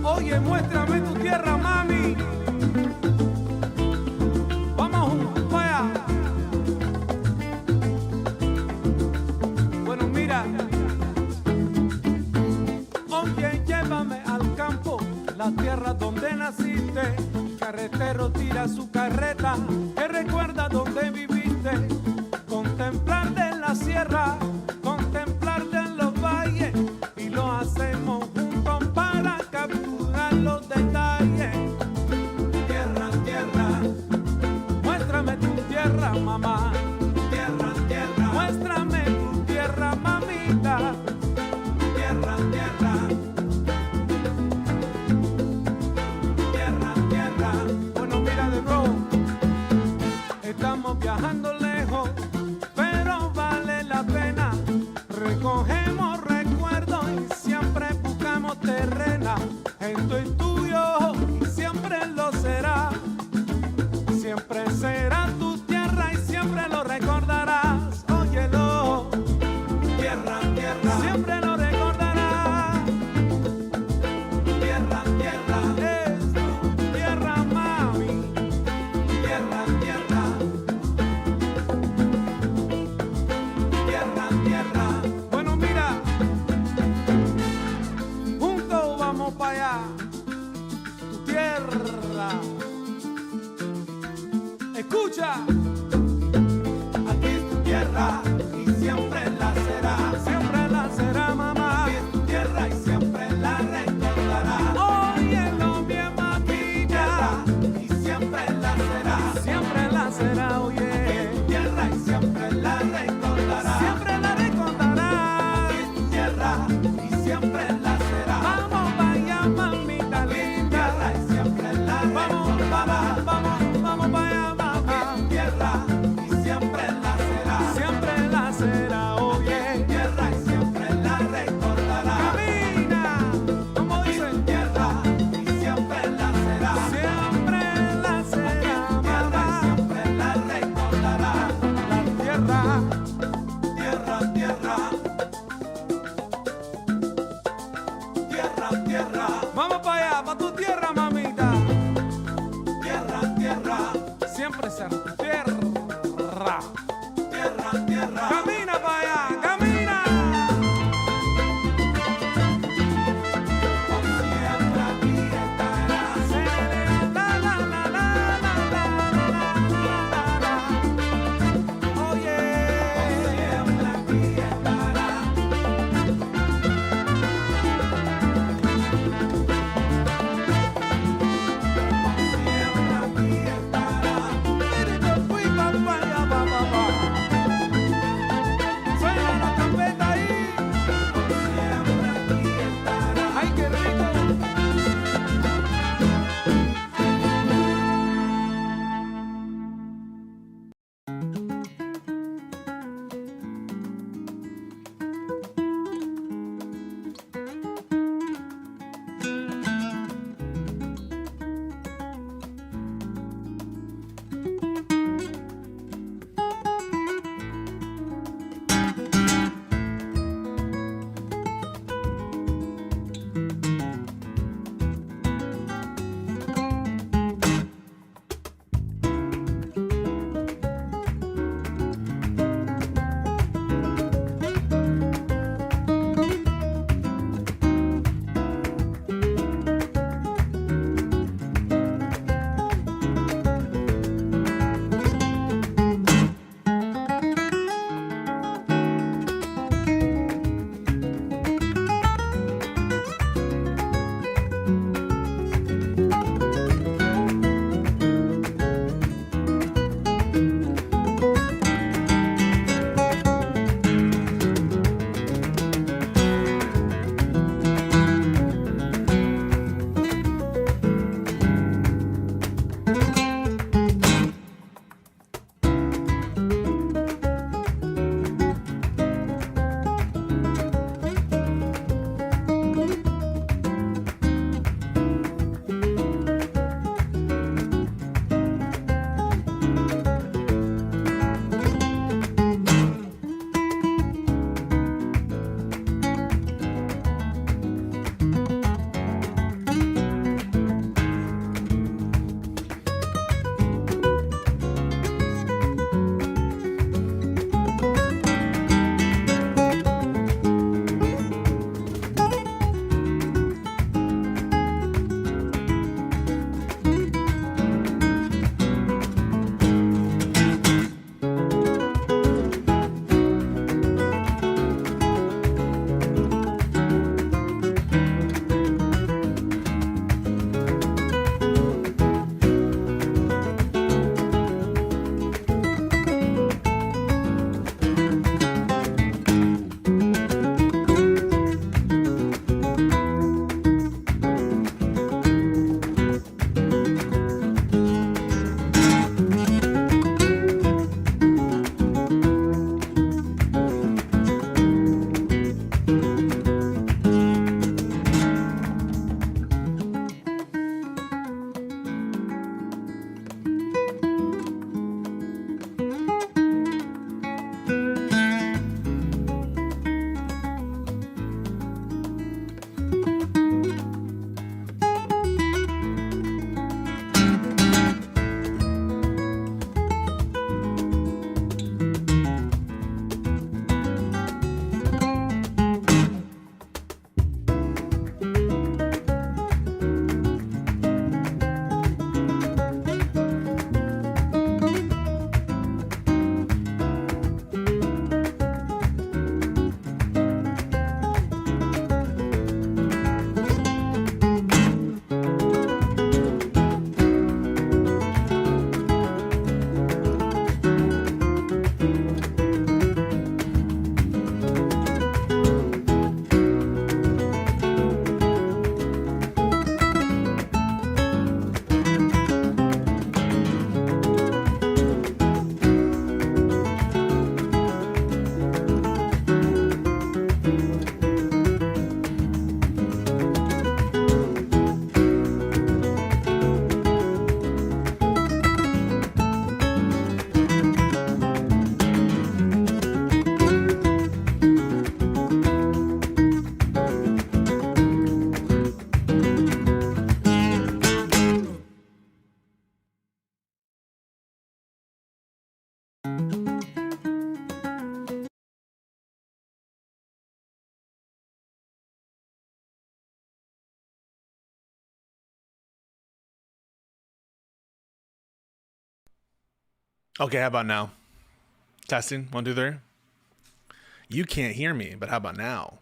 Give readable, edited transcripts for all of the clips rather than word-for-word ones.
Oye, muéstrame tu tierra, mami. Vamos para allá. Bueno, mira. Oye, llévame al campo, la tierra donde naciste. Carretero tira su carreta, que recuerda donde viviste. Contemplarte en la sierra, contemplarte en los valles, y lo hacemos juntos para capturar los detalles. Tierra, tierra, muéstrame tu tierra, mamá. Tierra, tierra, muéstrame tu tierra, mamita. Tierra, tierra, tierra, tierra. Bueno, mira de bro, estamos viajando lejos, pero vale la pena. Recogemos recuerdos y siempre buscamos terrena. Esto es tuyo y siempre lo será. Siempre será tu tierra y siempre lo recordarás. Óyelo, tierra, tierra, siempre lo recordarás. Tierra, tierra, es tu tierra, mami. Tierra, tierra, tierra, tierra. Bueno, mira, juntos vamos para allá. Tu tierra. Escucha, aquí es tu tierra y siempre la será, mamá. Aquí es tu tierra y siempre la recordará. Óyelo bien, mamita, y siempre la será, oye. Aquí es tu tierra y siempre la recordará. Siempre la recordará. Aquí es tu tierra y siempre la será. Vamos para allá, mamita linda. Tierra y siempre la recordará. Vamos para allá. Tierra y siempre la será, oye. Tierra y siempre la recordará. Camina, como dicen, tierra y siempre la será. Siempre la será, mamá. Siempre la recordará. La tierra, tierra, tierra, tierra, tierra. Vamos para allá, para tu tierra, mamita. Tierra, tierra, siempre será tu tierra. Tierra, tierra. Camina para allá, camina. Por siempre aquí estará. La, la, la, la, la, la. Oye, por siempre aquí estará. Por siempre aquí estará. Fui papá, papá. Okay, how about now? Testing, 1, 2, 3. You can't hear me, but how about now?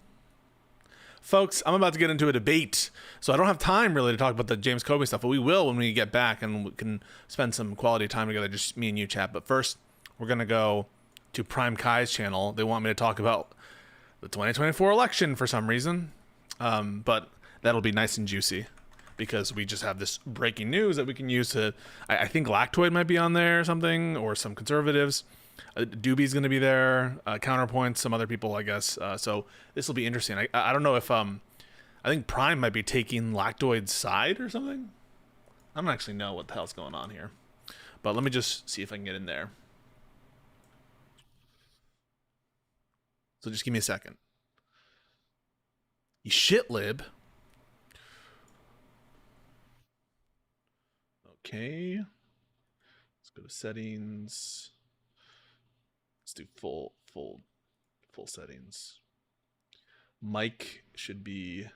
Folks, I'm about to get into a debate, so I don't have time really to talk about the James Comey stuff, but we will when we get back and we can spend some quality time together, just me and you, chat. But first, we're going to go to Prime Kai's channel. They want me to talk about the 2024 election for some reason, but that'll be nice and juicy because we just have this breaking news that we can use to, I think Lactoid might be on there or something, or some conservatives. Doobie's going to be there, Counterpoint, some other people, I guess. So this will be interesting. I don't know if, I think Prime might be taking Lactoid's side or something. I don't actually know what the hell's going on here. But let me just see if I can get in there. So just give me a second. You shit lib. Okay. Let's go to settings. Let's do full settings. Mic should be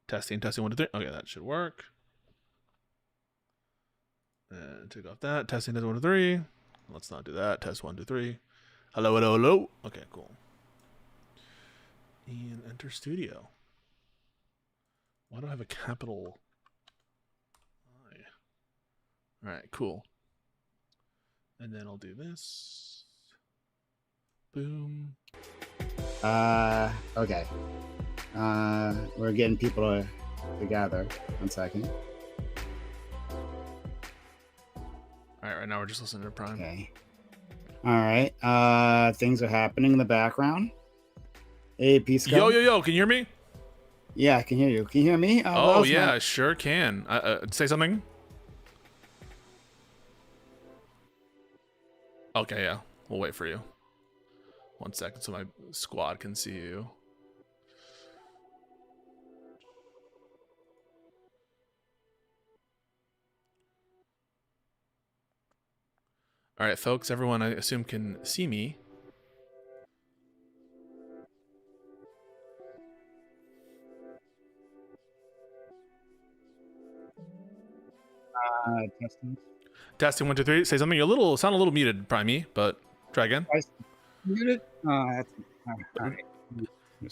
testing 1, 2, 3. Okay, that should work. And take off that. Testing 1, 2, 3. Let's not do that. Test 1, 2, 3. Hello, hello, hello. Okay, cool. And enter studio. Why do I have a capital I? All right, cool. And then I'll do this. Boom. Okay. We're getting people to gather. 1 second. All right, right now we're just listening to Prime. Okay. All right. Things are happening in the background. Hey, Pisco. Yo, can you hear me? Yeah, I can hear you. Can you hear me? Oh, yeah, sure can. Say something. Okay, yeah. We'll wait for you. 1 second so my squad can see you. All right, folks, everyone I assume can see me. Testing. Testing 1, 2, 3. Say something. You're sound a little muted, Primey, but try again. Muted? All right.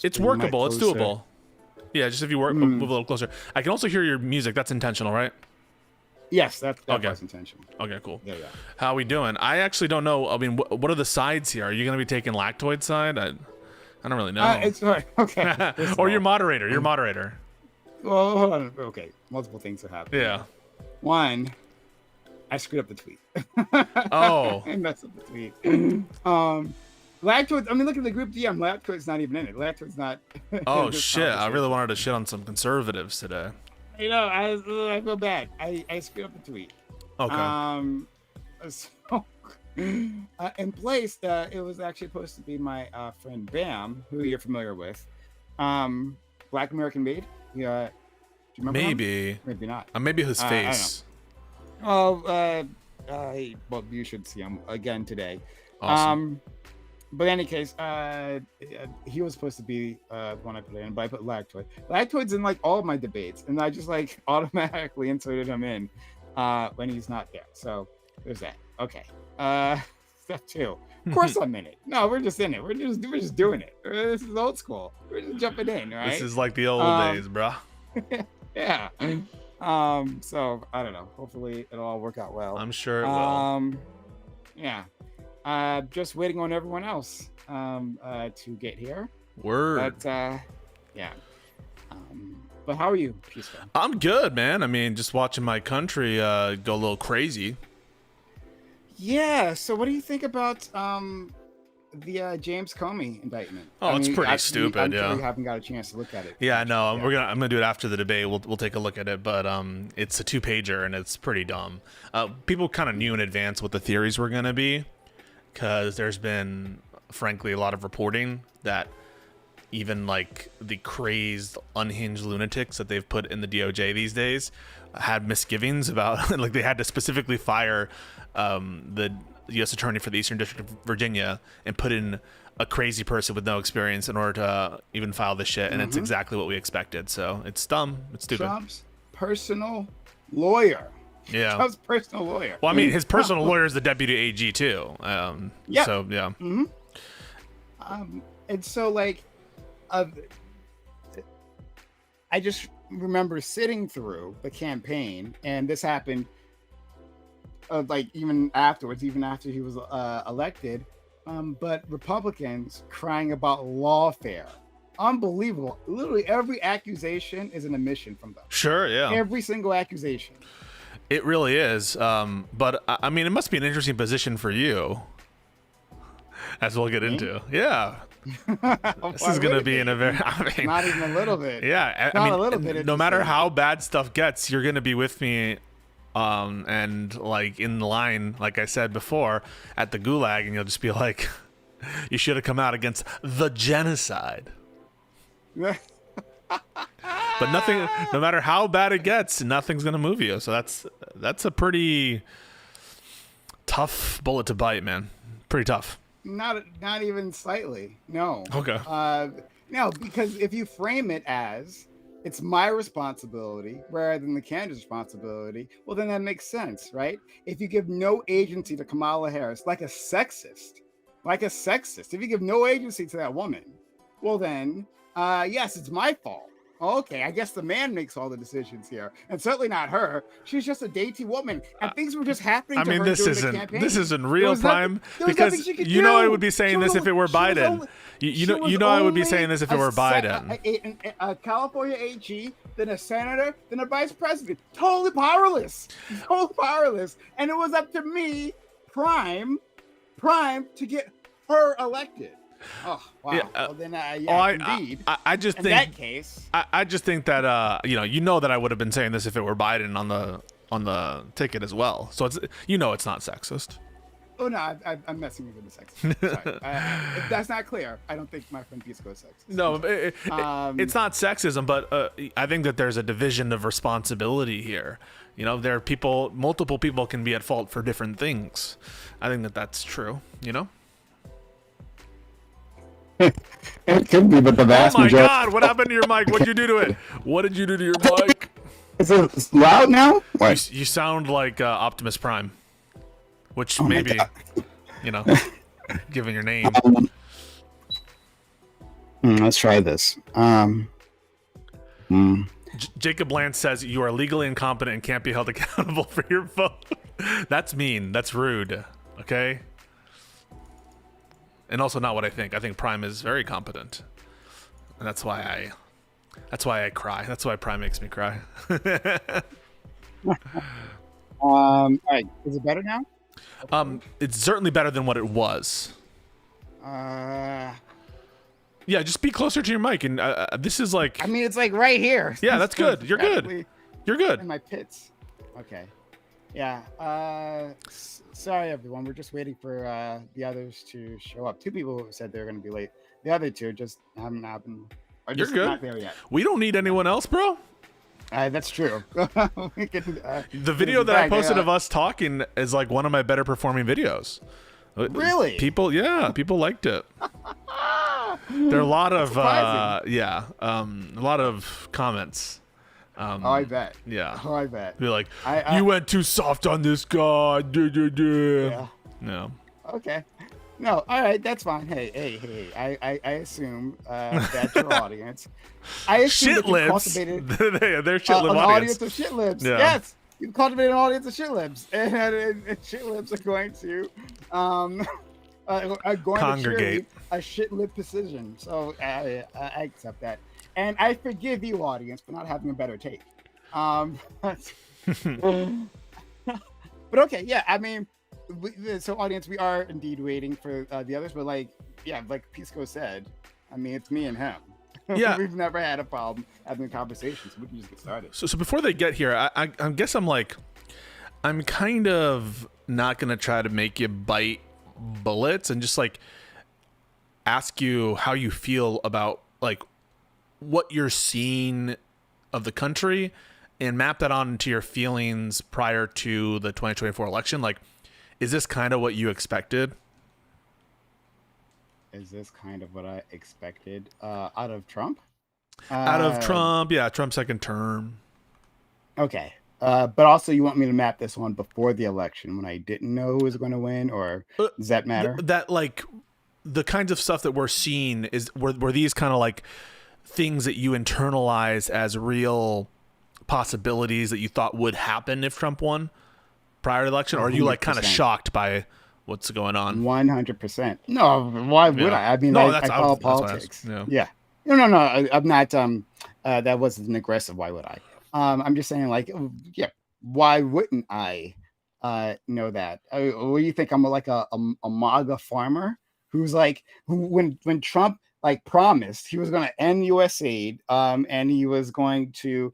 It's workable. It's doable. Yeah, just if you move a little closer. I can also hear your music. That's intentional, right? Yes, that okay. was intentional. Okay, cool. Yeah. How are we doing? I actually don't know. I mean, what are the sides here? Are you going to be taking Lactoid side? I don't really know. It's all right. Okay. Or your moderator. Your moderator. Well, hold on. Okay. Multiple things are happening. Yeah. One, I screwed up the tweet. Oh. I messed up the tweet. Lactoid, I mean, look at the group DM. Lactoid's not even in it. Lactoid's not. Oh, shit. I really wanted to shit on some conservatives today. You know, I feel bad. I screwed up the tweet. Okay. So, in place, it was actually supposed to be my friend Bam, who you're familiar with. Black American Made. Yeah. Do you remember Maybe. him? Maybe not. Maybe his face. I don't know. Well, you should see him again today. Awesome. But in any case, he was supposed to be one I put in, but I put Lactoid. Lactoid's in like all of my debates, and I just like automatically inserted him in when he's not there. So there's that. Okay. Step 2. Of course I'm in it. No, we're just in it. We're just doing it. This is old school. We're just jumping in, right? This is like the old days, bro. Yeah. So I don't know. Hopefully it'll all work out well. I'm sure it will. Yeah. Just waiting on everyone else to get here. Word. But yeah. But how are you, Pisco? I'm good, man. I mean, just watching my country go a little crazy. Yeah. So what do you think about the James Comey indictment? Oh, it's pretty stupid. I'm yeah. sure you haven't got a chance to look at it. Yeah, no. I'm gonna do it after the debate. We'll take a look at it, but it's a 2-pager and it's pretty dumb. People kind of knew in advance what the theories were gonna be, because there's been, frankly, a lot of reporting that even like the crazed, unhinged lunatics that they've put in the DOJ these days had misgivings about, like they had to specifically fire the U.S. Attorney for the Eastern District of Virginia and put in a crazy person with no experience in order to even file this shit, and it's exactly what we expected. So it's dumb. It's stupid. Trump's personal lawyer. Yeah. Trump's personal lawyer. Well, I mean, his personal lawyer is the deputy AG too. Yeah. So yeah. Mm-hmm. And so like, I just remember sitting through the campaign, and this happened like even afterwards, even after he was elected. But Republicans crying about lawfare. Unbelievable. Literally every accusation is an admission from them. Sure, yeah. Every single accusation. It really is. But I mean, it must be an interesting position for you, as we'll get into. Yeah. This is going to be in a very, I mean, not even a little bit. Yeah. Not a little bit. No matter how bad stuff gets, you're going to be with me. And like in the line, like I said before, at the gulag, and you'll just be like, you should have come out against the genocide. But nothing, no matter how bad it gets, nothing's going to move you. So that's a pretty tough bullet to bite, man. Pretty tough. Not even slightly. No. Okay. No, because if you frame it as it's my responsibility rather than the candidate's responsibility, well, then that makes sense, right? If you give no agency to Kamala Harris, like a sexist, if you give no agency to that woman, well, then, yes, it's my fault. Okay, I guess the man makes all the decisions here, and certainly not her. She's just a dainty woman, and things were just happening to her during the campaign. This isn't real, Prime, because you know I would be saying this if it were Biden. You know I would be saying this if it were Biden. A California AG, then a senator, then a vice president. Totally powerless. And it was up to me, Prime, to get her elected. Oh wow! Yeah, well then, indeed. I just think in that case, I just think that you know that I would have been saying this if it were Biden on the ticket as well. So it's it's not sexist. Oh no, I'm messing with the sexist. Sorry. If that's not clear, I don't think my friend Pisco is sexist. No, it's not sexism, but I think that there's a division of responsibility here. There are multiple people can be at fault for different things. I think that that's true. It could be, but the vast majority. Oh my God! What happened to your mic? What'd you do to it? What did you do to your mic? Is it loud now? You sound like Optimus Prime, which maybe, given your name. Let's try this. Jacob Lance says you are legally incompetent and can't be held accountable for your vote. That's mean. That's rude. Okay. And also not what I think. I think Prime is very competent, and that's why I cry. That's why Prime makes me cry. All right, is it better now? It's certainly better than what it was. Yeah, just be closer to your mic, and this is like. I mean, it's like right here. Yeah, that's good. You're good. You're good. In my pits. Okay. Yeah. Sorry, everyone. We're just waiting for the others to show up. 2 people said they're going to be late. The other 2 just haven't happened. You're good. Not there yet. We don't need anyone else, bro. That's true. The video that I posted of us talking is like one of my better performing videos. Really? People liked it. There are a lot of a lot of comments. I bet. Yeah. Oh, I bet. Be like, you went too soft on this guy. Yeah. No. Okay. No. All right. That's fine. Hey. I assume that your audience. I assume shit lips. They're shit lip audience of shit lips. Yeah. Yes. You've cultivated an audience of shit lips, and shit lips are going to congregate a shit lip decision. So I accept that. And I forgive you, audience, for not having a better take. But okay, yeah. I mean, so audience, we are indeed waiting for the others. But like Pisco said, I mean, it's me and him. Yeah, we've never had a problem having a conversation, so we can just get started. So before they get here, I guess I'm kind of not gonna try to make you bite bullets and just like ask you how you feel about like what you're seeing of the country and map that onto your feelings prior to the 2024 election. Like, is this kind of what you expected? Is this kind of what I expected out of Trump? Out of Trump, yeah, Trump's second term. Okay. But also, you want me to map this one before the election when I didn't know who was going to win, or Uh, does that matter? that like the kinds of stuff that we're seeing were these kind of like things that you internalize as real possibilities that you thought would happen if Trump won prior to the election, or are you like kind of 100%. shocked by what's going on? 100%. No, why would Yeah. I? I mean, No, I follow that's why I asked. politics. Yeah. Yeah. No, no, no. I'm not. That wasn't an aggressive. Why would I? I'm just saying, like, yeah. Why wouldn't I? Know that? What do you think? I'm like a MAGA farmer who's like, who when Trump like promised he was going to end U.S. aid, and he was going to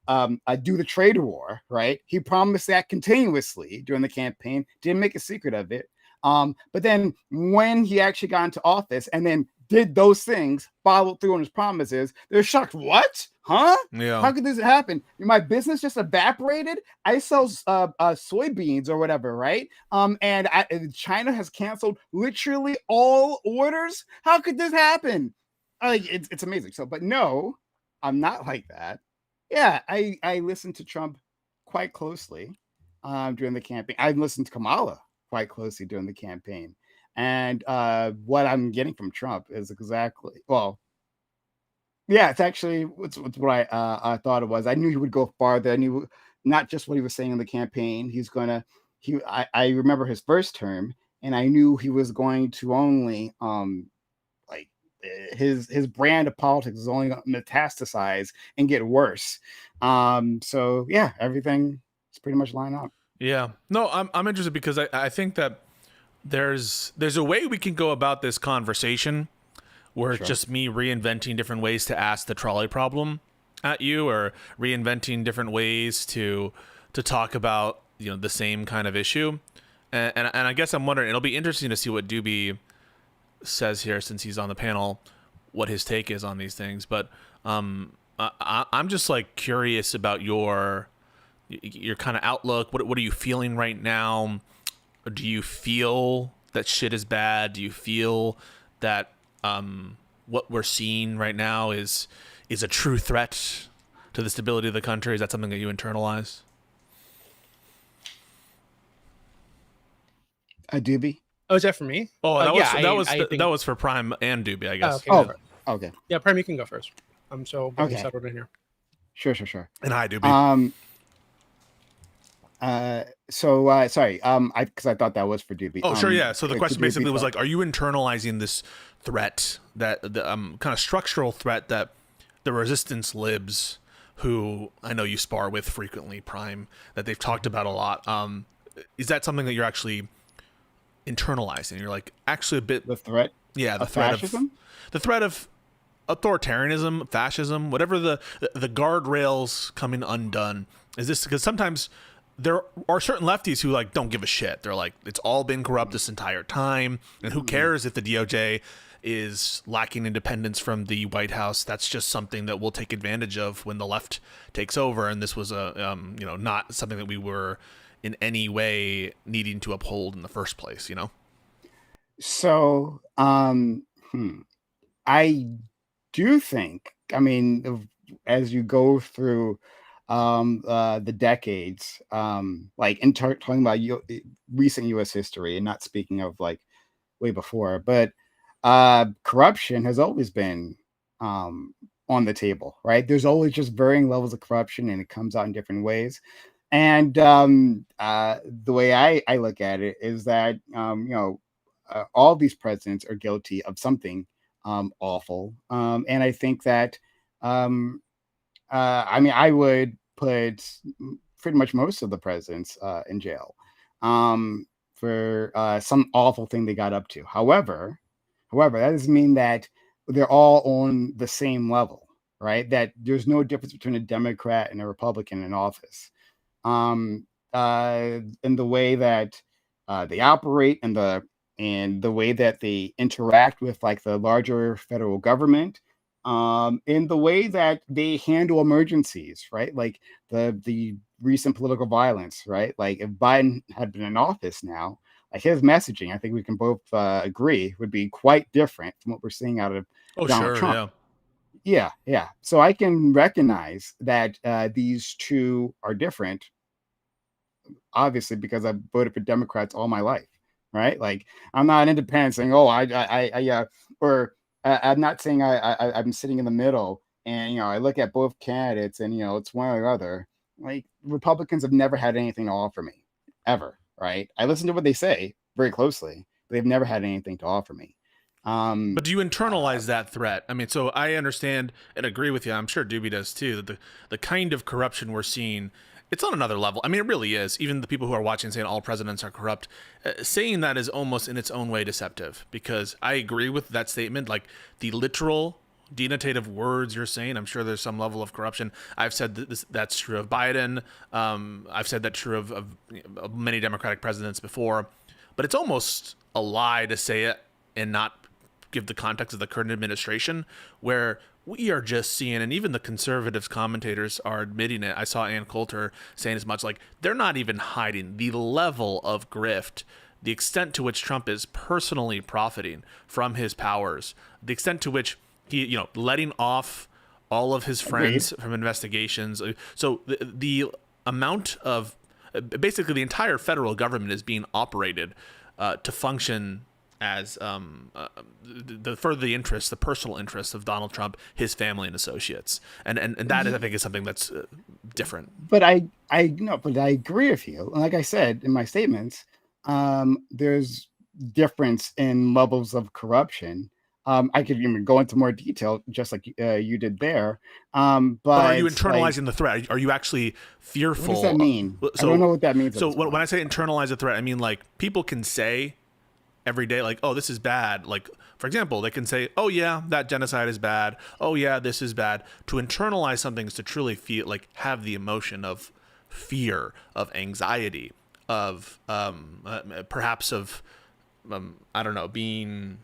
do the trade war, right? He promised that continuously during the campaign, didn't make a secret of it. But then when he actually got into office and then did those things, followed through on his promises, they're shocked. What? Huh? Yeah. How could this happen? My business just evaporated. I sell soybeans or whatever, right? And China has canceled literally all orders. How could this happen? It's amazing. So, but no, I'm not like that. Yeah, I listened to Trump quite closely during the campaign. I listened to Kamala quite closely during the campaign. And what I'm getting from Trump is exactly, well, yeah, it's actually it's what I thought it was. I knew he would go farther. I knew not just what he was saying in the campaign. I remember his first term, and I knew he was going to only like his brand of politics is only going to metastasize and get worse. So yeah, everything is pretty much lined up. Yeah. No, I'm interested because I think that there's a way we can go about this conversation where it's Sure. just me reinventing different ways to ask the trolley problem at you, or reinventing different ways to talk about the same kind of issue. And I guess I'm wondering, it'll be interesting to see what Doobie says here, since he's on the panel, what his take is on these things. But I'm just like curious about your kind of outlook. What are you feeling right now? Do you feel that shit is bad? Do you feel that what we're seeing right now is a true threat to the stability of the country? Is that something that you internalize? A doobie. Oh, is that for me? Oh, Yeah, that was for Prime and Doobie, I guess. okay, Oh, okay. yeah, Prem, you can go first. I'm so getting Okay. settled in here. Sure. And hi, Doobie. Sorry. Because I thought that was for doobie. Oh, sure, yeah. So the could question you basically repeat was that? like, are you internalizing this threat, that the kind of structural threat that the resistance libs, who I know you spar with frequently, Prime, that they've talked about a lot. Is that something that you're actually internalizing? You're like actually a bit, The threat yeah, of fascism? the threat of authoritarianism, fascism, whatever the guardrails coming undone. Is this because sometimes there are certain lefties who like don't give a shit. They're like, it's all been corrupt this entire time, and who cares if the DOJ is lacking independence from the White House? That's just something that we'll take advantage of when the left takes over, and this was a not something that we were in any way needing to uphold in the first place. So, I do think, I mean, as you go through the decades, like talking about recent U.S. history and not speaking of like way before, but corruption has always been on the table, right? There's always just varying levels of corruption, and it comes out in different ways. And the way I look at it is that all these presidents are guilty of something awful, and I think that I mean I would put pretty much most of the presidents in jail for some awful thing they got up to. However, that doesn't mean that they're all on the same level, right? That there's no difference between a Democrat and a Republican in office. In the way that they operate, and the way that they interact with like the larger federal government, in the way that they handle emergencies, right? Like the recent political violence, right? Like if Biden had been in office now, like his messaging, I think we can both agree, would be quite different from what we're seeing out of Oh, Donald sure, Trump. yeah. Yeah, yeah. So I can recognize that these two are different, obviously, because I voted for Democrats all my life, right? Like I'm not independent saying, oh, or I'm not saying I'm sitting in the middle and I look at both candidates and it's one or the other. Like Republicans have never had anything to offer me, ever, right? I listen to what they say very closely, but they've never had anything to offer me. But do you Uh, internalize that threat? I mean, so I understand and agree with you. I'm sure Doobie does too. That the kind of corruption we're seeing, it's on another level. I mean, it really is. Even the people who are watching saying all presidents are corrupt, saying that is almost in its own way deceptive. Because I agree with that statement. Like the literal denotative words you're saying, I'm sure there's some level of corruption. I've said that's true of Biden. I've said that true of many Democratic presidents before. But it's almost a lie to say it and not give the context of the current administration, where we are just seeing, and even the conservatives commentators are admitting it. I saw Ann Coulter saying as much, like they're not even hiding the level of grift, the extent to which Trump is personally profiting from his powers, the extent to which he, letting off all of his Agreed. friends from investigations. So the amount of basically the entire federal government is being operated to function as the further the interests, the personal interests of Donald Trump, his family and associates, and that is, I think, is something that's different. But I no, but I agree with you. Like I said in my statements, there's difference in levels of corruption. I could even go into more detail, just like you did there. But are you But like, internalizing the threat? Are you actually what does that fearful? mean? I don't So, know what that means at so this when point. I say internalize the threat, I mean like people can say every day, like, oh, this is bad. Like, for example, they can say, oh yeah, that genocide is bad. Oh yeah, this is bad. To internalize something is to truly feel, like, have the emotion of fear, of anxiety, of perhaps of I don't know, being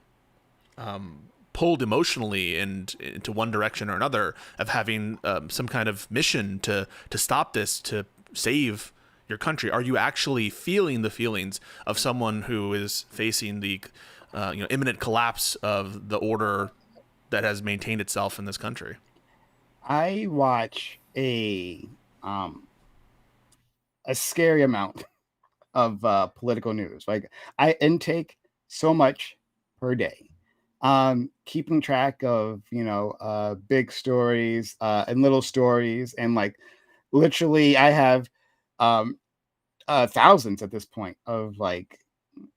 pulled emotionally and into one direction or another, of having some kind of mission to stop this, to save your country. Are you actually feeling the feelings of someone who is facing the imminent collapse of the order that has maintained itself in this country? I watch um a scary amount of political news. Like I intake so much per day. Keeping track of big stories and little stories, and like literally, I have um, thousands at this point of like,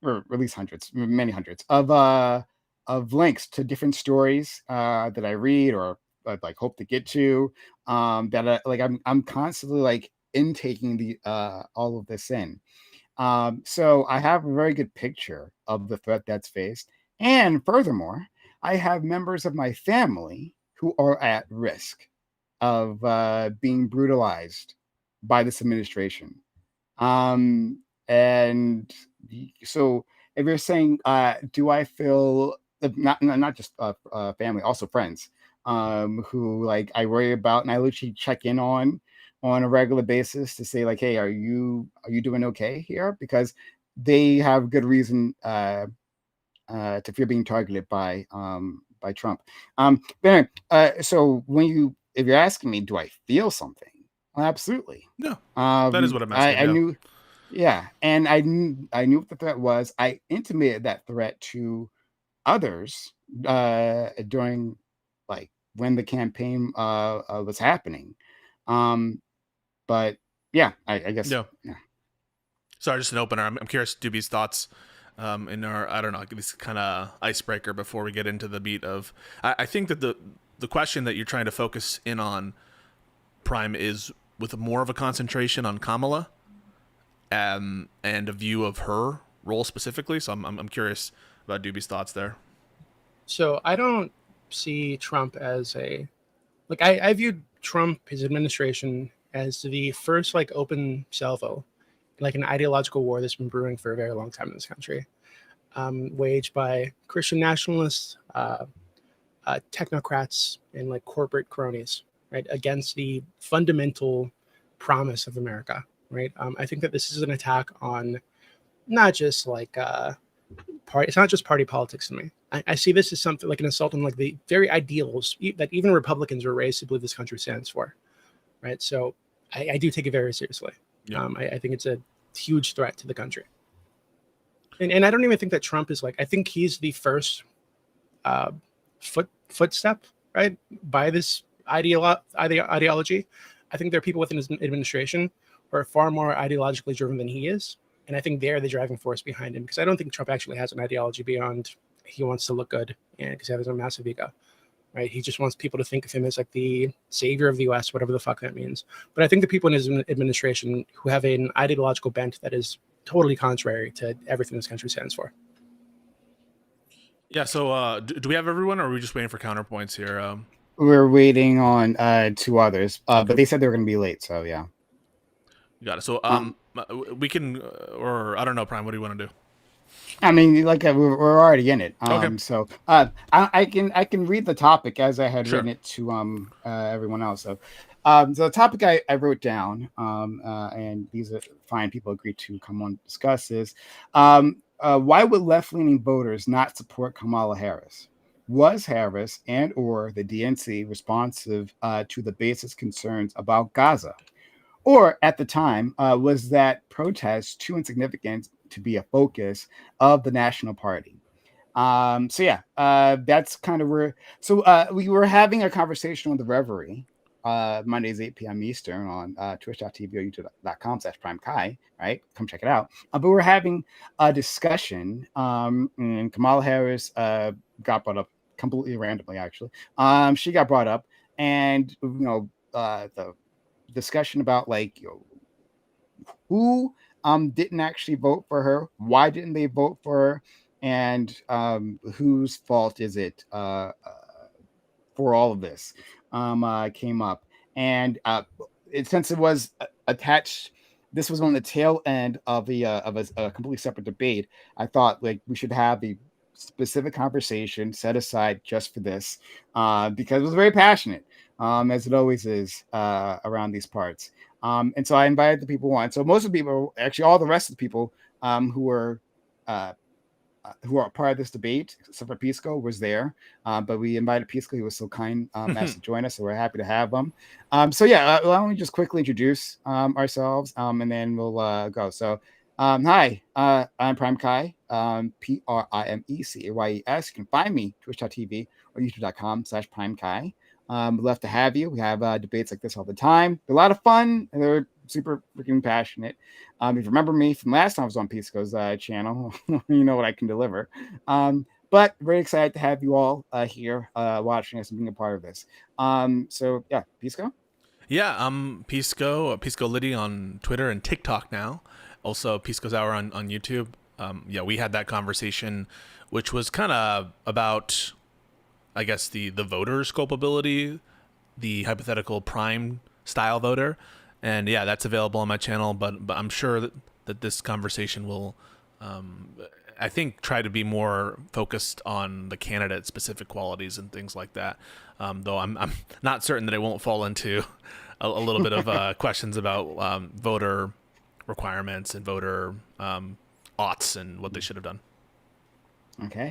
or at least hundreds, many hundreds of links to different stories that I read or like hope to get to. That like I'm constantly like intaking the all of this in. So I have a very good picture of the threat that's faced. And furthermore, I have members of my family who are at risk of being brutalized by this administration. And so if you're saying, do I feel not just family, also friends, who like I worry about and I literally check in on a regular basis to say like, hey, are you doing okay here? Because they have good reason to fear being targeted by Trump. But anyway, so if you're asking me, do I feel something? Well, absolutely. No, that is what I'm asking. I Yeah. knew, yeah, and I knew what the threat was. I intimated that threat to others during like when the campaign was happening. Um, but yeah, I guess Yeah. yeah. Sorry, just an opener. I'm curious Doobie's thoughts in our, I don't know, this kind of icebreaker before we get into the meat of. I think that the question that you're trying to focus in on, Prime, is with more of a concentration on Kamala and a view of her role specifically. So I'm curious about Doobie's thoughts there. So I don't see Trump as I viewed Trump, his administration, as the first like open salvo, like an ideological war that's been brewing for a very long time in this country, waged by Christian nationalists, technocrats, and like corporate cronies, right, against the fundamental promise of America, right? I think that this is an attack on not just like party. It's not just party politics to me. I see this as something like an assault on like the very ideals that even Republicans were raised to believe this country stands for, right? So I do take it very seriously. Yeah. I think it's a huge threat to the country. And I don't even think that Trump is like, I think he's the first footstep, right, by this ideology. I think there are people within his administration who are far more ideologically driven than he is. And I think they're the driving force behind him, because I don't think Trump actually has an ideology beyond he wants to look good and because he has a massive ego, right? He just wants people to think of him as like the savior of the U.S., whatever the fuck that means. But I think the people in his administration who have an ideological bent that is totally contrary to everything this country stands for. Yeah. So do we have everyone, or are we just waiting for counterpoints here? We're waiting on 2 others, but they said they were going to be late. So yeah. Got it. So we can, or I don't know, Prime. What do you want to do? I mean, like we're already in it. Okay. So I can read the topic as I had Sure. written it to everyone else. So the topic I wrote down, and these are fine. People agreed to come on and discuss this. Why would left-leaning voters not support Kamala Harris? Was Harris and or the DNC responsive to the base's concerns about Gaza? Or at the time, was that protest too insignificant to be a focus of the National Party? So yeah, that's kind of where. So we were having a conversation on the Reverie, Mondays 8 p.m. Eastern on twitch.tv or youtube.com/PrimeKai. Right, come check it out. But we're having a discussion, and Kamala Harris got brought up completely randomly. Actually, she got brought up, and the discussion about like who didn't actually vote for her, why didn't they vote for her, and whose fault is it for all of this came up. And since it was attached, this was on the tail end of a completely separate debate. I thought like we should have the specific conversation set aside just for this because it was very passionate, as it always is around these parts. And so I invited the people on. So most of the people, actually all the rest of the people who are part of this debate, except for Pisco, was there. But we invited Pisco. He was so kind as to join us, so we're happy to have him. So yeah, why don't we just quickly introduce ourselves, and then we'll go. So hi, I'm Prime Kai, PRIMECAYES. You can find me twitch.tv or youtube.com/Prime Kai. We'd love to have you. We have debates like this all the time. They're a lot of fun, and they're super freaking passionate. If you remember me from last time I was on Pisco's channel, you know what I can deliver. But very excited to have you all here watching us and being a part of this. So yeah, Pisco? Yeah, I'm Pisco Liddy on Twitter and TikTok now. Also, Pisco's Hour on YouTube. Yeah, we had that conversation, which was kind of about, I guess, the voter's culpability, the hypothetical prime style voter. And yeah, that's available on my channel, but I'm sure that this conversation will, I think, try to be more focused on the candidate specific qualities and things like that. Though I'm not certain that it won't fall into a little bit of questions about voter requirements and voter oughts and what they should have done. Okay.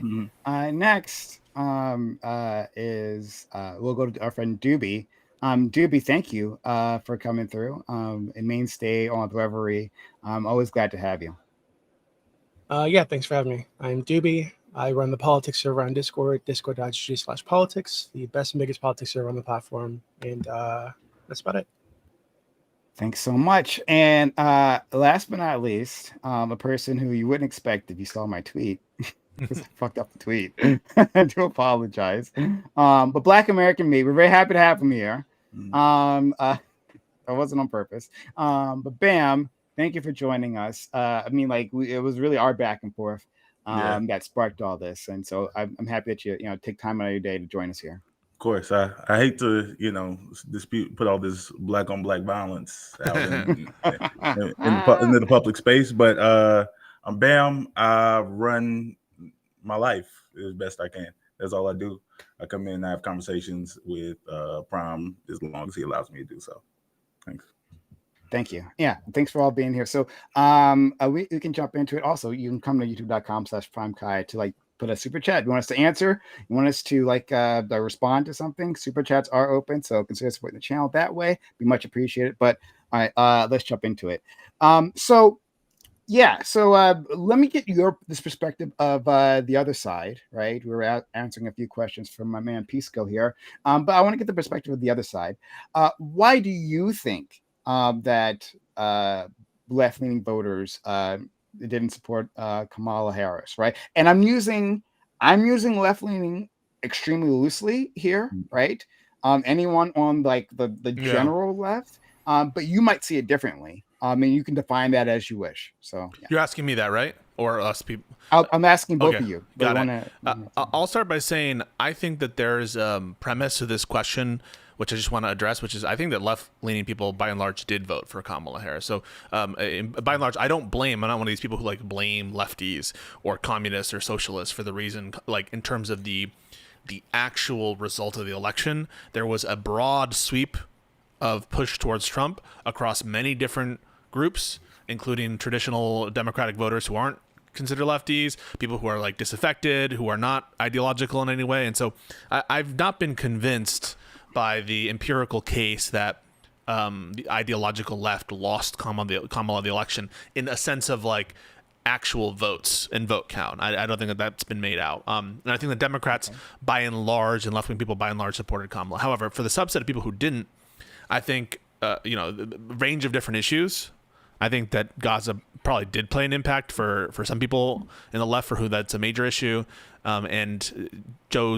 Next is we'll go to our friend Doobie. Doobie, thank you for coming through. A mainstay on the Reverie. I'm always glad to have you. Yeah, thanks for having me. I'm Doobie. I run the politics server on Discord, discord.gg/politics, the best and biggest politics server on the platform. And that's about it. Thanks so much. And last but not least, a person who you wouldn't expect if you saw my tweet. Because I fucked up the tweet. I do apologize. But Black American Me, we're very happy to have him here. That wasn't on purpose. But Bam, thank you for joining us. I mean, like it was really our back and forth that sparked all this, and so I'm happy that you take time out of your day to join us here. Of course, I hate to put all this black on black violence out in the public space, but I'm Bam. I run my life as best I can. That's all I do. I come in and I have conversations with Prime as long as he allows me to do so. Thanks. Thank you. Yeah, thanks for all being here. So we can jump into it. Also, you can come to youtube.com/PrimeKai to like put a super chat. You want us to answer? You want us to respond to something? Super chats are open, so consider supporting the channel that way. Be much appreciated. But all right, let's jump into it. So let me get this perspective of the other side, right? We were answering a few questions from my man Pisco here, but I want to get the perspective of the other side. Why do you think that left-leaning voters didn't support Kamala Harris, right? And I'm using left-leaning extremely loosely here, right? Anyone on like the general left, but you might see it differently. And you can define that as you wish. So You're asking me that, right? Or us people? I'm asking both of you. Got it. I'll start by saying I think that there's a premise to this question, which I just want to address, which is I think that left-leaning people, by and large, did vote for Kamala Harris. So by and large, I'm not one of these people who like blame lefties or communists or socialists for the reason, like in terms of the actual result of the election. There was a broad sweep of push towards Trump across many different groups, including traditional Democratic voters who aren't considered lefties, people who are like disaffected, who are not ideological in any way. And so I've not been convinced by the empirical case that the ideological left lost Kamala the election in a sense of like actual votes and vote count. I don't think that's been made out. And I think the Democrats, by and large, and left-wing people, by and large, supported Kamala. However, for the subset of people who didn't, I think, the range of different issues, I think that Gaza probably did play an impact for some people in the left for who that's a major issue. And Joe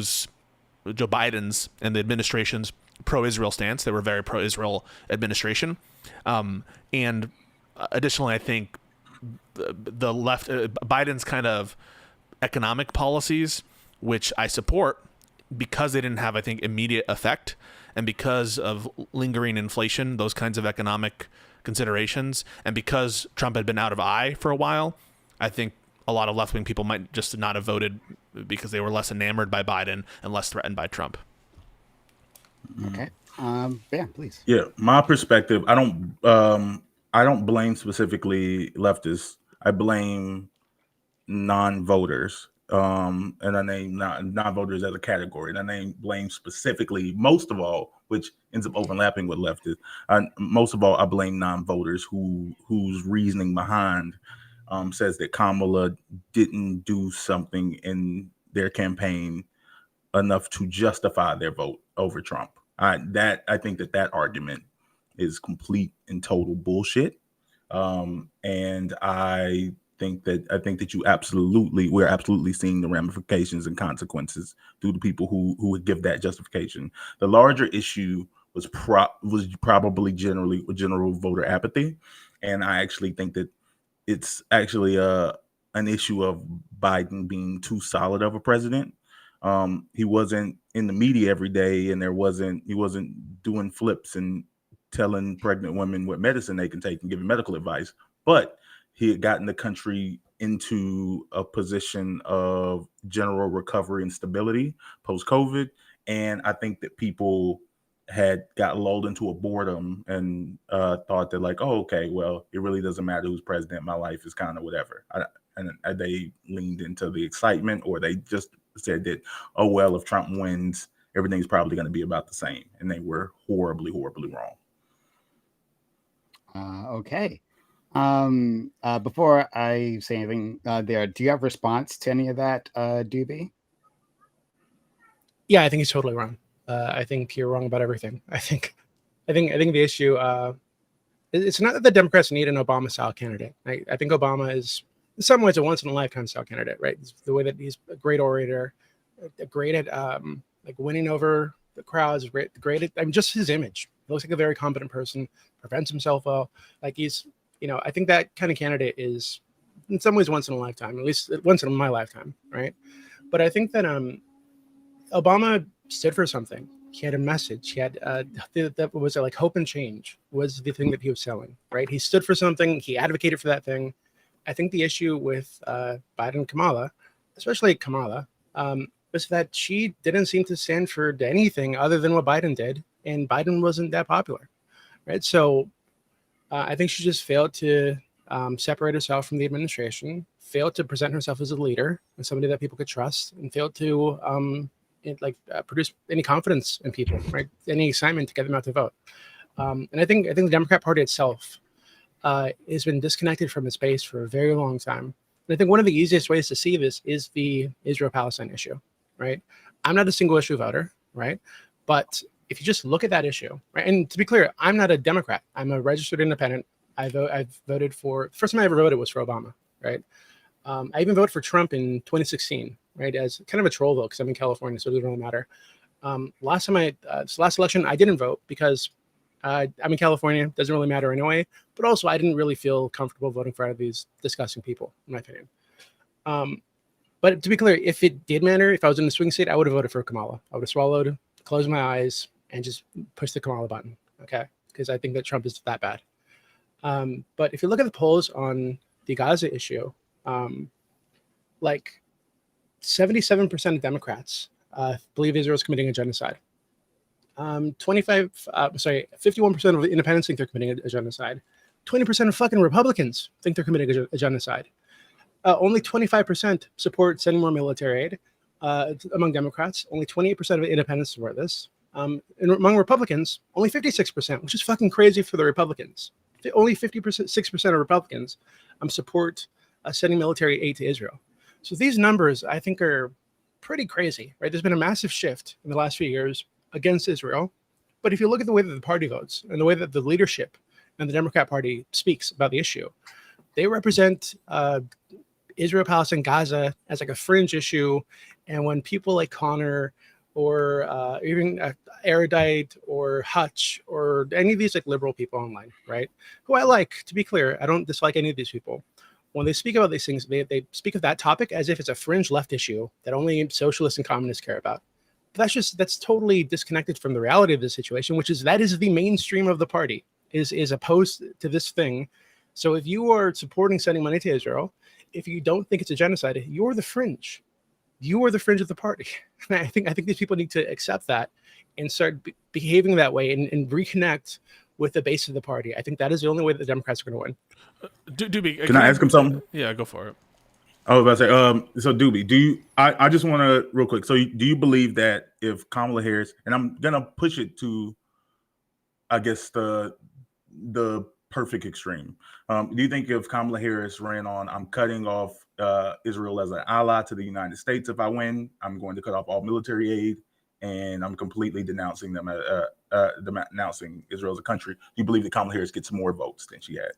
Biden's and the administration's pro-Israel stance, they were very pro-Israel administration. And additionally, I think the left, Biden's kind of economic policies, which I support because they didn't have, I think, immediate effect, and because of lingering inflation, those kinds of economic considerations, and because Trump had been out of eye for a while, I think a lot of left-wing people might just not have voted because they were less enamored by Biden and less threatened by Trump. Okay. Please. Yeah, my perspective, I don't blame specifically leftists. I blame non-voters. And I name non-voters as a category. And I blame specifically, most of all, which ends up overlapping with leftists. Most of all, I blame non-voters whose reasoning behind says that Kamala didn't do something in their campaign enough to justify their vote over Trump. I think that argument is complete and total bullshit. And I think that we're absolutely seeing the ramifications and consequences due to people who would give that justification. The larger issue was probably general voter apathy, and I actually think that it's actually an issue of Biden being too solid of a president. He wasn't in the media every day, and he wasn't doing flips and telling pregnant women what medicine they can take and giving medical advice, but he had gotten the country into a position of general recovery and stability post-COVID. And I think that people had got lulled into a boredom and thought that like, oh, okay, well, it really doesn't matter who's president. My life is kind of whatever. And they leaned into the excitement, or they just said that, oh, well, if Trump wins, everything's probably going to be about the same. And they were horribly, horribly wrong. Okay. Before I say anything there, do you have a response to any of that, Doobie? Yeah, I think he's totally wrong. I think you're wrong about everything. I think the issue, it's not that the Democrats need an Obama-style candidate. I think Obama is, in some ways, a once-in-a-lifetime style candidate, right? The way that he's a great orator, great at like winning over the crowds, great at, I mean, just his image. He looks like a very competent person, prevents himself well. Like he's, I think that kind of candidate is, in some ways, once in a lifetime, at least once in my lifetime, right? But I think that Obama stood for something. He had a message. He had that was like hope and change was the thing that he was selling, right? He stood for something. He advocated for that thing. I think the issue with Biden and Kamala, especially Kamala, was that she didn't seem to stand for anything other than what Biden did, and Biden wasn't that popular, right? So I think she just failed to separated herself from the administration, failed to present herself as a leader and somebody that people could trust, and failed to produce any confidence in people, right? Any excitement to get them out to vote. And I think the Democrat Party itself has been disconnected from its base for a very long time. And I think one of the easiest ways to see this is the Israel-Palestine issue, right? I'm not a single issue voter, right? But if you just look at that issue, right? And to be clear, I'm not a Democrat. I'm a registered independent. I've voted for, the first time I ever voted was for Obama, right? I even voted for Trump in 2016, right? As kind of a troll vote because I'm in California, so it doesn't really matter. Last election, I didn't vote because I'm in California. It doesn't really matter anyway. But also, I didn't really feel comfortable voting for either of these disgusting people, in my opinion. But to be clear, if it did matter, if I was in the swing state, I would have voted for Kamala. I would have swallowed, closed my eyes, and just pushed the Kamala button, okay? Because I think that Trump is that bad. But if you look at the polls on the Gaza 51% of Democrats believe Israel is committing a genocide. 51% of independents think they're committing a genocide. 20% of fucking Republicans think they're committing a genocide. Only 25% support sending more military aid among Democrats. Only 28% of independents support this. And among Republicans, only 56%, which is fucking crazy for the Republicans. Only 6% of Republicans support sending military aid to Israel. So these numbers, I think, are pretty crazy, right? There's been a massive shift in the last few years against Israel. But if you look at the way that the party votes and the way that the leadership and the Democrat Party speaks about the issue, they represent Israel, Palestine, Gaza as like a fringe issue. And when people like Connor or even Erudite or Hutch or any of these like liberal people online, right? Who I like, to be clear, I don't dislike any of these people. When they speak about these things, they speak of that topic as if it's a fringe left issue that only socialists and communists care about. But that's totally disconnected from the reality of the situation, which is that is the mainstream of the party is opposed to this thing. So if you are supporting sending money to Israel, if you don't think it's a genocide, you're the fringe. You are the fringe of the party. And I think these people need to accept that and start behaving that way and reconnect with the base of the party. I think that is the only way that the Democrats are going to win. Doobie, can I ask him something? Yeah, go for it. I was about to say, so Doobie, I just want to real quick. So do you believe that if Kamala Harris, and I'm going to push it to, I guess, the perfect extreme. Do you think if Kamala Harris ran on, I'm cutting off Israel as an ally to the United States if I win, I'm going to cut off all military aid, and I'm completely denouncing them, denouncing Israel as a country. Do you believe that Kamala Harris gets more votes than she had?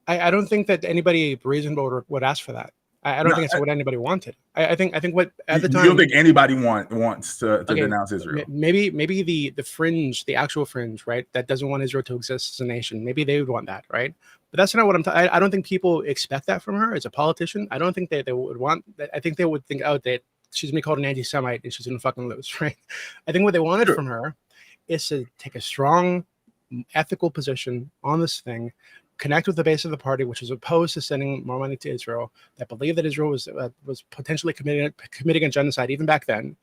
I don't think that anybody reasonable would ask for that. I don't think it's what anybody wanted. I think what at the time. You don't think anybody wants to denounce Israel? Maybe the fringe, the actual fringe, right? That doesn't want Israel to exist as a nation. Maybe they would want that, right? But that's not what I don't think people expect that from her as a politician. I don't think they would want that. I think they would think, oh, that she's gonna be called an anti-Semite and she's gonna fucking lose, right? I think what they wanted from her is to take a strong, ethical position on this thing. Connect with the base of the party, which is opposed to sending more money to Israel, that believed that Israel was potentially committing a genocide even back then,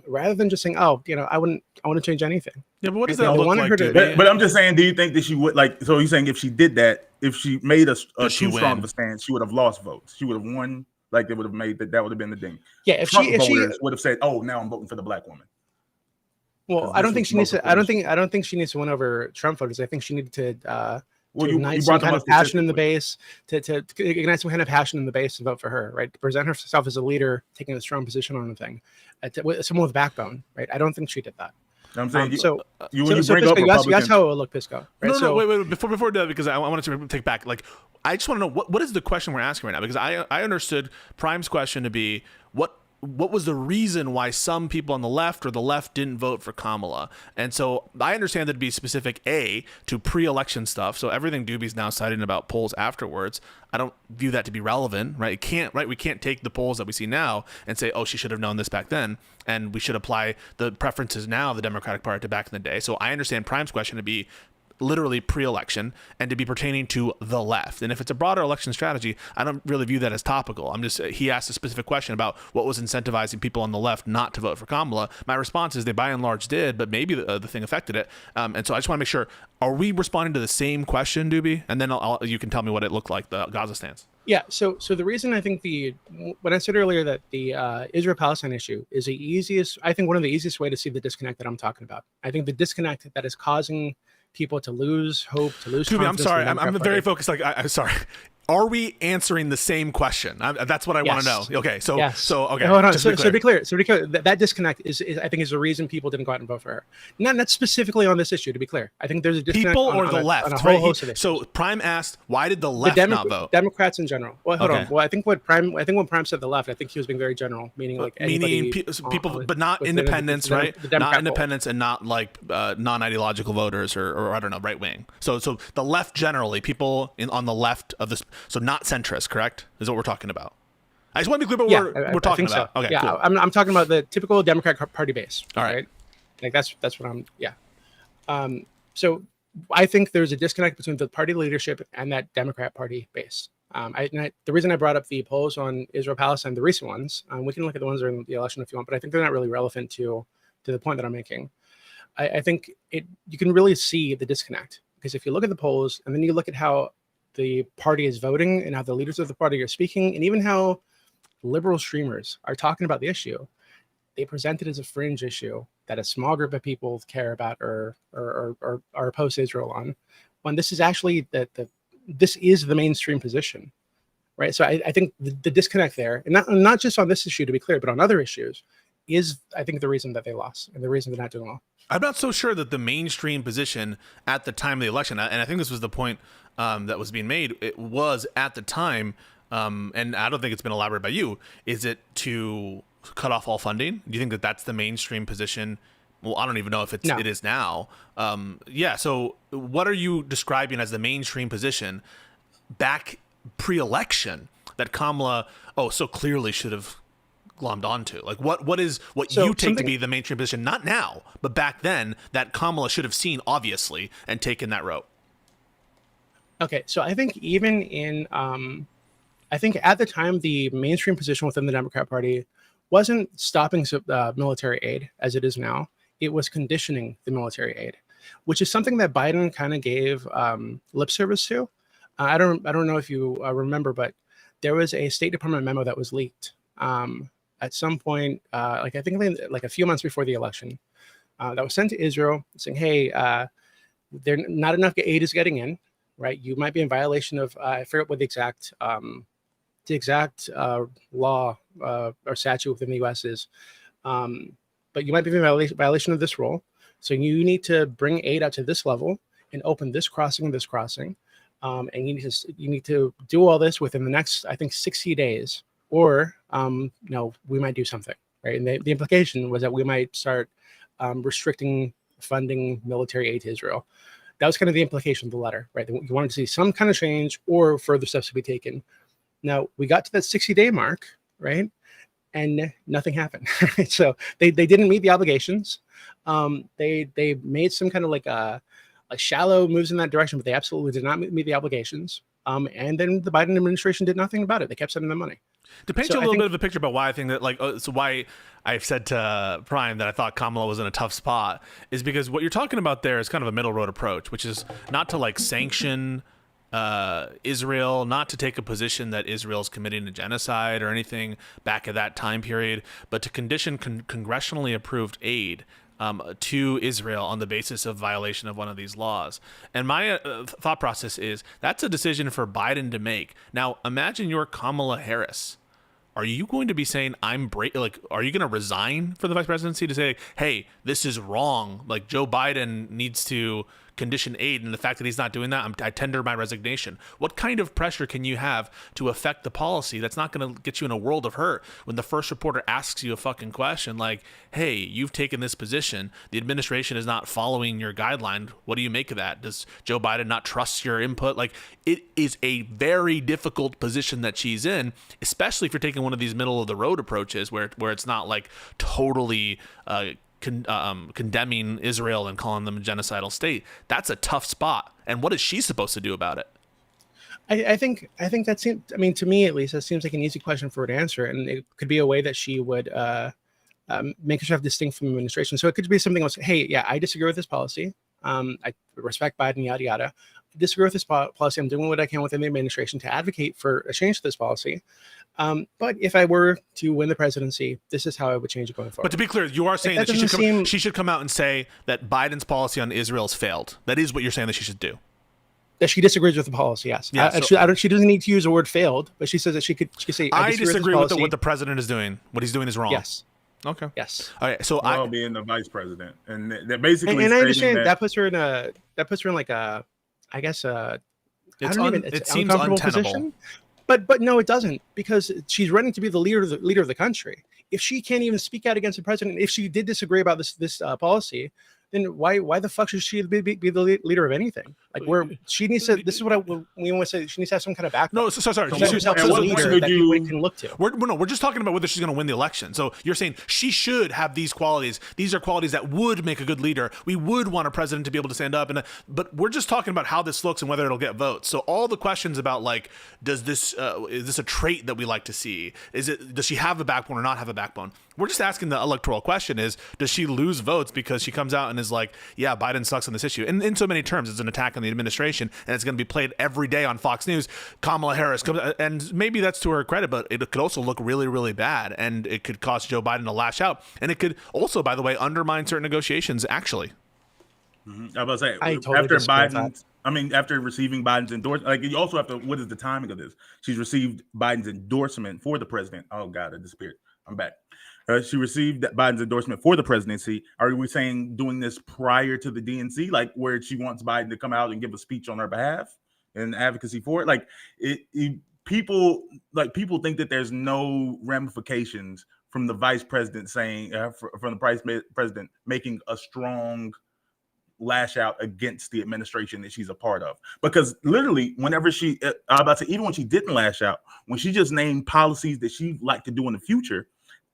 rather than just saying, "Oh, I want to change anything." Yeah, but what does that look like? But I'm just saying, do you think that she would like? So you're saying if she did that, if she made a too strong of a stance, she would have lost votes. She would have won. Like they would have made that would have been the thing. Yeah, if Trump she would have said, "Oh, now I'm voting for the black woman." Well, I don't think she needs to. I don't think she needs to win over Trump voters. I think she needed to. To ignite some kind of passion in the base, to ignite some kind of passion in the base to vote for her, right? To present herself as a leader, taking a strong position on the thing, someone with backbone, right? I don't think she did that. I'm saying Pisco, that's how it would look, Pisco. Right? No, wait. Before that, because I wanted to take back. Like, I just want to know what is the question we're asking right now? Because I understood Prime's question to be what was the reason why some people on the left or the left didn't vote for Kamala? And so I understand that to be specific to pre-election stuff. So everything Doobie's now citing about polls afterwards, I don't view that to be relevant, right? We can't take the polls that we see now and say, oh, she should have known this back then, and we should apply the preferences now of the Democratic Party to back in the day. So I understand Prime's question to be literally pre-election and to be pertaining to the left. And if it's a broader election strategy, I don't really view that as topical. He asked a specific question about what was incentivizing people on the left not to vote for Kamala. My response is they by and large did, but maybe the thing affected it. And so I just want to make sure, are we responding to the same question, Doobie? And then you can tell me what it looked like, the Gaza stance. Yeah, so the reason I think when I said earlier that the Israel-Palestine issue is one of the easiest way to see the disconnect that I'm talking about. I think the disconnect that is causing people to lose hope, to lose confidence. I'm sorry, I'm very focused. I'm sorry. Are we answering the same question? That's what I want to know. Okay, yes. Okay. Hold on. So to be clear, that disconnect is I think is the reason people didn't go out and vote for her. Not specifically on this issue. To be clear, I think there's a disconnect. People or the left, on a whole host of issues. So Prime asked, why did the left not vote? Democrats in general. Well, hold on. Well, I think when Prime said the left, I think he was being very general, meaning like people, but not independents, right? Not independents and not like non-ideological voters or I don't know, right wing. So the left generally, people on the left of this. So not centrist, correct? Is what we're talking about. I just want to be clear about what we're talking about. So. Okay, yeah, cool. I'm talking about the typical Democratic Party base. All right. Like that's what I'm. Yeah. So I think there's a disconnect between the party leadership and that Democrat Party base. The reason I brought up the polls on Israel-Palestine, the recent ones, we can look at the ones that are in the election if you want, but I think they're not really relevant to the point that I'm making. I think you can really see the disconnect because if you look at the polls and then you look at how the party is voting and how the leaders of the party are speaking, and even how liberal streamers are talking about the issue, they present it as a fringe issue that a small group of people care about or are opposed to Israel on, when this is actually this is the mainstream position, right? So I think the disconnect there, and not just on this issue to be clear, but on other issues, is I think the reason that they lost and the reason they're not doing well. I'm not so sure that the mainstream position at the time of the election, and I think this was the point that was being made, it was at the time, and I don't think it's been elaborated by you, is it to cut off all funding? Do you think that that's the mainstream position? Well, I don't even know if it is now. So what are you describing as the mainstream position back pre-election that Kamala so clearly should have glommed onto? Like what is you take to be the mainstream position, not now, but back then, that Kamala should have seen obviously and taken that route? Okay, so I think even in, I think at the time, the mainstream position within the Democrat Party wasn't stopping military aid as it is now. It was conditioning the military aid, which is something that Biden kind of gave lip service to. I don't know if you remember, but there was a State Department memo that was leaked at some point, I think a few months before the election, that was sent to Israel saying, "Hey, there not enough aid is getting in. Right, you might be in violation of I forget what the exact law or statute within the U.S. is, but you might be in violation of this rule. So you need to bring aid out to this level and open this crossing and this crossing, and you need to do all this within the next 60 days, or we might do something." Right, and the implication was that we might start restricting funding military aid to Israel. That was kind of the implication of the letter, right? You wanted to see some kind of change or further steps to be taken. Now, we got to that 60-day mark, right? And nothing happened. Right? So they didn't meet the obligations. They made some kind of like shallow moves in that direction, but they absolutely did not meet the obligations. And then the Biden administration did nothing about it. They kept sending them money. To paint you a little bit of a picture about why I think that, why I've said to Prime that I thought Kamala was in a tough spot is because what you're talking about there is kind of a middle road approach, which is not to sanction Israel, not to take a position that Israel's committing a genocide or anything back at that time period, but to condition congressionally approved aid to Israel on the basis of violation of one of these laws. And my thought process is that's a decision for Biden to make. Now, imagine you're Kamala Harris. Are you going to be saying are you going to resign for the vice presidency to say, hey, this is wrong? Like Joe Biden needs to condition aid, and the fact that he's not doing that, I tender my resignation. What kind of pressure can you have to affect the policy that's not going to get you in a world of hurt when the first reporter asks you a fucking question like, hey, you've taken this position, the administration is not following your guideline, what do you make of that? Does Joe Biden not trust your input? Like, it is a very difficult position that she's in, especially if you're taking one of these middle of the road approaches where it's not like totally condemning Israel and calling them a genocidal state. That's a tough spot. And what is she supposed to do about it? I think that seems. I mean, to me at least, that seems like an easy question for her to answer, and it could be a way that she would make herself distinct from the administration. So it could be something else. Hey, yeah, I disagree with this policy. I respect Biden, yada yada. I disagree with this policy. I'm doing what I can within the administration to advocate for a change to this policy. But if I were to win the presidency, this is how I would change it going forward. But to be clear, you are saying that she should come out and say that Biden's policy on Israel has failed. That is what you're saying that she should do. That she disagrees with the policy, yes. Yeah, she doesn't need to use the word failed, but she says that she could say, I disagree with what the president is doing. What he's doing is wrong. Yes. Okay. Yes. All right. So being the vice president, and that basically, and I understand that puts her in like a, I guess it seems uncomfortable position. But no, it doesn't, because she's running to be the leader of the country. If she can't even speak out against the president, if she did disagree about this policy, then why the fuck should she be the leader of anything? Like, where she needs to. This is what we want to say. She needs to have some kind of background. No, sorry. She's a leader that people can look to. We're just talking about whether she's going to win the election. So you're saying she should have these qualities. These are qualities that would make a good leader. We would want a president to be able to stand up. But we're just talking about how this looks and whether it'll get votes. So all the questions about, like, is this a trait that we like to see? Does she have a backbone or not have a backbone? We're just asking the electoral question is, does she lose votes because she comes out and is like, yeah, Biden sucks on this issue? And in so many terms, it's an attack on the administration, and it's going to be played every day on Fox News. Kamala Harris comes, and maybe that's to her credit, but it could also look really, really bad, and it could cause Joe Biden to lash out. And it could also, by the way, undermine certain negotiations, actually. Mm-hmm. I was about to say, totally after receiving Biden's endorsement, like, you also have to, what is the timing of this? She's received Biden's endorsement for the president. Oh, God, I disappeared. I'm back. She received Biden's endorsement for the presidency. Are we saying doing this prior to the DNC, like where she wants Biden to come out and give a speech on her behalf and advocacy for it? Like, people think that there's no ramifications from the vice president saying, from the vice president making a strong lash out against the administration that she's a part of. Because literally, whenever even when she didn't lash out, when she just named policies that she'd like to do in the future,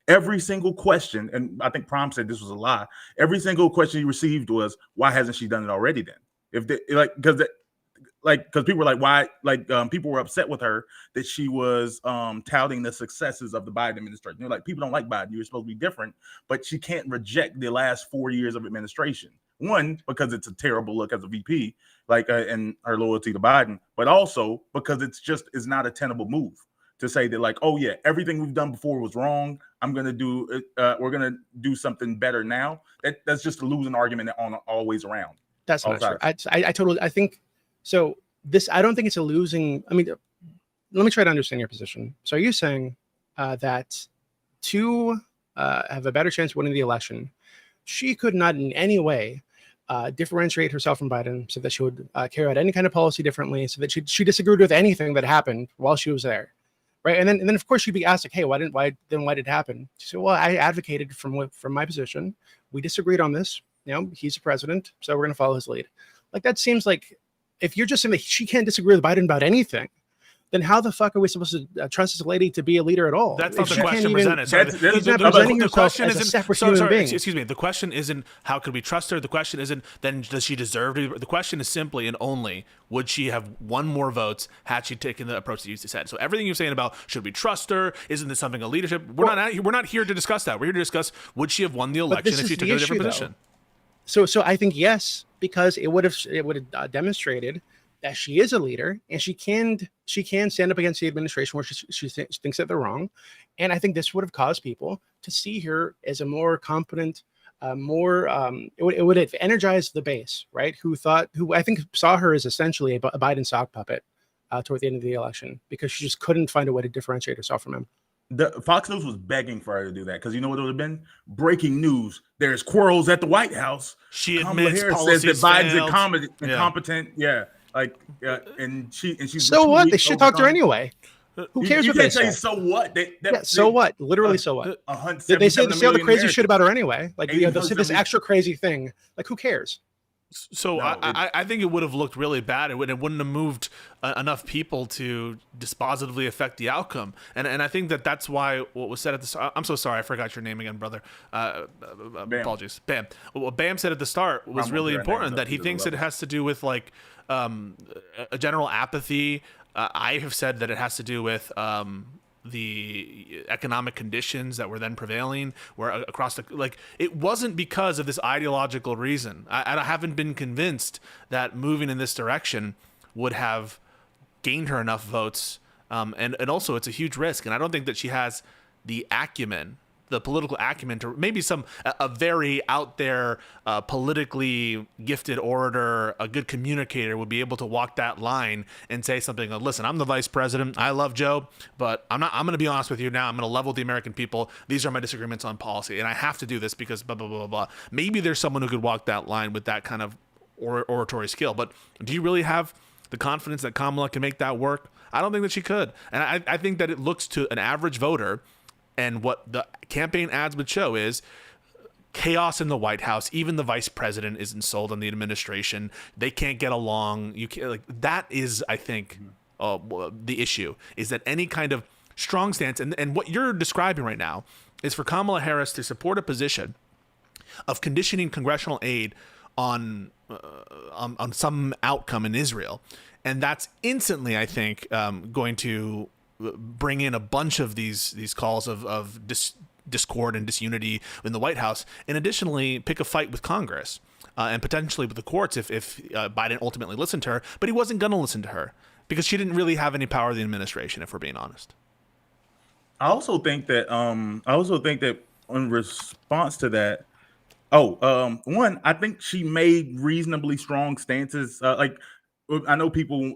every single question, and I think Prom said this was a lie, every single question he received was, why hasn't she done it already then? Because people were like, why? People were upset with her that she was touting the successes of the Biden administration. They're like, people don't like Biden. You're supposed to be different, but she can't reject the last 4 years of administration. One, because it's a terrible look as a VP, and her loyalty to Biden, but also because it's not a tenable move to say that, like, oh yeah, everything we've done before was wrong. I'm gonna do it. We're gonna do something better now. That's just a losing argument on always around. That's not true. I think so. I don't think it's a losing. I mean, let me try to understand your position. So are you saying that to have a better chance of winning the election, she could not in any way differentiate herself from Biden, so that she would carry out any kind of policy differently, so that she disagreed with anything that happened while she was there? Right. And then of course she'd be asked, like, hey, why did it happen? She said, well, I advocated from my position. We disagreed on this. He's the president, so we're going to follow his lead. Like, that seems like, if you're just saying that she can't disagree with Biden about anything, then how the fuck are we supposed to trust this lady to be a leader at all? That's not the question presented. The question isn't separate human being. Excuse me. The question isn't how could we trust her. The question isn't then does she deserve to be. The question is simply and only, would she have won more votes had she taken the approach that you said? So everything you're saying about should we trust her? Isn't this something of leadership? We're not here to discuss that. We're here to discuss would she have won the election if she took a different position. So I think yes, because it would have demonstrated that she is a leader, and she can stand up against the administration where she thinks that they're wrong. And I think this would have caused people to see her as a more competent, it would have energized the base, right? Who I think saw her as essentially a Biden sock puppet toward the end of the election, because she just couldn't find a way to differentiate herself from him. The Fox News was begging for her to do that, because you know what it would have been? Breaking news. There's quarrels at the White House. She admits policies says that Biden's incompetent. Yeah. And she's so what? They should talk to her anyway. Who cares what they say? So what? So what? Literally, so what? They say all the crazy shit about her anyway. Like, they'll say this extra crazy thing. Like, who cares? So No, I think it would have looked really bad. It wouldn't have moved enough people to dispositively affect the outcome. And I think that's why what was said at the start. I'm so sorry, I forgot your name again, brother. Bam. Apologies, Bam. What Bam said at the start was Bam really won't hear our names important. up That he because of thinks it levels. has to do with like a general apathy. I have said that it has to do with the economic conditions that were then prevailing where across the like it wasn't because of this ideological reason. I haven't been convinced that moving in this direction would have gained her enough votes, and also it's a huge risk, and I don't think that she has the acumen, the political acumen to maybe a very out there politically gifted orator, a good communicator would be able to walk that line and say something like, listen, I'm the vice president, I love Joe, but I'm going to be honest with you now, I'm going to level with the American people, these are my disagreements on policy and I have to do this because blah blah blah blah blah. Maybe there's someone who could walk that line with that kind of oratory skill, but do you really have the confidence that Kamala can make that work? I don't think that she could, and I think that it looks to an average voter. And what the campaign ads would show is chaos in the White House. Even the vice president isn't sold on the administration. They can't get along. You can't, like, that is, I think, the issue is that any kind of strong stance and what you're describing right now is for Kamala Harris to support a position of conditioning congressional aid on some outcome in Israel, and that's instantly, I think, going to bring in a bunch of these calls of discord and disunity in the White House, and additionally pick a fight with Congress and potentially with the courts if Biden ultimately listened to her. But he wasn't going to listen to her because she didn't really have any power of the administration, if we're being honest. I also think that in response to that, one, I think she made reasonably strong stances. I know people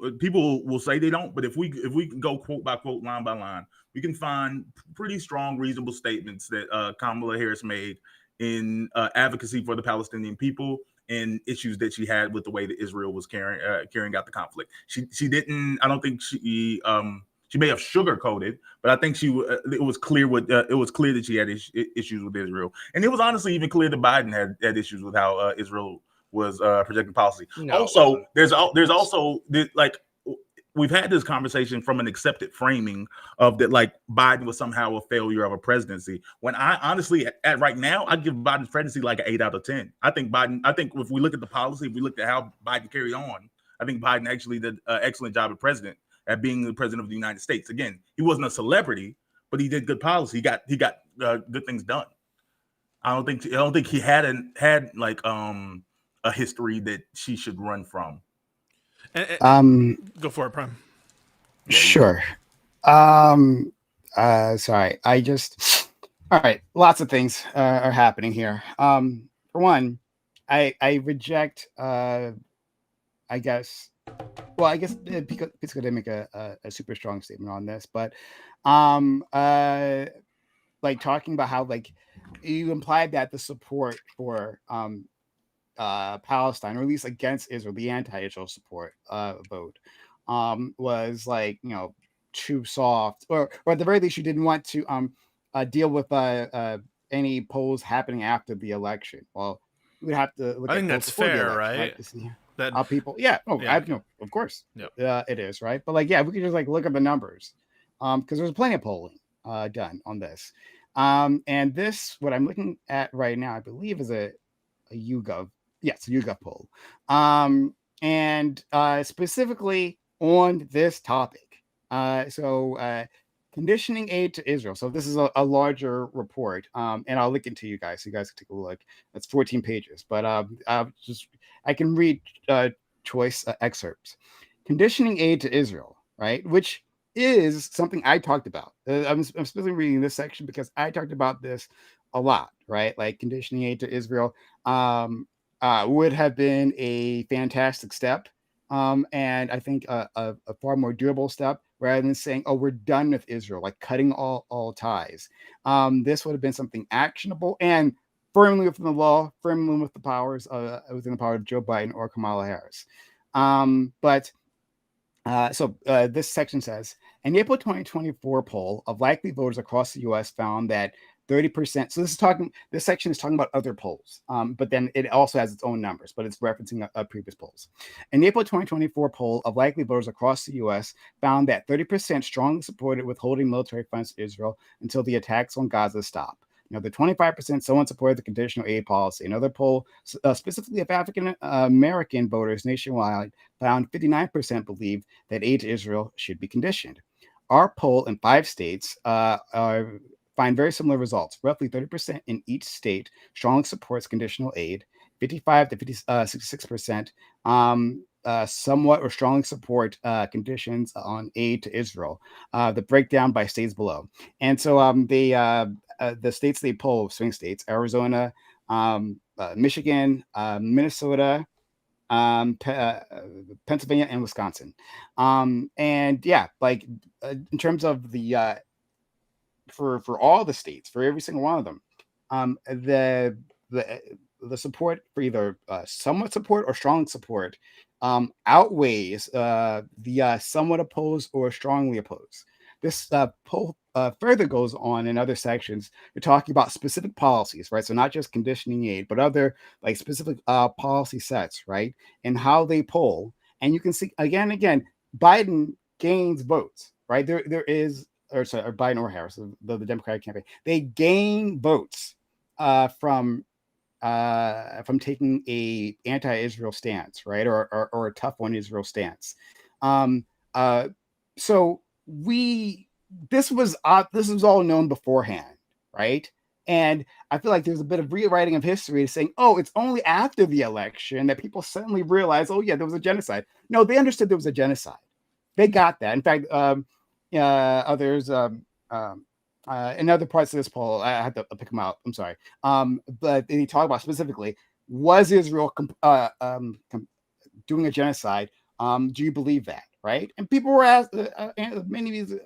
will say they don't, but if we can go quote by quote, line by line, we can find pretty strong, reasonable statements that Kamala Harris made in advocacy for the Palestinian people and issues that she had with the way that Israel was carrying out the conflict. She didn't. I don't think she may have sugarcoated, but I think it was clear that she had issues with Israel, and it was honestly even clear that Biden had issues with how Israel was projecting policy. No, also, there's also like we've had this conversation from an accepted framing of that, like Biden was somehow a failure of a presidency. When I honestly, at right now, I give Biden's presidency like an 8 out of 10. I think if we look at the policy, if we look at how Biden carried on, I think Biden actually did an excellent job at being the president of the United States. Again, he wasn't a celebrity, but he did good policy. He got good things done. I don't think he had a history that she should run from. Go for it, Prime. Sure. Sorry. All right. Lots of things are happening here. For one, I reject, I guess Pisco didn't make a super strong statement on this, but like talking about how like you implied that the support for Palestine, or at least against Israel, the anti-Israel support vote, was like, too soft, or at the very least, you didn't want to deal with any polls happening after the election. Well, we would have to look. I think that's fair, right? To see That how people, yeah, of course, it is, right. But like, yeah, we could just like look at the numbers, because there's plenty of polling done on this, and this, what I'm looking at right now, I believe is a YouGov. Yes, YouGov poll, and specifically on this topic. So conditioning aid to Israel. So this is a larger report, and I'll link it to you guys so you guys can take a look. It's 14 pages, but I can read choice excerpts. Conditioning aid to Israel, right? Which is something I talked about. I'm specifically reading this section because I talked about this a lot, right? Like conditioning aid to Israel would have been a fantastic step, and I think a far more durable step, rather than saying, "Oh, we're done with Israel," like cutting all ties. This would have been something actionable and firmly within the law, firmly with the powers within the power of Joe Biden or Kamala Harris. But This section says an April 2024 poll of likely voters across the U.S. found that 30%. So this section is talking about other polls, but then it also has its own numbers, but it's referencing previous polls. An April 2024 poll of likely voters across the U.S. found that 30% strongly supported withholding military funds to Israel until the attacks on Gaza stop. The 25% someone supported the conditional aid policy. Another poll, specifically of African American voters nationwide, found 59% believed that aid to Israel should be conditioned. Our poll in 5 states find very similar results. Roughly 30% in each state strongly supports conditional aid. 55 to 66% somewhat or strongly support conditions on aid to Israel. The breakdown by states below. And so the states they poll, swing states, Arizona, Michigan, Minnesota, Pennsylvania, and Wisconsin. And yeah, like in terms of the for all the states, for every single one of them, the support for either somewhat support or strong support outweighs the somewhat opposed or strongly opposed. This poll further goes on in other sections. You're talking about specific policies, right? So not just conditioning aid, but other like specific policy sets, right? And how they poll. And you can see again, Biden gains votes, right? There is, or Biden or Harris, the Democratic campaign, they gain votes from taking a anti-Israel stance, right, or a tough on Israel stance. So this was all known beforehand, right? And I feel like there's a bit of rewriting of history saying, oh, it's only after the election that people suddenly realize, oh yeah, there was a genocide. No, they understood there was a genocide. They got that. In fact, others in other parts of this poll, I had to pick them out. I'm sorry. But they talk about specifically, was Israel doing a genocide? Do you believe that? Right? And people were asked, many of these.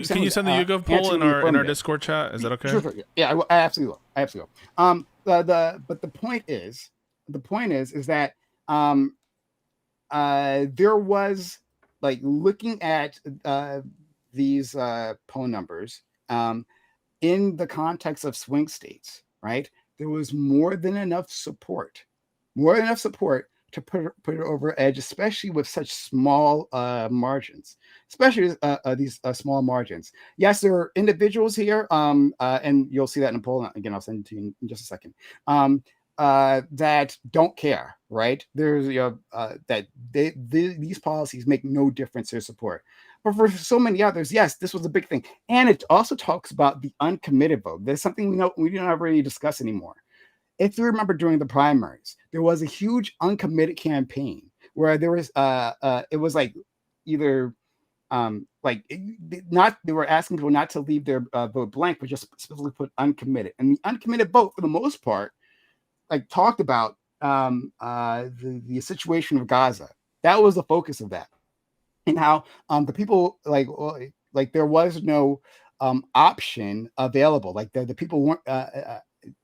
Can you send the YouGov poll in our Discord chat? Is that okay? Sure. Yeah, I absolutely will. But the point is that there was, like, looking at these poll numbers in the context of swing states, right? There was more than enough support to put it over edge, especially with such small margins, especially these small margins. Yes, there are individuals here, and you'll see that in the poll. Again, I'll send it to you in just a second. That don't care, right? There's that these policies make no difference to their support. But for so many others, yes, this was a big thing. And it also talks about the uncommitted vote. There's something we don't really discuss anymore. If you remember during the primaries, there was a huge uncommitted campaign where there was it was like either they were asking people not to leave their vote blank, but just specifically put uncommitted. And the uncommitted vote, for the most part, like talked about the situation of Gaza. That was the focus of that, and how the people like there was no option available. Like the people weren't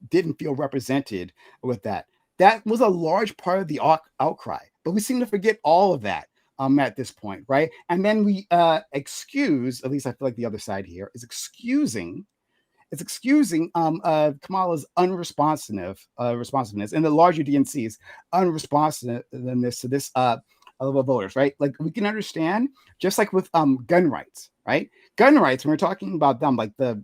didn't feel represented with that. That was a large part of the outcry, but we seem to forget all of that at this point, right? And then we excuse, at least I feel like the other side here is excusing Kamala's responsiveness and the larger DNC's unresponsiveness to this level of voters, right? Like we can understand, just like with gun rights, right? Gun rights, when we're talking about them, like the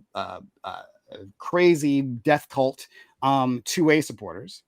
crazy death cult 2A supporters,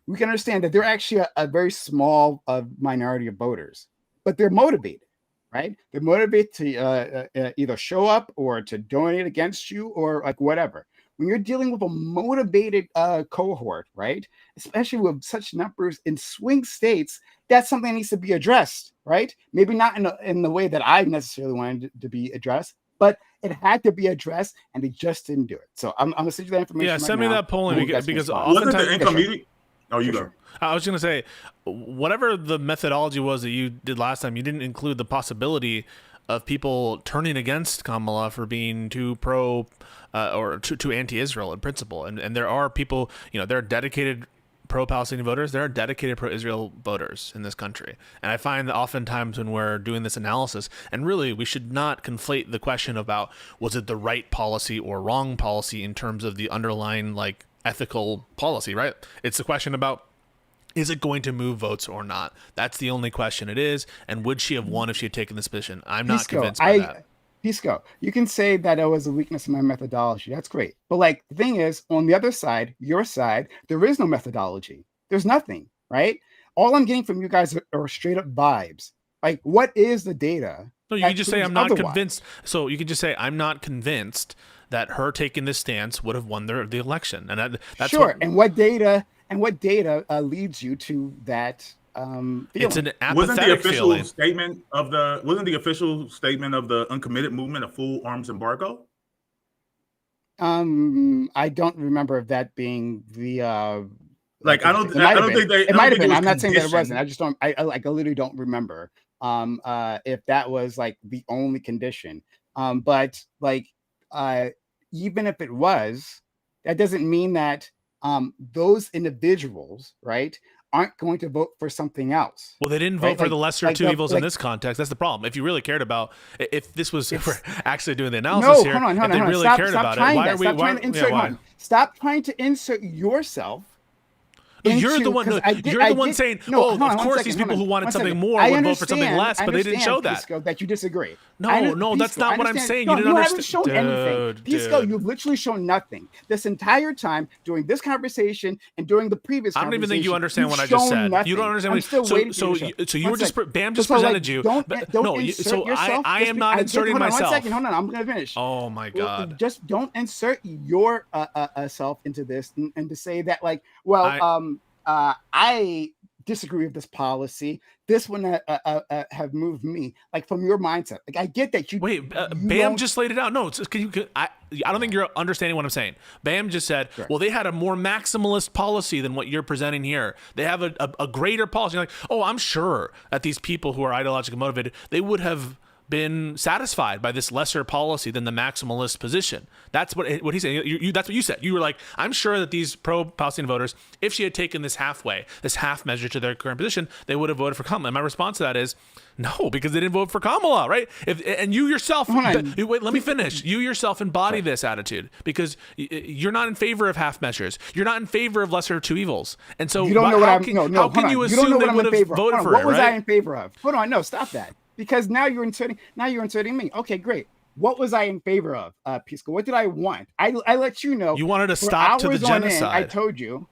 we can understand that they're actually a very small minority of voters, but they're motivated. Right? They're motivated to either show up or to donate against you or like whatever. When you're dealing with a motivated cohort, right? Especially with such numbers in swing states, that's something that needs to be addressed, right? Maybe not in the way that I necessarily wanted to be addressed, but it had to be addressed, and they just didn't do it. So I'm gonna send you that information. Yeah, send me that poll because wasn't the income meeting. Oh, you go. I was going to say, whatever the methodology was that you did last time, you didn't include the possibility of people turning against Kamala for being too pro or too anti-Israel in principle. And there are people, there are dedicated pro-Palestinian voters, there are dedicated pro-Israel voters in this country. And I find that oftentimes when we're doing this analysis, and really we should not conflate the question about was it the right policy or wrong policy in terms of the underlying like ethical policy, right? It's a question about, is it going to move votes or not? That's the only question it is. And would she have won if she had taken this position? I'm not convinced by that. Pisco, you can say that it was a weakness in my methodology. That's great. But like the thing is, on the other side, your side, there is no methodology. There's nothing, right? All I'm getting from you guys are straight up vibes. Like, what is the data? No, you can just say I'm not convinced. So you can just say I'm not convinced that her taking this stance would have won the election. And that's sure. And what data leads you to that? It's an apathetic wasn't the official feeling. statement of the uncommitted movement a full arms embargo? I don't remember that being the like I don't think they, it might have been. I'm not saying that it conditioned. wasn't. I just don't. I literally don't remember if that was like the only condition. But like even if it was, that doesn't mean that those individuals, right, aren't going to vote for something else. Well, they didn't vote right? for the lesser two evils in this context. That's the problem. If you really cared about, if this was, if we're actually doing the analysis here, if they really cared about it, why are we? Stop trying to insert yourself. You're the one. You're the one saying, "Oh, of course, these people who wanted something more would vote for something less," but they didn't show that. Pisco, that you disagree. No, that's not what I'm saying. You didn't haven't shown anything. Pisco, you've literally shown nothing this entire time during this conversation and during the previous. I don't even think you understand what I just said. You don't understand. I'm still waiting. So you were just Bam just presented you. Don't insert yourself. I am not inserting myself. 1 second, hold on. I'm going to finish. Oh my God! Just don't insert your self into this and to say that like, well, I disagree with this policy. This one have moved me, like from your mindset. Like I get that you. Wait, Bam just laid it out. No, I don't think you're understanding what I'm saying. Bam just said, sure. Well, they had a more maximalist policy than what you're presenting here. They have a greater policy. You're like, oh, I'm sure that these people who are ideologically motivated, they would have been satisfied by this lesser policy than the maximalist position. That's what he's saying. That's what you said. You were like, I'm sure that these pro-Palestinian voters, if she had taken this half measure to their current position, they would have voted for Kamala. And my response to that is, no, because they didn't vote for Kamala, right? And you yourself, wait, let me finish. You yourself embody this attitude because you're not in favor of half measures. You're not in favor of lesser two evils. And so you don't know how can you assume they would have voted for it, What was I in favor of? Hold on, no, stop that. Because now you're inserting me. Okay, great. What was I in favor of, Pisco? What did I want? I let you know. You wanted to stop to the genocide. I told you.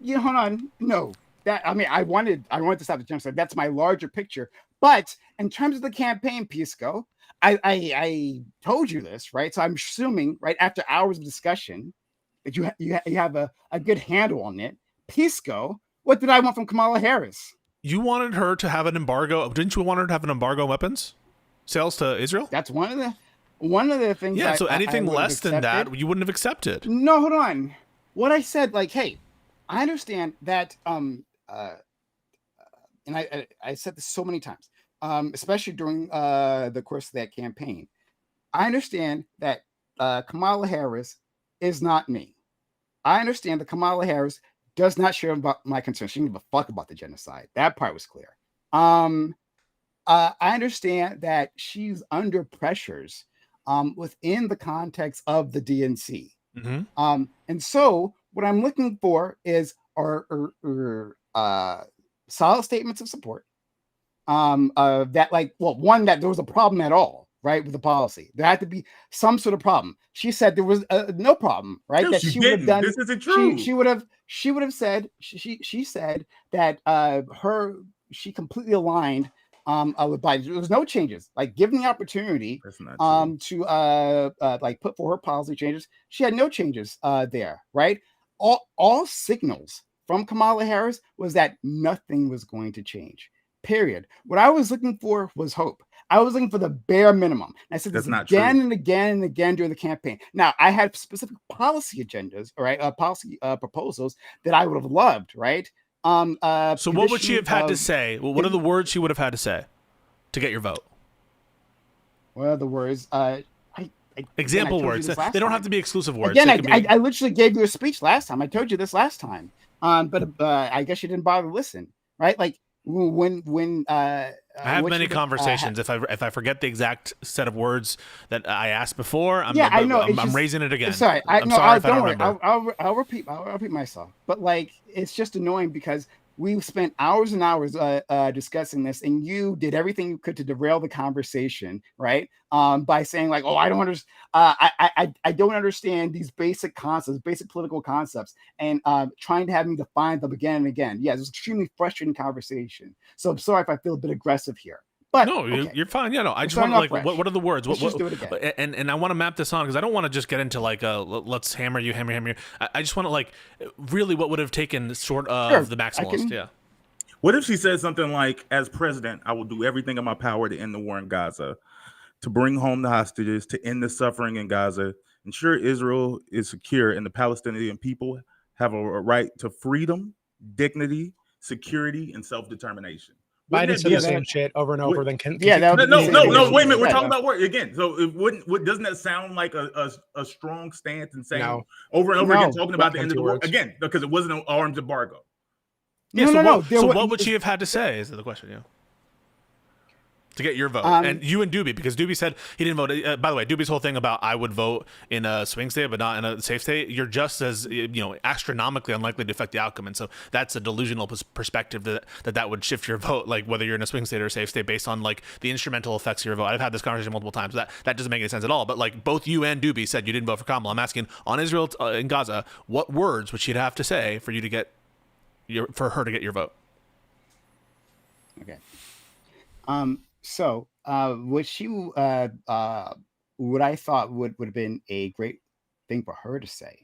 Hold on. No, I wanted to stop the genocide. That's my larger picture. But in terms of the campaign, Pisco, I told you this, right? So I'm assuming, right after hours of discussion, that you have a good handle on it. Pisco, what did I want from Kamala Harris? You wanted her to have an embargo. Didn't you want her to have an embargo on weapons sales to Israel? That's one of the things. Yeah. So anything less than that, you wouldn't have accepted. No, hold on. What I said, like, hey, I understand that. And I said this so many times, especially during the course of that campaign. I understand that Kamala Harris is not me. I understand that Kamala Harris does not share about my concerns. She didn't give a fuck about the genocide. That part was clear. I understand that she's under pressures within the context of the DNC. Mm-hmm. And so what I'm looking for is are solid statements of support. That like, well, one, that there was a problem at all, right, with the policy. There had to be some sort of problem. She said there was no problem, right? No, that she would have done. This isn't true. She would have said she said that she completely aligned with Biden. There was no changes. Like given the opportunity to like put forward policy changes, she had no changes there, right? All signals from Kamala Harris was that nothing was going to change. Period. What I was looking for was hope. I was looking for the bare minimum. And I said this again and again and again during the campaign. Now, I had specific policy agendas, right? Policy proposals that I would have loved, right? So what would she have had to say? Well, what are the words she would have had to say to get your vote? What are the words? Example words. They don't have to be exclusive words. Again, I literally gave you a speech last time. I told you this last time. But I guess you didn't bother to listen, right? Like when I have what many you would, conversations. If I forget the exact set of words that I asked before, yeah, I know. I'm raising it again. Sorry. I'm sorry if I Don't don't worry. remember. I'll repeat. I'll repeat myself. But like, it's just annoying because we spent hours and hours discussing this, and you did everything you could to derail the conversation, right? By saying like, "Oh, I don't understand. I don't understand these basic concepts, basic political concepts," and trying to have me define them again and again. Yeah, it was an extremely frustrating conversation. So I'm sorry if I feel a bit aggressive here. But No, okay, you're fine. Yeah, no, I we're just want starting to off like, fresh. what are the words? Let's just do it again. And I want to map this on because I don't want to just get into like let's hammer you. I just want to like really what would have taken short of Sure, the maximalist. Yeah. What if she said something like, as president, I will do everything in my power to end the war in Gaza, to bring home the hostages, to end the suffering in Gaza, ensure Israel is secure, and the Palestinian people have a right to freedom, dignity, security, and self-determination. Wouldn't Biden that said be the same shit over and over. Then that would be the no, same no, thing no. as Wait a she minute. We're said, talking though. about word again. So doesn't that sound like a strong stance and saying No. over and over again, No. talking about the end of the war Words. again because it wasn't an arms embargo. Yeah. No. So what would she have had to say? Is the question? Yeah. To get your vote, and you and Doobie, because Doobie said he didn't vote. By the way, Doobie's whole thing about I would vote in a swing state but not in a safe state, you're just as astronomically unlikely to affect the outcome, and so that's a delusional perspective that would shift your vote, like whether you're in a swing state or a safe state based on like the instrumental effects of your vote. I've had this conversation multiple times. That doesn't make any sense at all. But like both you and Doobie said you didn't vote for Kamala. I'm asking on Israel in Gaza, what words would she have to say for you to get for her to get your vote? Okay. So, what I thought would have been a great thing for her to say,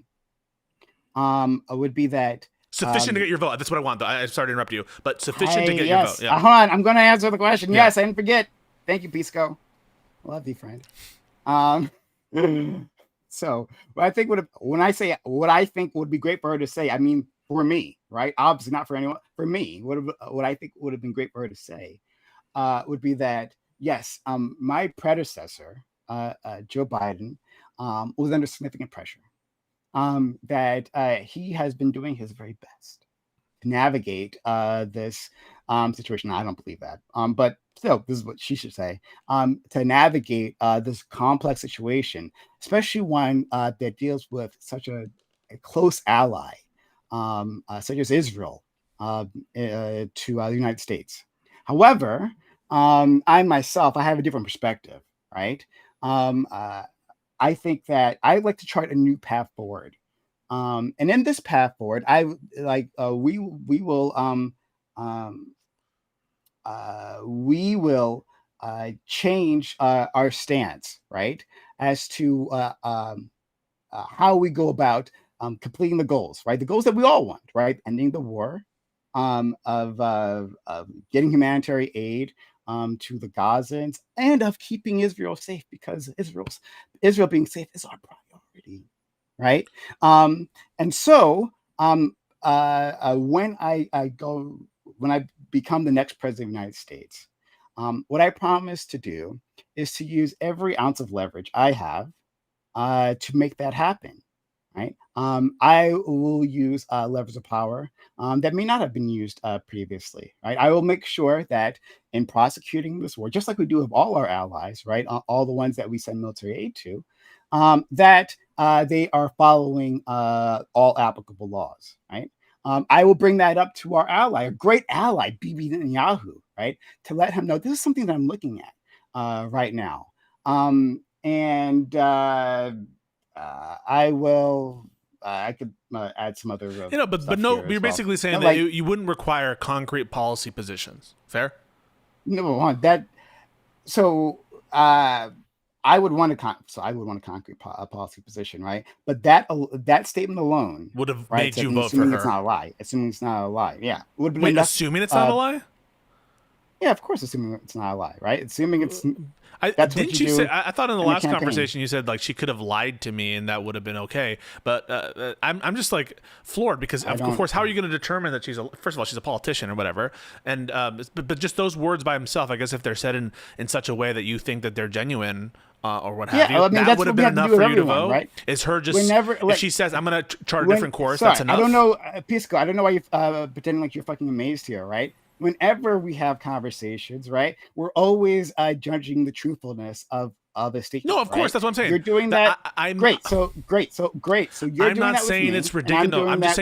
would be that Sufficient to get your vote. That's what I want. Though. I'm sorry to interrupt you, but sufficient to get your vote. Yeah. Hold on, I'm going to answer the question. Yeah. Yes, I didn't forget. Thank you, Pisco. Love you, friend. So, what I think when I say what I think would be great for her to say, I mean for me, right? Obviously, not for anyone. For me, what I think would have been great for her to say would be that yes, my predecessor, Joe Biden, was under significant pressure. That he has been doing his very best to navigate this situation. I don't believe that, but still, this is what she should say. To navigate this complex situation, especially one that deals with such a close ally, such as Israel, to the United States. However, I myself, I have a different perspective, right? I think that I like to chart a new path forward. And in this path forward, we will change our stance, right, as to how we go about completing the goals, right? The goals that we all want, right? Ending the war, of getting humanitarian aid to the Gazans, and of keeping Israel safe, because Israel being safe is our priority, right? And so when I become the next president of the United States, what I promise to do is to use every ounce of leverage I have to make that happen. Right. I will use levers of power that may not have been used previously. Right. I will make sure that in prosecuting this war, just like we do with all our allies, right, all the ones that we send military aid to, that they are following all applicable laws. Right. I will bring that up to our ally, a great ally, Bibi Netanyahu, right, to let him know this is something that I'm looking at right now. I will. I could add some other. But no. You're basically saying that you wouldn't require concrete policy positions. Fair? No, that. So I would want a concrete policy position, right? But that statement alone Would have right, made you vote for her. It's not a lie. Assuming it's not a lie. Yeah. Wait, assuming it's not a lie? Yeah, of course, assuming it's not a lie, right? Assuming that's what didn't you you do say? I thought in the in a last campaign. conversation you said like she could have lied to me and that would have been okay. But I'm just like floored because of course, how are you going to determine that first of all she's a politician or whatever, and but just those words by himself, I guess if they're said in such a way that you think that they're genuine. Or what have you? I mean, that would have been enough for you to vote. Right? Is her just if she says I'm going to chart a different course? Sorry, that's enough. I don't know, Pisco. I don't know why you're pretending like you're fucking amazed here, right? Whenever we have conversations, right, we're always judging the truthfulness of a statement. No, of course, that's what I'm saying. You're doing that. I'm great. So you're I'm doing not that saying with me, it's ridiculous. No, I'm just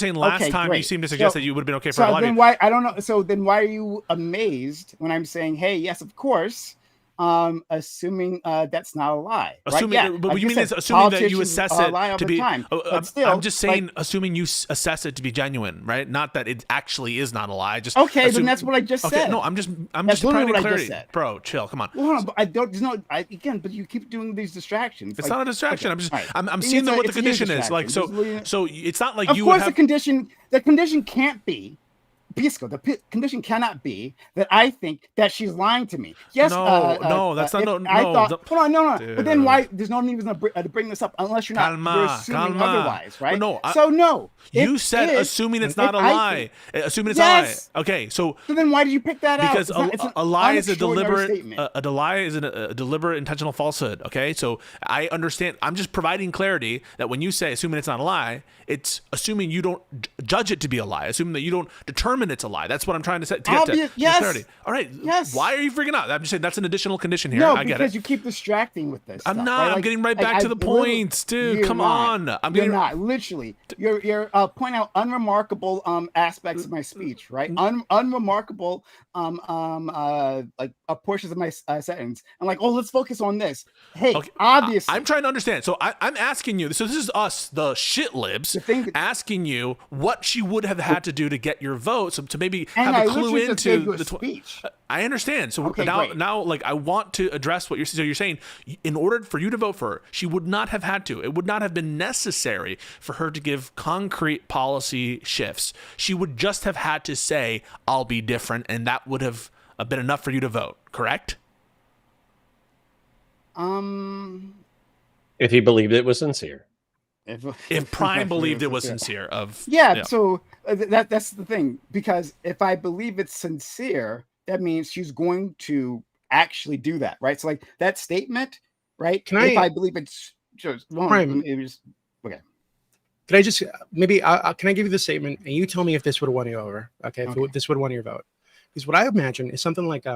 saying. Last time you seemed to suggest that you would have been okay for a lot. Then why? I don't know. So then why are you amazed when I'm saying, hey, yes, of course. Assuming that's not a lie. Assuming, right? Yeah, but like what you mean said, is assuming that you assess it to be. I'm just saying, assuming you assess it to be genuine, right? Not that it actually is not a lie. Just okay, then that's what I just said. No, I'm just providing clarity, bro. Chill, come on. Well, but I don't. Again, but you keep doing these distractions. It's not a distraction. Okay. I'm seeing what the condition is. Like so it's not like you. Of course, the condition can't be. Pisco, the condition cannot be that I think that she's lying to me. Yes, no, that's not. No. Hold on, no. Dude. But then why? There's no reason to bring this up unless you're not assuming otherwise, right? No, so no. You said assuming it's not a lie. Assuming it's a lie. Okay, so then why did you pick that because out? Because a lie is a deliberate lie is a deliberate intentional falsehood. Okay, so I understand. I'm just providing clarity that when you say assuming it's not a lie, it's assuming you don't judge it to be a lie, assuming that you don't determine it's a lie. That's what I'm trying to say. Yes. Clarity. All right. Yes. Why are you freaking out? I'm just saying that's an additional condition here. No, I get because it. you keep distracting with this. I'm stuff, not. right? I'm getting right back to the points, dude. Come on. You're not. Literally, you're pointing out unremarkable aspects of my speech, right? Unremarkable like portions of my sentence. I'm like, oh, let's focus on this. Hey, obviously, I'm trying to understand. So I'm asking you. So this is us, the shit libs, asking you what she would have had to do to get your vote, so to maybe have a clue into the speech. I understand. So now, like, I want to address what you're saying. So you're saying, in order for you to vote for her, she would not have had to. It would not have been necessary for her to give concrete policy shifts. She would just have had to say, "I'll be different," and that would have been enough for you to vote. Correct? If he believed it was sincere. If Prime believed it was sincere, so that's the thing, because if I believe it's sincere, that means she's going to actually do that, right? So like that statement, right? If I believe it's Prime, okay. Can I just can I give you the statement and you tell me if this would have won you over? Okay, if this would have won your vote, because what I imagine is something like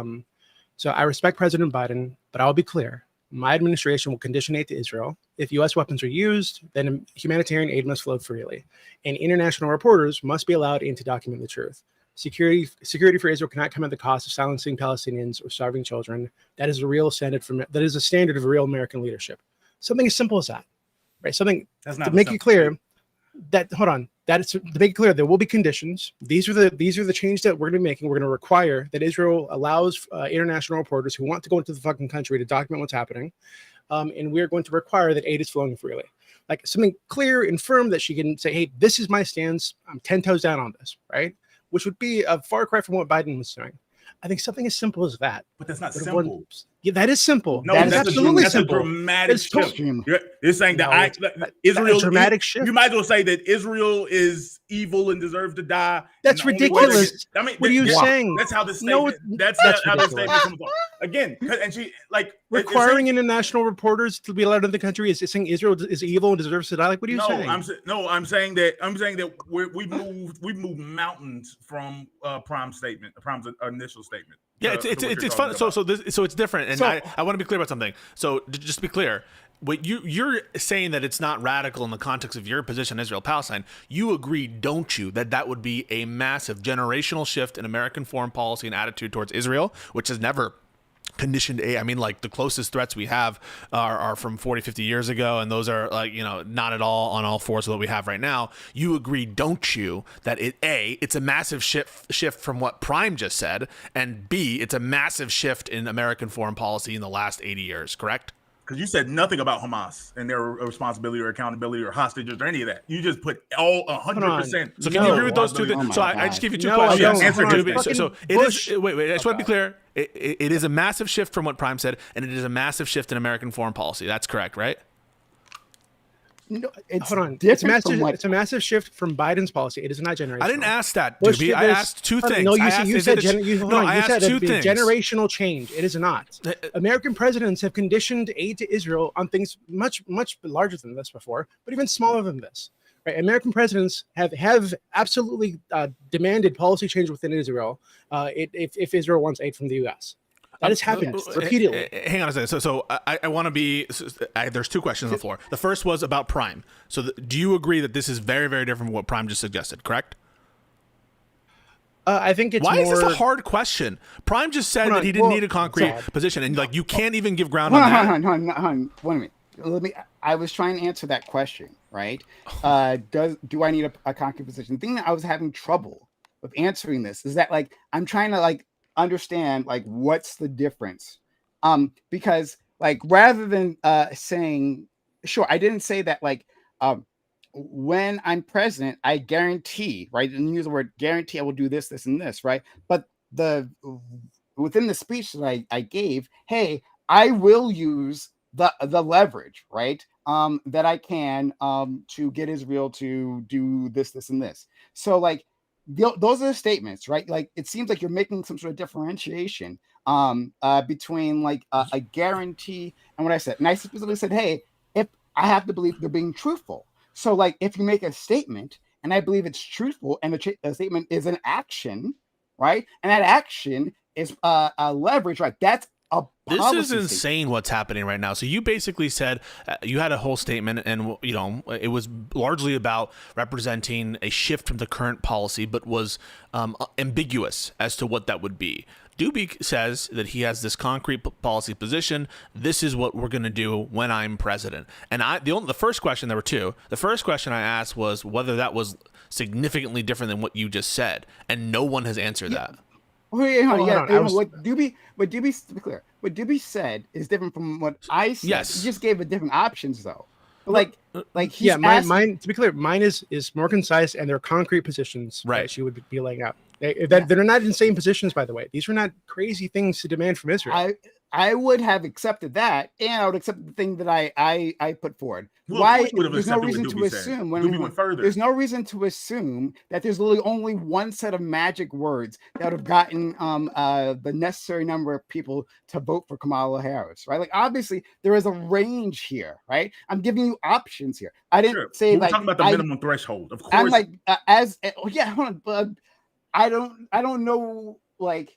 so I respect President Biden, but I'll be clear. My administration will condition aid to Israel. If U.S. weapons are used, then humanitarian aid must flow freely, and international reporters must be allowed in to document the truth. Security for Israel cannot come at the cost of silencing Palestinians or starving children. That is a standard of real American leadership. Something as simple as that, right? Something to make it clear that to make it clear there will be conditions. These are the changes that we're going to be making. We're going to require that Israel allows international reporters who want to go into the fucking country to document what's happening, and we're going to require that aid is flowing freely. Like something clear and firm that she can say, "Hey, this is my stance. I'm 10 toes down on this," right? Which would be a far cry from what Biden was doing. I think something as simple as that. But that's not simple. That is simple. No, that is absolutely simple. That's a dramatic shift. You're saying that Israel, dramatic shift. You might as well say that Israel is evil and deserves to die. That's ridiculous. I mean, what are you saying? That's how this statement. That's how this statement comes on. Again, and she requiring international reporters to be allowed into the country is saying Israel is evil and deserves to die. Like, what are you saying? I'm saying that we've moved mountains from Prime's initial statement. Yeah, it's fun. So it's different, and I want to be clear about something. So just to be clear, what you're saying that it's not radical in the context of your position, Israel Palestine. You agree, don't you, that would be a massive generational shift in American foreign policy and attitude towards Israel, which has never conditioned I mean, like, the closest threats we have are from 40, 50 years ago, and those are, like, not at all on all fours with what we have right now. You agree, don't you, that it's a massive shift from what Prime just said, and B, it's a massive shift in American foreign policy in the last 80 years, correct? Because you said nothing about Hamas and their responsibility or accountability or hostages or any of that. You just put all 100%. So can you agree with those two things? Oh So my I just God. give you two No, I questions. don't. Answer So his it is. Wait. I just want to be clear. It is a massive shift from what Prime said, and it is a massive shift in American foreign policy. That's correct, right? No, it's Hold on. It's different massive. from what It's a massive shift from Biden's policy. It is not generational. I didn't ask that, Bush Doobie. did I this- asked two hold on, things. No, I asked, you is said, it a- you no, I said asked two it'd be things. generational change. It is not. American presidents have conditioned aid to Israel on things much larger than this before, but even smaller than this. Right? American presidents have absolutely demanded policy change within Israel if Israel wants aid from the U.S. That has happened repeatedly. Hang on a second. So I want to be. There's two questions on the floor. The first was about Prime. So do you agree that this is very, very different from what Prime just suggested? Correct. I think it's Why more. is this a hard question? Prime just said that he didn't need a concrete position, and like you can't even give ground Hold on that. on. Wait a minute. I was trying to answer that question, right? Do I need a concrete position? The thing that I was having trouble with answering this is that like I'm trying to like understand like what's the difference, because like rather than saying sure, I didn't say that like when I'm president, I guarantee, right? And use the word guarantee, I will do this, and this, right? But within the speech that I gave, hey, I will use the leverage, right? That I can to get Israel to do this, and this. So like those are the statements, right? Like it seems like you're making some sort of differentiation between like a guarantee and what I said. And I specifically said, hey, if I have to believe they're being truthful. So like if you make a statement and I believe it's truthful and the statement is an action, right? And that action is a leverage, right? That's a This policy is statement. insane what's happening right now. So you basically said you had a whole statement, and you know it was largely about representing a shift from the current policy, but was ambiguous as to what that would be. Doobie says that he has this concrete policy position. This is what we're going to do when I'm president. And the first question, there were two. The first question I asked was whether that was significantly different than what you just said, and no one has answered that. Wait, hold on. Hold on. What Doobie, to be clear, what Doobie said is different from what I said. Yes. He just gave it different options though. Like he's Yeah, asking, mine. To be clear, mine is more concise, and they're concrete positions Right. that she would be laying out. They're not insane positions, by the way. These are not crazy things to demand from Israel. I would have accepted that, and I would accept the thing that I put forward. Well, of Why? course you would have There's no accepted reason what to Doobie said. assume Doobie went further. There's no reason to assume that there's literally only one set of magic words that would have gotten the necessary number of people to vote for Kamala Harris, right? Like obviously there is a range here, right? I'm giving you options here. I didn't say We're like talking about the minimum threshold, of course. I'm like hold on, but I don't know like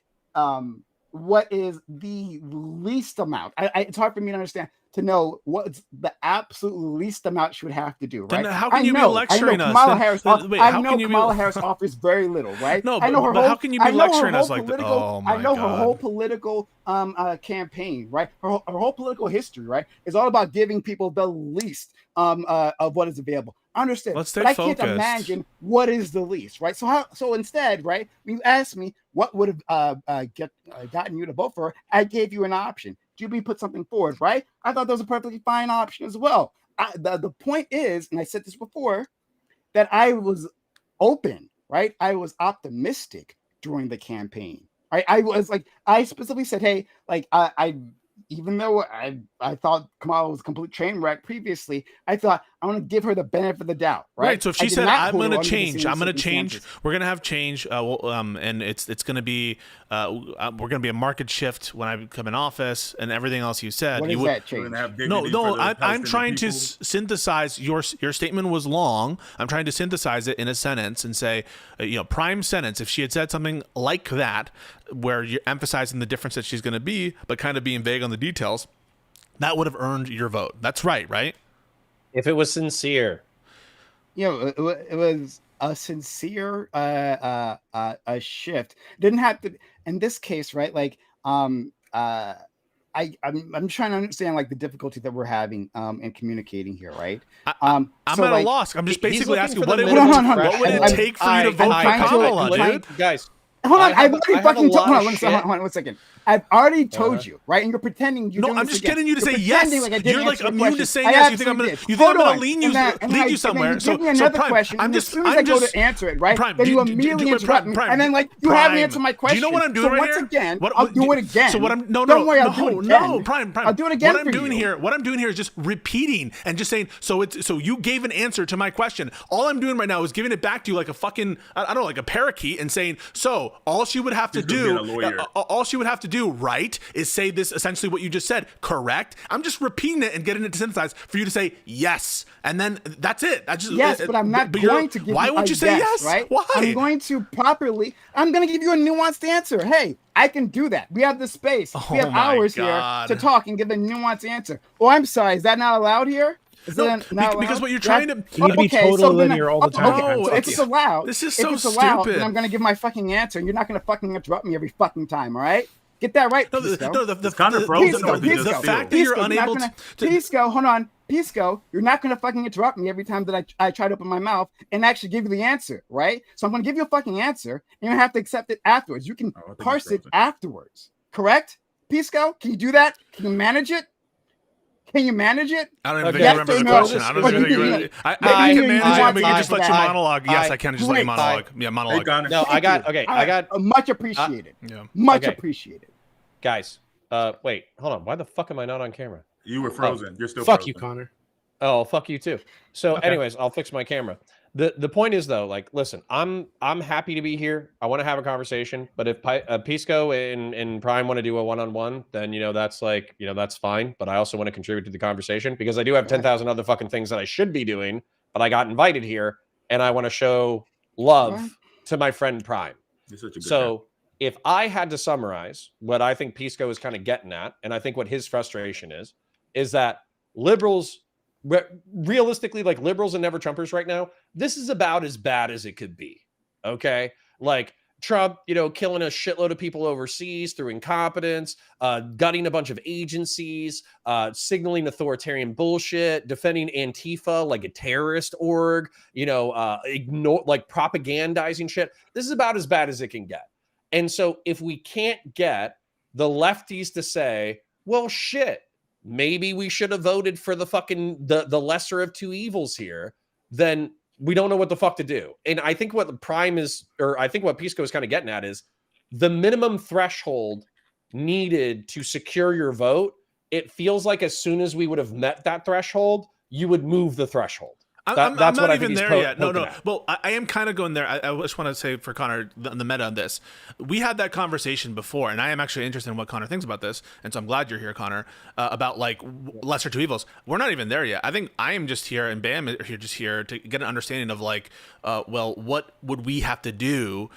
what is the least amount. It's hard for me to understand to know what's the absolute least amount she would have to do, right? Then how can you be lecturing us? Kamala Harris. Wait, I how know can you be- Kamala Harris offers very little, right? No, I know but how can you be I know her lecturing us whole like that? political- Oh my I know her God. whole political campaign, right? Her whole political history, right, is all about giving people the least of what is available. I understand, Let's but stay I can't focused. imagine what is the least, right? So instead, right, when you asked me what would have gotten you to vote for her, I gave you an option. Juby put something forward, right? I thought that was a perfectly fine option as well. The point is, and I said this before, that I was open, right? I was optimistic during the campaign. Right? I was like, I specifically said, hey, like I even though I thought Kamala was a complete train wreck previously, I thought I want to give her the benefit of the doubt, right? Right. So if I she did said, not "I'm hold her going to under the change. same I'm going to change. circumstances. We're going to have change. And it's going to be we're going to be a market shift when I come in office and everything else you said." What you is would, that We're change? gonna have No, dignity no. for the I'm Palestinian trying to people. synthesize your statement was long. I'm trying to synthesize it in a sentence and say, prime sentence. If she had said something like that, where you're emphasizing the difference that she's going to be, but kind of being vague on the details, that would have earned your vote. That's right? If it was sincere. It was a sincere a shift. It didn't have to in this case, right? Like I'm trying to understand like the difficulty that we're having in communicating here, right? I'm so, at like, a loss. I'm just he's basically looking asking for what the it minimum would threshold. what would it take for you to vote for trying to- Kamala, I'm trying- dude? Guys, Hold on, I've I already have a fucking lot told. of Hold shit. on, 1 second. I've already told you, right? And you're pretending you're No, doing I'm this just again. getting you to You're say yes. pretending like I didn't You're like answer your immune to question. saying I yes. You think I'm absolutely gonna, did. you think I'm Hold gonna on. lead And then you you somewhere. give me another Prime, question. I'm And just, as soon as I go to answer it, right? Prime, Then you immediately interrupt me. Prime, And then like you haven't Prime. answered my Do question. you know what I'm doing so right once here? again, I'll do it again. So what I'm Don't worry, I'll do it again. Prime. I'll do it again What I'm for doing you. here, what I'm doing here is just repeating and just saying. So you gave an answer to my question. All I'm doing right now is giving it back to you like a fucking, I don't know, like a parakeet, and saying, so all she would have to do, all she would have to do, right, is say this essentially what you just said, correct? I'm just repeating it and getting it to synthesize for you to say yes, and then that's it. I just yes, but I'm not going to give why you won't a you say yes, yes? right? Why? I'm going to give you a nuanced answer. Hey, I can do that. We have the space. We have my hours God. here to talk and give a nuanced answer. Oh, I'm sorry. Is that not allowed here? Is that not allowed? Because what you're trying to, You need to be totally linear all the time. Okay, No, so if it's allowed, this is if so it's allowed, stupid. then I'm going to give my fucking answer, and you're not going to fucking interrupt me every fucking time. All right? Get that right, Pisco. It's kind of frozen. Pisco, the fact that you're unable to Pisco, hold on. Pisco, you're not going to fucking interrupt me every time that I try to open my mouth and actually give you the answer, right? So I'm going to give you a fucking answer, and you're going to have to accept it afterwards. You can parse it afterwards, correct? Pisco, can you do that? Can you manage it? Can you manage it? I don't even Okay. think I remember the Yes or question. no? I don't even think you remember. I can manage it, but you just let you monologue. Yes, I can just let you monologue. Yeah, monologue. No, I got much appreciated. Yeah. Much Okay. appreciated. guys. Wait, hold on. Why the fuck am I not on camera? You were frozen. You're still Fuck frozen. you, Connor. Oh, fuck you too. So, Okay. anyways, I'll fix my camera. The point is though, like, listen, I'm happy to be here. I want to have a conversation. But if Pisco and Prime want to do a one-on-one, then that's like that's fine. But I also want to contribute to the conversation because I do have 10,000 other fucking things that I should be doing. But I got invited here, and I want to show love to my friend Prime. You're such a good So if I had to summarize what I think Pisco is kind of getting at, and I think what his frustration is that liberals, realistically, like liberals and never Trumpers right now, this is about as bad as it could be. Okay. Like Trump, killing a shitload of people overseas through incompetence, gutting a bunch of agencies, signaling authoritarian bullshit, defending Antifa like a terrorist org, ignore, like propagandizing shit. This is about as bad as it can get. And so if we can't get the lefties to say, well, shit, maybe we should have voted for the fucking the lesser of two evils here, then we don't know what the fuck to do. And I think what the Prime is, or I think what Pisco is kind of getting at is the minimum threshold needed to secure your vote. It feels like as soon as we would have met that threshold, you would move the threshold. I'm not even there yet. No. Well, I am kind of going there. I just want to say for Connor, the meta on this, we had that conversation before, and I am actually interested in what Connor thinks about this, and so I'm glad you're here, Connor, about like lesser two evils. We're not even there yet. I think I am just here, and Bam are just here to get an understanding of like, well, what would we have to do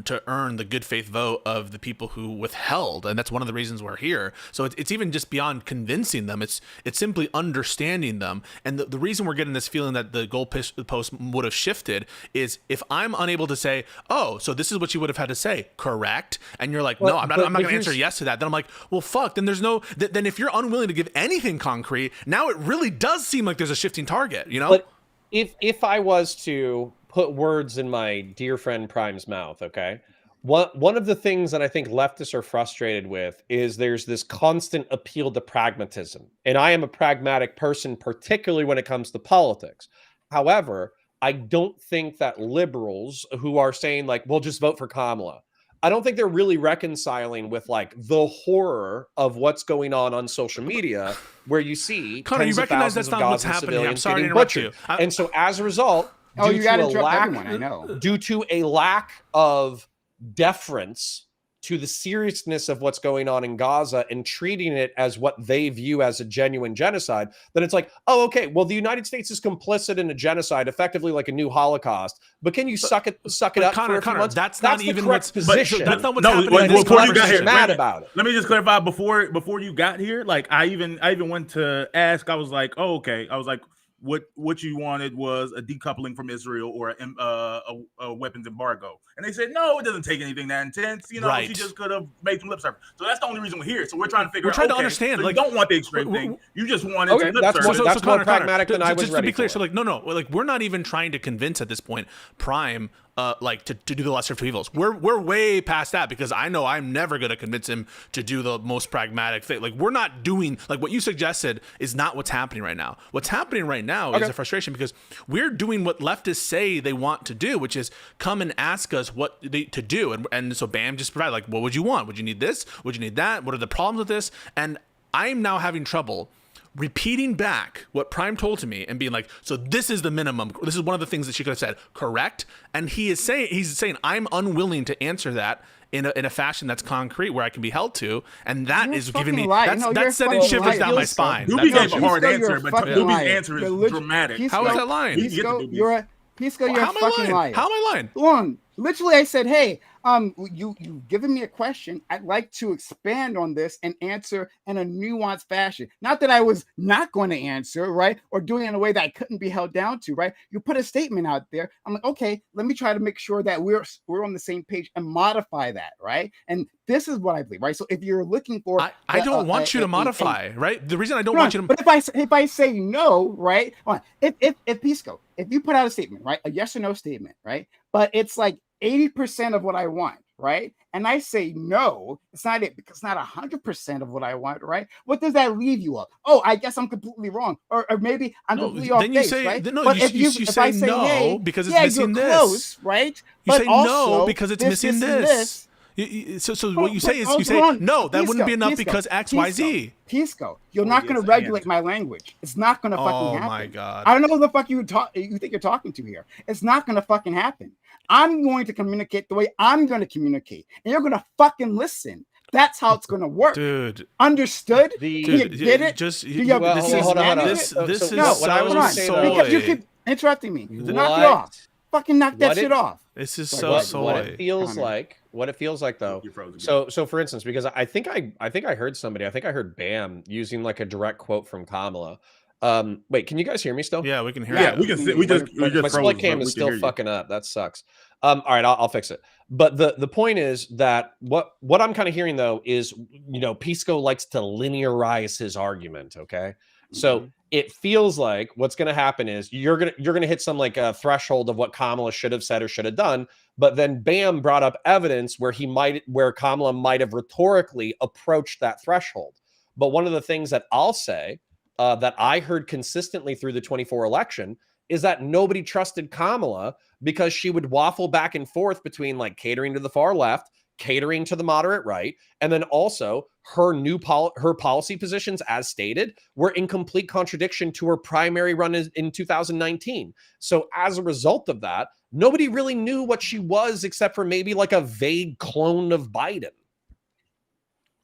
to earn the good faith vote of the people who withheld, and that's one of the reasons we're here. So it's even just beyond convincing them. It's simply understanding them. And the reason we're getting this feeling that the goalpost would have shifted is if I'm unable to say, oh, so this is what you would have had to say, correct? And you're like, no, I'm not going to answer yes to that. Then I'm like, well, fuck. Then there's no. Then if you're unwilling to give anything concrete, now it really does seem like there's a shifting target. But if I was to put words in my dear friend Prime's mouth, okay? One of the things that I think leftists are frustrated with is there's this constant appeal to pragmatism. And I am a pragmatic person, particularly when it comes to politics. However, I don't think that liberals who are saying like, well, just vote for Kamala, I don't think they're really reconciling with like the horror of what's going on social media, where you see Connor, you recognize that's not what's happening. I'm sorry to interrupt you. And so as a result, you got to interrupt everyone. I know. Due to a lack of deference to the seriousness of what's going on in Gaza and treating it as what they view as a genuine genocide, then it's like, oh, okay, well, the United States is complicit in a genocide, effectively like a new Holocaust. But can you suck it up Connor, for a few months? That's not even what's position. That's not what's happening. Before you got here, mad about it. Let me just clarify. Before you got here, like I even went to ask. I was like, oh, okay. I was like, what you wanted was a decoupling from Israel or a weapons embargo, and they said no, it doesn't take anything that intense. She just could have made some lip service. So that's the only reason we're here. So we're trying to figure out. We're trying to understand. So like, you don't want the extreme thing. You just wanted some lip service. That's more pragmatic than I was just ready to be clear. for. So like, no, like we're not even trying to convince at this point Prime like to do the lesser of two evils. We're way past that, because I know I'm never going to convince him to do the most pragmatic thing. Like, we're not doing, like, what you suggested is not what's happening right now. What's happening right now is a frustration, because we're doing what leftists say they want to do, which is come and ask us what to do. And so BAM just provide, like, what would you want? Would you need this? Would you need that? What are the problems with this? And I'm now having trouble repeating back what Prime told to me and being like, so this is the minimum. This is one of the things that she could have said, correct? And he's saying I'm unwilling to answer that in a fashion that's concrete, where I can be held to, and that is giving me that's sending shivers down my spine. Doobie gave a hard Pisco, answer, but Doobie's answer is dramatic. Pisco, How is that lying? Pisco, you're a fucking liar. How am I lying? One, literally, I said, hey, you've given me a question. I'd like to expand on this and answer in a nuanced fashion. Not that I was not going to answer, right? Or doing it in a way that I couldn't be held down to, right? You put a statement out there. I'm like, okay, let me try to make sure that we're on the same page and modify that, right? And this is what I believe, right? So if you're looking for, I don't want you to modify, right? The reason I don't want you to, but if I say no, right? If Pisco, if you put out a statement, right, a yes or no statement, right, but it's like 80% of what I want, right? And I say no, it's not it, because it's not 100% of what I want, right? What does that leave you of? Oh, I guess I'm completely wrong, or maybe I'm completely off base, right? No, but you say no, hey, because it's missing this, close, right? You but say also, no because it's missing this. So what you say is, you say no, that wouldn't be enough because X, Y, Z. Pisco, you're not going to regulate my language. It's not going to fucking happen. Oh my god! I don't know who the fuck you think you're talking to here. It's not going to fucking happen. I'm going to communicate the way I'm going to communicate, and you're going to fucking listen. That's how it's going to work, dude. Understood? You get it? Just hold on. This is what I was going to say, because you keep interrupting me. Knock it off. Fucking knock that shit off. This is so soy. What it feels like though. So for instance, because I think I heard somebody, I think I heard BAM using like a direct quote from Kamala. Wait, can you guys hear me still? Yeah, we can hear you. We can see, we just my split cam is still fucking up. That sucks. All right, I'll fix it. But the point is that what I'm kind of hearing though is, Pisco likes to linearize his argument. Okay. So it feels like what's going to happen is you're going to hit some like a threshold of what Kamala should have said or should have done. But then BAM brought up evidence where Kamala might have rhetorically approached that threshold. But one of the things that I'll say that I heard consistently through the 24 election is that nobody trusted Kamala because she would waffle back and forth between like catering to the far left, catering to the moderate right, and then also her her policy positions, as stated, were in complete contradiction to her primary run in 2019. So as a result of that, nobody really knew what she was except for maybe like a vague clone of Biden.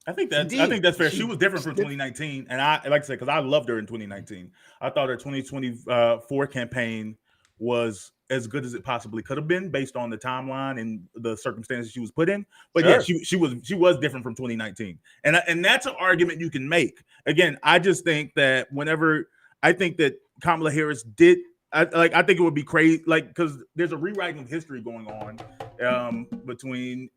I think that's fair. She was different from 2019, and I like I said, because I loved her in 2019. I thought her 2024 campaign was as good as it possibly could have been based on the timeline and the circumstances she was put in. But sure. Yeah, she was different from 2019, and that's an argument you can make. Again, I just think that I think that Kamala Harris did. I think it would be crazy, because there's a rewriting of history going on between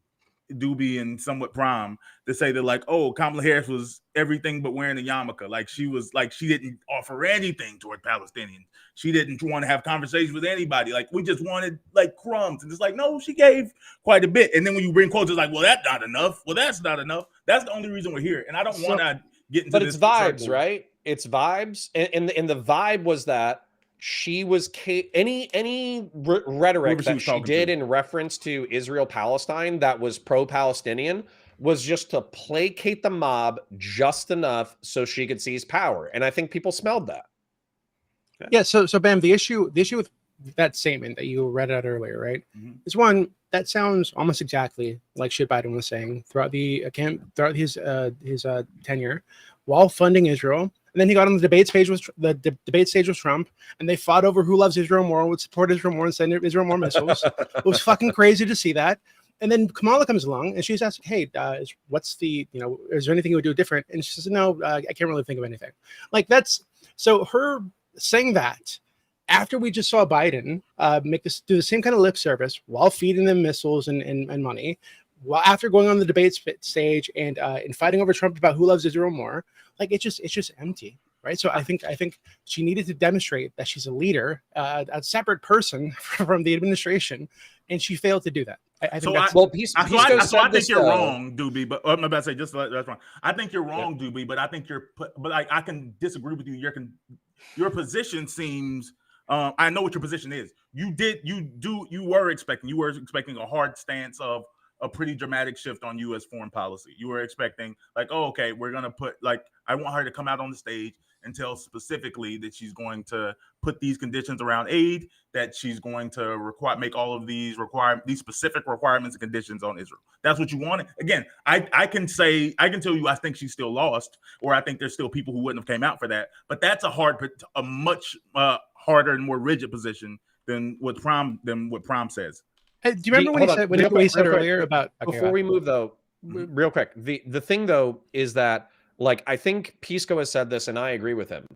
Doobie and somewhat Prime to say that Kamala Harris was everything but wearing a yarmulke. She didn't offer anything toward Palestinians. She didn't want to have conversations with anybody. We just wanted crumbs. And it's no, she gave quite a bit. And then when you bring quotes, it's well, that's not enough. Well, that's not enough. That's the only reason we're here. And I don't want to get into this. But it's vibes, right? It's vibes. And the vibe was that she was any rhetoric that she did in reference to Israel-Palestine that was pro-Palestinian was just to placate the mob just enough so she could seize power. And I think people smelled that. Yeah. So BAM, the issue with that statement that you read out earlier, right, is one that sounds almost exactly like shit Biden was saying throughout his tenure while funding Israel. And then he got on the debate stage with Trump, and they fought over who loves Israel more, would support Israel more, and send Israel more missiles. It was fucking crazy to see that. And then Kamala comes along, and she's asking, "Hey, is there anything you would do different?" And she says, "No, I can't really think of anything." So her saying that after we just saw Biden do the same kind of lip service while feeding them missiles and money, while after going on the debate stage and fighting over Trump about who loves Israel more. It's just empty, right? So I think she needed to demonstrate that she's a leader, a separate person from the administration, and she failed to do that. I think that's I think you're wrong, Doobie. But I'm about to say that's wrong. I think you're wrong, Doobie. But I think I can disagree with you. Your position seems. I know what your position is. You were expecting a hard stance of a pretty dramatic shift on U.S. foreign policy. You were expecting like, oh, okay, we're gonna put I want her to come out on the stage and tell specifically that she's going to put these conditions around aid, that she's going to make all of these specific requirements and conditions on Israel. That's what you wanted. Again, I can tell you I think she's still lost, or I think there's still people who wouldn't have came out for that. But that's a much harder and more rigid position than what Prom says. Do you remember when he said earlier about before we move though, real quick, the thing though is that I think Pisco has said this and I agree with him.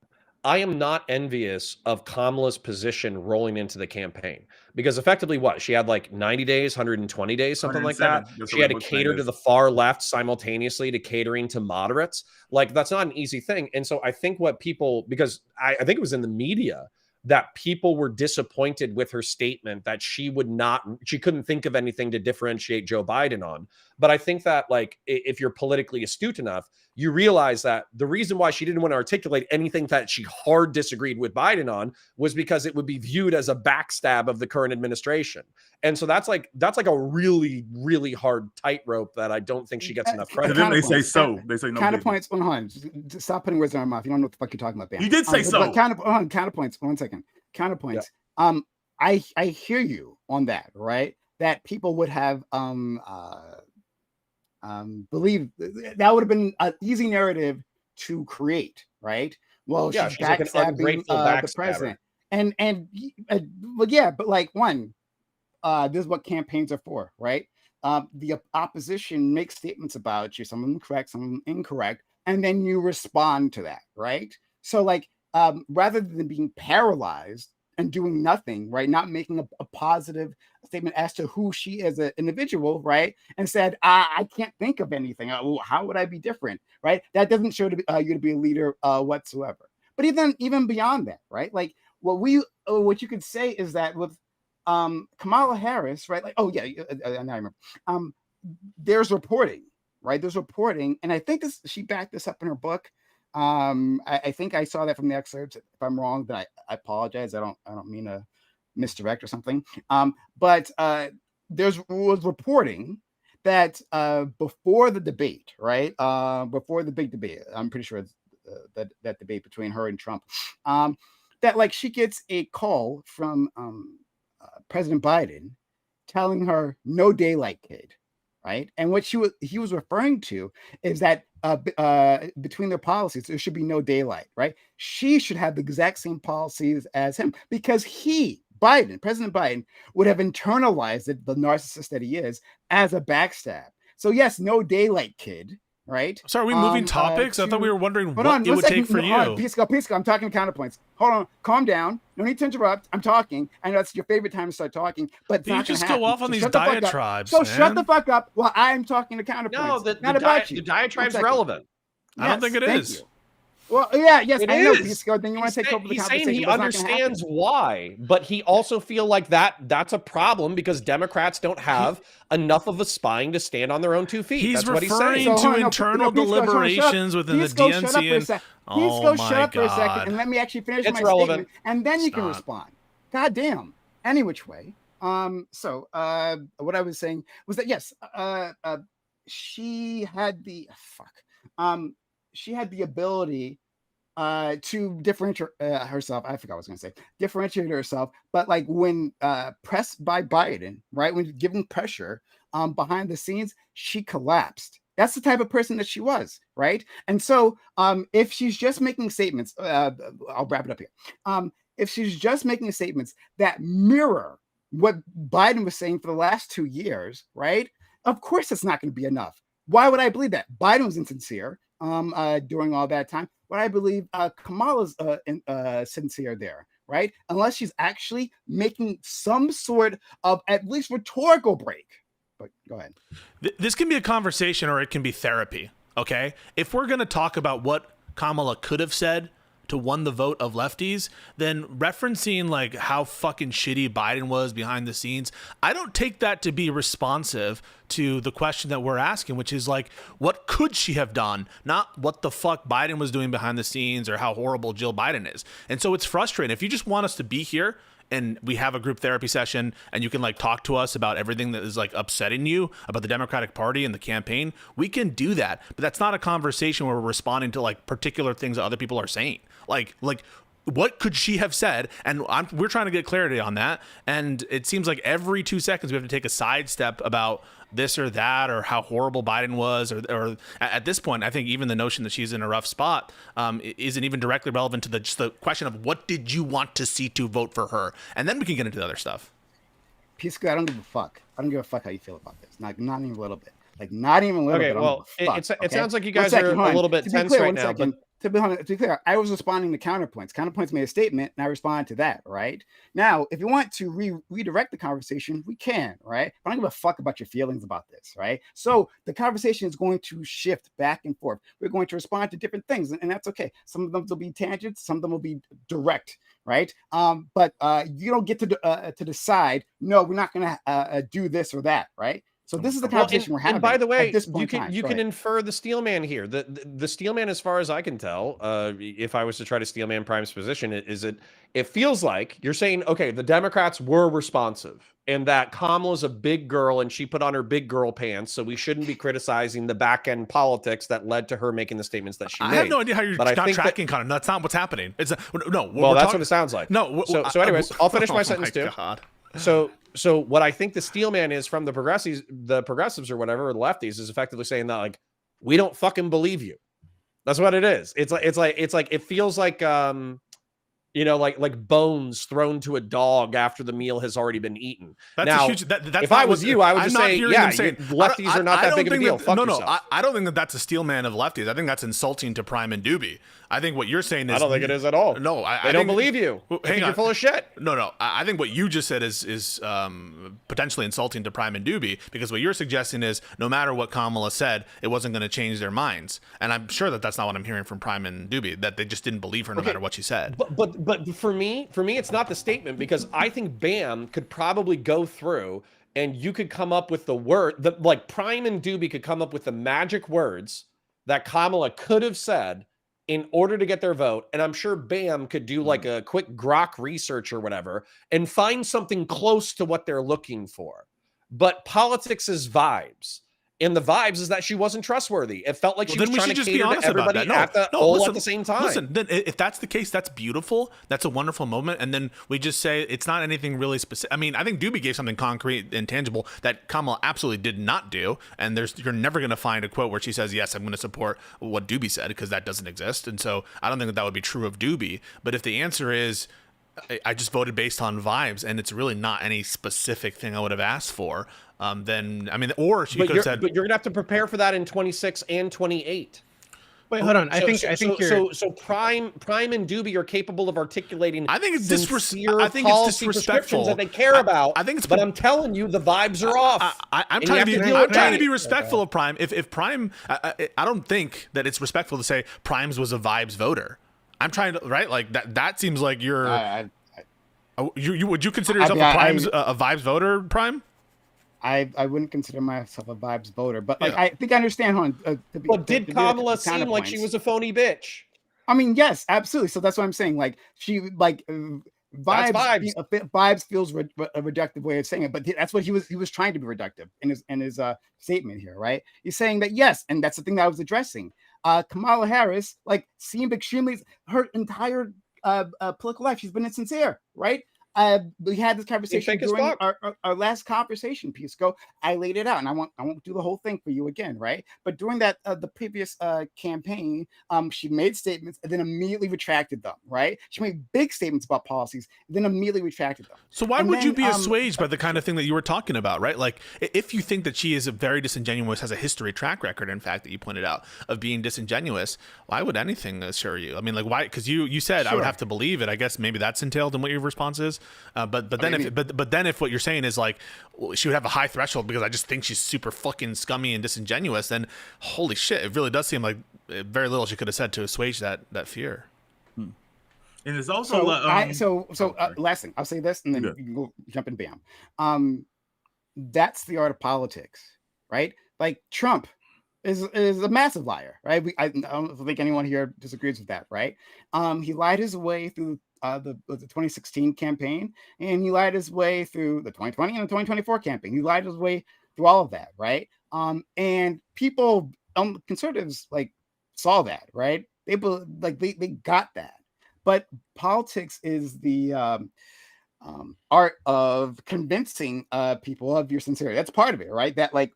I am not envious of Kamala's position rolling into the campaign because effectively she had 90 days, 120 days, something like that. She had to cater to the far left simultaneously to catering to moderates. That's not an easy thing. And so I think because I think it was in the media that people were disappointed with her statement that she couldn't think of anything to differentiate Joe Biden on. But I think that if you're politically astute enough, you realize that the reason why she didn't want to articulate anything that she hard disagreed with Biden on was because it would be viewed as a backstab of the current administration. And so that's a really, really hard tightrope that I don't think she gets enough credit. Then they say so. They say no. Counterpoints. Hold on. Stop putting words in our mouth. You don't know what the fuck you're talking about, Ben. You did say so. Counterpoints. 1 second. Counterpoints. Yeah. I hear you on that, right? That people would have believe that would have been an easy narrative to create, right? Well, yeah, she's backstabbing the president, this is what campaigns are for, right? The opposition makes statements about you, some of them correct, some of them incorrect, and then you respond to that, right? So rather than being paralyzed and doing nothing, right? Not making a positive statement as to who she is as an individual, right? And said, I can't think of anything. How would I be different, right? That doesn't show you to be a leader whatsoever. But even beyond that, right? What you could say is that with Kamala Harris, right? Now I remember. There's reporting, right? There's reporting, and I think she backed this up in her book. I think I saw that from the excerpts. If I'm wrong, then I apologize. I don't mean to misdirect or something. But there was reporting that before the debate, right? Before the big debate, I'm pretty sure it's that debate between her and Trump, that she gets a call from President Biden telling her no daylight, kid. Right. And what he was referring to is that between their policies, there should be no daylight. Right. She should have the exact same policies as him because President Biden would have internalized it, the narcissist that he is, as a backstab. So, yes, no daylight, kid. Right. So are we moving topics? I thought we were wondering what it would take for you. Pisco, I'm talking counterpoints. Hold on. Calm down. No need to interrupt. I'm talking. I know that's your favorite time to start talking, but you just go off on these diatribes. So shut the fuck up while I'm talking to counterpoints. No, the diatribe's relevant. I don't think it is. Well, yes, it I know, is. Pisco. Then you want to take over the conversation. He's saying he understands why, but he also feel like that's a problem because Democrats don't have enough of a spine to stand on their own 2 feet. He's that's what referring he's saying. To internal deliberations within the DNC. Pisco, shut up for a second and let me actually finish my statement, and then you can respond. God damn. Any which way. So what I was saying was that yes, she had the she had the ability to differentiate herself. I forgot what I was going to say. Differentiate herself. But when pressed by Biden, right, when given pressure behind the scenes, she collapsed. That's the type of person that she was, right? And so if she's just making statements, I'll wrap it up here. If she's just making statements that mirror what Biden was saying for the last 2 years, right? Of course, it's not going to be enough. Why would I believe that? Biden was insincere during all that time. What I believe Kamala's sincere there, right? Unless she's actually making some sort of at least rhetorical break. But go ahead. This can be a conversation or it can be therapy, okay? If we're going to talk about what Kamala could have said to won the vote of lefties, then referencing like how fucking shitty Biden was behind the scenes, I don't take that to be responsive to the question that we're asking, which is like, what could she have done? Not what the fuck Biden was doing behind the scenes or how horrible Jill Biden is. And so it's frustrating. If you just want us to be here and we have a group therapy session and you can like talk to us about everything that is like upsetting you about the Democratic Party and the campaign, we can do that. But that's not a conversation where we're responding to like particular things that other people are saying. Like what could she have said? And we're trying to get clarity on that. And it seems like every 2 seconds we have to take a sidestep about this or that, or how horrible Biden was, or at this point, I think even the notion that she's in a rough spot isn't even directly relevant to just the question of what did you want to see to vote for her, and then we can get into the other stuff. Pisco, I don't give a fuck. I don't give a fuck how you feel about this. Not even a little bit. Like not even a little bit. Okay, well, it sounds like you guys are a little bit tense right now. But to be clear, I was responding to counterpoints. Counterpoints made a statement, and I responded to that. Right now, if you want to redirect the conversation, we can. Right, I don't give a fuck about your feelings about this. Right, so the conversation is going to shift back and forth. We're going to respond to different things, and that's okay. Some of them will be tangents, some of them will be direct. Right, but you don't get to decide. No, we're not going to do this or that. Right. So this is the conversation we're having. And by the way, you can infer the steel man here. The steel man, as far as I can tell, if I was to try to steel man Prime's position, it feels like you're saying, okay, the Democrats were responsive and that Kamala's a big girl and she put on her big girl pants, so we shouldn't be criticizing the back end politics that led to her making the statements that she made. I have no idea how you're not tracking, Connor. That's not what's happening. No. Well, that's what it sounds like. No. So anyways, I'll finish my sentence too. God. So what I think the steel man is from the progressives or whatever, or the lefties, is effectively saying that like, we don't fucking believe you. That's what it is. It's like it feels like like bones thrown to a dog after the meal has already been eaten. That's now, a huge, that's if I was you, I would just say, yeah, saying, lefties are not that big of a deal. Fuck yourself. I don't think that that's a steel man of lefties. I think that's insulting to Prime and Doobie. I think what you're saying is... I don't think it is at all. No, I don't believe you. I think you're full of shit. No. I think what you just said is potentially insulting to Prime and Doobie, because what you're suggesting is no matter what Kamala said, it wasn't going to change their minds. And I'm sure that that's not what I'm hearing from Prime and Doobie, that they just didn't believe her no matter what she said. But for me, it's not the statement, because I think Bam could probably go through and you could come up with the word, like Prime and Doobie could come up with the magic words that Kamala could have said in order to get their vote. And I'm sure Bam could do like a quick grok research or whatever and find something close to what they're looking for. But politics is vibes. And the vibes is that she wasn't trustworthy. It felt like she was trying to cater to everybody at the same time. Listen, then if that's the case, that's beautiful. That's a wonderful moment. And then we just say it's not anything really specific. I mean, I think Doobie gave something concrete and tangible that Kamala absolutely did not do. And you're never going to find a quote where she says, yes, I'm going to support what Doobie said, because that doesn't exist. And so I don't think that would be true of Doobie. But if the answer is, I just voted based on vibes, and it's really not any specific thing I would have asked for, then, I mean, or she could have said... But you're going to have to prepare for that in 26 and 28. Wait, hold on. I think so Prime and Doobie are capable of articulating. I think it's disrespectful that they care about. I think it's. But I'm telling you, the vibes are off. I'm trying to be respectful of Prime. If Prime, I don't think that it's respectful to say Prime's was a vibes voter. I'm trying to like that. That seems like you're. Would you consider yourself a vibes voter, Prime? I wouldn't consider myself a vibes voter, but like, I think I understand. But did Kamala seem like she was a phony bitch? I mean, yes, absolutely. So that's what I'm saying. Like she vibes feels a reductive way of saying it, but that's what he was trying to be reductive in his statement here, right? He's saying that yes, and that's the thing that I was addressing. Kamala Harris seemed extremely, her entire political life, she's been insincere, right? We had this conversation during our last conversation, Pisco. I laid it out, and I won't do the whole thing for you again, right? But during that the previous campaign, she made statements and then immediately retracted them, right? She made big statements about policies, and then immediately retracted them. So why would you be assuaged by the kind of thing that you were talking about, right? Like, if you think that she is a very disingenuous, has a history track record, in fact, that you pointed out, of being disingenuous, why would anything assure you? I mean, like, why? Because you said I would have to believe it. I guess maybe that's entailed in what your response is. But then if what you're saying is like, well, she would have a high threshold because I just think she's super fucking scummy and disingenuous, then holy shit, it really does seem like very little she could have said to assuage that fear. And it's also last thing I'll say this, and then Good. you can go jump in, bam. That's the art of politics, right? Like Trump is a massive liar, right? I don't think anyone here disagrees with that, right? He lied his way through the 2016 campaign, and he lied his way through the 2020 and the 2024 campaign. He lied his way through all of that, right? And people, conservatives, like saw that, right? They got that. But politics is the art of convincing people of your sincerity. That's part of it, right? That like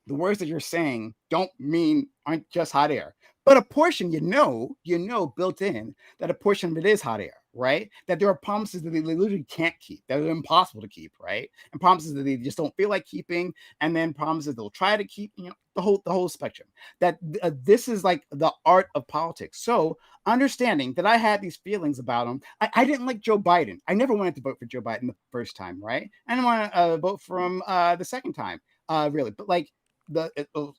the words that you're saying aren't just hot air, but a portion, built in that a portion of it is hot air, right? That there are promises that they literally can't keep, that are impossible to keep, right? And promises that they just don't feel like keeping, and then promises they'll try to keep, the whole spectrum. That this is like the art of politics. So understanding that I had these feelings about him, I didn't like Joe Biden. I never wanted to vote for Joe Biden the first time, right? I didn't want to vote for him the second time, really. But like,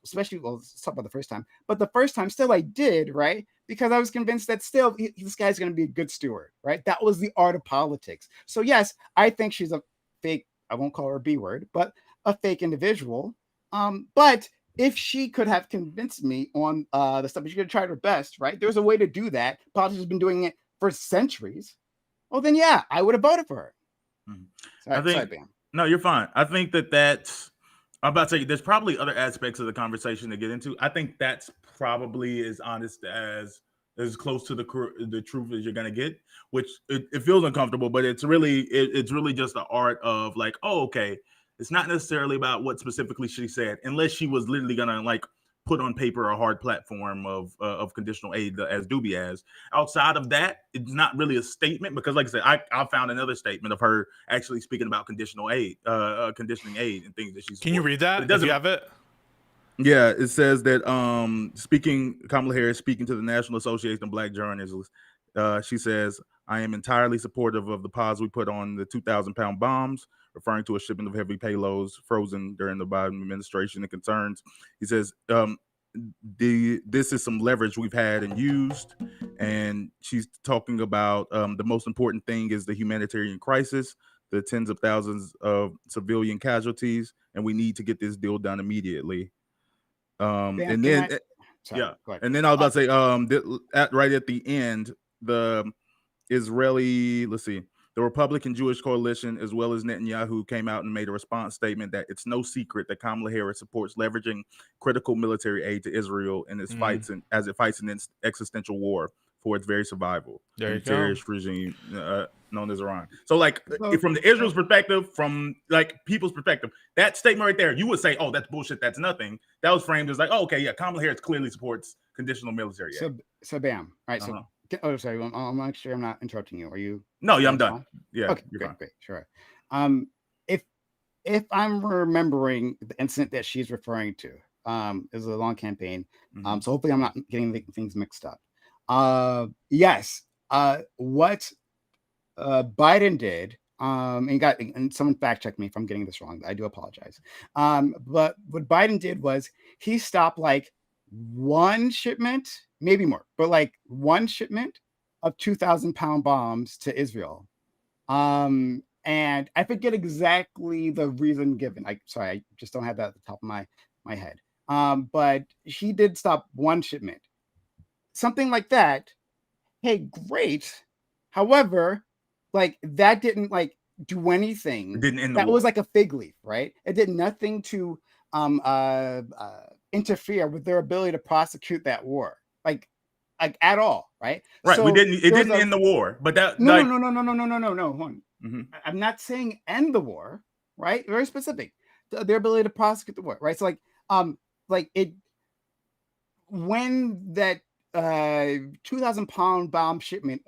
especially, let's talk about the first time, but the first time still I did, right? Because I was convinced that still this guy's going to be a good steward, right? That was the art of politics. So yes, I think she's a fake, I won't call her a B word, but a fake individual. But if she could have convinced me on the stuff, she could have tried her best, right? There's a way to do that. Politics has been doing it for centuries. Well, then yeah, I would have voted for her. Sorry, Bam. No, you're fine. I think that's, I'm about to say, there's probably other aspects of the conversation to get into. I think that's probably as honest as close to the truth as you're gonna get, which it feels uncomfortable, but it's really just the art of like, oh, okay, it's not necessarily about what specifically she said, unless she was literally gonna like put on paper a hard platform of conditional aid as Doobie has. Outside of that, it's not really a statement, because like I said, I found another statement of her actually speaking about conditional aid, conditioning aid and things that she's. Can you read that? Does you have it? Yeah, it says that Kamala Harris speaking to the National Association of Black Journalists, she says, "I am entirely supportive of the pause we put on the 2,000-pound bombs," referring to a shipment of heavy payloads frozen during the Biden administration and concerns. He says, this is some leverage we've had and used. And she's talking about the most important thing is the humanitarian crisis, the tens of thousands of civilian casualties, and we need to get this deal done immediately. And then I was about to say, right at the end, the Israeli, the Republican Jewish coalition, as well as Netanyahu, came out and made a response statement that it's no secret that Kamala Harris supports leveraging critical military aid to Israel in its fights as it fights an existential war for its very survival. There you go. Terrorist regime known as Iran. So, like, from the Israel's perspective, from like people's perspective, that statement right there, you would say, "Oh, that's bullshit. That's nothing." That was framed as like, "Oh, okay, yeah, Kamala Harris clearly supports conditional military aid." So bam. All right. So. Oh, sorry. I'm actually, I'm not interrupting you. Are you? No, yeah, I'm done. Fine? Yeah. Okay. Great. Sure. If I'm remembering the incident that she's referring to, it was a long campaign. So hopefully I'm not getting things mixed up. Yes. What Biden did, and someone fact check me if I'm getting this wrong. I do apologize. But what Biden did was he stopped like one shipment, maybe more, but like one shipment of 2,000-pound bombs to Israel. And I forget exactly the reason given. I just don't have that at the top of my head. But he did stop one shipment. Something like that. Hey, great. However, like that didn't like do anything. It didn't end that was like a fig leaf, right? It did nothing to interfere with their ability to prosecute that war, like at all, right? Right. So it didn't end the war, but that no. Hold on. I'm not saying end the war, right? Very specific. Their ability to prosecute the war, right? So like it when that 2,000-pound bomb shipment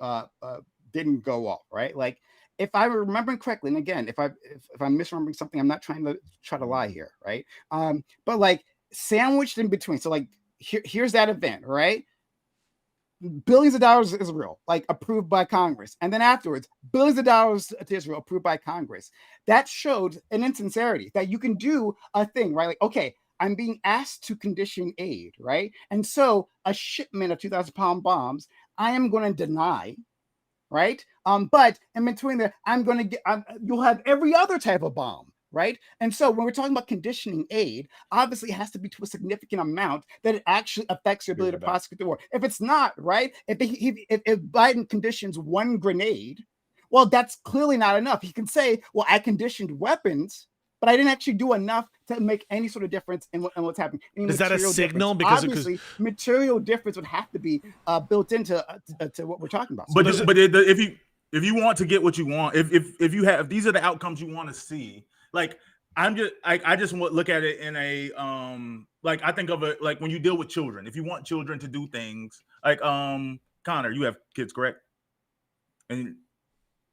didn't go off, right? Like if I'm remembering correctly, and again, if I'm misremembering something, I'm not trying to lie here, right? But like sandwiched in between, so like here's that event, right? Billions of dollars to Israel, like approved by Congress, and then afterwards, billions of dollars to Israel approved by Congress. That showed an insincerity that you can do a thing, right? Like, okay, I'm being asked to condition aid, right? And so a shipment of 2,000-pound bombs, I am going to deny right? But in between there, you'll have every other type of bomb, right? And so when we're talking about conditioning aid, obviously it has to be to a significant amount that it actually affects your ability to prosecute the war. If it's not, right? If Biden conditions one grenade, well, that's clearly not enough. He can say, well, I conditioned weapons, but I didn't actually do enough to make any sort of difference in what's happening. Is that a signal? Because obviously, material difference would have to be built into to what we're talking about. But if you want to get what you want, if you have, these are the outcomes you want to see. Like I just want look at it in a like I think of it like when you deal with children. If you want children to do things like Connor, you have kids, correct? And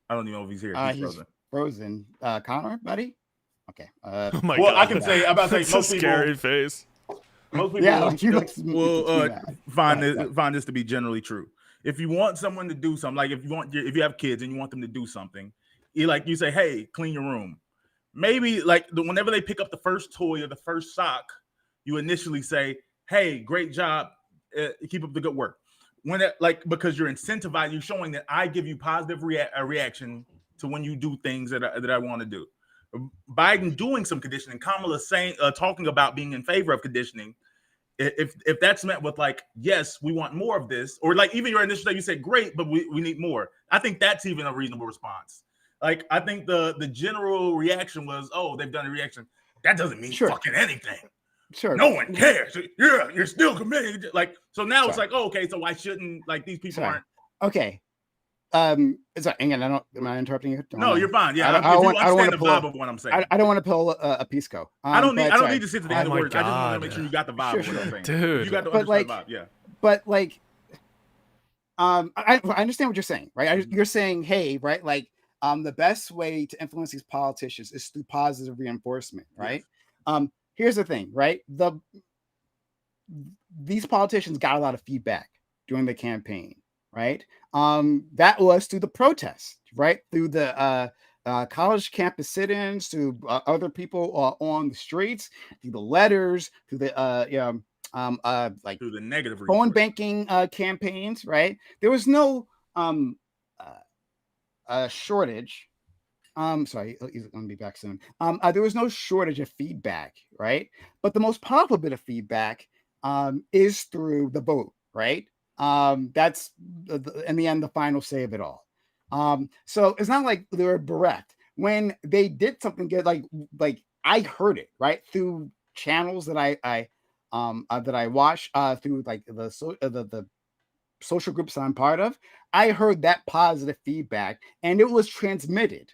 I don't even know if he's here. He's frozen. Connor, buddy. Okay. Oh my well, God. I can say about That's most a scary face. Most people will find this to be generally true. If you want someone to do something, like if you have kids and you want them to do something, you say, hey, clean your room. Maybe like whenever they pick up the first toy or the first sock, you initially say, hey, great job, keep up the good work. Because you're incentivized, you're showing that I give you positive reaction to when you do things that I want to do. Biden doing some conditioning, Kamala saying, talking about being in favor of conditioning. If that's met with like, yes, we want more of this, or like even your initial you said, great, but we need more. I think that's even a reasonable response. Like, I think the general reaction was, oh, they've done a reaction. That doesn't mean fucking anything. Sure. No one cares. You're still committed. Like, so now it's like, oh, okay, so why shouldn't like these people aren't okay. Again, am I interrupting you? No, you're fine. Yeah, I don't want to the vibe of what I'm saying. I don't want to pull a Pisco. I don't need to sit to the end of words. I just want to make sure you got the vibe of what I'm saying. Dude. You got the vibe, yeah. But like, I understand what you're saying, right? You're saying, hey, right, like, the best way to influence these politicians is through positive reinforcement, right? Yes. Here's the thing, right? These politicians got a lot of feedback during the campaign, right? That was through the protests, right? Through the college campus sit-ins, through other people on the streets, through the letters, through the like through the negative phone banking campaigns, right? There was no shortage. Sorry, he's gonna be back soon. There was no shortage of feedback, right? But the most powerful bit of feedback is through the vote, right? That's in the end the final say of it all. So it's not like they were bereft when they did something good. Like I heard it right through channels that I watch through like the social groups that I'm part of. I heard that positive feedback and it was transmitted.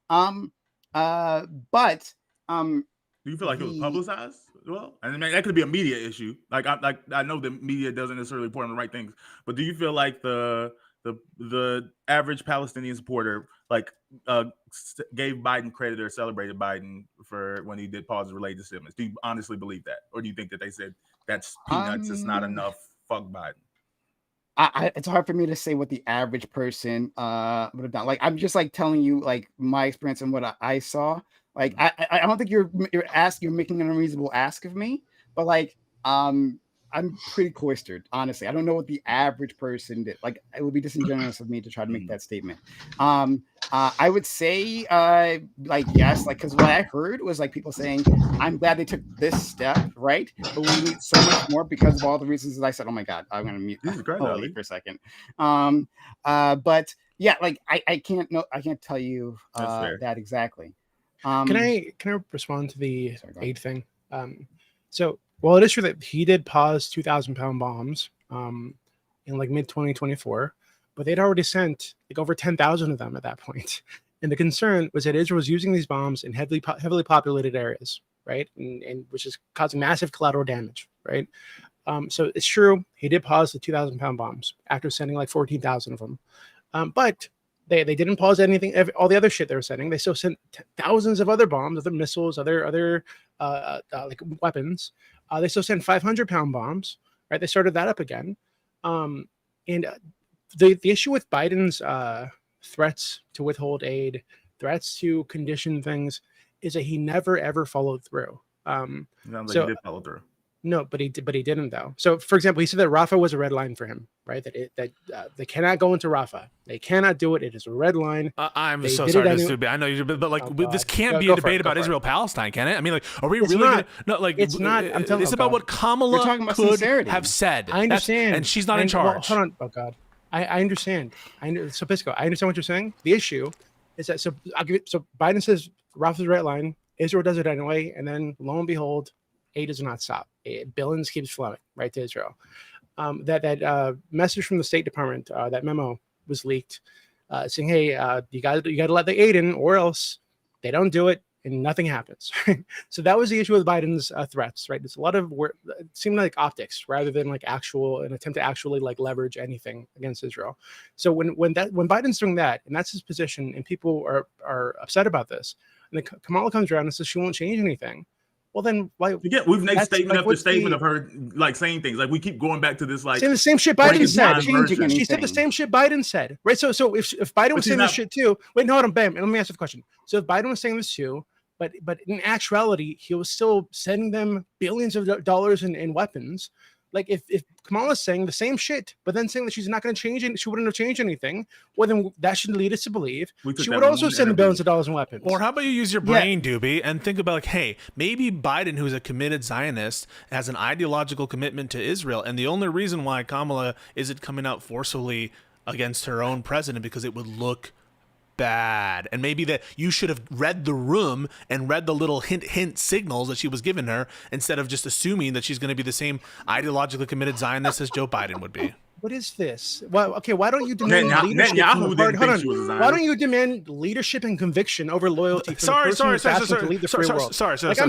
But do you feel like it was publicized? Well, I mean, that could be a media issue. Like I know the media doesn't necessarily report on the right things, but do you feel like the average Palestinian supporter like gave Biden credit or celebrated Biden for when he did pause related to Simmons? Do you honestly believe that, or do you think that they said that's peanuts, it's not enough, fuck Biden? It's hard for me to say what the average person would have done. Like, I'm just like telling you like my experience and what I saw. Like, I don't think you're making an unreasonable ask of me, but like, I'm pretty cloistered, honestly. I don't know what the average person did. Like, it would be disingenuous of me to try to make that statement. I would say, like, yes, like, because what I heard was like people saying, I'm glad they took this step, right? But we need so much more because of all the reasons that I said. Oh my God, I'm gonna mute for a second. But yeah, like I can't tell you that exactly. Can I respond to the aid thing? So, well, it is true that he did pause 2,000-pound bombs in like mid-2024, but they'd already sent like over 10,000 of them at that point. And the concern was that Israel was using these bombs in heavily populated areas, right? And which is causing massive collateral damage, right? So it's true, he did pause the 2,000-pound bombs after sending like 14,000 of them. But they didn't pause anything, all the other shit they were sending. They still sent thousands of other bombs, other missiles, other like weapons. They still sent 500-pound bombs, right? They started that up again. And the issue with Biden's threats to withhold aid, threats to condition things, is that he never ever followed through. Sounds like he did follow through. No, but he didn't though. So, for example, he said that Rafah was a red line for him, right? That they cannot go into Rafah. They cannot do it. It is a red line. I'm They so did it sorry, anyway. but I know you. But like, Oh, this God. can't be Go a for debate it, go about for it. Israel Palestine, can it? I mean, like, are we It's really? not. No, like, It's not. I'm telling it's you, about God. what Kamala We're talking about could sincerity. have said. I understand, and she's not in well, charge. hold on. Oh God, I understand. So Pisco, I understand what you're saying. The issue is that so Biden says Rafah's a red line. Israel does it anyway, and then lo and behold, aid does not stop. Billions keeps flowing right to Israel. That message from the State Department, that memo was leaked, saying, "Hey, you got to let the aid in, or else they don't do it, and nothing happens." So that was the issue with Biden's threats, right? There's a lot of work. It seemed like optics rather than like an attempt to actually like leverage anything against Israel. So when Biden's doing that, and that's his position, and people are upset about this, and then Kamala comes around and says she won't change anything. Well, then why? Yeah, we've made statement like, after statement of her like saying things. Like we keep going back to this, like saying the same shit Biden said. Changing She said the same shit Biden said, right? So if Biden was saying this shit too, wait, no, hold on, bam, and let me ask you the question. So if Biden was saying this too, but in actuality, he was still sending them billions of dollars in weapons. Like if Kamala's saying the same shit, but then saying that she's not going to change it, she wouldn't have changed anything. Well, then that should lead us to believe she would also send the billions of dollars in weapons. Or how about you use your brain, Doobie, and think about like, hey, maybe Biden, who's a committed Zionist, has an ideological commitment to Israel, and the only reason why Kamala isn't coming out forcefully against her own president because it would look bad, and maybe that you should have read the room and read the little hint signals that she was giving her instead of just assuming that she's going to be the same ideologically committed Zionist as Joe Biden would be. What is this? Well, okay, why don't you demand leadership? Netanyahu didn't think she was a Zionist. Why don't you demand leadership and conviction over loyalty? Sorry. I'm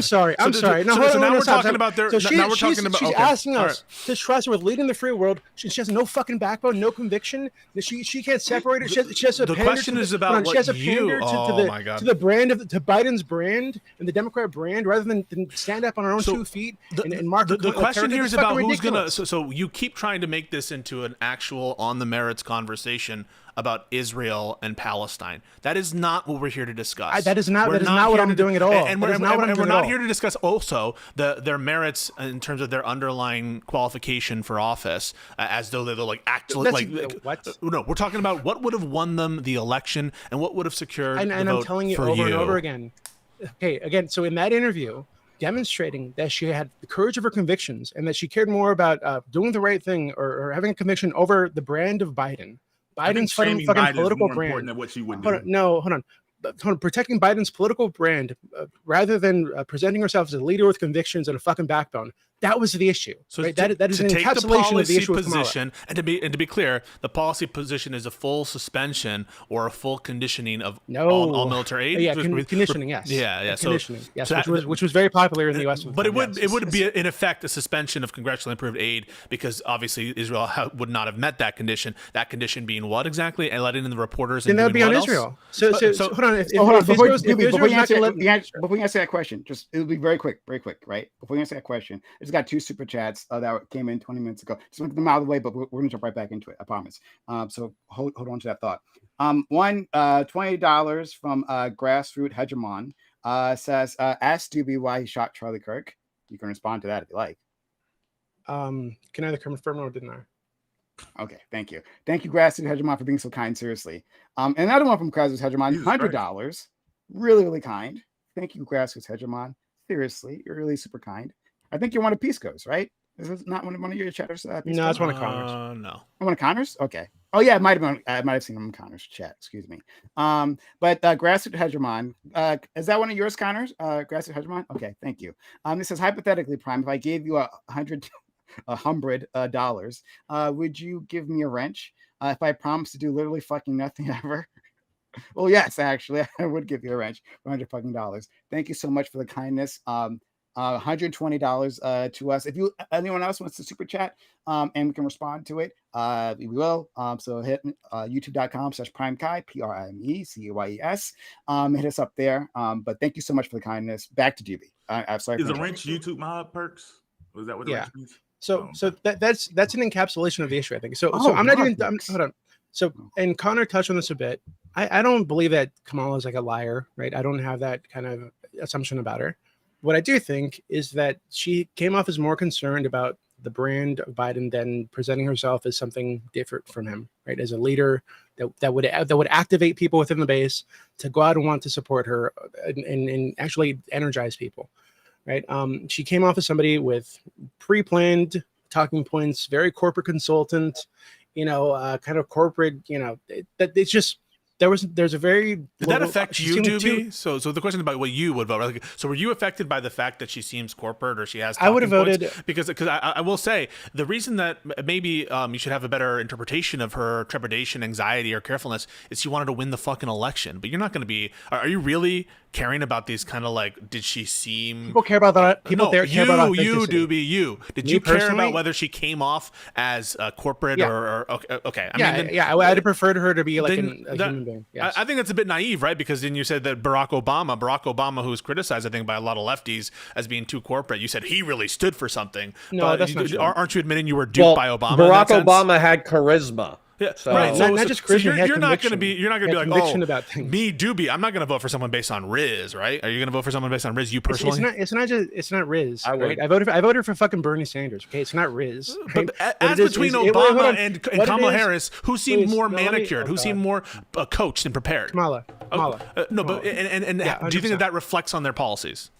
sorry. No, so now we're talking about their. Now we're talking about. She's asking us to trust her with leading the free world. She has no fucking backbone, no conviction. She can't separate it. She has a the question is about what you. Oh my God. To the brand of to Biden's brand and the Democrat brand, rather than stand up on our own 2 feet and mark. The question here is about who's gonna. So you keep trying to make this into an actual on the merits conversation about Israel and Palestine. That is not what we're here to discuss. That is not what I'm doing at all. And we're not here to discuss also their merits in terms of their underlying qualification for office, as though they're like actually what? No, we're talking about what would have won them the election and what would have secured and the I'm vote telling you for over and over again. Okay, again, so in that interview, demonstrating that she had the courage of her convictions and that she cared more about doing the right thing or having a conviction over the brand of Biden. Biden's fucking political brand. Than what she would do. Hold on. Protecting Biden's political brand rather than presenting herself as a leader with convictions and a fucking backbone. That was the issue. So right? That is an encapsulation of the issue position, and to be clear, the policy position is a full suspension or a full conditioning of all military aid. Yeah, conditioning. Yes. Yeah. Conditioning. Yes, which was very popular in the U.S. But it would be in effect a suspension of congressionally approved aid because obviously Israel would not have met that condition. That condition being what exactly? And letting in the reporters. Then that would be on Israel. So hold on. Before you answer that question, it'll be very quick, right? Before you answer that question, I just got 2 super chats that came in 20 minutes ago. Just want to get them out of the way, but we're going to jump right back into it. I promise. So hold on to that thought. One $20 from Grassroot Hegemon says, ask Doobie why he shot Charlie Kirk. You can respond to that if you like. Can I either confirm or deny? Okay, thank you. Thank you, Grassroot Hegemon, for being so kind. Seriously. Another one from Grassroot Hegemon, $100. Really, really kind. Thank you, Grassroot Hegemon. Seriously, you're really super kind. I think you're one of Pisco's, right? Is this not one of your chatters? No, it's one of Connor's. No. One of Connor's? Okay. Oh yeah, it might have been. I might have seen him in Connor's chat. Excuse me. But Grassroot Hegemon, is that one of yours, Connors? Grassroot Hegemon. Okay, thank you. This says hypothetically, Prime. If I gave you $100, would you give me a wrench if I promised to do literally fucking nothing ever? Well, yes, actually, I would give you a wrench for $100 fucking. Thank you so much for the kindness. $120 to us. If anyone else wants to super chat and we can respond to it, we will. So hit youtube.com/primekai, PRIMECAYES. Hit us up there. But thank you so much for the kindness. Back to Doobie. I'm sorry. Is a wrench YouTube mod perks? Was that what the wrench means? So that's an encapsulation of the issue, I think. So I'm not even. Hold on. So, and Connor touched on this a bit. I don't believe that Kamala is like a liar, right? I don't have that kind of assumption about her. what I do think is that she came off as more concerned about the brand of Biden than presenting herself as something different from him, right? As a leader that would activate people within the base to go out and want to support her and actually energize people, right? She came off as somebody with pre-planned talking points, very corporate consultant, kind of corporate, that it's just. There's a very did that affect you, Doobie? So the question about what you would vote. Right? So were you affected by the fact that she seems corporate or she has? I would have voted because I will say the reason that maybe you should have a better interpretation of her trepidation, anxiety, or carefulness is she wanted to win the fucking election. But you're not going to be. Are you really caring about these kind of like? Did she seem? People care about that. People care about you, Doobie. You did you care about whether she came off as corporate or okay? I'd have preferred her to be like a human being. Yes. I think that's a bit naive, right? Because then you said that Barack Obama, who was criticized, I think, by a lot of lefties as being too corporate, you said he really stood for something. No, but that's not true. Aren't you admitting you were duped by Obama? Barack Obama had charisma. Yeah, so, right. Not just charisma. So you're not going to be like, conviction about things. Me, Doobie. I'm not going to vote for someone based on Riz, right? Are you going to vote for someone based on Riz? You personally? It's not Riz. Right? I voted for fucking Bernie Sanders. Okay, it's not Riz. Right? But as between Obama and Kamala Harris, who seemed more manicured, who seemed more coached and prepared? Kamala. No, but do you think that reflects on their policies?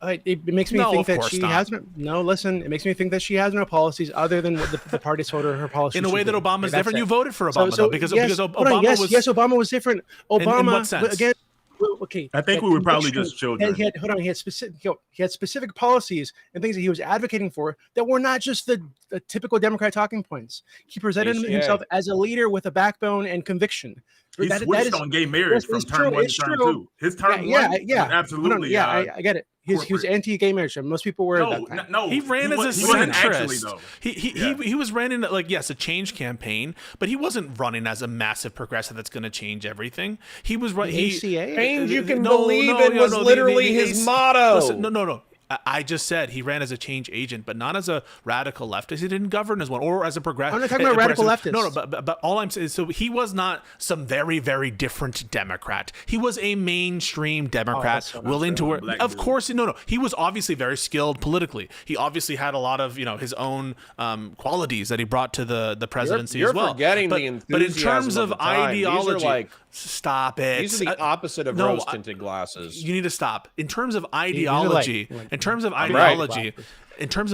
It makes me think that she has no. Listen, it makes me think that she has no policies other than what the party told her policies. In a way that Obama's different. You voted for Obama though, because Obama was. Yes, Obama was different. Obama, in what sense? Again, okay. I think we were probably just children. He had specific policies and things that he was advocating for that were not just the typical Democrat talking points. He presented himself as a leader with a backbone and conviction. He switched on gay marriage from term 1 to term 2. His term 1, absolutely. I get it. He was anti-gay marriage. Most people were at that time. No, he ran as a centrist. He was running like a change campaign, but he wasn't running as a massive progressive that's going to change everything. He was running. Change you can believe in was literally his motto. Listen, no. I just said he ran as a change agent, but not as a radical leftist. He didn't govern as one, or as a progressive. I'm not talking about radical leftists. No, but all I'm saying is, so he was not some very, very different Democrat. He was a mainstream Democrat, willing to work. Of course, no. He was obviously very skilled politically. He obviously had a lot of his own qualities that he brought to the presidency as well. You're forgetting the enthusiasm. But in terms of ideology, stop it. These are the opposite of rose-tinted glasses. You need to stop. In terms of ideology, in terms of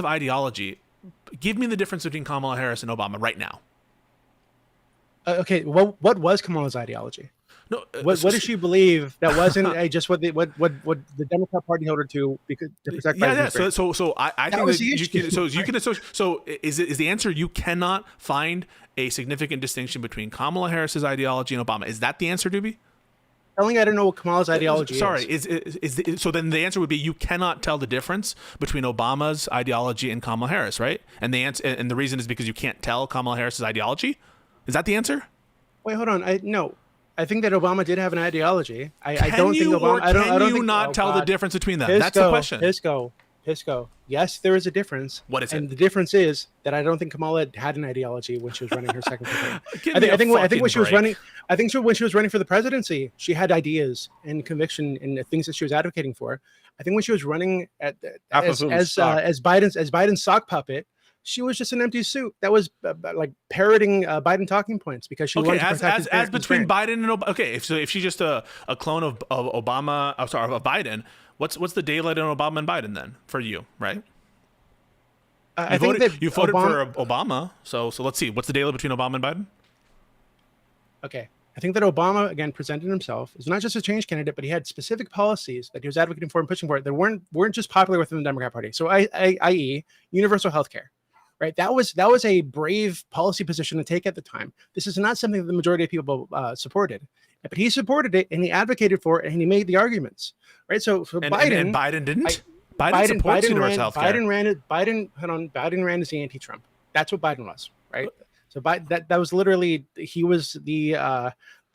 ideology, give me the difference between Kamala Harris and Obama right now. Okay, what was Kamala's ideology? No, what does she believe that wasn't just what the Democrat Party held her to protect? So I think that you can associate. So is the answer you cannot find a significant distinction between Kamala Harris's ideology and Obama? Is that the answer, Doobie? I don't know what Kamala's ideology is. Sorry, so then the answer would be you cannot tell the difference between Obama's ideology and Kamala Harris, right? And the answer, and the reason is because you can't tell Kamala Harris's ideology. Is that the answer? Wait, hold on. I think that Obama did have an ideology. I don't think Obama. I don't think, not tell the difference between them? Pisco, that's the question. Pisco. Yes, there is a difference. What is it? And the difference is that I don't think Kamala had an ideology when she was running her second campaign. I think when she was running, when she was running for the presidency, she had ideas and conviction and the things that she was advocating for. I think when she was running as Biden's sock puppet, she was just an empty suit that was like parroting Biden talking points because she wanted to protect as between Biden and Obama. Okay, if she's just a clone of Obama, of Biden, what's the daylight on Obama and Biden then for you, right? I think that you voted for Obama, so let's see, what's the daylight between Obama and Biden? Okay, I think that Obama again presented himself as not just a change candidate, but he had specific policies that he was advocating for and pushing for that weren't just popular within the Democrat Party. So, i.e., universal health care. Right, that was a brave policy position to take at the time. This is not something that the majority of people supported, but he supported it and he advocated for it and he made the arguments. Right, so for Biden, and Biden didn't. Biden supports universal health care. Biden ran as the anti-Trump. That's what Biden was. Right, so that was literally he was the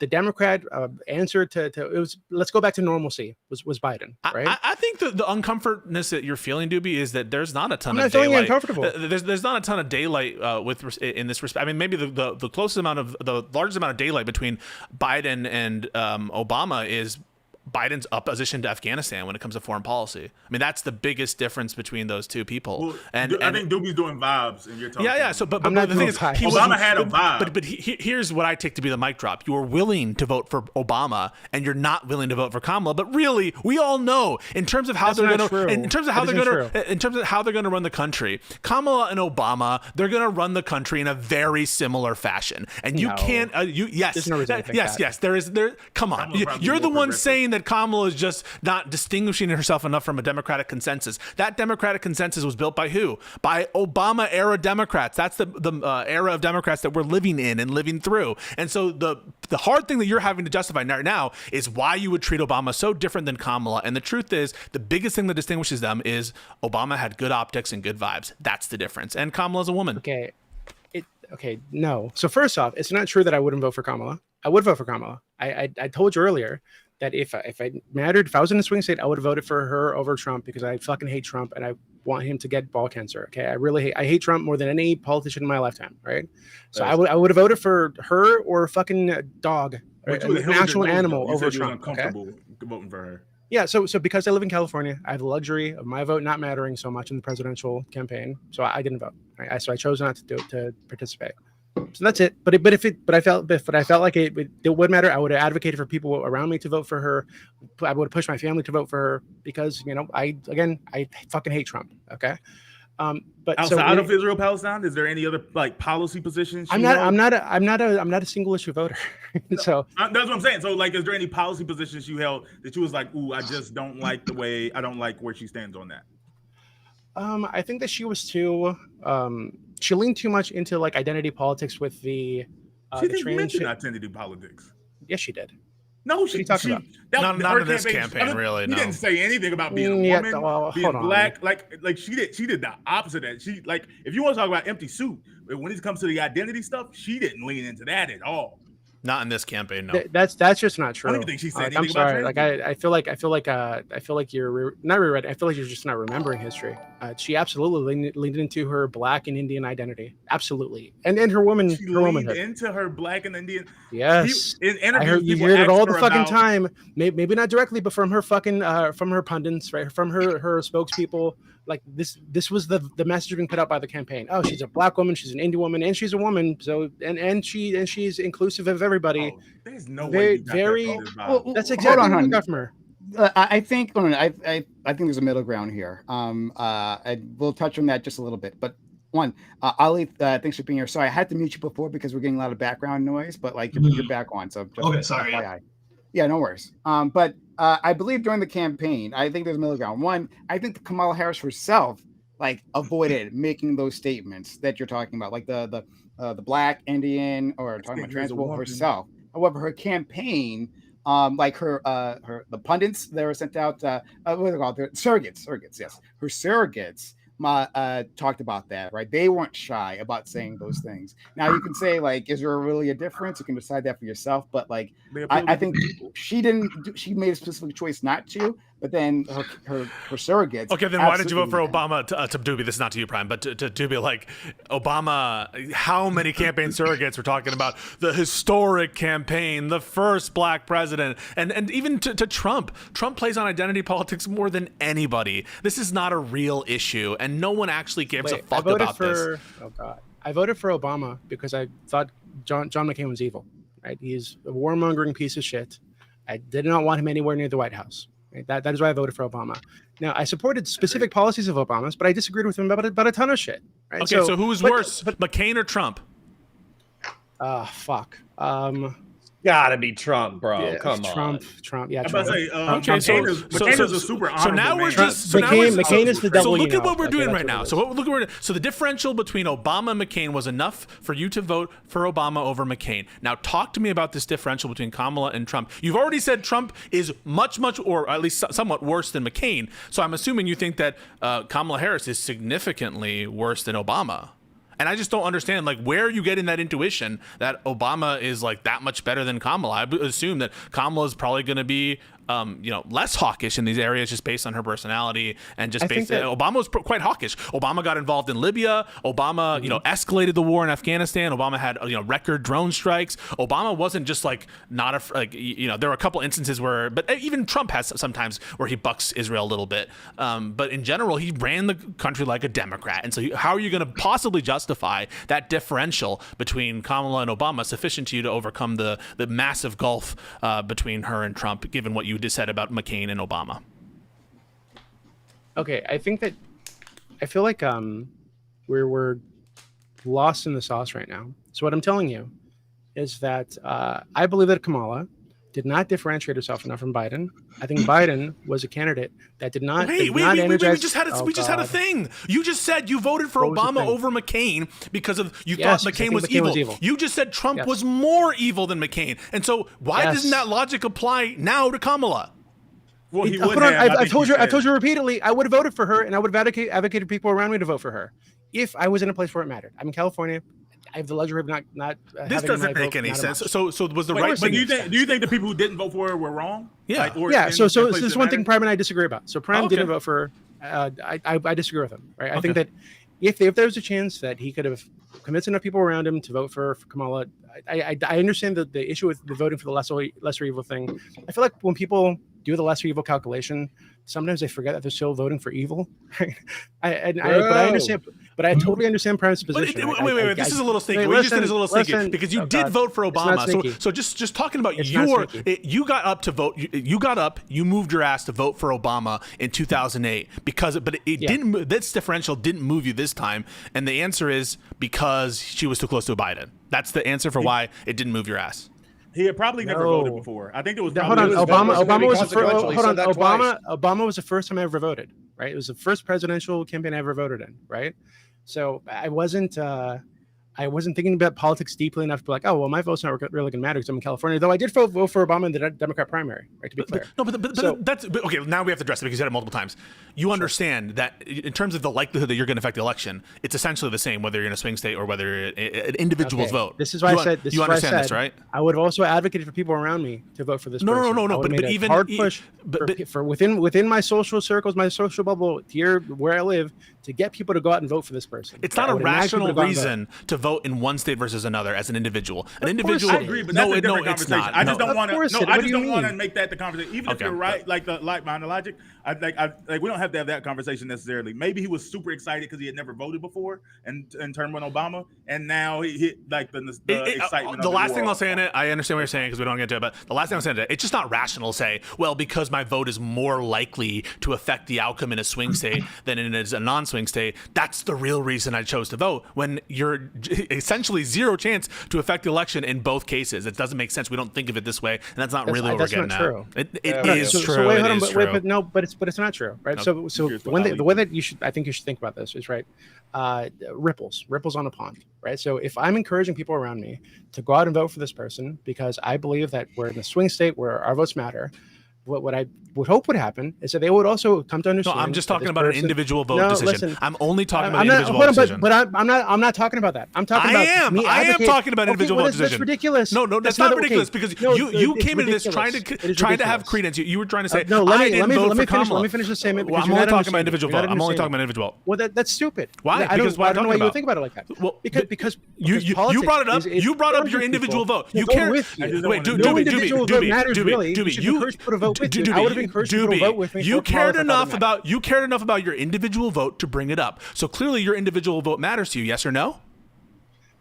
Democrat answer to it was let's go back to normalcy was Biden, right? I think the uncomfortness that you're feeling, Doobie, is that there's not a ton of daylight. Uncomfortable. There's not a ton of daylight in this respect. I mean, maybe the largest amount of daylight between Biden and Obama is Biden's opposition to Afghanistan when it comes to foreign policy. I mean, that's the biggest difference between those two people. Well, and I think Doobie's doing vibes, and you're talking. Yeah. So, but I'm not the thing is, doing he Obama had a vibe. But here's what I take to be the mic drop: you are willing to vote for Obama, and you're not willing to vote for Kamala. But really, we all know in terms of how That's they're not going to, true. in terms of how That they're isn't going to, in terms of how they're going to run the country, Kamala and Obama, they're going to run the country in a very similar fashion. And you No. can't, yes, There's no reason to think that. yes, there is. Come on, Kamala probably you're the more one progressive. saying that Kamala is just not distinguishing herself enough from a Democratic consensus. That Democratic consensus was built by who? By Obama era Democrats. That's the era of Democrats that we're living in and living through. And so the hard thing that you're having to justify right now is why you would treat Obama so different than Kamala. And the truth is, the biggest thing that distinguishes them is Obama had good optics and good vibes. That's the difference. And Kamala's a woman. Okay, no. So first off, it's not true that I wouldn't vote for Kamala. I would vote for Kamala. I told you earlier that if I mattered, if I was in a swing state, I would have voted for her over Trump because I fucking hate Trump and I want him to get ball cancer. Okay, I hate Trump more than any politician in my lifetime. Right. So I would have voted for her or a fucking dog, But or you an held actual your nose, animal though. You over said you were Trump. Okay? uncomfortable voting for her. Yeah, so because I live in California, I have the luxury of my vote not mattering so much in the presidential campaign. So I didn't vote. Right? So I chose not to participate. So that's it. But I felt like it would matter. I would have advocated for people around me to vote for her. I would have pushed my family to vote for her because I fucking hate Trump. Okay. But Outside of Israel Palestine, is there any other like policy positions? I'm not a single issue voter. So that's what I'm saying. So like, is there any policy positions you held that you was like, ooh, I just don't like I don't like where she stands on that? I think that she was too she leaned too much into like identity politics with the She the didn't trans mention shit. identity politics. Yes, she did. No, you talking about? Not in this campaign, really, She no. didn't say anything about being a Yeah, woman, well, being hold on. black. Like she did the opposite of that. She like, if you want to talk about empty suit, when it comes to the identity stuff, she didn't lean into that at all. Not in this campaign, no. That's just not true. I don't even think she said I'm anything about sorry. trans I feel like you're not rewriting. I feel like you're just not remembering history. She absolutely leaned into her black and Indian identity. Absolutely, and her woman, She her leaned womanhood. into her black and Indian. Yes, In I interviews, heard you people hear it asked all the her fucking about- time. Maybe not directly, but from her fucking from her pundits, right? From her spokespeople. Like this was the message being put out by the campaign. Oh, she's a black woman, she's an Indian woman, and she's a woman. So and she's inclusive of everybody. Oh, there's no Very- way you got very- that from this vibe. Well, That's hold exactly on, what we hon. got from her. I think I think there's a middle ground here. We'll touch on that just a little bit. But one, Ali, thanks for being here. Sorry, I had to mute you before because we're getting a lot of background noise. But like you're back on, so just Okay, sorry. FYI. Yeah, no worries. But I believe during the campaign, I think there's a middle ground. One, I think Kamala Harris herself like avoided making those statements that you're talking about, like the black Indian or talking about trans woman herself. However, her campaign, like the pundits that were sent out, what are they called? Surrogates, yes. Her surrogates talked about that, right? They weren't shy about saying those things. Now you can say, like, is there really a difference? You can decide that for yourself, but like, I think she made a specific choice not to, but then her surrogates. Okay, then why did you vote for absolutely Obama? To Doobie, this is not to you, Prime, but to Doobie, like, Obama, how many campaign surrogates we're talking about? The historic campaign, the first black president, and even to Trump. Trump plays on identity politics more than anybody. This is not a real issue, and no one actually gives a fuck about this. Oh God, I voted for Obama because I thought John McCain was evil. Right, he's a warmongering piece of shit. I did not want him anywhere near the White House. Right? That is why I voted for Obama. Now, I supported specific policies of Obama's, but I disagreed with him about a ton of shit. Right? Okay, so who was worse, McCain or Trump? Fuck. Gotta be Trump, bro. Yeah, Come on. Trump. Yeah, I'm Trump. about to say, Okay, so McCain is a super so now honorable we're man. just so now we're- McCain is the devil. So look you at what know. we're doing Okay, right now. that's what it is. So the differential between Obama and McCain was enough for you to vote for Obama over McCain. Now talk to me about this differential between Kamala and Trump. You've already said Trump is much, or at least somewhat worse than McCain. So I'm assuming you think that Kamala Harris is significantly worse than Obama. And I just don't understand, like, where are you getting that intuition that Obama is like that much better than Kamala? I assume that Kamala is probably going to be less hawkish in these areas just based on her personality and just based. Obama was quite hawkish. Obama got involved in Libya. Obama, escalated the war in Afghanistan. Obama had record drone strikes. Obama wasn't just like not there were a couple instances where, but even Trump has sometimes where he bucks Israel a little bit. But in general, he ran the country like a Democrat. And so how are you going to possibly justify that differential between Kamala and Obama sufficient to you to overcome the massive gulf between her and Trump, given what you just said about McCain and Obama? Okay, I feel like we're lost in the sauce right now. So what I'm telling you is that I believe that Kamala did not differentiate herself enough from Biden. I think Biden was a candidate that did not. Wait, we just had a thing. You just said you voted for Obama over McCain because of thought McCain was evil. You just said Trump was more evil than McCain, and so why doesn't that logic apply now to Kamala? Well, I've told you repeatedly. I would have voted for her, and I would have advocated people around me to vote for her if I was in a place where it mattered. I'm in California. I have the luxury of not. This doesn't make any sense. So was the right? But do you think the people who didn't vote for her were wrong? Yeah, So this is one thing Prime and I disagree about. So Prime didn't vote for her. I disagree with him. Right. I think that if there was a chance that he could have convinced enough people around him to vote for Kamala, I understand the issue with the voting for the lesser evil thing. I feel like when people do the lesser evil calculation, sometimes they forget that they're still voting for evil. Right? But I understand. But I totally understand Prime's position. Wait. This is a little sneaky. What you just said is a little sneaky because you did vote for Obama. So just talking about you got up to vote. You got up. You moved your ass to vote for Obama in 2008 but it didn't. This differential didn't move you this time, and the answer is because she was too close to Biden. That's the answer for why it didn't move your ass. He had probably never voted before. I think it was. Obama was the first time I ever voted. Right, it was the first presidential campaign I ever voted in. Right, so I wasn't thinking about politics deeply enough to be like, oh well, my vote's not really going to matter because I'm in California. Though I did vote for Obama in the Democrat primary. Right, to be clear. But okay. Now we have to address it because you said it multiple times. You understand that in terms of the likelihood that you're going to affect the election, it's essentially the same whether you're in a swing state or whether an individual's vote. This is why I said. You understand this, right? I would have also advocated for people around me to vote for this. No. But even hard push for within my social circles, my social bubble here where I live, to get people to go out and vote for this person. It's not a rational reason to vote in one state versus another as an individual. I agree, but that's a different conversation. I just don't want to. I just don't want to make that the conversation. Even if you're right, behind the logic, we don't have to have that conversation necessarily. Maybe he was super excited because he had never voted before and turned on Obama, and now he hit the excitement. The last thing I'll say in it, I understand what you're saying because we don't get to it, but the last thing I'll say in it, it's just not rational to say, well, because my vote is more likely to affect the outcome in a swing state than in a non-swing state, that's the real reason I chose to vote. When you're essentially zero chance to affect the election in both cases, it doesn't make sense. We don't think of it this way, and that's not really what we're getting at. It is true. But it's not true, right? So the way that I think you should think about this is right. Ripples on a pond, right? So if I'm encouraging people around me to go out and vote for this person because I believe that we're in a swing state where our votes matter, what I would hope would happen is that they would also come to understand. No, I'm just talking about an individual vote decision. Listen, I'm only talking about an individual decision. But I'm not talking about that. I'm talking about. I am talking about individual vote decision. That's ridiculous. No, that's not ridiculous because you came into this trying to have credence. You were trying to say I didn't vote for Kamala. Let me finish the statement. I'm only talking about individual vote. I'm only talking about individual vote. Well, that's stupid. Why? I don't know why you would think about it like that. Well, because you brought it up. You brought up your individual vote. You care. Wait, Doobie, you encourage people to vote with you. I would have you cared enough about your individual vote to bring it up. So clearly your individual vote matters to you, yes or no?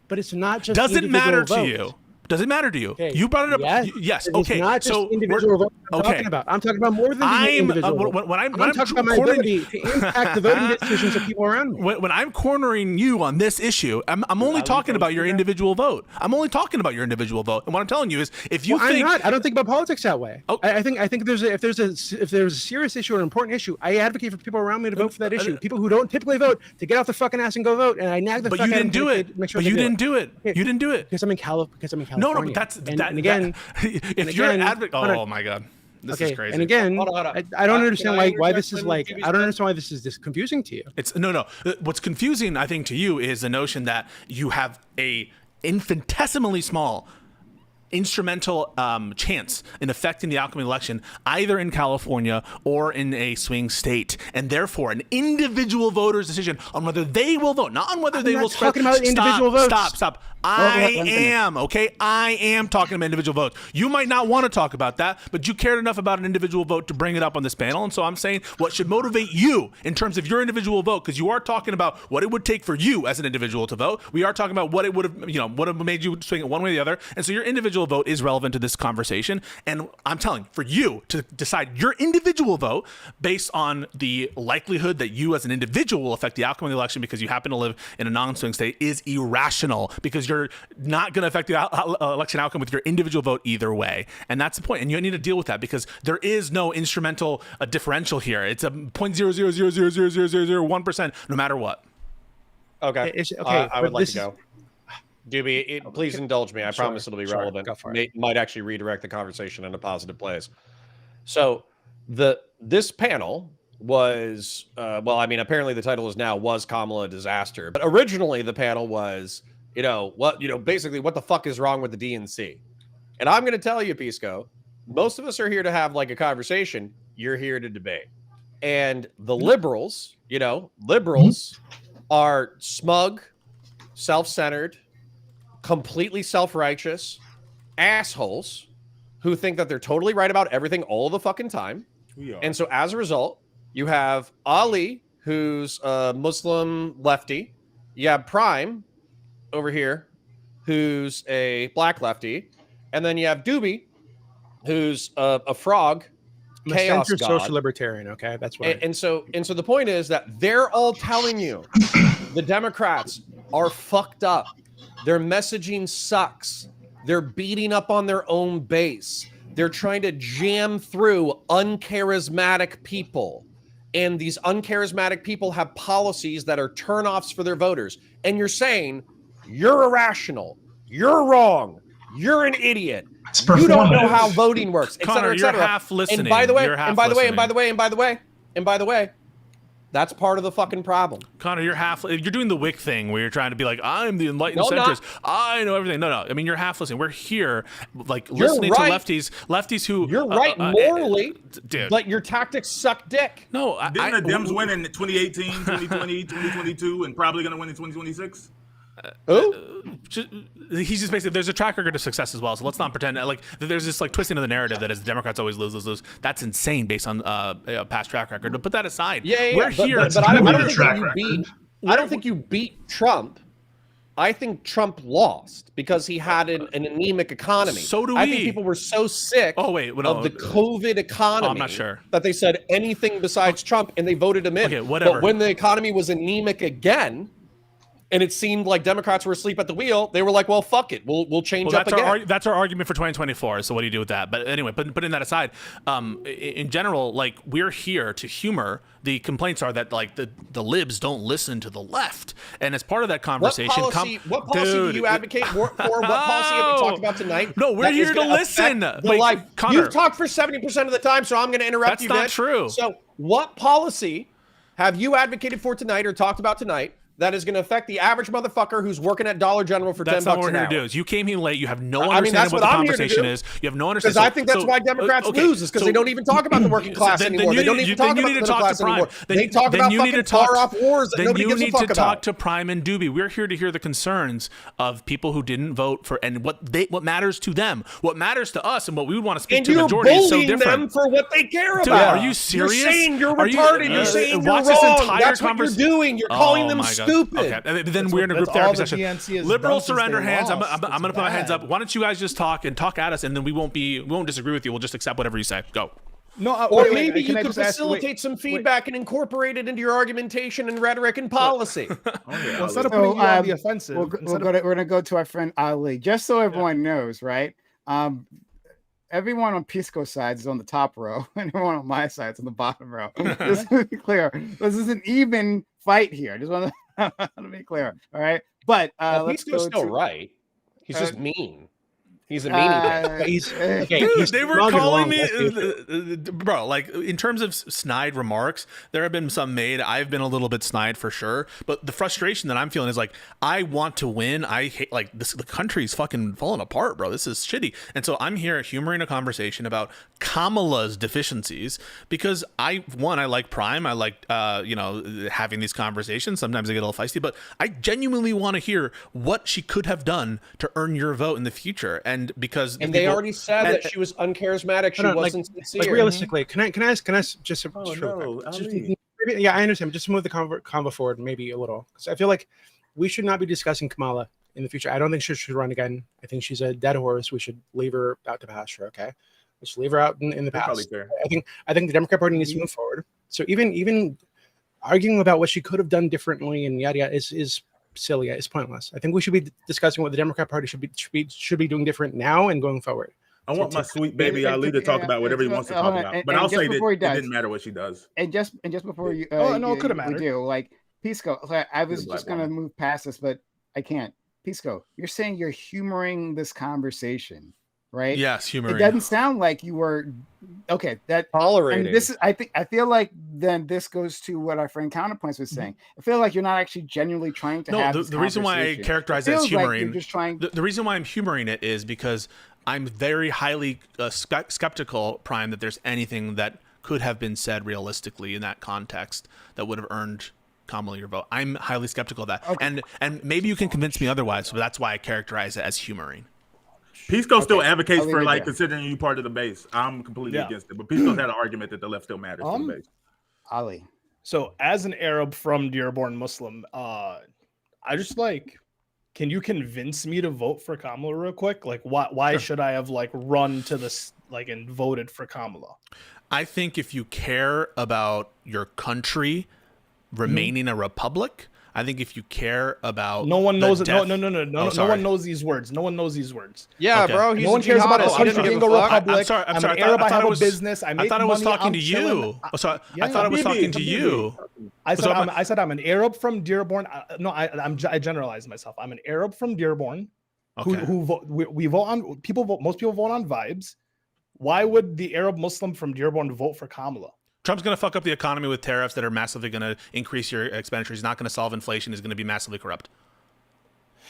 But it's not just Does it matter to you? Does it matter to you? Okay. You brought it up. Yes. Okay. It's not just individual vote I'm talking about. I'm talking about more than the individual vote. I'm talking about my ability to impact the voting decisions of people around me. When I'm cornering you on this issue, I'm only talking about your individual vote. I'm only talking about your individual vote. And what I'm telling you is, if you think I don't think about politics that way. Oh. I think if there's a serious issue or an important issue, I advocate for people around me to vote for that issue. People who don't typically vote to get off their fucking ass and go vote. And I nag the fuck out of them. But you didn't do it. But you didn't do it. You didn't do it because I'm in California. No, but that's and again. If you're an advocate, oh my god, this is crazy. And again, I don't understand why this is like. I don't understand why this is this confusing to you. It's no. What's confusing, I think, to you is the notion that you have a infinitesimally small instrumental chance in affecting the outcome of the election, either in California or in a swing state, and therefore an individual voter's decision on whether they will vote, not on whether they will talking about individual votes. Stop. I am talking about individual votes. You might not want to talk about that, but you cared enough about an individual vote to bring it up on this panel, and so I'm saying what should motivate you in terms of your individual vote, because you are talking about what it would take for you as an individual to vote. We are talking about what it would have, would have made you swing it one way or the other, and so your individual vote is relevant to this conversation. And I'm telling for you to decide your individual vote based on the likelihood that you as an individual will affect the outcome of the election because you happen to live in a non-swing state is irrational, because you're not going to affect the election outcome with your individual vote either way. And that's the point. And you need to deal with that because there is no instrumental differential here. It's a 0.000000001% no matter what. Okay. Okay. I would like to go. Doobie, please indulge me. I promise it'll be relevant. Go for it. Might actually redirect the conversation in a positive place. So this panel was, apparently the title is now "Was Kamala a Disaster?" But originally the panel was, basically what the fuck is wrong with the DNC? And I'm going to tell you, Pisco, most of us are here to have like a conversation. You're here to debate. And the liberals, are smug, self-centered, completely self-righteous assholes who think that they're totally right about everything all the fucking time. And so as a result, you have Ali, who's a Muslim lefty. You have Prime over here, who's a black lefty. And then you have Doobie, who's a frog, I'm a chaos centered god. social libertarian. Okay, that's what. And so the point is that they're all telling you the Democrats are fucked up. Their messaging sucks. They're beating up on their own base. They're trying to jam through uncharismatic people. And these uncharismatic people have policies that are turnoffs for their voters. And you're saying, you're irrational. You're wrong. You're an idiot. You don't know how voting works, et Connor, cetera, et cetera. you're half listening. And by the way, You're half and by the way, listening. and by the way, and by the way, and by the way, that's part of the fucking problem. Connor, you're doing the Wick thing where you're trying to be like, I'm the enlightened No, I'm not. centrist. I know everything. No. I mean, you're half listening. We're here, like, You're listening right. to lefties who. You're right morally, dude. but your tactics suck dick. No, Didn't the Dems win in 2018, 2020, 2022, and probably going to win in 2026? He's just basically, there's a track record of success as well, so let's not pretend like there's this like twisting of the narrative that as Democrats always lose. That's insane based on past track record. But put that aside. We're here. But I don't think you beat Trump. I think Trump lost because he had an anemic economy. So do we. I think people were so sick of the COVID economy I'm not sure. that they said anything besides Trump and they voted him in. Okay, whatever. But when the economy was anemic again, and it seemed like Democrats were asleep at the wheel, they were like, well, fuck it. We'll change up again. That's our argument for 2024. So what do you do with that? But anyway, putting that aside, in general, like, we're here to humor the complaints are that like the libs don't listen to the left. And as part of that conversation, what policy do you advocate for? What policy have we talked about tonight? No, we're here to listen. Connor, You've talked for 70% of the time, so I'm going to interrupt you. That's not true. So what policy have you advocated for tonight or talked about tonight that is going to affect the average motherfucker who's working at Dollar General for $10 an hour? That's not what we're here to do. Is you came here late. You have no understanding what the conversation is. You have no understanding. Because I think that's why Democrats lose, is because they don't even talk about the working class anymore. They don't even talk about the middle class anymore. They talk about fucking far-off wars that nobody gives a fuck about. Then you need to talk to Prime and Doobie. We're here to hear the concerns of people who didn't vote for and what matters to them. What matters to us and what we would want to speak to the majority is so different. And you're bullying them for what they care about. Dude, are you serious? You're saying you're retarded. You're saying you're wrong. That's what you're doing. You're calling them stupid. Okay. Then we're in a group therapy session. Liberals surrender hands. I'm going to put my hands up. Why don't you guys just talk at us, and then we won't disagree with you. We'll just accept whatever you say. Go. No, or maybe you could facilitate some feedback and incorporate it into your argumentation and rhetoric and policy. Well, instead of putting you on the offensive, we're going to go to our friend Ali, just so everyone knows, right? Everyone on Pisco's side is on the top row, and everyone on my side is on the bottom row. Just to be clear, this is an even fight here. Just want to be clear, all right? But Pisco's still right. He's just mean. He's a meanie. He's okay. Dude, He's they were logging calling along, me, that's the issue. bro. Like in terms of snide remarks, there have been some made. I've been a little bit snide for sure, but the frustration that I'm feeling is like I want to win. I hate like this. The country's fucking falling apart, bro. This is shitty. And so I'm here humoring a conversation about Kamala's deficiencies because I like Prime. I like having these conversations. Sometimes I get a little feisty, but I genuinely want to hear what she could have done to earn your vote in the future. And because they already said that she was uncharismatic, she wasn't sincere. Like realistically, can I just yeah, I understand. Just move the convo forward maybe a little because I feel like we should not be discussing Kamala in the future. I don't think she should run again. I think she's a dead horse. We should leave her out to pasture. Okay, let's leave her out in the past. I think the Democrat Party needs to move forward. So even arguing about what she could have done differently and yada yada is silly. It's pointless. I think we should be discussing what the Democrat Party should be doing different now and going forward. I want my sweet baby Ali to talk about whatever he wants to talk about, but I'll say that it didn't matter what she does. And just before you, it could have mattered. We do like Pisco. I was just gonna move past this, but I can't. Pisco, you're saying you're humoring this conversation, right? Yes, humoring. It doesn't sound like you were okay. That tolerating. And this is, I feel like then this goes to what our friend Counterpoints was saying. I feel like you're not actually genuinely trying to have this the reason why I characterize it as humoring, like just trying. The reason why I'm humoring it is because I'm very highly skeptical, Prime, that there's anything that could have been said realistically in that context that would have earned Kamala your vote. I'm highly skeptical of that. Okay. And maybe you can convince me otherwise, but that's why I characterize it as humoring. Pisco still advocates for like considering you part of the base. I'm completely against it, but Pisco's had an argument that the left still matters to the base. Ali. So as an Arab from Dearborn Muslim, I just like, can you convince me to vote for Kamala real quick? Like, why should I have like run to this like and voted for Kamala? I think if you care about your country remaining a republic, I think if you care about no one knows it. No one knows these words. No one knows these words. Yeah, bro. No one cares about a country being a republic. I'm sorry. I'm an Arab. I have a business. I thought I was talking to you. I thought I was talking to you. I said I'm an Arab from Dearborn. I generalized myself. I'm an Arab from Dearborn. Who vote? We vote on people. Most people vote on vibes. Why would the Arab Muslim from Dearborn vote for Kamala? Trump's going to fuck up the economy with tariffs that are massively going to increase your expenditure. He's not going to solve inflation. He's going to be massively corrupt.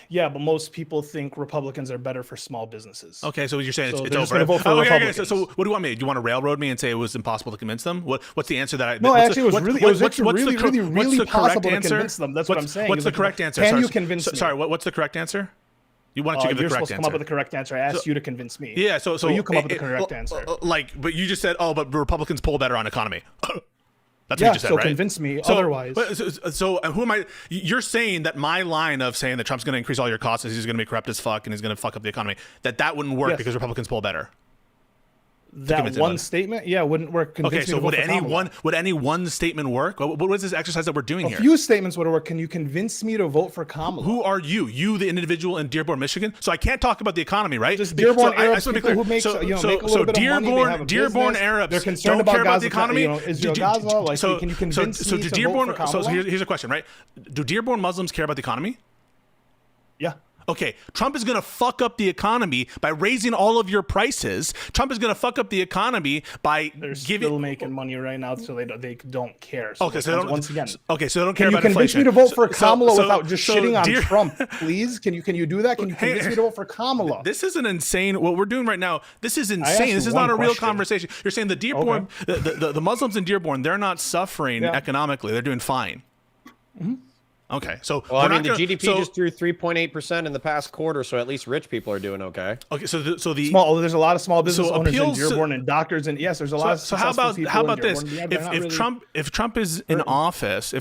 Yeah, but most people think Republicans are better for small businesses. Okay, so you're saying so it's over. Vote for Republicans. Okay, so what do you want me? Do you want to railroad me and say it was impossible to convince them? What's the answer that I? No, actually, it was really possible to convince them. That's what I'm saying. What's the correct answer? Can you convince me? Sorry, what's the correct answer? Why don't you give the correct answer? You're supposed to come up with the correct answer. I asked you to convince me. Yeah, so you come up with the correct answer. But you just said, but Republicans poll better on economy. That's what you just said, so right? Convince me otherwise. So who am I? You're saying that my line of saying that Trump's going to increase all your costs, and he's going to be corrupt as fuck, and he's going to fuck up the economy, that wouldn't work because Republicans poll better. That one statement, wouldn't work. Okay, so would any one statement work? What is this exercise that we're doing here? A few statements would work. Can you convince me to vote for Kamala? Who are you? You, the individual in Dearborn, Michigan. So I can't talk about the economy, right? Just Dearborn Arabs, people who make a little bit of money. Dearborn Arabs, they're concerned don't care about the economy. Israel, Gaza. Like, can you convince me to vote for Kamala? So here's a question, right? Do Dearborn Muslims care about the economy? Yeah. Okay, Trump is going to fuck up the economy by raising all of your prices. Trump is going to fuck up the economy by still making money right now, so they don't care. So okay, so once again, so they don't care about inflation. Can you convince me to vote for Kamala without just shitting on Trump, please? Can you do that? Can you convince me to vote for Kamala? This is an insane. What we're doing right now. This is insane. This is not a real conversation. You're saying the Dearborn, the Muslims in Dearborn, they're not suffering economically. They're doing fine. Mm-hmm. Okay, so the GDP just grew 3.8% in the past quarter, so at least rich people are doing okay. Okay, so the small. There's a lot of small business owners in Dearborn and doctors, and yes, there's a lot of. So how about this? If Trump is in office,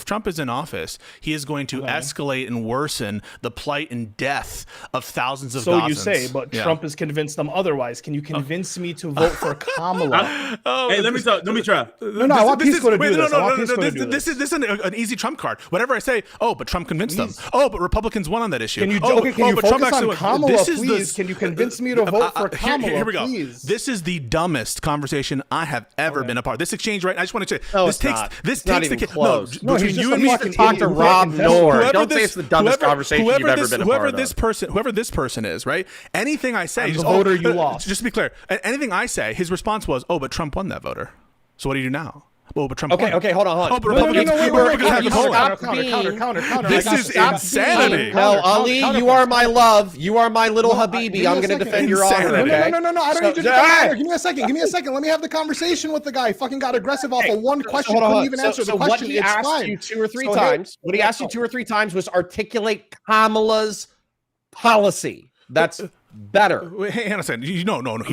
he is going to escalate and worsen the plight and death of thousands of. So Gazans. You say, but Trump has convinced them otherwise. Can you convince me to vote for Kamala? Hey, let me try. No, I want Pisco to do this. This isn't an easy Trump card. Whatever I say, Oh, but Trump convinced them. Oh, but Republicans won on that issue. Can you, oh, can you but focus Trump on won. Kamala, This is please? Can you convince me to vote for Kamala, here we go. please? This is the dumbest conversation I have ever been a part of. This exchange, right? I just want to say, No, this it's takes not. this It's not takes the even case. close. No, between he's you just and a me. fucking Talk to idiot. Rob Noor. Whoever Don't say it's the dumbest conversation you've ever been a part of. Whoever this person is, right? Anything I say, I'm just, the voter you lost. Just to be clear, anything I say, his response was, "Oh, but Trump won that voter. So what do you do now?" Oh, but Trump won. Okay, hold on. Oh, but No, Republicans, wait, have the polling. counter. This is insanity. No, Ali, you are my love. You are my little Habibi. I'm going to defend your honor, okay? No. I don't need you to defend your honor. Give me a second. Let me have the conversation with the guy. He fucking got aggressive off of one question. Couldn't even answer the question. What he asked you two or three times was articulate Kamala's policy. That's better. Wait, hang on a second. No. He No, didn't.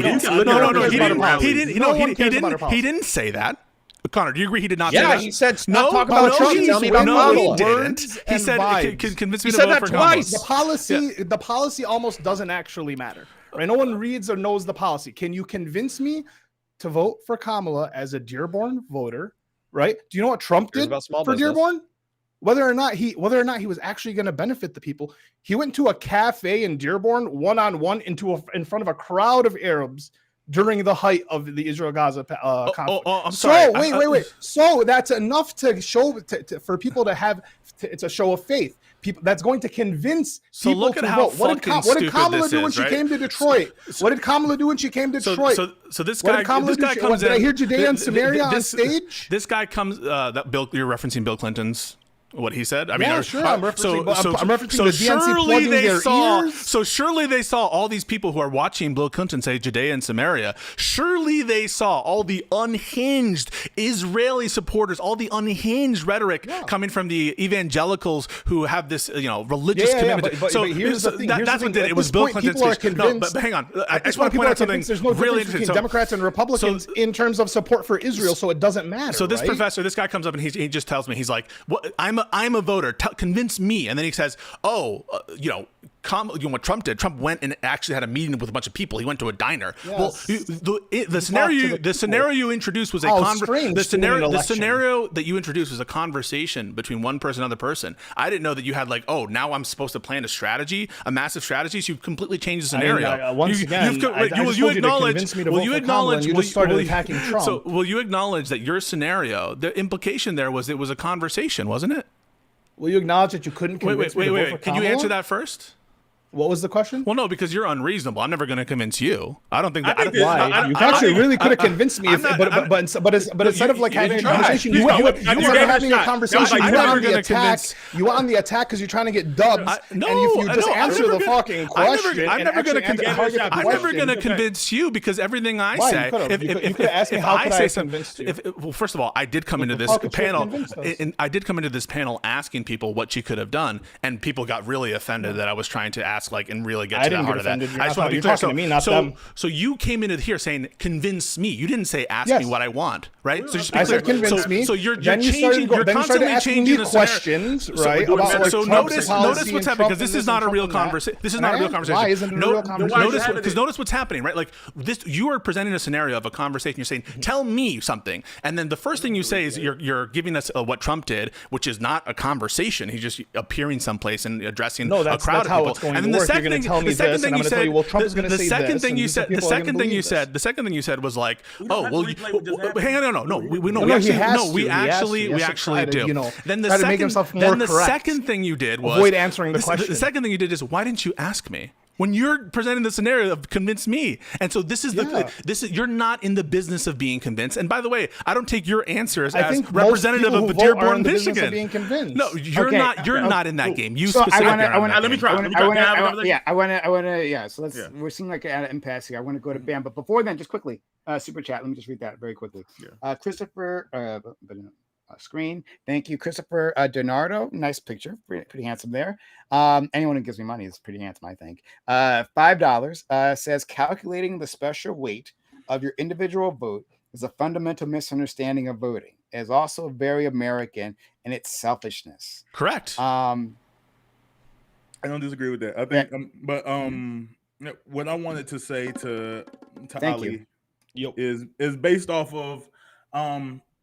He didn't say that. Connor, do you agree he did not say that? He said, stop talking about Trump. Tell me about Kamala. He didn't. He said, convince me He to said vote that for Kamala. twice. The policy almost doesn't actually matter. Right? No one reads or knows the policy. Can you convince me to vote for Kamala as a Dearborn voter? Right? Do you know what Trump did for Dearborn? Whether or not he was actually going to benefit the people, he went to a cafe in Dearborn one-on-one in front of a crowd of Arabs during the height of the Israel-Gaza conflict. I'm sorry. So wait. So that's enough to show for people to have. It's a show of faith. People that's going to convince people look at to how vote. What did Kamala do when she came to Detroit? What did Kamala do when she came to Detroit? So this guy comes Did in. I hear Judea and Samaria on stage? This guy comes. That Bill, you're referencing Bill Clinton's. What he said? I'm referencing the DNC surely plugging they their saw. ears. So surely they saw all these people who are watching Bill Clinton say Judea and Samaria. Surely they saw all the unhinged Israeli supporters, all the unhinged rhetoric coming from the evangelicals who have this, religious commitment. But here's the thing. That's what did it. It was Bill Clinton's speech. No, but hang on. I just want to point out something there's no really difference between interesting. Democrats and Republicans in terms of support for Israel, so it doesn't matter. So this professor, this guy comes up and he just tells me, he's like, "What? I'm a voter. Convince me." And then he says, what Trump did. Trump went and actually had a meeting with a bunch of people. He went to a diner. Yes. Well, the scenario you introduced was the scenario that you introduced was a conversation between one person and another person. I didn't know that you had now I'm supposed to plan a massive strategy. So you've completely changed the scenario. Will you acknowledge that your scenario, the implication there was it was a conversation, wasn't it? Will you acknowledge that you couldn't convince me to vote for Can you Kamala? answer that first? What was the question? Well, no, because you're unreasonable. I'm never going to convince you. I don't think that. Why? You actually really could have convinced me, but instead of having a conversation, you went on the attack because you're trying to get dubs. And if you just answer the fucking question, I'm never going to convince you because everything I say. You could ask me how could I have convinced you. Well, first of all, I did come into this panel, and I did come into this panel asking people what she could have done, and people got really offended that I was trying to ask and really get to the heart of that. I just want to be clear. To me, not them. So you came into here saying convince me. You didn't say ask me what I want, right? So just be I clear. said convince me. So you're changing. You're constantly changing the questions, right? So notice what's happening because this is not a real conversation. This is not a real conversation. Why isn't it a real conversation? Notice what's happening, right? Like this, you are presenting a scenario of a conversation. You're saying, "Tell me something," and then the first thing you say is you're giving us what Trump did, which is not a conversation. He's just appearing someplace and addressing a crowd of people. And then the second thing, the second thing you said, the second thing you said was like, "Oh, well, hang on, no, we actually do." Then the second thing you did was avoid answering the question. The second thing you did is, why didn't you ask me? When you're presenting the scenario of convince me, and so this is you're not in the business of being convinced. And by the way, I don't take your answers as representative of Dearborn, Michigan. Being convinced. No, you're not. You're not in that game. You so specifically. Let me try. So we're seeing like an impasse here. I want to go to Bam, but before then, just quickly, super chat. Let me just read that very quickly. Christopher. Screen. Thank you, Christopher Donardo. Nice picture. Pretty handsome there. Anyone who gives me money is pretty handsome, I think. $5 says calculating the special weight of your individual vote is a fundamental misunderstanding of voting. It is also very American in its selfishness. Correct. I don't disagree with that. I think, what I wanted to say to Ali is based off of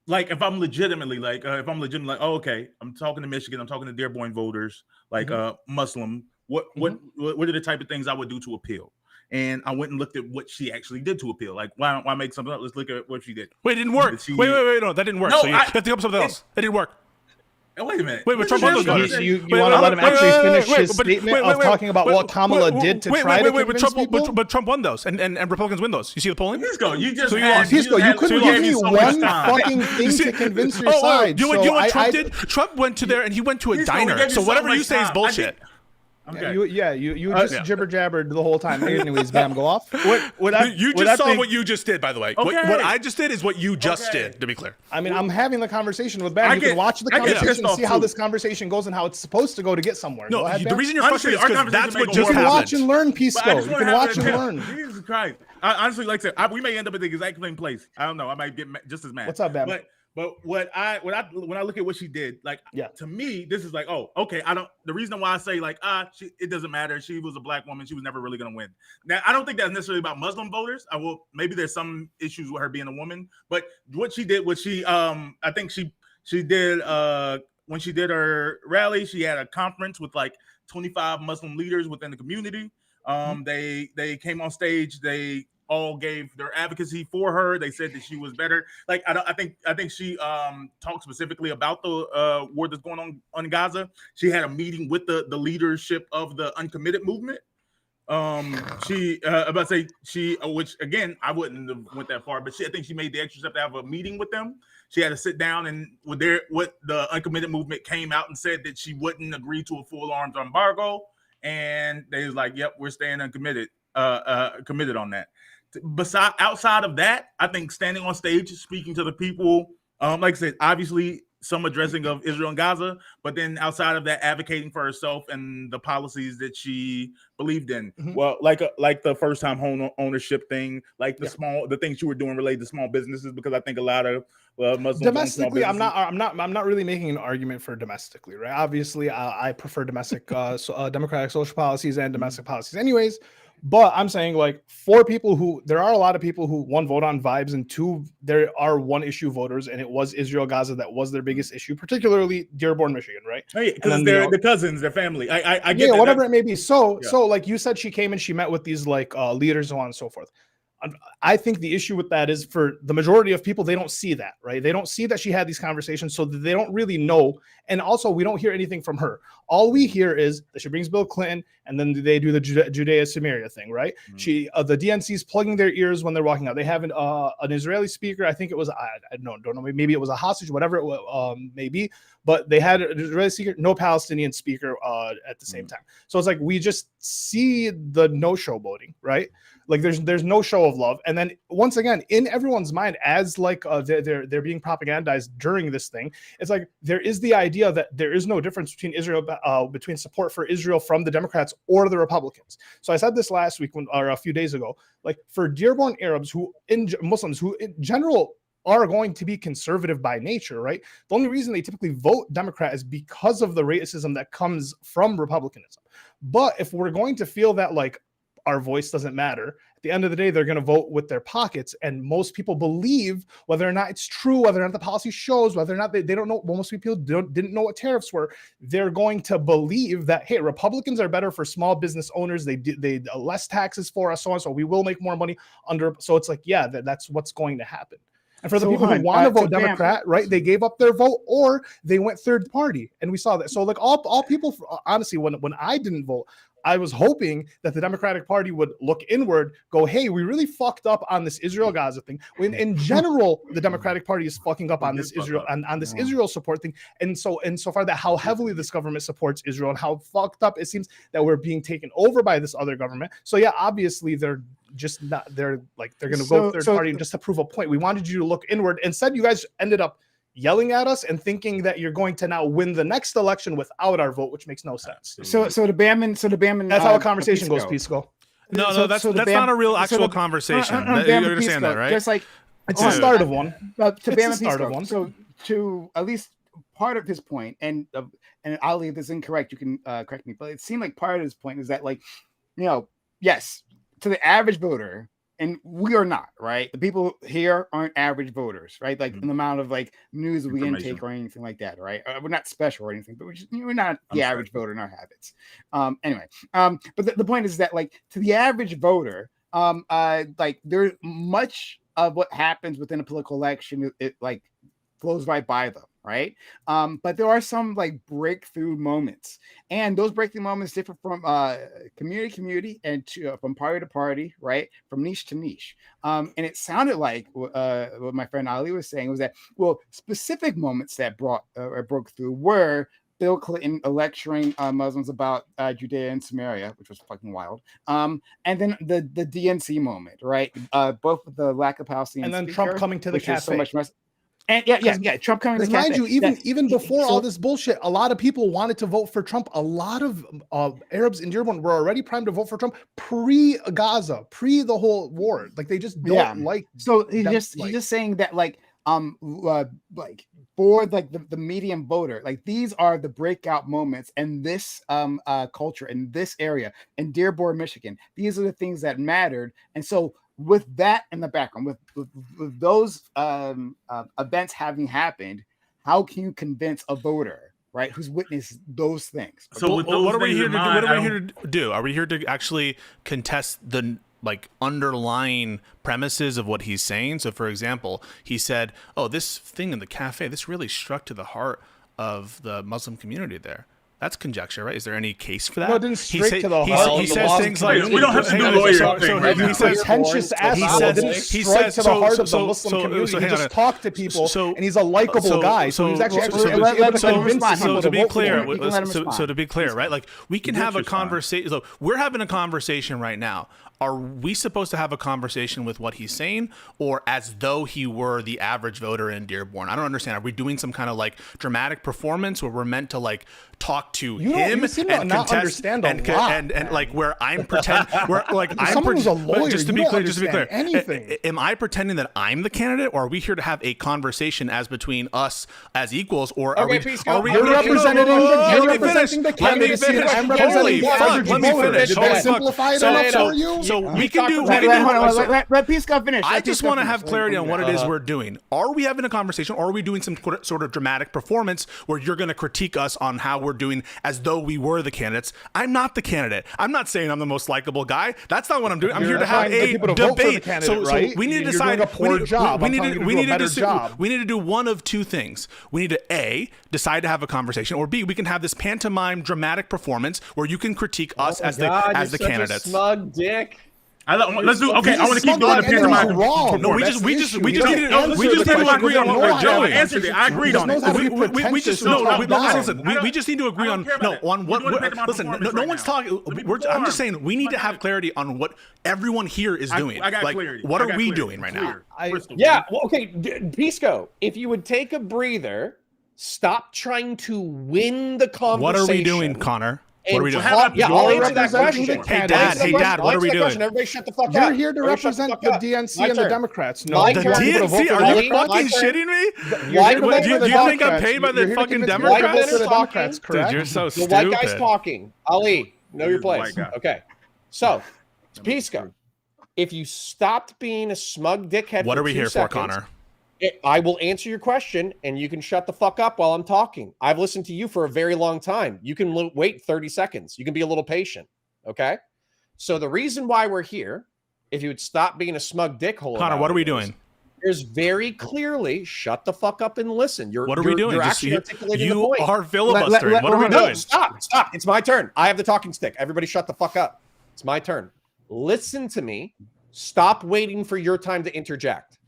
like if I'm legitimately like oh, okay, I'm talking to Michigan, I'm talking to Dearborn voters, like Muslim. What are the type of things I would do to appeal? And I went and looked at what she actually did to appeal. Like, why make something up? Let's look at what she did. Wait, it didn't work. Wait, no, that didn't work. No, so you have to come up with something else. That didn't work. Wait a minute. Wait, but Trump won those voters. You want to let him actually finish his statement of talking about what Kamala did to try to convince people? But Trump won those, and Republicans win those. You see the polling? Pisco, you just Pisco, you couldn't give me one fucking thing to convince your side. You know what Trump did? Trump went to there, and he went to a diner. So whatever you say is bullshit. Okay. You just jibber jabbered the whole time. Anyways, Bam, go off. You just saw what you just did, by the way. Okay. What I just did is what you just did, to be clear. I mean, I'm having the conversation with Bam. You can watch the conversation and see how this conversation goes and how it's supposed to go to get somewhere. No, the reason you're frustrated is because that's what just happened. You can watch happened. and learn, Pisco. You can watch and learn. Jesus Christ. I honestly, like I said, we may end up at the exact same place. I don't know. I might get just as mad. What's up, Bam? But when I look at what she did, like, to me, this is like, oh, okay. The reason why I say like, it doesn't matter. She was a black woman. She was never really going to win. Now, I don't think that's necessarily about Muslim voters. Maybe there's some issues with her being a woman, but what she did was I think she did, when she did her rally, she had a conference with like 25 Muslim leaders within the community. They came on stage. They all gave their advocacy for her. They said that she was better. Like I think she talked specifically about the war that's going on in Gaza. She had a meeting with the leadership of the uncommitted movement. Which again, I wouldn't have went that far, but I think she made the extra step to have a meeting with them. She had to sit down and what the uncommitted movement came out and said that she wouldn't agree to a full arms embargo, and they was like, "Yep, we're staying uncommitted, committed on that." Outside of that, I think standing on stage, speaking to the people, like I said, obviously some addressing of Israel and Gaza, but then outside of that, advocating for herself and the policies that she believed in. Well, like the first time home ownership thing, like the things you were doing related to small businesses, because I think a lot of Muslims domestically, I'm not really making an argument for domestically, right? Obviously, I prefer domestic democratic social policies and domestic policies, anyways. But I'm saying, like, there are a lot of people who, one, vote on vibes, and two, there are one issue voters, and it was Israel Gaza that was their biggest issue, particularly Dearborn, Michigan, right? Because they're the cousins, their family. I get that. Whatever it may be. So like you said, she came and she met with these like leaders, so on and so forth. I think the issue with that is, for the majority of people, they don't see that, right? They don't see that she had these conversations, so they don't really know. And also, we don't hear anything from her. All we hear is that she brings Bill Clinton, and then they do the Judea-Samaria thing, right? The DNC's plugging their ears when they're walking out. They have an Israeli speaker. I think it was, I don't know, maybe it was a hostage, whatever it may be. But they had an Israeli speaker, no Palestinian speaker at the same time. So it's like we just see the no-show voting, right? Like there's no show of love. And then once again, in everyone's mind, as like they're being propagandized during this thing, it's like there is the idea that there is no difference between between support for Israel from the Democrats or the Republicans. So I said this last week or a few days ago, like for Dearborn Arabs Muslims who in general are going to be conservative by nature, right? The only reason they typically vote Democrat is because of the racism that comes from Republicanism. But if we're going to feel that like our voice doesn't matter, at the end of the day, they're going to vote with their pockets. And most people believe, whether or not it's true, whether or not the policy shows, whether or not they don't know, most people didn't know what tariffs were, they're going to believe that, hey, Republicans are better for small business owners. They less taxes for us, so on. So we will make more money under. So it's like, yeah, that's what's going to happen. And for the people who want to vote Democrat, right, they gave up their vote or they went third party. And we saw that. So like all people, honestly, when I didn't vote, I was hoping that the Democratic Party would look inward, go, hey, we really fucked up on this Israel-Gaza thing. When in general, the Democratic Party is fucking up on this Israel and on this Israel support thing. And so far that how heavily this government supports Israel and how fucked up it seems that we're being taken over by this other government. So yeah, obviously they're just not, they're going to go third party just to prove a point. We wanted you to look inward. Instead, you guys ended up yelling at us and thinking that you're going to now win the next election without our vote, which makes no sense. So the Bamman, that's how a conversation goes, Pisco. No, that's not a real actual conversation. You understand that, right? Just like it's the start of one. To Bamman Pisco. So to at least part of his point, and Ali, if this is incorrect, you can correct me, but it seemed like part of his point is that, like, yes, to the average voter, and we are not, right? The people here aren't average voters, right? Like in the amount of like news we intake or anything like that, right? We're not special or anything, but we're not the average voter in our habits. Anyway, but the point is that like to the average voter, like there's much of what happens within a political election, it like flows right by them, right? But there are some like breakthrough moments, and those breakthrough moments differ from community to community and from party to party, right? From niche to niche. And it sounded like what my friend Ali was saying was that, well, specific moments that broke through were Bill Clinton lecturing Muslims about Judea and Samaria, which was fucking wild. And then the DNC moment, right? Both with the lack of Palestinian and then speaker, Trump coming to the which is cafe. so much mess. And yeah, Trump coming to the Mind cafe. you, even before all this bullshit, a lot of people wanted to vote for Trump. A lot of Arabs in Dearborn were already primed to vote for Trump pre-Gaza, pre the whole war. Like they just don't like. So he's just saying that like for like the medium voter, like these are the breakout moments in this culture in this area in Dearborn, Michigan. These are the things that mattered, and so. With that in the background, with those events having happened, how can you convince a voter, right, who's witnessed those things? So with those what are we things here in to do? mind, What are we here to do? Are we here to actually contest the like underlying premises of what he's saying? So, for example, he said, "Oh, this thing in the cafe, this really struck to the heart of the Muslim community there." That's conjecture, right? Is there any case for that? No, it didn't straight to the heart. He says things like, we don't have to do lawyer thing right now. He says pretentious asshole. Didn't strike to the heart of the Muslim community. He just talked to people, and he's a likable guy. So he was actually able to convince people to be vote clear, for him. so to be clear, right? Like we can have a conversation. So we're having a conversation right now. Are we supposed to have a conversation with what he's saying, or as though he were the average voter in Dearborn? I don't understand. Are we doing some kind of like dramatic performance where we're meant to like talk to him you seem and not contest understand a and, lot, and like where I'm pretend where like I'm someone who's a lawyer, just to you be don't clear, just to be clear, understand anything. am I pretending that I'm the candidate, or are we here to have a conversation as between us as equals, or are we? You're representing the candidacy, and I'm representing the average Let me voter. finish. Did that simplify it enough for you? So we can do. Let Pisco finish. I just want to have clarity on what it is we're doing. Are we having a conversation, or are we doing some sort of dramatic performance where you're going to critique us on how we're doing as though we were the candidates? I'm not the candidate. I'm not saying I'm the most likable guy. That's not what I'm doing. I'm here to have a debate. So we need to decide. We need to do one of two things. We need to A, decide to have a conversation, or B, we can have this pantomime dramatic performance where you can critique us as the candidates. Smug dick. Let's do. Okay, I want to keep doing the pantomime. No, we just need to agree on what we're doing. I agreed on it. We just need to agree on what. Listen, no one's talking. I'm just saying we need to have clarity on what everyone here is doing. I got like, clarity. what are we doing right now? Yeah. Well, okay, Pisco, if you would take a breather, stop trying to win the conversation. What are we doing, Connor? What are we doing? I'll answer that question. Hey, Dad, what are we doing? Everybody shut the fuck up. You're here to represent the DNC and the Democrats. No, the DNC? Are you fucking shitting me? Do you think I'm paid by the fucking Democrats? Dude, you're so stupid. The white guy's talking. Ali, know your place. Okay. So, Pisco, if you stopped being a smug dickhead what are we here for, Connor? I will answer your question, and you can shut the fuck up while I'm talking. I've listened to you for a very long time. You can wait 30 seconds. You can be a little patient, okay? So the reason why we're here, if you would stop being a smug dickhole, Connor, what are we doing? Is very clearly shut the fuck up and listen. What are we doing? You're actually articulating the point. You are filibustering. What are we doing? Stop. It's my turn. I have the talking stick. Everybody shut the fuck up. It's my turn. Listen to me. Stop waiting for your time to interject.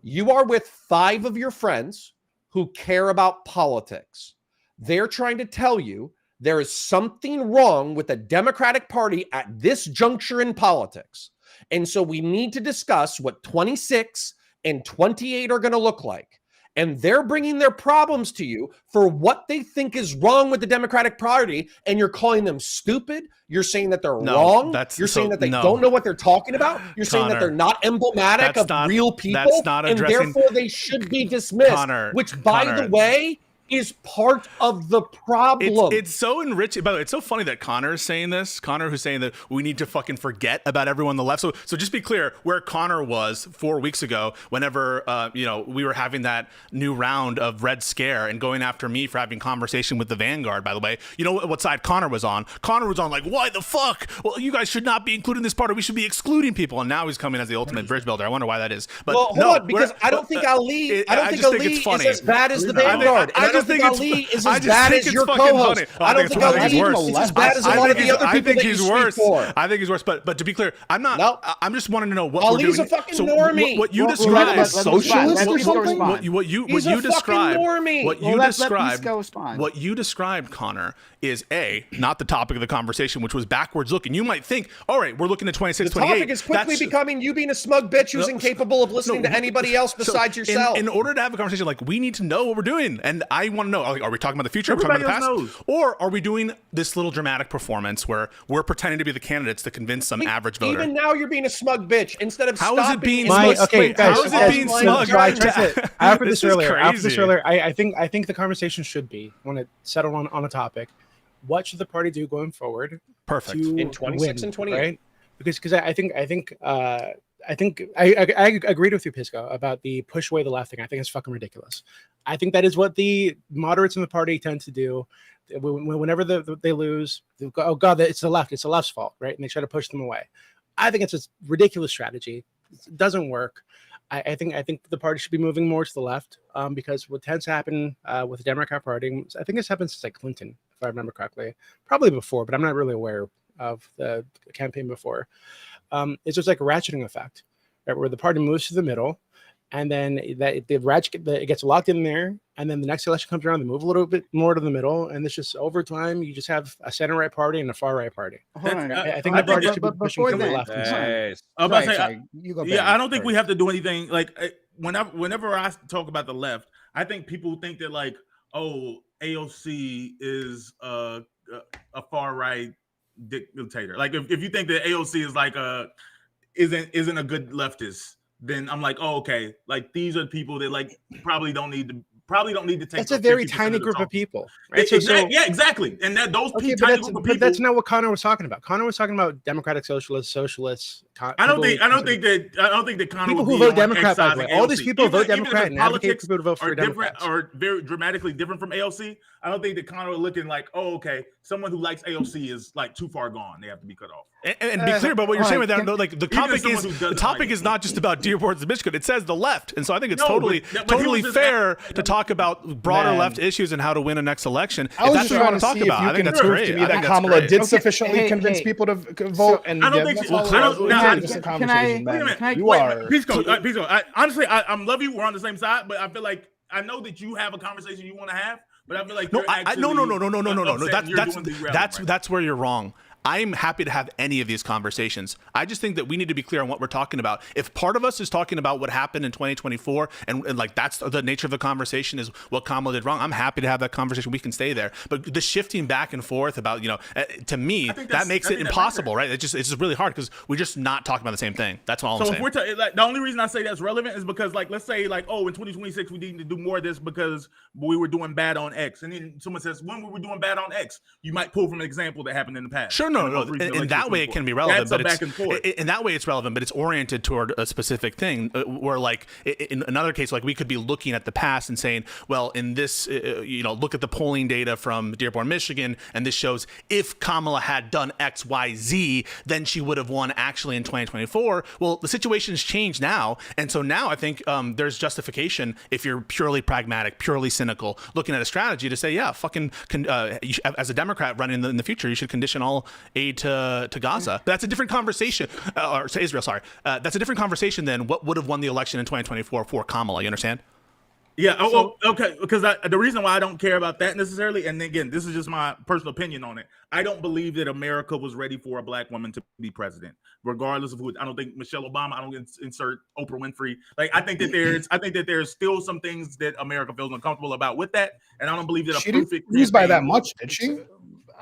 You are with 5 of your friends who care about politics. They're trying to tell you there is something wrong with the Democratic Party at this juncture in politics. And so we need to discuss what 26 and 28 are going to look like. And they're bringing their problems to you for what they think is wrong with the Democratic Party. And you're calling them stupid. You're saying that they're wrong. You're saying that they don't know what they're talking about. You're saying that they're not emblematic of real people. And therefore they should be dismissed. Which, by the way, is part of the problem. It's so enriching. By the way, it's so funny that Connor is saying this. Connor, who's saying that we need to fucking forget about everyone on the left. So just be clear where Connor was 4 weeks ago, whenever we were having that new round of Red Scare and going after me for having conversation with the Vanguard. By the way, you know what side Connor was on? Connor was on like, why the fuck? Well, you guys should not be including this part, or we should be excluding people. And now he's coming as the ultimate bridge builder. I wonder why that is. But well, hold on, because I don't think Ali. I don't think Ali is as bad as the Vanguard. I don't think Ali is as bad as your co-host. I don't think Ali is as bad as a lot of the other people that you speak for. I think he's worse. But to be clear, I'm not. No. I'm just wanting to know what Ali's we're doing. a fucking normie. What you described, socialist or something? What you described, Connor, is not the topic of the conversation, which was backwards looking. You might think, all right, we're looking at 26, the 28. Topic is quickly becoming you being a smug bitch who's incapable of listening to anybody else besides yourself. In order to have a conversation, like, we need to know what we're doing, and I want to know: are we talking about the future? Are we talking about the past? Or are we doing this little dramatic performance where we're pretending to be the candidates to convince some average voter? Even now, you're being a smug bitch instead of how stopping. Is it being smug? Okay, guys, how is it being smug? After this earlier, I think the conversation should be, when it settled on a topic, what should the party do going forward? Perfect. In 26 and 28, right? Because I think I agreed with you, Pisco, about the push away the left thing. I think it's fucking ridiculous. I think that is what the moderates in the party tend to do. Whenever they lose, they go, oh God, it's the left. It's the left's fault, right? And they try to push them away. I think it's a ridiculous strategy. It doesn't work. I think the party should be moving more to the left, because what tends to happen with the Democrat Party, I think this happened since like Clinton, if I remember correctly, probably before, but I'm not really aware of the campaign before. It's just like a ratcheting effect, right, where the party moves to the middle, and then it gets locked in there, and then the next election comes around, they move a little bit more to the middle, and it's just over time you just have a center right party and a far right party. I think the party should be pushing to the left. I don't think we have to do anything. Like, whenever I talk about the left, I think people think that, like, oh, AOC is a far right dictator. Like, if you think that AOC is like isn't a good leftist, then I'm like, oh, okay. Like, these are people that, like, probably don't need to take. It's a very tiny group of people, right? Yeah, exactly. And tiny group of people. That's not what Connor was talking about. Connor was talking about democratic socialists. I don't think that Connor people would who vote Democrat, by the way. All these people vote Democrat and advocate for people to vote for Democrats. Are very dramatically different from AOC. I don't think that Connor was looking like, oh, okay, someone who likes AOC is like too far gone. They have to be cut off. And be clear about what you're saying with that. Like, the topic is not just about Dearborn's and Michigan. It says the left, and so I think it's totally fair to talk about broader left issues and how to win a next election. If that's what you want to talk about, I think that's great. To me that Kamala did sufficiently convince people to vote, and I don't think can I Pisco, honestly, I love you. We're on the same side, but I feel like I know that you have a conversation you want to have, but I feel like no. That's where you're wrong. I'm happy to have any of these conversations. I just think that we need to be clear on what we're talking about. If part of us is talking about what happened in 2024 and like that's the nature of the conversation is what Kamala did wrong, I'm happy to have that conversation. We can stay there. But the shifting back and forth about, to me, that makes it impossible, right? It's just really hard because we're just not talking about the same thing. That's all I'm saying. So if we're the only reason I say that's relevant is because, like, let's say, like, oh, in 2026 we need to do more of this because we were doing bad on X. And then someone says, when were we doing bad on X? You might pull from an example that happened in the past. Sure, no. In that way, it can be relevant, but in that way, it's relevant, but it's oriented toward a specific thing. Where, like, in another case, like, we could be looking at the past and saying, well, in this, look at the polling data from Dearborn, Michigan, and this shows if Kamala had done X, Y, Z, then she would have won actually in 2024. Well, the situation has changed now, and so now I think there's justification if you're purely pragmatic, purely cynical, looking at a strategy to say, yeah, as a Democrat running in the future, you should condition all aid to Gaza. But that's a different conversation, or to Israel, sorry. That's a different conversation than what would have won the election in 2024 for Kamala. You understand? Yeah. Okay. Because the reason why I don't care about that necessarily, and again, this is just my personal opinion on it. I don't believe that America was ready for a black woman to be president, regardless of who. I don't think Michelle Obama. I don't insert Oprah Winfrey. Like, I think that there's still some things that America feels uncomfortable about with that, and I don't believe that she didn't lose by that much, did she?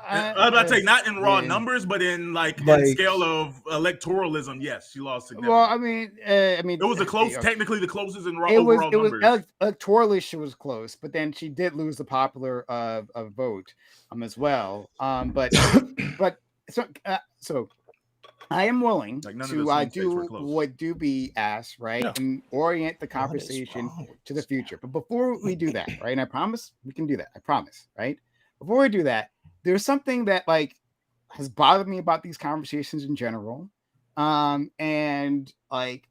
I was about to say not in raw yeah. numbers, but in like in Like- scale of electoralism. Yes, she lost significantly. Well, I mean, it was the close, technically the closest in raw it was overall numbers. electorally she was close, but then she did lose the popular vote as well. But so I am willing Like, none of to the swing states were do close. what Doobie asked, right, Yeah. and orient the What is conversation wrong with to the this future. But before we do that, right, and I promise we can do that. I promise, right? Before we do that, there's something that like has bothered me about these conversations in general, and like.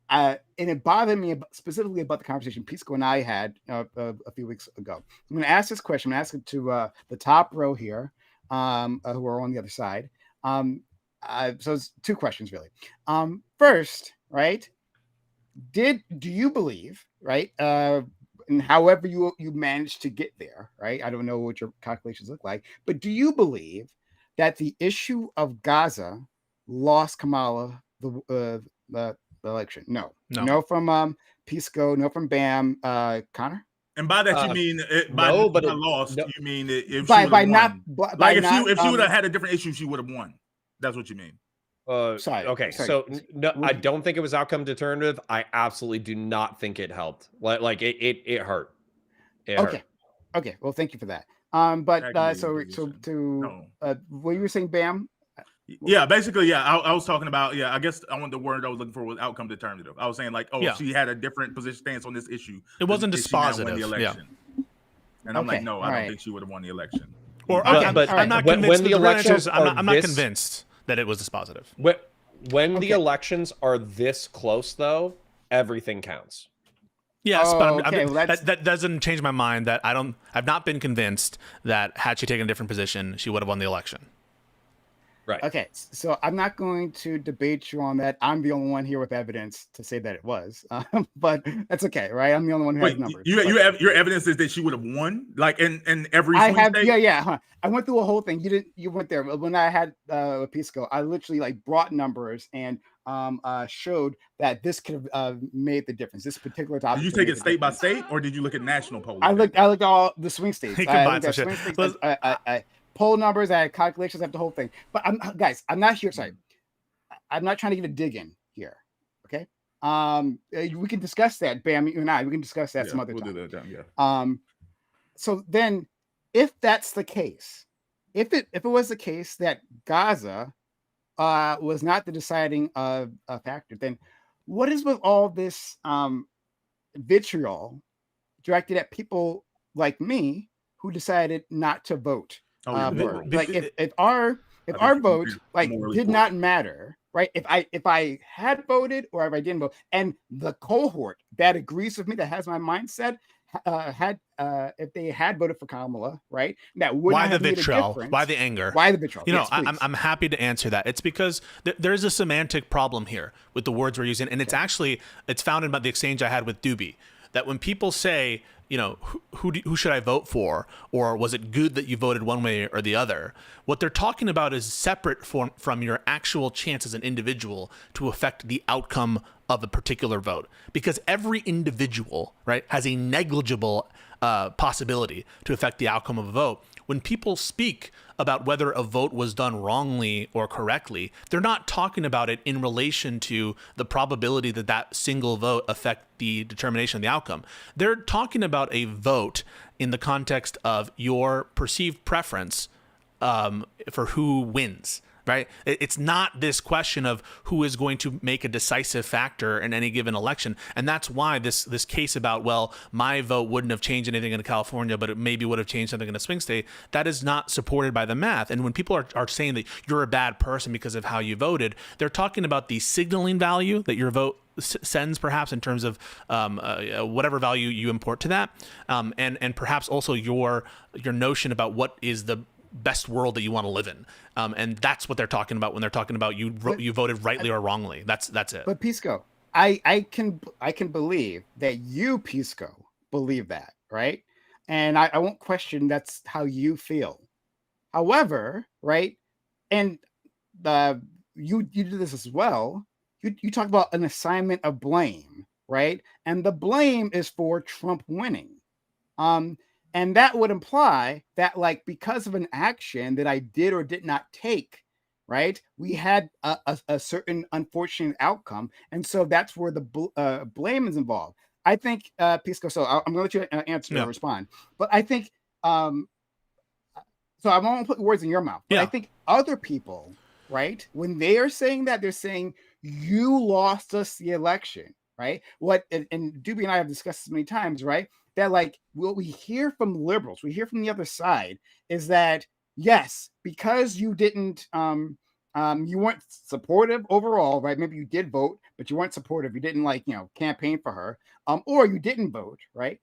And it bothered me specifically about the conversation Pisco and I had a few weeks ago. I'm going to ask this question. I'm going to ask it to the top row here, who are on the other side. So it's two questions really. First, right? Do you believe, right? And however you managed to get there, right? I don't know what your calculations look like, but do you believe that the issue of Gaza lost Kamala the election? No from Pisco, no from Bam. Connor? And by that you mean by no, but lost, no. you mean if By she would have not won. by Like not, if she would have had a different issue, she would have won. That's what you mean. Okay, so no, I don't think it was outcome determinative. I absolutely do not think it helped. Like it hurt. It hurt. Okay. Well, thank you for that. But so to what you were saying, Bam? Yeah, basically, yeah. I was talking about, yeah. I guess the word I was looking for was outcome determinative. I was saying like, oh, if she had a different position stance on this issue, it wasn't did she not win the dispositive. election? Yeah. And I'm like, no, I don't think she would have won the election. Or but I'm not convinced. When the elections I'm not convinced that it was dispositive. When the elections are this close, though, everything counts. Yes, but that doesn't change my mind that I've not been convinced that had she taken a different position, she would have won the election. Right. Okay, so I'm not going to debate you on that. I'm the only one here with evidence to say that it was, but that's okay, right? I'm the only one who has numbers. Your evidence is that she would have won, like in every. I have, state? yeah. I went through a whole thing. You went there when I had Pisco. I literally like brought numbers and showed that this could have made the difference. This particular topic. Did you take it state by state, or did you look at national polling? I looked at all the swing states. I looked at I poll numbers, I had calculations, I have the whole thing. But I'm not here. Sorry, I'm not trying to get a dig in here. Okay. We can discuss that, Bam. You and I. We can discuss that some other time. We'll do that. Yeah. So then, if that's the case, if it was the case that Gaza was not the deciding factor, then what is with all this vitriol directed at people like me who decided not to vote? Like if our vote like did not matter, right? If I had voted or if I didn't vote, and the cohort that agrees with me, that has my mindset, if they had voted for Kamala, right? That would why the vitriol? Why the anger? Why the vitriol? You know, I'm happy to answer that. It's because there's a semantic problem here with the words we're using, and it's founded by the exchange I had with Doobie. That when people say, you know, who should I vote for, or was it good that you voted one way or the other, what they're talking about is separate from your actual chance as an individual to affect the outcome of a particular vote. Because every individual, right, has a negligible possibility to affect the outcome of a vote. When people speak about whether a vote was done wrongly or correctly, they're not talking about it in relation to the probability that that single vote affect the determination of the outcome. They're talking about a vote in the context of your perceived preference for who wins. Right? It's not this question of who is going to make a decisive factor in any given election. And that's why this case about, well, my vote wouldn't have changed anything in California, but it maybe would have changed something in a swing state, that is not supported by the math. And when people are saying that you're a bad person because of how you voted, they're talking about the signaling value that your vote sends, perhaps in terms of whatever value you import to that, and perhaps also your notion about what is the best world that you want to live in, and that's what they're talking about when they're talking about you voted rightly or wrongly. That's it. But Pisco, I can believe that you, Pisco, believe that, right? And I won't question that's how you feel. However, right, and you do this as well. You talk about an assignment of blame, right? And the blame is for Trump winning. And that would imply that, like, because of an action that I did or did not take, right, we had a certain unfortunate outcome. And so that's where the blame is involved. I think, Pisco, so I'm going to let you answer or respond. But I think, so I won't put words in your mouth, but I think other people, right, when they are saying that, they're saying, you lost us the election, right? And Doobie and I have discussed this many times, right? That, like, what we hear from liberals, we hear from the other side, is that, yes, because you didn't, you weren't supportive overall, right? Maybe you did vote, but you weren't supportive. You didn't, like, campaign for her, or you didn't vote, right?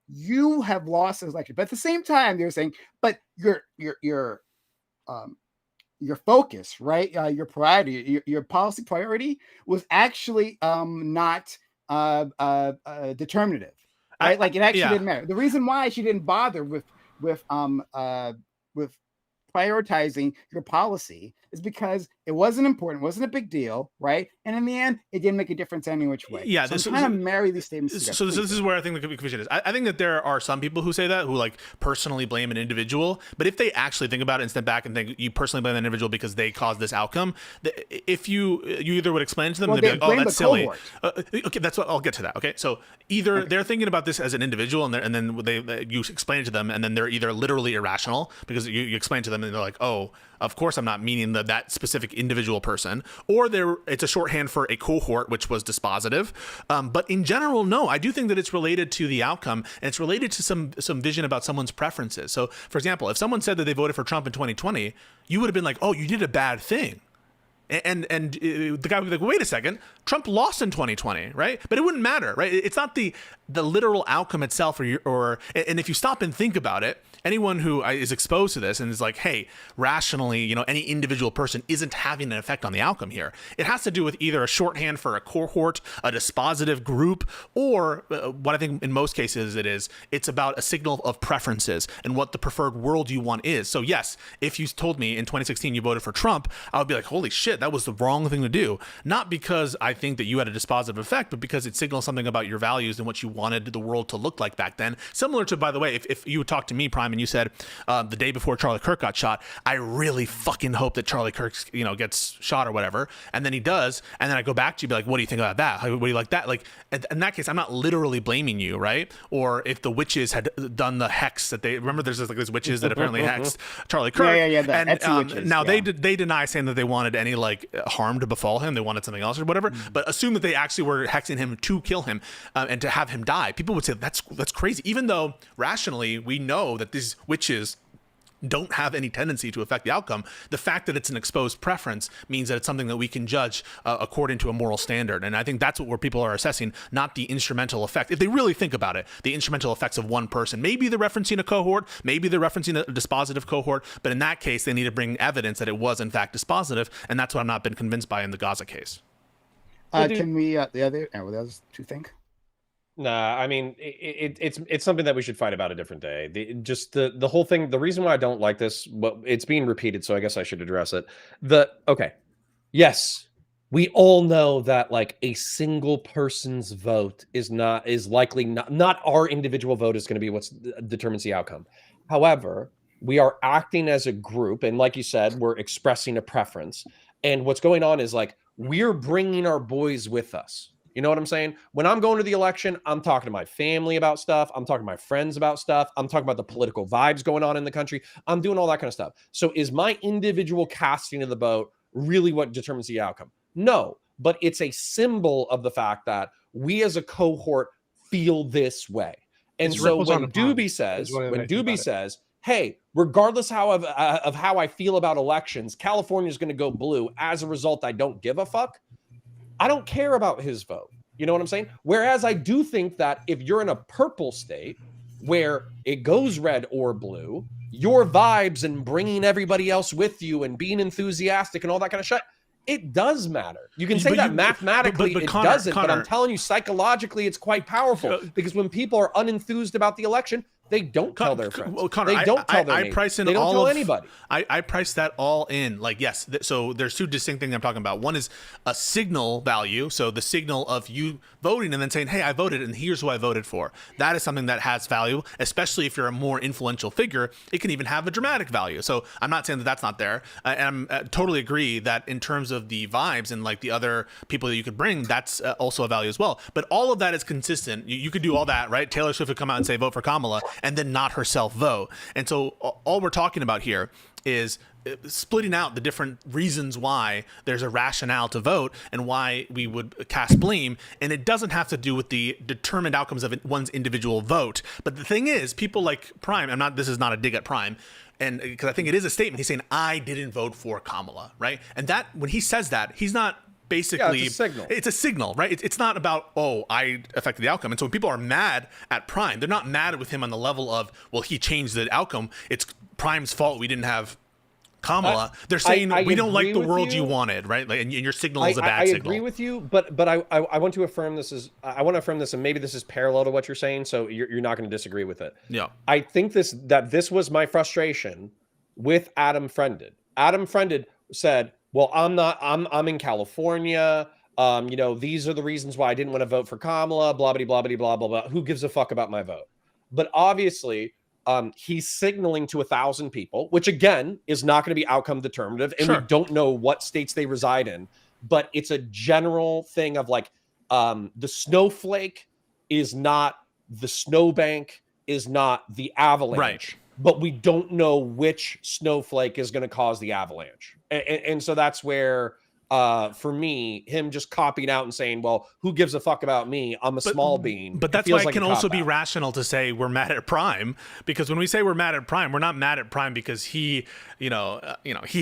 You have lost this election. But at the same time, they're saying, but your focus, right? Your priority, your policy priority was actually not determinative, right? Like, it actually didn't matter. The reason why she didn't bother with prioritizing your policy is because it wasn't important, wasn't a big deal, right? And in the end, it didn't make a difference any which way. Yeah, so I'm trying to marry these statements together. So this is where I think the confusion is. I think that there are some people who say that, who, like, personally blame an individual, but if they actually think about it and step back and think you personally blame an individual because they caused this outcome, if you either would explain to them, they'd be like, oh, that's silly. Okay, that's what I'll get to that. Okay, so either they're thinking about this as an individual, and then you explain it to them, and then they're either literally irrational because you explain to them and they're like, oh, of course I'm not meaning that specific individual person, or it's a shorthand for a cohort, which was dispositive. But in general, no, I do think that it's related to the outcome, and it's related to some vision about someone's preferences. So, for example, if someone said that they voted for Trump in 2020, you would have been like, oh, you did a bad thing. And the guy would be like, wait a second, Trump lost in 2020, right? But it wouldn't matter, right? It's not the literal outcome itself, and if you stop and think about it, anyone who is exposed to this and is like, hey, rationally, any individual person isn't having an effect on the outcome here. It has to do with either a shorthand for a cohort, a dispositive group, or what I think in most cases it's about a signal of preferences and what the preferred world you want is. So yes, if you told me in 2016 you voted for Trump, I would be like, holy shit, that was the wrong thing to do. Not because I think that you had a dispositive effect, but because it signals something about your values and what you wanted the world to look like back then. Similar to, by the way, if you would talk to me, Prime, and you said the day before Charlie Kirk got shot, I really fucking hope that Charlie Kirk, gets shot or whatever, and then he does, and then I go back to you, be like, what do you think about that? What do you like that? Like, in that case, I'm not literally blaming you, right? Or if the witches had done the hex that they remember, there's like these witches that apparently hexed Charlie Kirk, and now they deny saying that they wanted any like harm to befall him, they wanted something else or whatever, but assume that they actually were hexing him to kill him and to have him die. People would say that's crazy, even though rationally we know that these witches don't have any tendency to affect the outcome. The fact that it's an exposed preference means that it's something that we can judge according to a moral standard. And I think that's where people are assessing, not the instrumental effect. If they really think about it, the instrumental effects of one person, maybe they're referencing a cohort, maybe they're referencing a dispositive cohort, but in that case, they need to bring evidence that it was in fact dispositive. And that's what I've not been convinced by in the Gaza case. Can we, the other two think? Nah, I mean, it's something that we should fight about a different day. The whole thing, the reason why I don't like this, but it's being repeated, so I guess I should address it. Yes, we all know that like a single person's vote is likely not our individual vote is going to be what determines the outcome. However, we are acting as a group, and like you said, we're expressing a preference. And what's going on is like we're bringing our boys with us. You know what I'm saying? When I'm going to the election, I'm talking to my family about stuff. I'm talking to my friends about stuff. I'm talking about the political vibes going on in the country. I'm doing all that kind of stuff. So is my individual casting of the vote really what determines the outcome? No, but it's a symbol of the fact that we as a cohort feel this way. And so when Doobie says, hey, regardless of how I feel about elections, California is going to go blue. As a result, I don't give a fuck. I don't care about his vote. You know what I'm saying? Whereas I do think that if you're in a purple state where it goes red or blue, your vibes and bringing everybody else with you and being enthusiastic and all that kind of shit, it does matter. You can say that mathematically it doesn't, but I'm telling you, psychologically, it's quite powerful because when people are unenthused about the election, They don't tell their friends. Well, Connor, they don't tell their I neighbors. price in they don't all tell of, anybody. I price that all in. Like, yes. So there's two distinct things I'm talking about. One is a signal value. So the signal of you voting and then saying, hey, I voted and here's who I voted for. That is something that has value, especially if you're a more influential figure. It can even have a dramatic value. So I'm not saying that that's not there. And I totally agree that in terms of the vibes and like the other people that you could bring, that's also a value as well. But all of that is consistent. You could do all that, right? Taylor Swift would come out and say, vote for Kamala, and then not herself vote. And so all we're talking about here is splitting out the different reasons why there's a rationale to vote and why we would cast blame. And it doesn't have to do with the determined outcomes of one's individual vote. But the thing is, people like Prime, this is not a dig at Prime, and because I think it is a statement, he's saying, I didn't vote for Kamala, right? And that when he says that, he's not basically, it's a signal, right? It's not about, oh, I affected the outcome. And so when people are mad at Prime, they're not mad with him on the level of, well, he changed the outcome. It's Prime's fault we didn't have Kamala. They're saying we don't like the world you wanted, right? Like, and your signal is a bad signal. I agree with you, but I want to affirm this is and maybe this is parallel to what you're saying, so you're not going to disagree with it. Yeah, I think this was my frustration with Adam Friended. Adam Friended said, well, I'm in California. These are the reasons why I didn't want to vote for Kamala, blah, blah, blah, blah, blah, blah, blah. Who gives a fuck about my vote? But obviously, he's signaling to 1,000 people, which again is not going to be outcome determinative. And we don't know what states they reside in, but it's a general thing of like, the snowflake is not the snowbank, is not the avalanche. Right. But we don't know which snowflake is going to cause the avalanche. And so that's where, for me, him just copying out and saying, well, who gives a fuck about me? I'm a small bean. But that's why it can also be rational to say we're mad at Prime, because when we say we're mad at Prime, we're not mad at Prime because he, he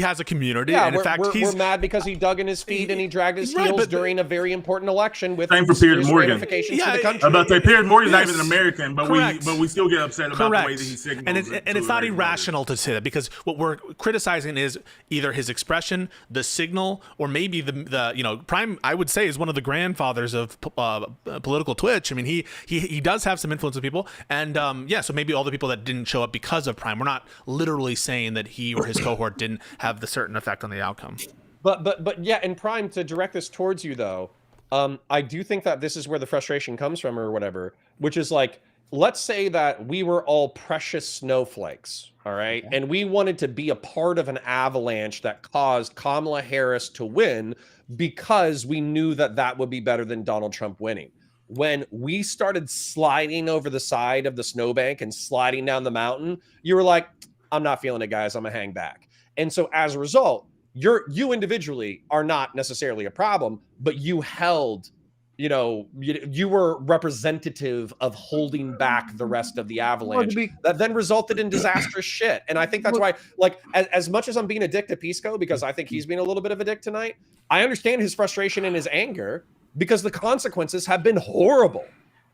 has a community. Yeah, and in fact, we're mad because he dug in his feet and he dragged his heels during a very important election with same for Piers Morgan. ramifications to the country. I'm about to say Piers Morgan's not even an American, but we still get upset about the way that he signals. And it's not irrational to say that, because what we're criticizing is either his expression, the signal, or maybe the Prime, I would say, is one of the grandfathers of political Twitch. I mean, he does have some influence with people, and so maybe all the people that didn't show up because of Prime, we're not literally saying that he or his cohort didn't have the certain effect on the outcome. But yeah, and Prime, to direct this towards you though, I do think that this is where the frustration comes from or whatever, which is like, let's say that we were all precious snowflakes, all right? And we wanted to be a part of an avalanche that caused Kamala Harris to win because we knew that that would be better than Donald Trump winning. When we started sliding over the side of the snowbank and sliding down the mountain, you were like, I'm not feeling it, guys. I'm gonna hang back. And so as a result, you individually are not necessarily a problem, but you held, you were representative of holding back the rest of the avalanche that then resulted in disastrous shit. And I think that's why, like, as much as I'm being a dick to Pisco, because I think he's being a little bit of a dick tonight, I understand his frustration and his anger because the consequences have been horrible.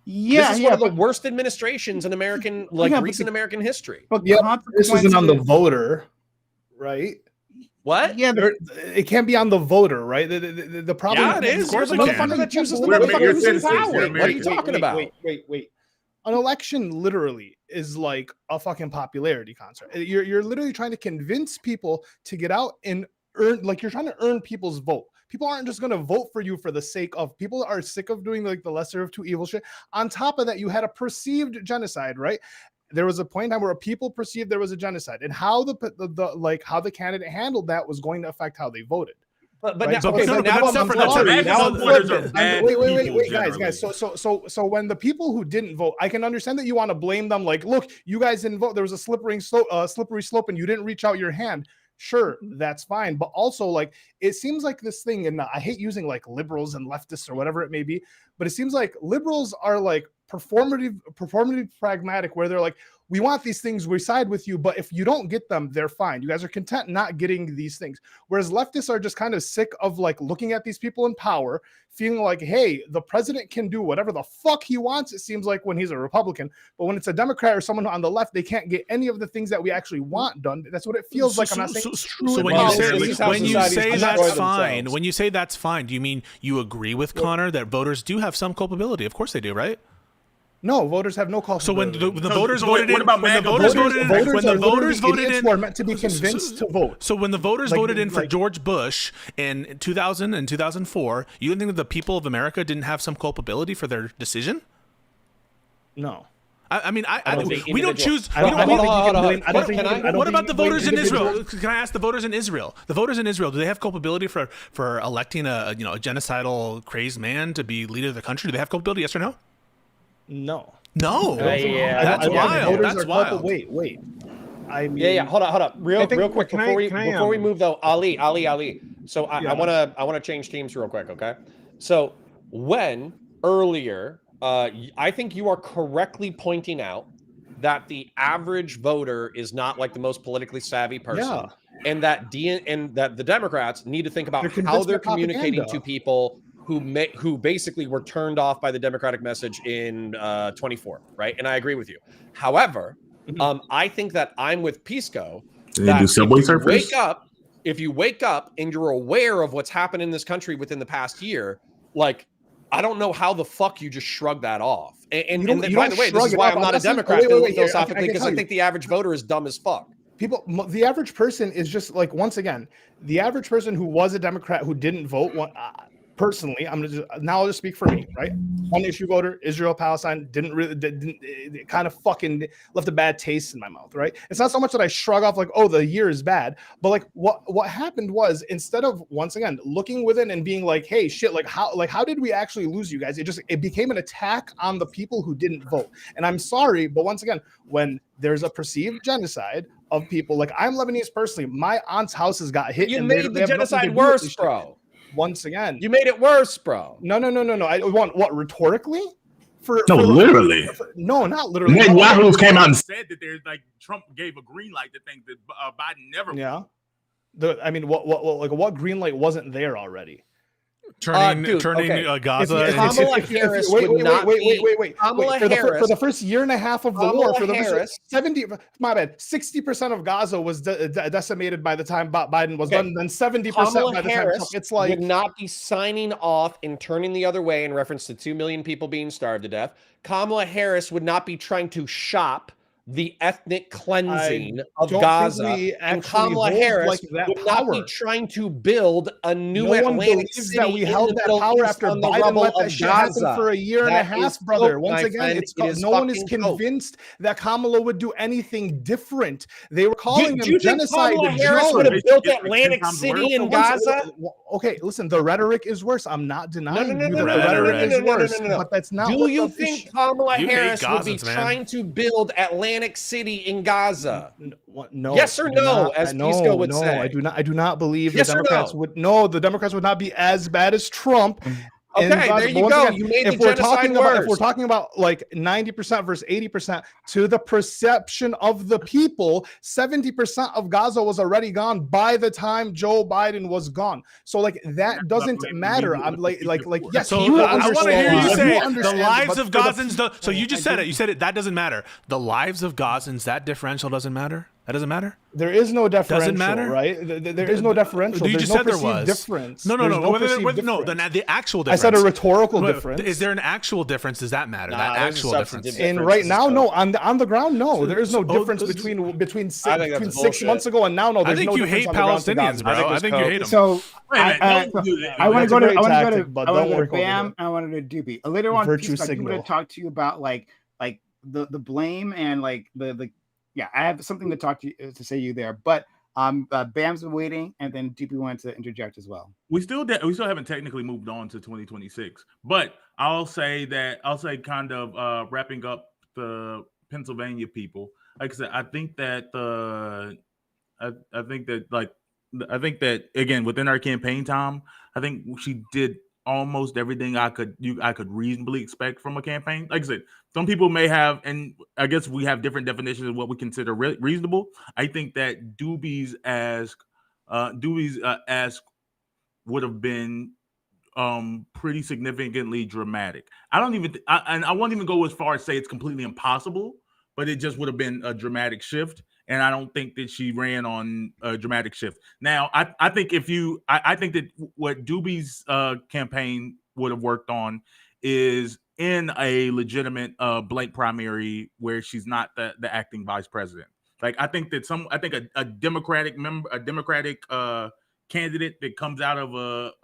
Yeah, this is one of the worst administrations in American, recent American history. But this isn't on the voter, right? What? Yeah, it can't be on the voter, right? The problem. Yeah, it is. Of course, the motherfucker that chooses the motherfucker who's in power. What are you talking about? Wait. An election literally is like a fucking popularity concert. You're literally trying to convince people to get out and earn, like you're trying to earn people's vote. People aren't just going to vote for you for the sake of, people are sick of doing like the lesser of two evils shit. On top of that, you had a perceived genocide, right? There was a point in time where people perceived there was a genocide, and how how the candidate handled that was going to affect how they voted. But right? now, okay, so now I'm wait, guys. So when the people who didn't vote, I can understand that you want to blame them. Like, look, you guys didn't vote. There was a slippery slope, and you didn't reach out your hand. Sure, that's fine. But also, like, it seems like this thing, and I hate using like liberals and leftists or whatever it may be, but it seems like liberals are like performative pragmatic, where they're like, we want these things, we side with you, but if you don't get them, they're fine. You guys are content not getting these things. Whereas leftists are just kind of sick of like looking at these people in power, feeling like, hey, the president can do whatever the fuck he wants, it seems like, when he's a Republican. But when it's a Democrat or someone on the left, they can't get any of the things that we actually want done. That's what it feels like. I'm not saying so when you say that's fine, when you say that's fine, do you mean you agree with Connor that voters do have some culpability? Of course they do, right? No, voters have no call. So when the So voters what voted in, about when the MAGA voters voters? voted in, Voters when the are literally voters voted idiots in, who are meant to be convinced to vote. So when the voters Like, voted in for like- George Bush in 2000 and 2004, you didn't think that the people of America didn't have some culpability for their decision? No. I mean, don't think we don't individual- choose. I don't, we I don't- don't think you hold can on. blame. I don't What- think. can I- you can- I don't What think about you the can blame voters in Israel? individuals. Can I ask the voters in Israel? The voters in Israel, do they have culpability for electing a genocidal crazed man to be leader of the country? Do they have culpability? Yes or no? No. No. Yeah, That's I don't think wild. voters That's are culpable. wild. Wait. I mean, Yeah. Hold up. Real think- quick can I- before we can I, move though, Ali. So Yeah. I wanna change teams real quick, okay? So when earlier, I think you are correctly pointing out that the average voter is not like the most politically savvy person, Yeah. and that the Democrats need to think about They're how convinced they're by communicating propaganda. to people who basically were turned off by the Democratic message in 24, right? And I agree with you. However, I think that I'm with Pisco. They That do Subway if you Surfers? if you wake up and you're aware of what's happened in this country within the past year, like, I don't know how the fuck you just shrug that off. And You don't- then, you by don't the way, this shrug is it why off. I'm not I'm a not saying- Democrat wait, here, I philosophically, can because tell I you. think the average voter is dumb as fuck. The average person is just like, once again, the average person who was a Democrat who didn't vote. Personally, I'll just speak for me, right? One issue voter, Israel, Palestine, it kind of fucking left a bad taste in my mouth, right? It's not so much that I shrug off like, oh, the year is bad, but like what happened was, instead of once again looking within and being like, hey, shit, how did we actually lose you guys? It became an attack on the people who didn't vote. And I'm sorry, but once again, when there's a perceived genocide of people, like, I'm Lebanese personally, my aunt's houses got hit. You and made they the have nothing to genocide do with worse, this shit. bro. Once again, You made it worse, bro. no. I want what, rhetorically? Literally. No, not literally. Netanyahu came out and said that there's like Trump gave a green light to think that Biden never. Yeah. What green light wasn't there already? Turning okay. Gaza. Kamala Harris would not be. Kamala For Harris, the first year and a half of the Kamala war, for the Harris, 60% of Gaza was decimated by the time Biden was done, then 70% Kamala by the time Harris Trump. It's like, would not be signing off and turning the other way in reference to 2 million people being starved to death. Kamala Harris would not be trying to shop the ethnic cleansing of Gaza. And Kamala Harris would not be trying to build a new no one Atlantic believes City that we held that power after Biden let that shit happen for a year and a half, brother. Once again, no one is convinced that Kamala would do anything different. They were calling him genocide. Kamala Harris would have built Atlantic City in Gaza? Okay, listen, the rhetoric is worse. I'm not denying no, you no, the no, rhetoric is no, worse, but that's not. Do you think Kamala You hate Harris would be Gazans, man. trying to build Atlantic City in Gaza? No. Yes or no, as Pisco would say. I do not believe Yes the or Democrats no? would. No, the Democrats would not be as bad as Trump. Okay, there you go. You made the genocide worse. If we're talking about like 90% versus 80%, to the perception of the people, 70% of Gaza was already gone by the time Joe Biden was gone. So like that doesn't matter. I'm like yes. So you I want to hear you understand. say You the understand, lives but of for the Gazans. So you just said it. You said it. That doesn't matter. The lives of Gazans. That differential doesn't matter. That doesn't matter. There is no differential, Doesn't matter? right? There is no differential. You There's just no said there perceived was difference. No. There's perceived No, difference. the actual I difference. said a rhetorical Wait, difference. Is there an actual difference? Does that matter? Nah, That there's a actual substantive difference. And difference. right now, no. On the ground, no. There is no So- difference oh, between I think that's 6 bullshit. months ago and now. No, I there's think no you difference hate on the ground to Palestinians, Gaza. bro. I think I it's think you hate them. So Wait a minute, don't do that. I want That's to a go great to tactic, but don't work over Bam. there. I wanted to Doobie. Later on, Virtue Pisco, I signal. want to talk to you about like the blame and like the yeah. I have something to talk to you to say to you there, but Bam's been waiting, and then Doobie wanted to interject as well. We still haven't technically moved on to 2026, but I'll say kind of wrapping up the Pennsylvania people. Like I said, I think that again within our campaign time, I think she did almost everything I could reasonably expect from a campaign. Like I said, some people may have, and I guess we have different definitions of what we consider reasonable. I think that Doobie's ask would have been pretty significantly dramatic. I won't even go as far as say it's completely impossible, but it just would have been a dramatic shift. And I don't think that she ran on a dramatic shift. Now, I think that what Doobie's campaign would have worked on is in a legitimate blank primary where she's not the acting vice president. Like I think a Democratic candidate that comes out of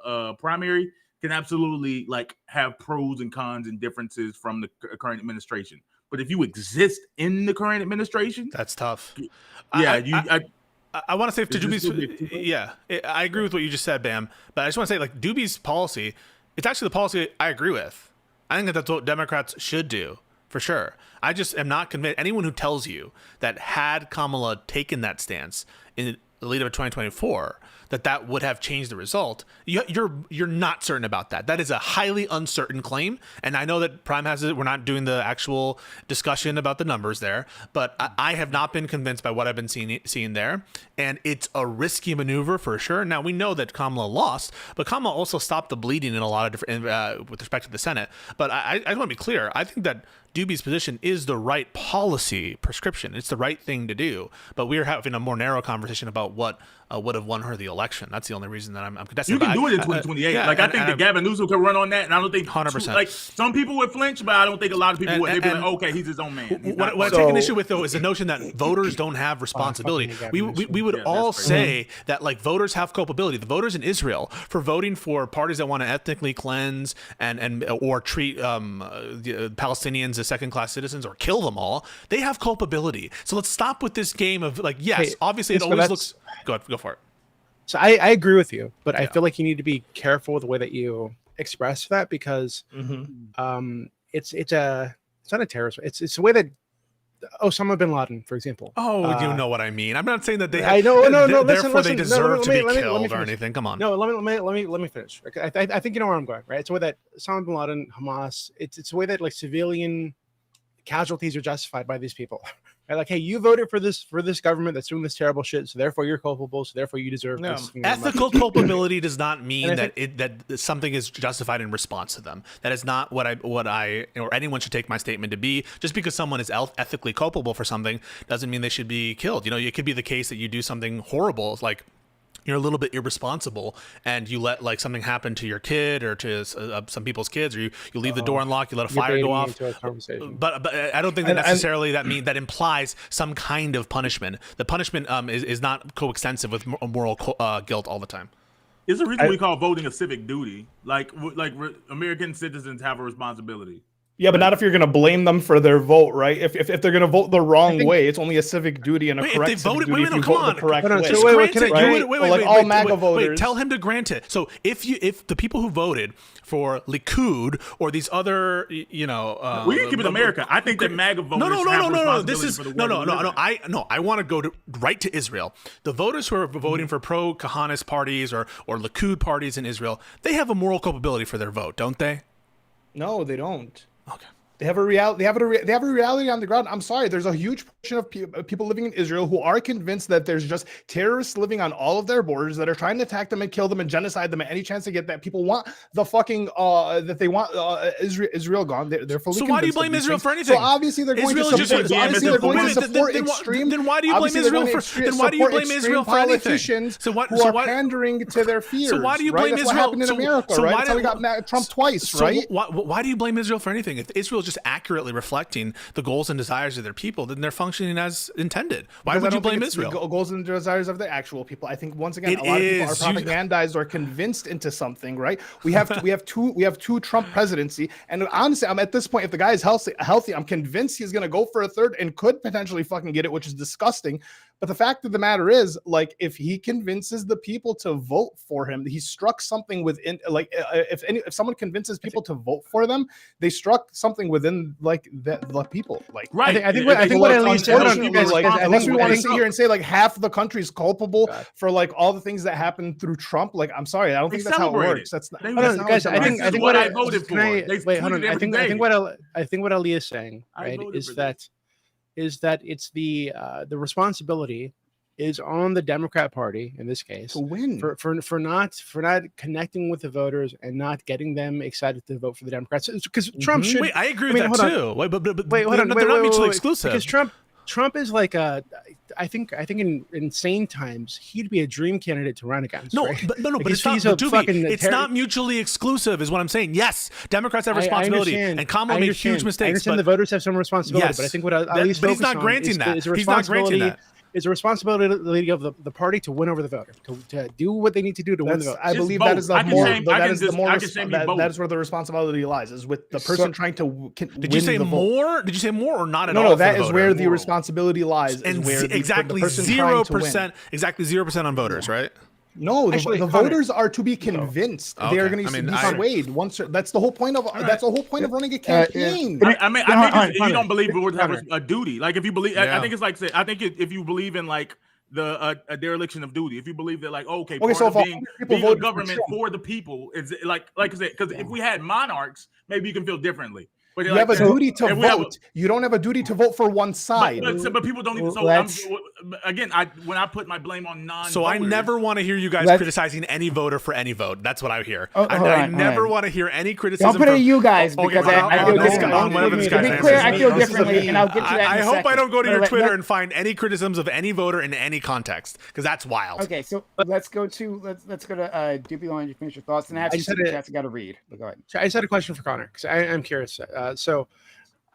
a primary can absolutely like have pros and cons and differences from the current administration. But if you exist in the current administration, that's tough. Yeah, I want to say to Doobie's, I agree with what you just said, Bam. But I just want to say, like, Doobie's policy, it's actually the policy I agree with. I think that's what Democrats should do, for sure. I just am not convinced. Anyone who tells you that had Kamala taken that stance in the lead up of 2024, that would have changed the result, you're not certain about that. That is a highly uncertain claim. And I know that Prime has it. We're not doing the actual discussion about the numbers there, but I have not been convinced by what I've been seeing there. And it's a risky maneuver for sure. Now, we know that Kamala lost, but Kamala also stopped the bleeding in a lot of different, with respect to the Senate. But I want to be clear. I think that Doobie's position is the right policy prescription. It's the right thing to do. But we're having a more narrow conversation about what would have won her the election. That's the only reason that I'm contesting. You can do it in 2028. I think that Gavin Newsom can run on that, and I don't think 100%. Like some people would flinch, but I don't think a lot of people would. They'd be like, okay, he's his own man. What I take an issue with, though, is the notion that voters don't have responsibility. We would all say that like voters have culpability. The voters in Israel for voting for parties that want to ethnically cleanse or treat the Palestinians as second-class citizens or kill them all, they have culpability. So let's stop with this game of like, yes, obviously it always looks. Go for it. So I agree with you, but I feel like you need to be careful with the way that you express that because it's not a terrorist. It's the way that Osama bin Laden, for example. Oh, you know what I mean. I'm not saying that they. I know. No. Therefore, listen, they deserve to be killed or finish. anything. Come on. No, let me finish. I think you know where I'm going, right? It's the way that Osama bin Laden, Hamas. It's the way that like civilian casualties are justified by these people. Right? Like, hey, you voted for this government that's doing this terrible shit, so therefore you're culpable, so therefore you deserve this. Ethical culpability does not mean that something is justified in response to them. That is not what I or anyone should take my statement to be. Just because someone is ethically culpable for something doesn't mean they should be killed. You know, it could be the case that you do something horrible, like you're a little bit irresponsible and you let like something happen to your kid or to some people's kids, or you leave the door unlocked, you let a fire go off. But I don't think that necessarily that implies some kind of punishment. The punishment is not coextensive with moral guilt all the time. It's a reason we call voting a civic duty. Like American citizens have a responsibility. Yeah, but not if you're going to blame them for their vote, right? If they're going to vote the wrong way, it's only a civic duty and a correct civic duty if you vote the correct way. All MAGA voters. Tell him to grant it. So if the people who voted for Likud or these other, we can keep it America. I think that MAGA voters I want to go right to Israel. The voters who are voting for pro-Kahanist parties or Likud parties in Israel, they have a moral culpability for their vote, don't they? No, they don't. Okay. They have a reality. They have a reality on the ground. I'm sorry. There's a huge portion of people living in Israel who are convinced that there's just terrorists living on all of their borders that are trying to attack them and kill them and genocide them at any chance they get. That people want the fucking that they want Israel gone. They're fully. So why do you blame Israel for anything? So obviously they're going to support extreme. Then why do you blame Israel for? Then why do you blame Israel for anything? Who are pandering to their fears. So why do you blame Israel? What happened in America, right? That's how we got Trump twice, right? Why do you blame Israel for anything? If Israel is just accurately reflecting the goals and desires of their people, then they're functioning as intended. Why would you blame Israel? The goals and desires of the actual people. I think once again, a lot of people are propagandized or convinced into something. Right? We have two Trump presidency, and honestly, I'm at this point. If the guy is healthy, I'm convinced he's going to go for a third and could potentially fucking get it, which is disgusting. But the fact of the matter is, like, if he convinces the people to vote for him, he struck something within. Like, if someone convinces people to vote for them, they struck something within like the people. Like, right? I think what at least unless we want to sit here and say like half the country is culpable for like all the things that happened through Trump. Like, I'm sorry, I don't think that's how it works. That's not. Guys, I think what I voted for. Wait, hold on. I think what Ali is saying, right, is that it's the responsibility is on the Democrat Party in this case to win for not connecting with the voters and not getting them excited to vote for the Democrats, because Trump should. Wait, I agree with that too. Wait, but hold on. They're not mutually exclusive. Because Trump. Trump is like I think in insane times he'd be a dream candidate to run against. No, right? but Like, it's he's not. a But fucking it's not mutually exclusive, is what I'm saying. Yes, Democrats have I responsibility, understand. and Kamala I made understand. huge I mistakes. understand But the voters have some responsibility, Yes. but I think what I at That- least but he's focus not on granting is, that. is a He's not granting responsibility. that. Is a responsibility of the party to win over the voter, to do what they need to do to win the vote. I Just believe vote. that is the I can more. say- I That can is the just- more. I can say me vote. That is where the responsibility lies. Is with the person trying to win Did you say the vote. more? Did you say more or not at all? No, for that the is voter? where the responsibility lies. And is where the exactly person trying to win. 0%, exactly 0% on voters, right? No, Actually, the Connor- voters are to be convinced. Okay. They are going I to mean, be I- swayed. Once that's the whole point of that's the whole point of running a campaign. I mean, I think if you Connor. don't believe voters have Connor. a duty. Like if you believe, Yeah. I think it's like I think if you believe in like the a dereliction of duty. If you believe that, like, okay, Okay, part so of if being 100 people a voted for government Trump- for the people is like I said, because if we had monarchs, maybe you can feel differently. But you have a duty to if we have vote. You don't have a duty to vote for one side. but people don't need to. So Let's- again, when I put my blame on non. So I never want to hear you guys Let's- criticizing any voter for any vote. That's what I hear. Oh, hold I on, never hold on. want to hear any criticism. Don't put it from- to you guys Okay, because but I on feel this guy- differently. on whatever this To guy's be name clear, is. I feel This is differently, and I'll get to that in a I hope I second. don't go to your Let- Twitter let- and find any criticisms of any voter in any context, because that's wild. Okay, so let's go to Doopy. Why don't you finish your thoughts? And I have I some just had super a- chats I got to read. But go ahead. So I just had a question for Connor because I'm curious. So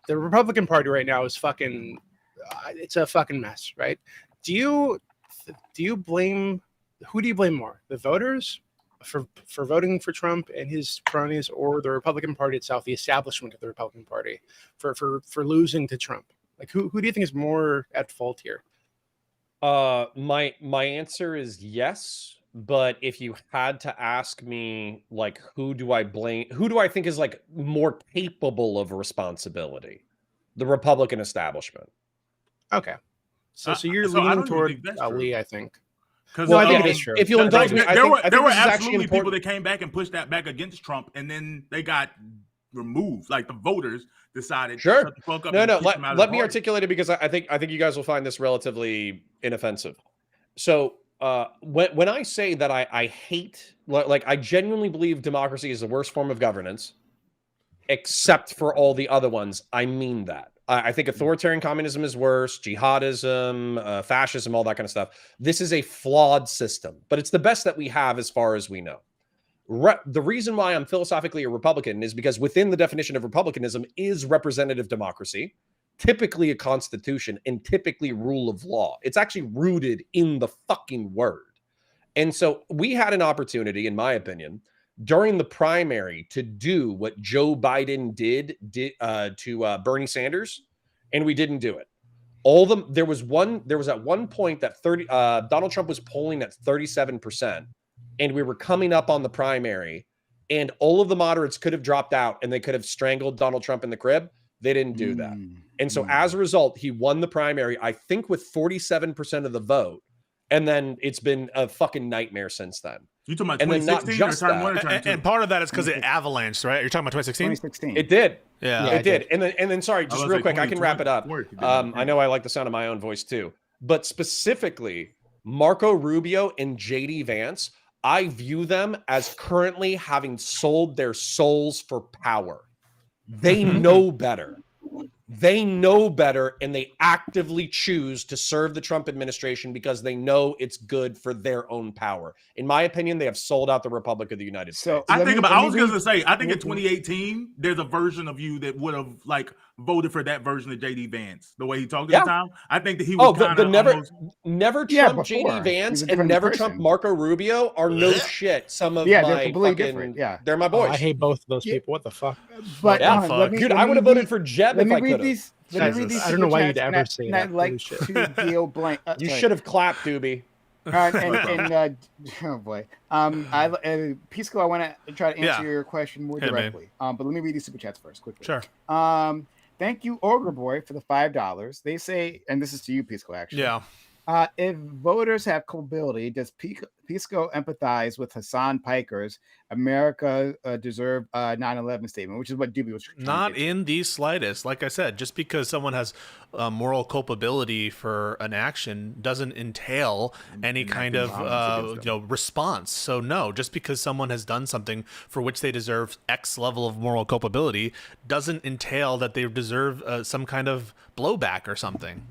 the Republican Party right now is fucking. It's a fucking mess, right? Do you blame? Who do you blame more? The voters for voting for Trump and his cronies, or the Republican Party itself, the establishment of the Republican Party for losing to Trump? Like who do you think is more at fault here? My answer is yes, but if you had to ask me, like, who do I blame? Who do I think is like more capable of responsibility? The Republican establishment. Okay, so you're so I leaning don't even toward think that's true. Lee, I think. Because Well, I think it is true. If you'll indulge me, I there think were this is actually absolutely people important. that came back and pushed that back against Trump, and then they got removed. Like the voters decided, Sure. shut the fuck up No, and no. kick him out of Let the me party. articulate it because I think you guys will find this relatively inoffensive. So when I say that I hate, like I genuinely believe democracy is the worst form of governance, except for all the other ones, I mean that. I think authoritarian communism is worse, jihadism, fascism, all that kind of stuff. This is a flawed system, but it's the best that we have as far as we know. The reason why I'm philosophically a Republican is because within the definition of republicanism is representative democracy, typically a constitution, and typically rule of law. It's actually rooted in the fucking word. And so we had an opportunity, in my opinion, during the primary to do what Joe Biden did to Bernie Sanders, and we didn't do it. There was at one point that Donald Trump was polling at 37%, and we were coming up on the primary, and all of the moderates could have dropped out and they could have strangled Donald Trump in the crib. They didn't do that. And so as a result, he won the primary, I think with 47% of the vote. And then it's been a fucking nightmare since then. You talking about And then not 2016 or just time that. one or time two? And part of that is because it avalanched, right? You're talking about 2016? 2016. It did. Yeah. Yeah. It did. And then sorry, I just was real like quick, I can wrap it up. 2020. I know I like the sound of my own voice too. But specifically, Marco Rubio and JD Vance, I view them as currently having sold their souls for power. They know better. They know better, and they actively choose to serve the Trump administration because they know it's good for their own power. In my opinion, they have sold out the Republic of the United States. I think in 2018, there's a version of you that would have like voted for that version of JD Vance, the way he talked at the time. I think that he was kind of never Trump Yeah, JD before. Vance He's a and different never person. Trump Marco Rubio are no shit. Some of Yeah, my they're completely fucking, different. Yeah. they're my Oh, boys. I hate both of those people. What the fuck? But Yeah, hold on, Dude, I would have voted for Jeb Let if me I read could have. these. Let me read Jesus. these. I don't know why super you'd chats, ever and say and that. I'd like Holy shit. to deal blank. You should have clapped, Doobie. Oh boy. Pisco, I want to try to answer your question more Hit me. directly. But let me read these super chats first, quickly. Sure. Thank you, Ogre Boy, for the $5. They say, and this is to you, Pisco, actually. Yeah. If voters have culpability, does Pisco empathize with Hassan Piker's America deserve 9/11 statement, which is what Doobie was trying Not to get to. in the slightest. Like I said, just because someone has moral culpability for an action doesn't entail any kind of response. So no, just because someone has done something for which they deserve X level of moral culpability doesn't entail that they deserve some kind of blowback or something.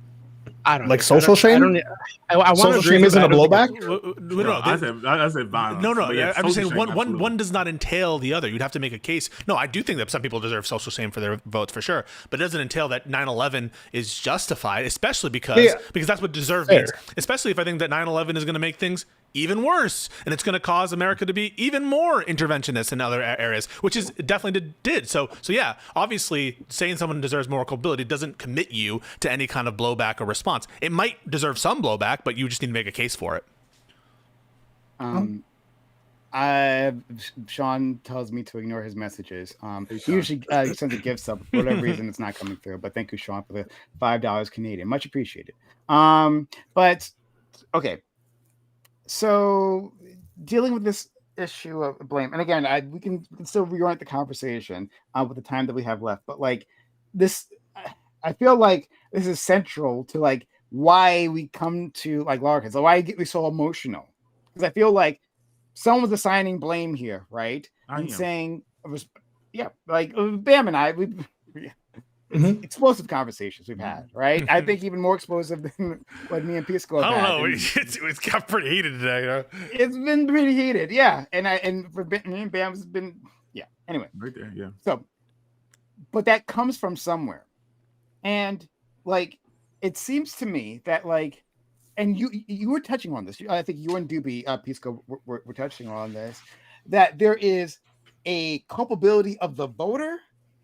I don't Like know. social shame? I want to Social agree shame with isn't that. a blowback? No, I said violence. No, but yeah, I'm just social saying shame, absolutely. one does not entail the other. You'd have to make a case. No, I do think that some people deserve social shame for their votes for sure, but it doesn't entail that 9/11 is justified, especially because that's what deserve means. Especially if I think that 9/11 is going to make things even worse, and it's going to cause America to be even more interventionist in other areas, which is definitely did. So yeah, obviously saying someone deserves moral culpability doesn't commit you to any kind of blowback or response. It might deserve some blowback, but you just need to make a case for it. Sean tells me to ignore his messages. He usually sends a gift sub for whatever reason it's not coming through. But thank you, Sean, for the $5 Canadian, much appreciated. But okay, so dealing with this issue of blame, and again, we can still reorient the conversation with the time that we have left. But like this, I feel like this is central to like why we come to like Larkin. So why get we so emotional? Because I feel like someone was assigning blame here, right? And saying, yeah, like Bam and I, explosive conversations we've had, right? I think even more explosive than what me and Pisco have had. I don't know. It's got pretty heated today. Huh? It's been pretty heated, yeah. And for me and Bam has been, yeah. Anyway, right there, yeah. So, but that comes from somewhere, and like it seems to me that like, and you were touching on this. I think you and Doobie Pisco were touching on this, that there is a culpability of the voter,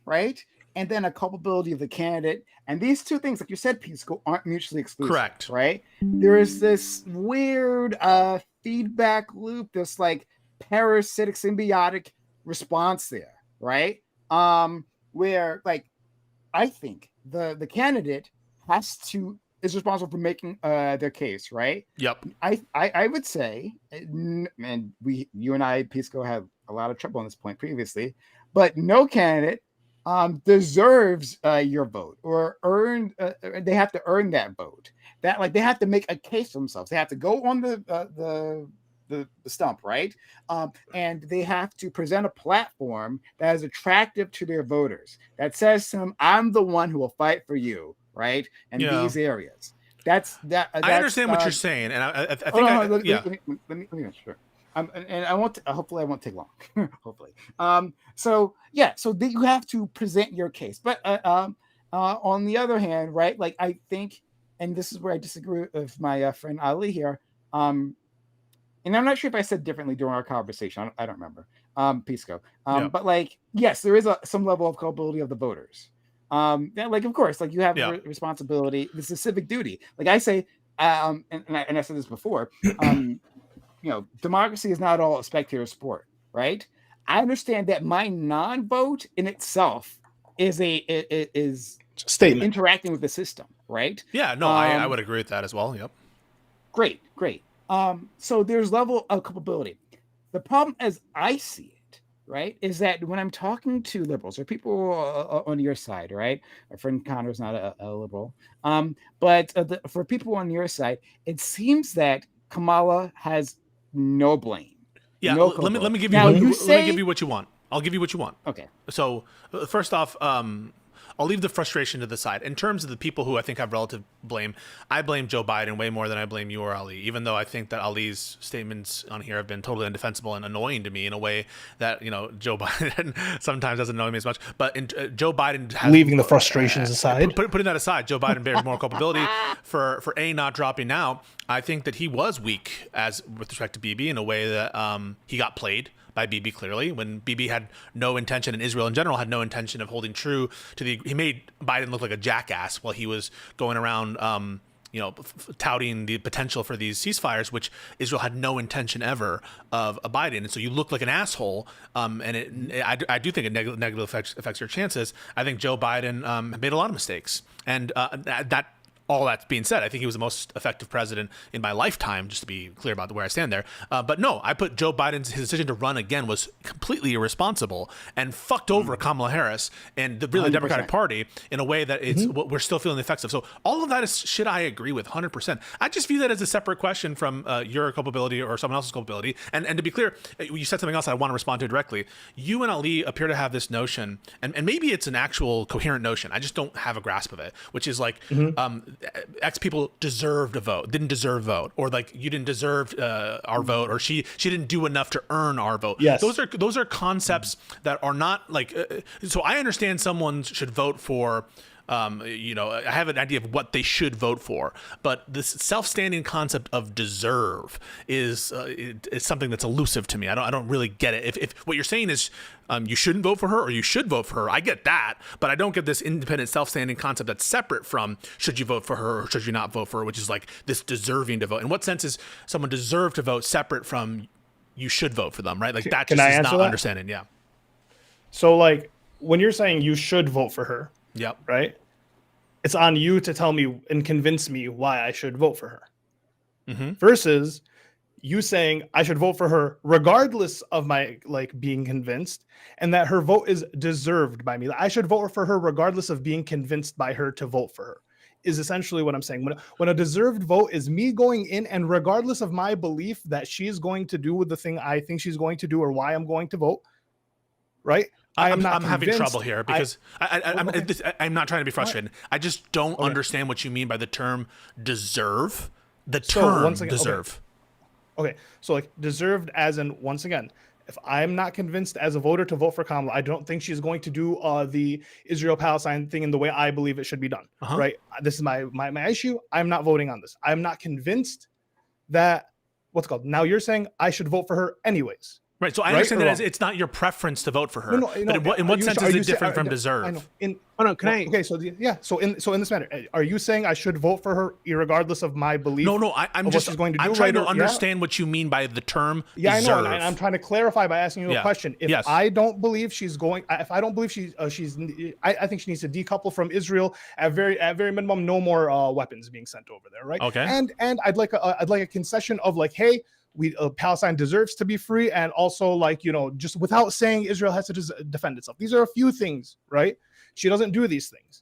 right? And then a culpability of the candidate. And these two things, like you said, Pisco, aren't mutually exclusive. Correct. Right? There is this weird feedback loop, this like parasitic symbiotic response there, right? Where like I think the candidate is responsible for making their case, right? Yep. I would say, and you and I, Pisco, had a lot of trouble on this point previously, but no candidate deserves your vote or they have to earn that vote. That like they have to make a case for themselves. They have to go on the stump, right? And they have to present a platform that is attractive to their voters. That says to them, I'm the one who will fight for you, right? In these areas. That's I understand what you're saying, and I think let me sure. And I won't. Hopefully, I won't take long. Hopefully. So you have to present your case. But on the other hand, right? Like I think, and this is where I disagree with my friend Ali here. And I'm not sure if I said differently during our conversation. I don't remember. Pisco. But like, yes, there is some level of culpability of the voters. Like of course, like you have a responsibility. This is a civic duty. Like I say, and I said this before. Democracy is not all a spectator sport, right? I understand that my non-vote in itself is statement interacting with the system, right? Yeah, no, I would agree with that as well. Yep. Great. So there's level of culpability. The problem, as I see it, right, is that when I'm talking to liberals or people on your side, right? Our friend Connor's not a liberal, but for people on your side, it seems that Kamala has no blame. Yeah, no let me give you. Now, let me give you what you want. I'll give you what you want. Okay. So first off, I'll leave the frustration to the side. In terms of the people who I think have relative blame, I blame Joe Biden way more than I blame you or Ali, even though I think that Ali's statements on here have been totally indefensible and annoying to me in a way that, Joe Biden sometimes doesn't annoy me as much. But Joe Biden has... Leaving the frustrations aside. Putting that aside, Joe Biden bears more culpability for not dropping out. I think that he was weak with respect to Bibi in a way that he got played by Bibi clearly, when Bibi had no intention, and Israel in general had no intention of holding true to he made Biden look like a jackass while he was going around, touting the potential for these ceasefires, which Israel had no intention ever of abiding. And so you look like an asshole, and I do think it negatively affects your chances. I think Joe Biden made a lot of mistakes, and all that being said, I think he was the most effective president in my lifetime, just to be clear about where I stand there. But no, I put Joe Biden's his decision to run again was completely irresponsible and fucked over Kamala Harris and the really 100%. Democratic Party in a way that it's what we're still feeling the effects of. So all of that is shit I agree with 100%. I just view that as a separate question from your culpability or someone else's culpability. And to be clear, you said something else I want to respond to directly. You and Ali appear to have this notion, and maybe it's an actual coherent notion. I just don't have a grasp of it, which is like X people deserved a vote, didn't deserve a vote, or like you didn't deserve our vote, or she didn't do enough to earn our vote. Yes. Those are concepts that are not like. So I understand someone should vote for. I have an idea of what they should vote for, but this self-standing concept of deserve is something that's elusive to me. I don't really get it. If what you're saying is you shouldn't vote for her or you should vote for her, I get that, but I don't get this independent self-standing concept that's separate from should you vote for her or should you not vote for her, which is like this deserving to vote. In what sense is someone deserve to vote separate from you should vote for them, right? Like that Can just I is answer not that? understanding. Yeah. So like when you're saying you should vote for her, Yep. right? It's on you to tell me and convince me why I should vote for her. Mm-hmm. Versus you saying I should vote for her regardless of my like being convinced, and that her vote is deserved by me. I should vote for her regardless of being convinced by her to vote for her. Is essentially what I'm saying. When a deserved vote is me going in and regardless of my belief that she's going to do with the thing I think she's going to do or why I'm going to vote, right? I'm having convinced. trouble here because I'm not trying to be frustrated. I just don't understand what you mean by the term deserve. The term once again, deserve. Okay, so like deserved as in, once again, if I'm not convinced as a voter to vote for Kamala, I don't think she's going to do the Israel-Palestine thing in the way I believe it should be done, right? This is my issue. I'm not voting on this. I'm not convinced that, what's it called? Now you're saying I should vote for her anyways. Right, so I understand that as it's not your preference to vote for her. But in what sense is it different from deserve? I know. Okay, so in this matter, are you saying I should vote for her regardless of my belief? No, I'm just she's going to do, I'm trying to understand what you mean by the term deserve. I know, and I'm trying to clarify by asking you a question. If I don't believe she's going, if I don't believe I think she needs to decouple from Israel at very minimum, no more weapons being sent over there, right? Okay. And I'd like a concession of like, hey, Palestine deserves to be free, and also like just without saying Israel has to defend itself. These are a few things, right? She doesn't do these things.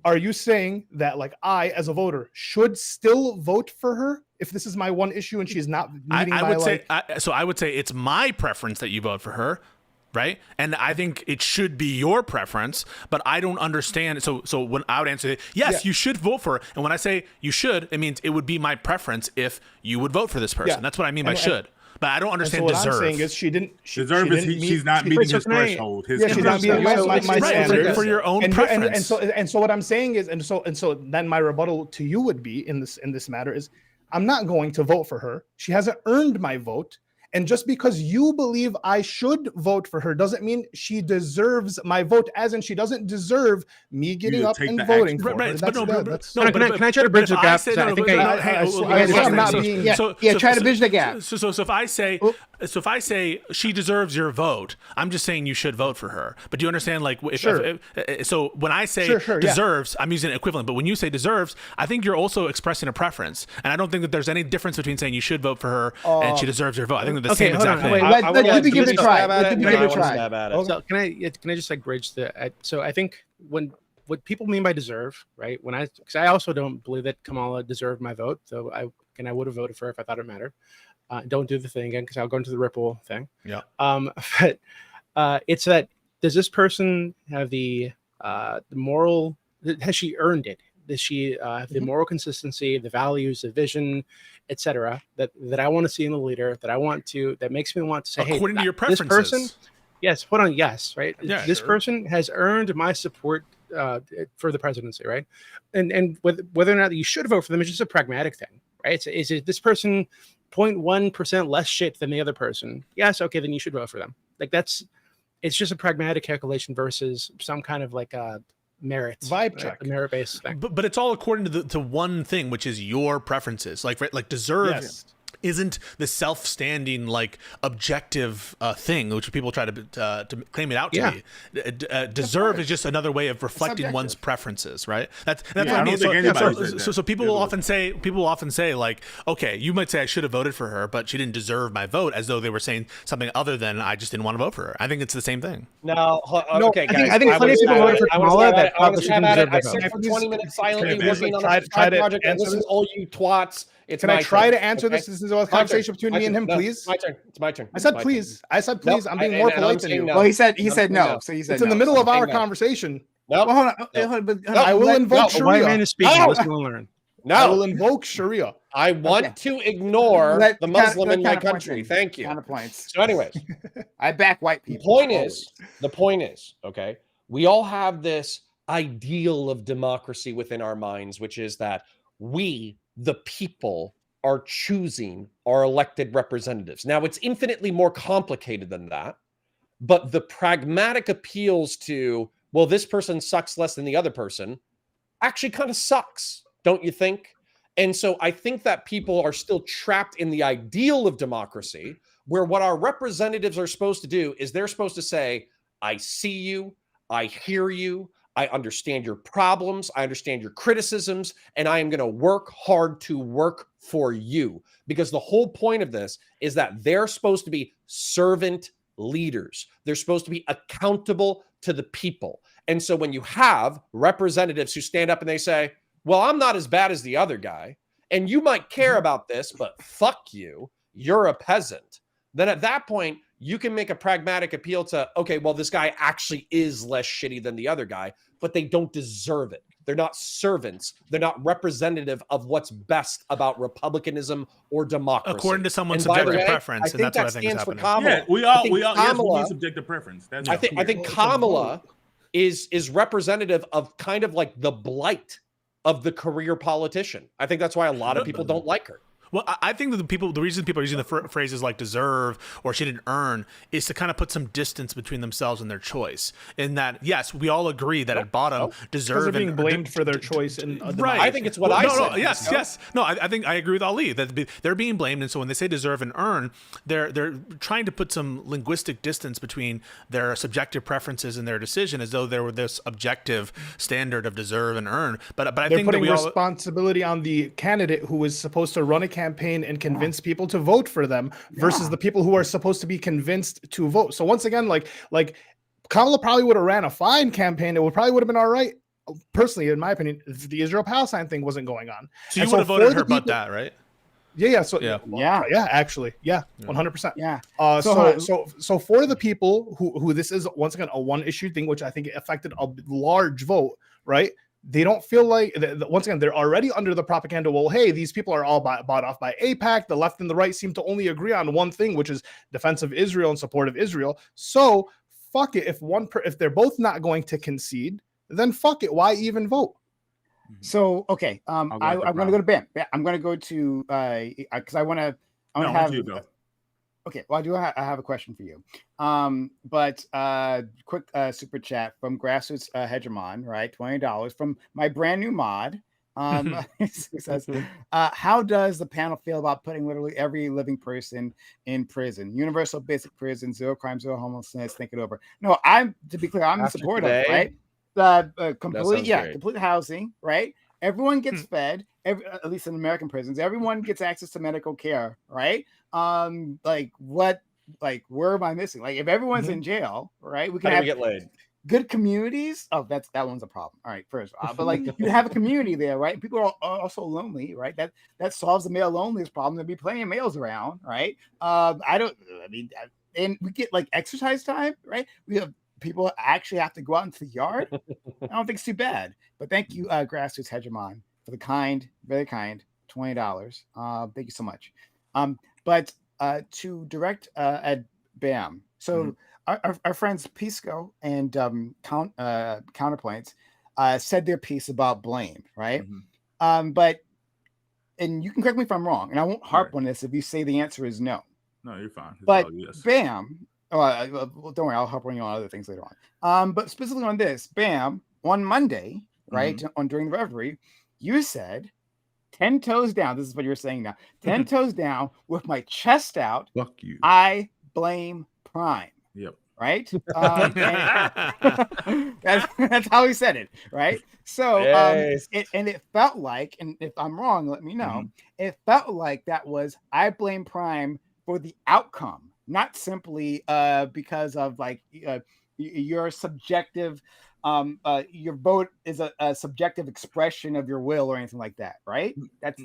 Are you saying that like I, as a voter, should still vote for her if this is my one issue and she's not meeting I would say it's my preference that you vote for her. Right. And I think it should be your preference, but I don't understand. So when I would answer it, yes, you should vote for her. And when I say you should, it means it would be my preference if you would vote for this person. That's what I mean by should. But I don't understand what deserve. I'm saying is she's not meeting his threshold. She's not meeting my standards for your own preference. And so what I'm saying is, and so then my rebuttal to you would be in this matter is, I'm not going to vote for her. She hasn't earned my vote. And just because you believe I should vote for her doesn't mean she deserves my vote, as in she doesn't deserve me getting up and voting for her. Right. Can I try to bridge the gap? Try to bridge the gap. So if I say she deserves your vote, I'm just saying you should vote for her. But do you understand? Like, so when I say deserves, I'm using an equivalent. But when you say deserves, I think you're also expressing a preference. And I don't think that there's any difference between saying you should vote for her and she deserves your vote. I think they're the same exact thing. Let me give it a try. So can I just like bridge the? So I think what people mean by deserve, right? Because I also don't believe that Kamala deserved my vote, though I would have voted for her if I thought it mattered. Don't do the thing again because I'll go into the Ripple thing. Yeah. But it's that, does this person have the moral? Has she earned it? Does she have the moral consistency, the values, the vision, etc. that I want to see in the leader? That makes me want to say, according to your this preferences. person, yes, hold on, yes, right. Yeah, this person has earned my support for the presidency, right? And whether or not you should vote for them is just a pragmatic thing, right? Is it this person 0.1% less shit than the other person? Yes, okay, then you should vote for them. Like it's just a pragmatic calculation versus some kind of like a merits vibe check, a merit based thing. But it's all according to one thing, which is your preferences. Like deserve isn't the self-standing like objective thing, which people try to claim it out to be. Deserve is just another way of reflecting one's preferences, right? That's what I mean. So people will often say like, okay, you might say I should have voted for her, but she didn't deserve my vote, as though they were saying something other than I just didn't want to vote for her. I think it's the same thing. No, okay, guys. I think plenty of people voted for Kamala that I was at it. I sat for 20 minutes silently working on a side project and listen to all you twats. Can I try to answer this? This is a conversation between me and him, please. It's my turn. I said please. I'm being more polite than you. Well, he said no. So he said it's in the middle of our conversation. No, Well, hold on. No. Hold on, but No, I will invoke A white man Sharia. is speaking. No. Listen and learn. I will no. invoke Sharia. I want Okay. to ignore Let- the count- Muslim in my counterpoints country. in. Thank you. Counterpoints. So, anyways, I back white the people. point is, okay, we all have this ideal of democracy within our minds, which is that we, the people, are choosing our elected representatives. Now, it's infinitely more complicated than that, but the pragmatic appeals to, well, this person sucks less than the other person, actually kind of sucks, don't you think? And so I think that people are still trapped in the ideal of democracy, where what our representatives are supposed to do is they're supposed to say, I see you, I hear you, I understand your problems, I understand your criticisms, and I am going to work hard to work for you. Because the whole point of this is that they're supposed to be servant leaders. They're supposed to be accountable to the people. And so when you have representatives who stand up and they say, well, I'm not as bad as the other guy, and you might care about this, but fuck you, you're a peasant. Then at that point, you can make a pragmatic appeal to, okay, well, this guy actually is less shitty than the other guy, but they don't deserve it. They're not servants. They're not representative of what's best about republicanism or democracy. According to someone's And by the subjective way, preference, and that's what I think is stands for happening. Kamala. Yeah, we I all, think yes, we Kamala- need subjective preference. That's I think clear. Kamala is representative of kind of like the blight of the career politician. I think that's why a lot of people don't like her. Well, I think that the reason people are using the phrases like deserve or she didn't earn is to kind of put some distance between themselves and their choice. In that, yes, we all agree that at bottom, Because deserve they're being and blamed for their choice. And right. I think it's what I no, said. No, yes. No, I think I agree with Ali that they're being blamed, and so when they say deserve and earn, they're trying to put some linguistic distance between their subjective preferences and their decision, as though there were this objective standard of deserve and earn. But I they're think that putting we all responsibility on the candidate who is supposed to run a campaign and convince people to vote for them versus the people who are supposed to be convinced to vote. So once again, like Kamala probably would have ran a fine campaign. It would probably would have been all right. Personally, in my opinion, if the Israel-Palestine thing wasn't going on. So you would have voted her about that, right? Yeah. So Yeah. Actually, 100%. Yeah. So for the people who this is once again a one-issue thing, which I think affected a large vote, right? They don't feel like, once again, they're already under the propaganda. Well, hey, these people are all bought off by AIPAC. The left and the right seem to only agree on one thing, which is defense of Israel and support of Israel. So fuck it. If they're both not going to concede, then fuck it. Why even vote? So okay, I'm going to go to Bam. I'm going to go to because I want to have. You go. Okay, well, I have a question for you. But quick super chat from Grassroots Hegemon, right? $20 from my brand new mod. It says, how does the panel feel about putting literally every living person in prison? Universal basic prison, zero crime, zero homelessness. Think it over. No, to be clear, I'm in support of it, right? Complete housing, right? Everyone gets fed, at least in American prisons. Everyone gets access to medical care, right? Where am I missing? Like, if everyone's in jail, right? We can get laid. Good communities. Oh, that one's a problem. All right, first, but like you have a community there, right? People are also lonely, right? That solves the male loneliness problem. To be playing males around, right? And we get like exercise time, right? We have people actually have to go out into the yard. I don't think it's too bad. But thank you, Grassroots Hegemon, for the very kind $20. Thank you so much. But to direct at Bam. So our friends Pisco and Counterpoints said their piece about blame, right? But you can correct me if I'm wrong, and I won't harp on this if you say the answer is no. No, you're fine. But Bam. Don't worry, I'll harp on you on other things later on. But specifically on this, Bam, on Monday, right, during the reverie, you said 10 toes down. This is what you're saying now. 10 toes down with my chest out. Fuck you. I blame Prime. Yep. Right? That's how he said it, right? So it felt like, and if I'm wrong, let me know. It felt like that was I blame Prime for the outcome, not simply because of like your subjective your vote is a subjective expression of your will or anything like that, right? That's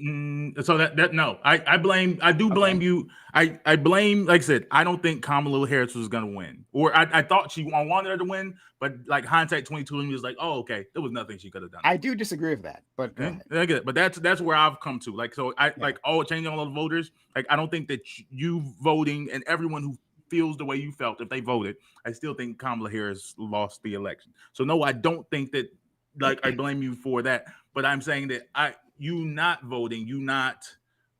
so that no, I do blame you. I blame, like I said, I don't think Kamala Harris was gonna win, or I thought I wanted her to win, but like hindsight 2020 was like, oh, okay, there was nothing she could have done. I do disagree with that, but go ahead. I get it. But that's where I've come to. Like, so like changing all the voters. Like, I don't think that you voting and everyone who feels the way you felt if they voted, I still think Kamala Harris lost the election. So no, I don't think that, like, I blame you for that, but I'm saying that you not voting, you not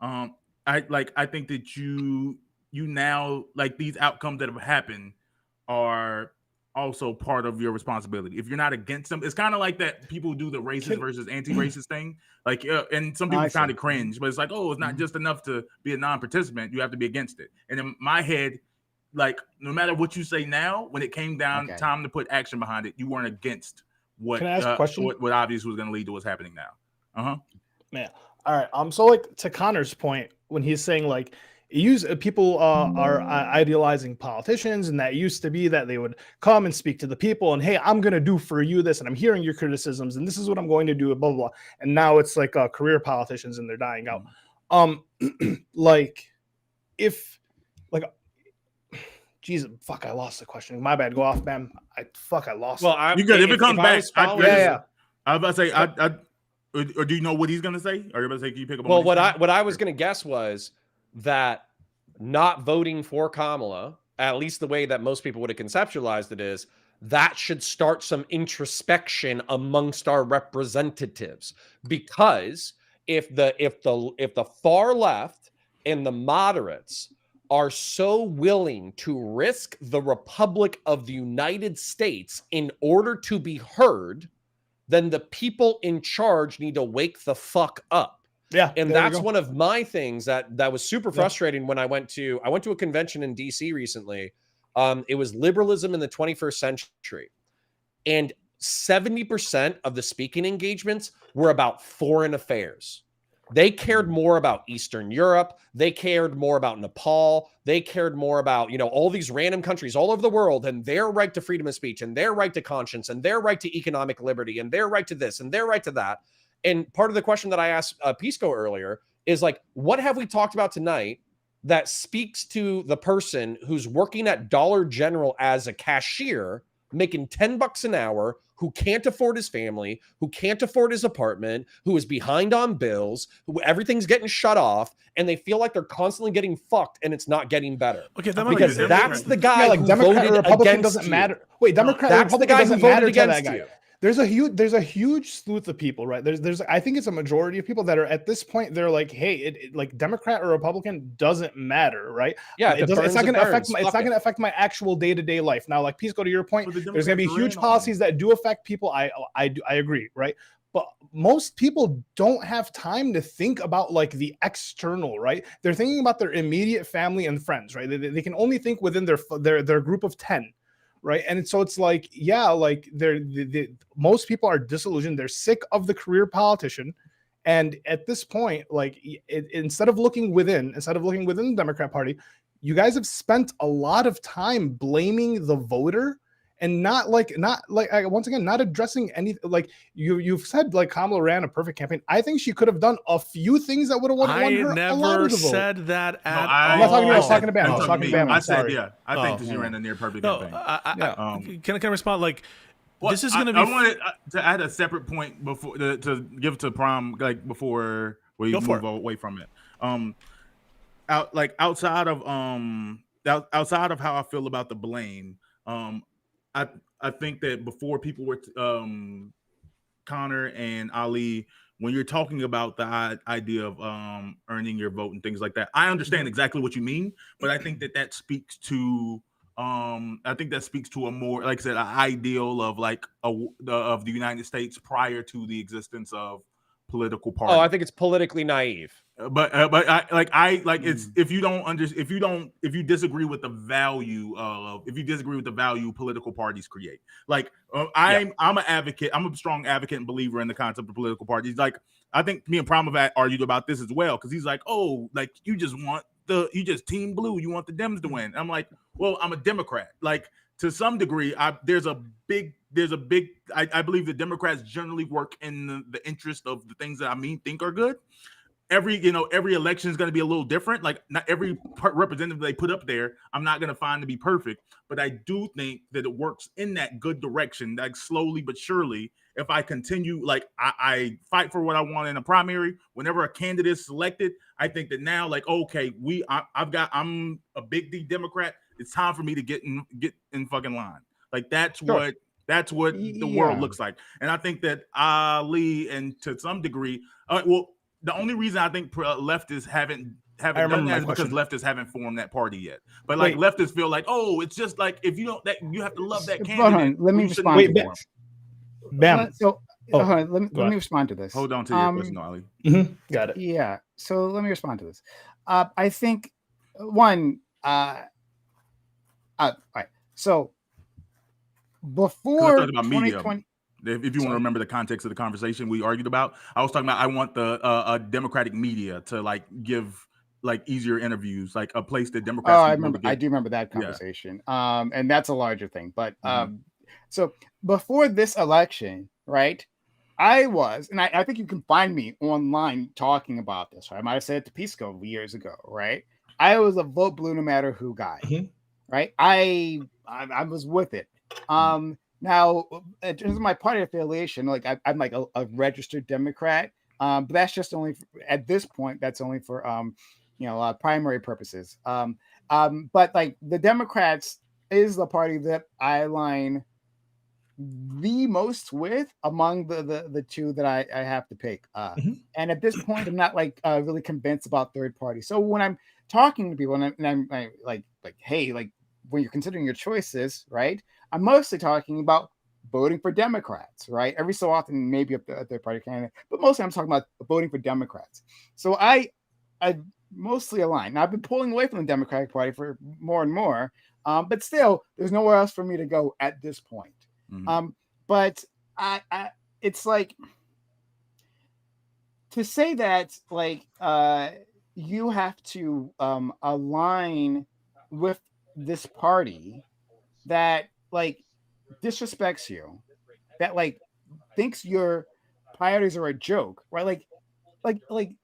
I think that you now, like, these outcomes that have happened are also part of your responsibility. If you're not against them, it's kind of like that people do the racist versus anti-racist thing. Like, and some people find it cringe, but it's like, oh, it's not just enough to be a non-participant. You have to be against it. And in my head, like, no matter what you say now, when it came down time to put action behind it, you weren't against what Can I ask a question? What obviously was going to lead to what's happening now. Man, all right. So like, to Connor's point, when he's saying like, people are idealizing politicians, and that used to be that they would come and speak to the people and, hey, I'm going to do for you this, and I'm hearing your criticisms, and this is what I'm going to do, blah, blah, blah. And now it's like career politicians, and they're dying out. Like, if, like, Jesus, fuck, I lost the question. My bad. Go off, man. I lost. Well, you good. If it comes back, I was about to say, or do you know what he's going to say? Or you about to say, can you pick up? Well, what I was going to guess was that not voting for Kamala, at least the way that most people would have conceptualized it, is that should start some introspection amongst our representatives, because if the far left and the moderates are so willing to risk the Republic of the United States in order to be heard, then the people in charge need to wake the fuck up. Yeah. And that's one of my things that was super frustrating when I went to a convention in DC recently. It was liberalism in the 21st century. And 70% of the speaking engagements were about foreign affairs. They cared more about Eastern Europe. They cared more about Nepal. They cared more about, all these random countries all over the world and their right to freedom of speech and their right to conscience and their right to economic liberty and their right to this and their right to that. And part of the question that I asked Pisco earlier is like, what have we talked about tonight that speaks to the person who's working at Dollar General as a cashier, making $10 an hour, who can't afford his family, who can't afford his apartment, who is behind on bills, who everything's getting shut off, and they feel like they're constantly getting fucked and it's not getting better. Okay, because that's the guy like who Democrat voted or Republican against doesn't you. matter. Wait, Democrat or Republican doesn't matter to that guy. There's a huge sleuth of people, right? There's I think it's a majority of people that are at this point, they're like, hey, like Democrat or Republican doesn't matter, right? Yeah, it's not going to affect my actual day-to-day life. Now, like, Pisco, to your point, there's going to be huge policies that do affect people. I agree, right? But most people don't have time to think about like the external, right? They're thinking about their immediate family and friends, right? They can only think within their group of 10. Right. And so it's like, yeah, like most people are disillusioned. They're sick of the career politician. And at this point, like instead of looking within the Democrat Party, you guys have spent a lot of time blaming the voter and not once again, not addressing anything. Like you've said, like Kamala ran a perfect campaign. I think she could have done a few things that would have won her a lot of the vote. I never said that at all. I'm not talking to you. I was talking to Bam. I said, yeah, I think that she ran a near perfect campaign. Can I respond? Like, this is going to be. I wanted to add a separate point before to give to Prom, like before we move away from it. Outside of how I feel about the blame, I think that before people were Connor and Ali, when you're talking about the idea of earning your vote and things like that, I understand exactly what you mean, but I think that speaks to a more, like I said, an ideal of of the United States prior to the existence of political parties. Oh, I think it's politically naive. But it's if you disagree with the value political parties create. Like I'm an advocate. I'm a strong advocate and believer in the concept of political parties. Like I think me and Prom have argued about this as well, because he's like, oh, like you just team blue. You want the Dems to win. I'm like, well, I'm a Democrat. Like to some degree, there's a big there's a big. I believe the Democrats generally work in the interest of the things that think are good. Every election is going to be a little different. Like not every representative they put up there, I'm not going to find to be perfect, but I do think that it works in that good direction, like slowly but surely. If I continue, like I fight for what I want in a primary, whenever a candidate is selected, I think that now, like, okay, I'm a big D Democrat. It's time for me to get in fucking line. Like that's what the world looks like. And I think that Ali, and to some degree, the only reason I think leftists haven't done that is because leftists haven't formed that party yet. But like leftists feel like, oh, it's just like if you don't, that you have to love that candidate. Let me respond to this. Bam. Let me respond to this. Hold on to your question, Ali. Got it. Yeah. So let me respond to this. I think one. All right. So before 2020. If you want to remember the context of the conversation we argued about, I was talking about I want the Democratic media to like give like easier interviews, like a place that Democrats. Oh, I do remember that conversation. Yeah. And that's a larger thing. But so before this election, right? I was, and I think you can find me online talking about this. Right? I might have said it to Pisco years ago, right? I was a vote blue no matter who guy, right? I was with it. Now, in terms of my party affiliation, like I'm like a registered Democrat, but that's just only at this point. That's only for primary purposes. But like the Democrats is the party that I align the most with among the two that I have to pick. And at this point, I'm not like really convinced about third party. So when I'm talking to people and I'm like, hey, like when you're considering your choices, right? I'm mostly talking about voting for Democrats, right? Every so often, maybe a third party candidate, but mostly I'm talking about voting for Democrats. So I mostly align. Now I've been pulling away from the Democratic Party for more and more, but still, there's nowhere else for me to go at this point. But it's like to say that like you have to align with this party that like disrespects you, that like thinks your priorities are a joke, right? Like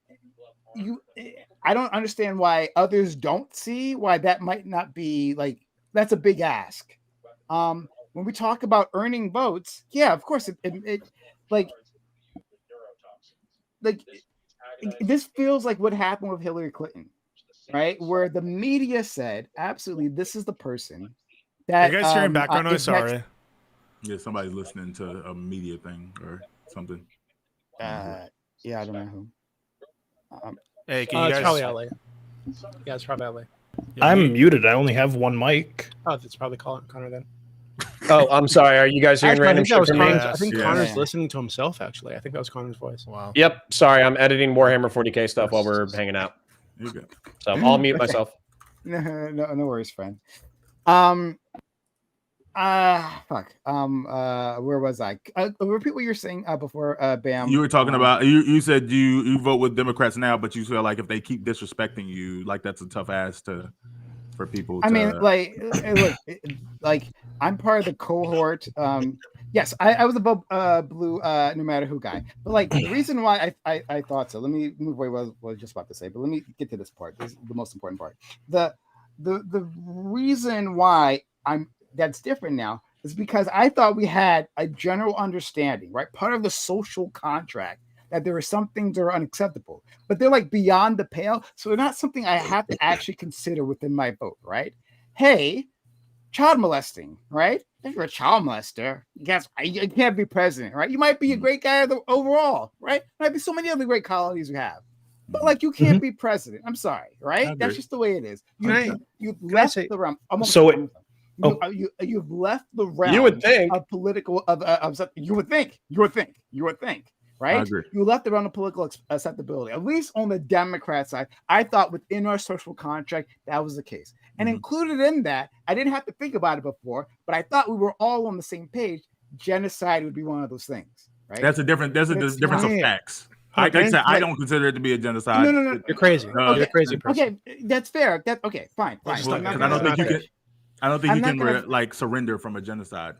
you, I don't understand why others don't see why that might not be like that's a big ask. When we talk about earning votes, yeah, of course it this feels like what happened with Hillary Clinton, right? Where the media said, absolutely, this is the person that you guys hearing background noise? Sorry. Yeah, somebody's listening to a media thing or something. Yeah, I don't know who. Hey, can you guys? It's probably LA. Yeah, it's probably LA. Yeah, I'm muted. I only have one mic. Oh, it's probably Connor then. Oh, I'm sorry. Are you guys hearing Actually, random shit from me? I think Connor's listening to himself, actually. I think that was Connor's voice. Wow. Yep. Sorry, I'm editing Warhammer 40K stuff while we're hanging out. You're good. So I'll mute myself. No worries, friend. Where was I? Repeat what you're saying before Bam. You were talking about you said you vote with Democrats now, but you feel like if they keep disrespecting you, like that's a tough ask for people. I mean, like, look, like I'm part of the cohort. Yes, I was a vote blue no matter who guy. But like the reason why I thought so. Let me move away what I was just about to say. But let me get to this part. This is the most important part. The reason why that's different now is because I thought we had a general understanding, right? Part of the social contract that there are some things that are unacceptable, but they're like beyond the pale. So they're not something I have to actually consider within my vote, right? Hey, child molesting, right? If you're a child molester, you can't be president, right? You might be a great guy overall, right? There might be so many other great qualities we have. But like you can't be president. I'm sorry, right? That's just the way it is. You've left the realm. You've left the realm. You would think of political you would think, right? You left the realm of political acceptability. At least on the Democrat side, I thought within our social contract that was the case. And included in that, I didn't have to think about it before, but I thought we were all on the same page. Genocide would be one of those things, right? There's a difference of facts. I don't consider it to be a genocide. No. You're crazy. You're a crazy person. Okay, that's fair. Okay, fine. I don't think you can like surrender from a genocide.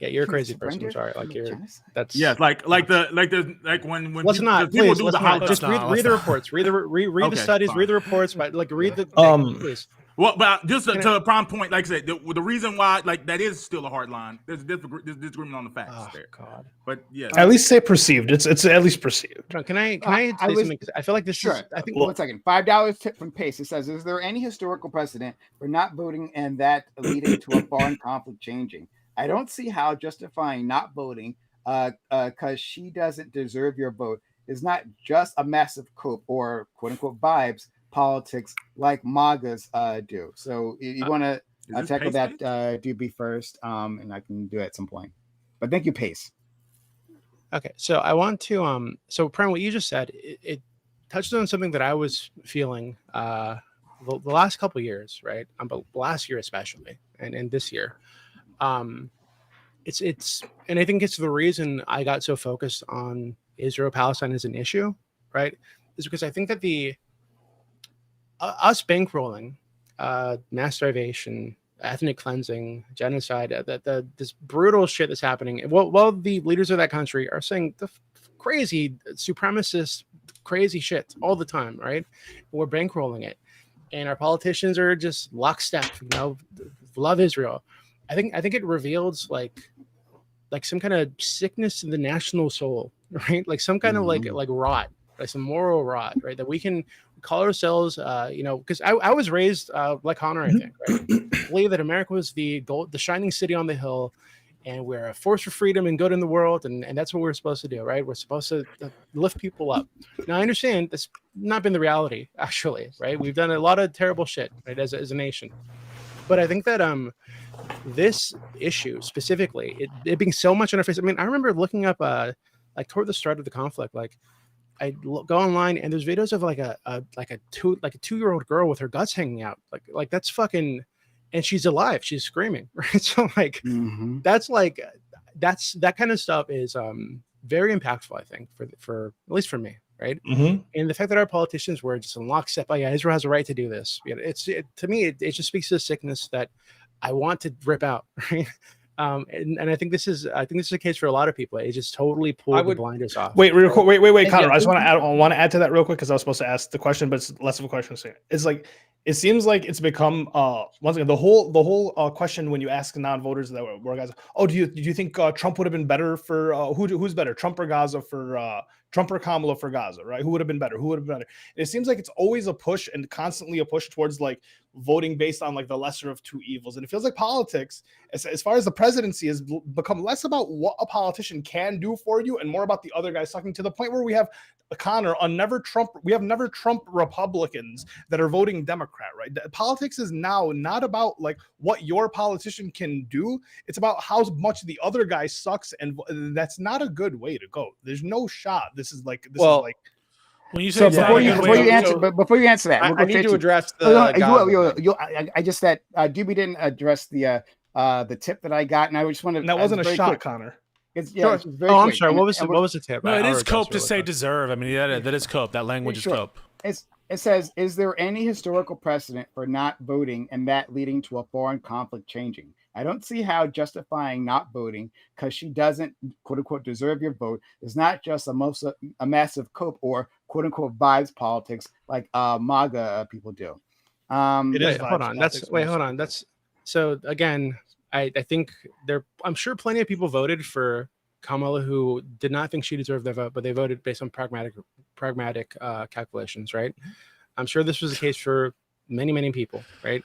Yeah, you're a crazy Please person. I'm surrender sorry. to Like you're genocide. that's Yes, like when let's people, not 'cause people please do let's the not Holocaust. just read let's the not. reports, read the Okay, studies, fine. read the reports, but like read the please. Well, but just Can I- to a prime point, like I said, the reason why like that is still a hard line. There's disagreement on the facts Oh there. God. But yeah, At least say perceived. It's at least perceived. John, can I I say was- something? Because I feel like this Sure. is I think One second. $5 tip from Pace. It says, "Is there any historical precedent for not voting and that leading to a foreign conflict changing? I don't see how justifying not voting, because she doesn't deserve your vote, is not just a massive coup or quote unquote vibes politics like MAGAs do." So you want to is this tackle Pace that, Pace? DB first, and I can do it at some point. But thank you, Pace. okay. So I want to so Prem, what you just said, it touches on something that I was feeling the last couple years, right? But last year especially, and this year. It's and I think it's the reason I got so focused on Israel Palestine as an issue, right? Is because I think that the us bankrolling mass starvation, ethnic cleansing, genocide, this brutal shit that's happening. While the leaders of that country are saying the crazy supremacist, crazy shit all the time, right? We're bankrolling it, and our politicians are just lockstep. Love Israel. I think it reveals like some kind of sickness in the national soul, right? Like some kind of like rot, like some moral rot, right? That we can call ourselves, because I was raised like Connor, I think, right? Believe that America was the shining city on the hill, and we're a force for freedom and good in the world, and that's what we're supposed to do, right? We're supposed to lift people up. Now I understand that's not been the reality, actually, right? We've done a lot of terrible shit, right, as a nation, but I think that this issue specifically, it being so much on our face. I mean, I remember looking up like toward the start of the conflict, like I go online and there's videos of like a 2-year-old girl with her guts hanging out, like that's fucking, and she's alive, she's screaming, right? So like that kind of stuff is very impactful, I think, for at least for me, right? And the fact that our politicians were just in lockstep, oh yeah, Israel has a right to do this. To me, it just speaks to the sickness that I want to rip out, right? And I think this is a case for a lot of people. It just totally pulled the blinders off. Wait, real quick. Wait, Connor. Yeah. I just want to add to that real quick because I was supposed to ask the question, but it's less of a question. It's like it seems like it's become once again the whole question when you ask non-voters that were guys. Oh, do you think Trump would have been better for who's better, Trump or Gaza for Trump or Kamala for Gaza, right? Who would have been better? And it seems like it's always a push and constantly a push towards like voting based on like the lesser of two evils. And it feels like politics, as far as the presidency, has become less about what a politician can do for you and more about the other guy sucking, to the point where we have Connor on never Trump Republicans that are voting Democrat, right? Politics is now not about like what your politician can do. It's about how much the other guy sucks. And that's not a good way to go. There's no shot. This is like when you say so before you answer that, I need to address the I just said Doobie didn't address the tip that I got, and I just wanted. That wasn't a shot, quick. Connor. It's I'm sorry. What was the tip? No, it is cope to say deserve. I mean, that is cope. That language is cope. It says, "Is there any historical precedent for not voting and that leading to a foreign conflict changing? I don't see how justifying not voting because she doesn't quote unquote deserve your vote is not just a massive cope or quote unquote vibes politics like MAGA people do." It is. Hold on. That's so again. I think I'm sure plenty of people voted for Kamala who did not think she deserved their vote, but they voted based on pragmatic calculations, right? I'm sure this was the case for many people, right?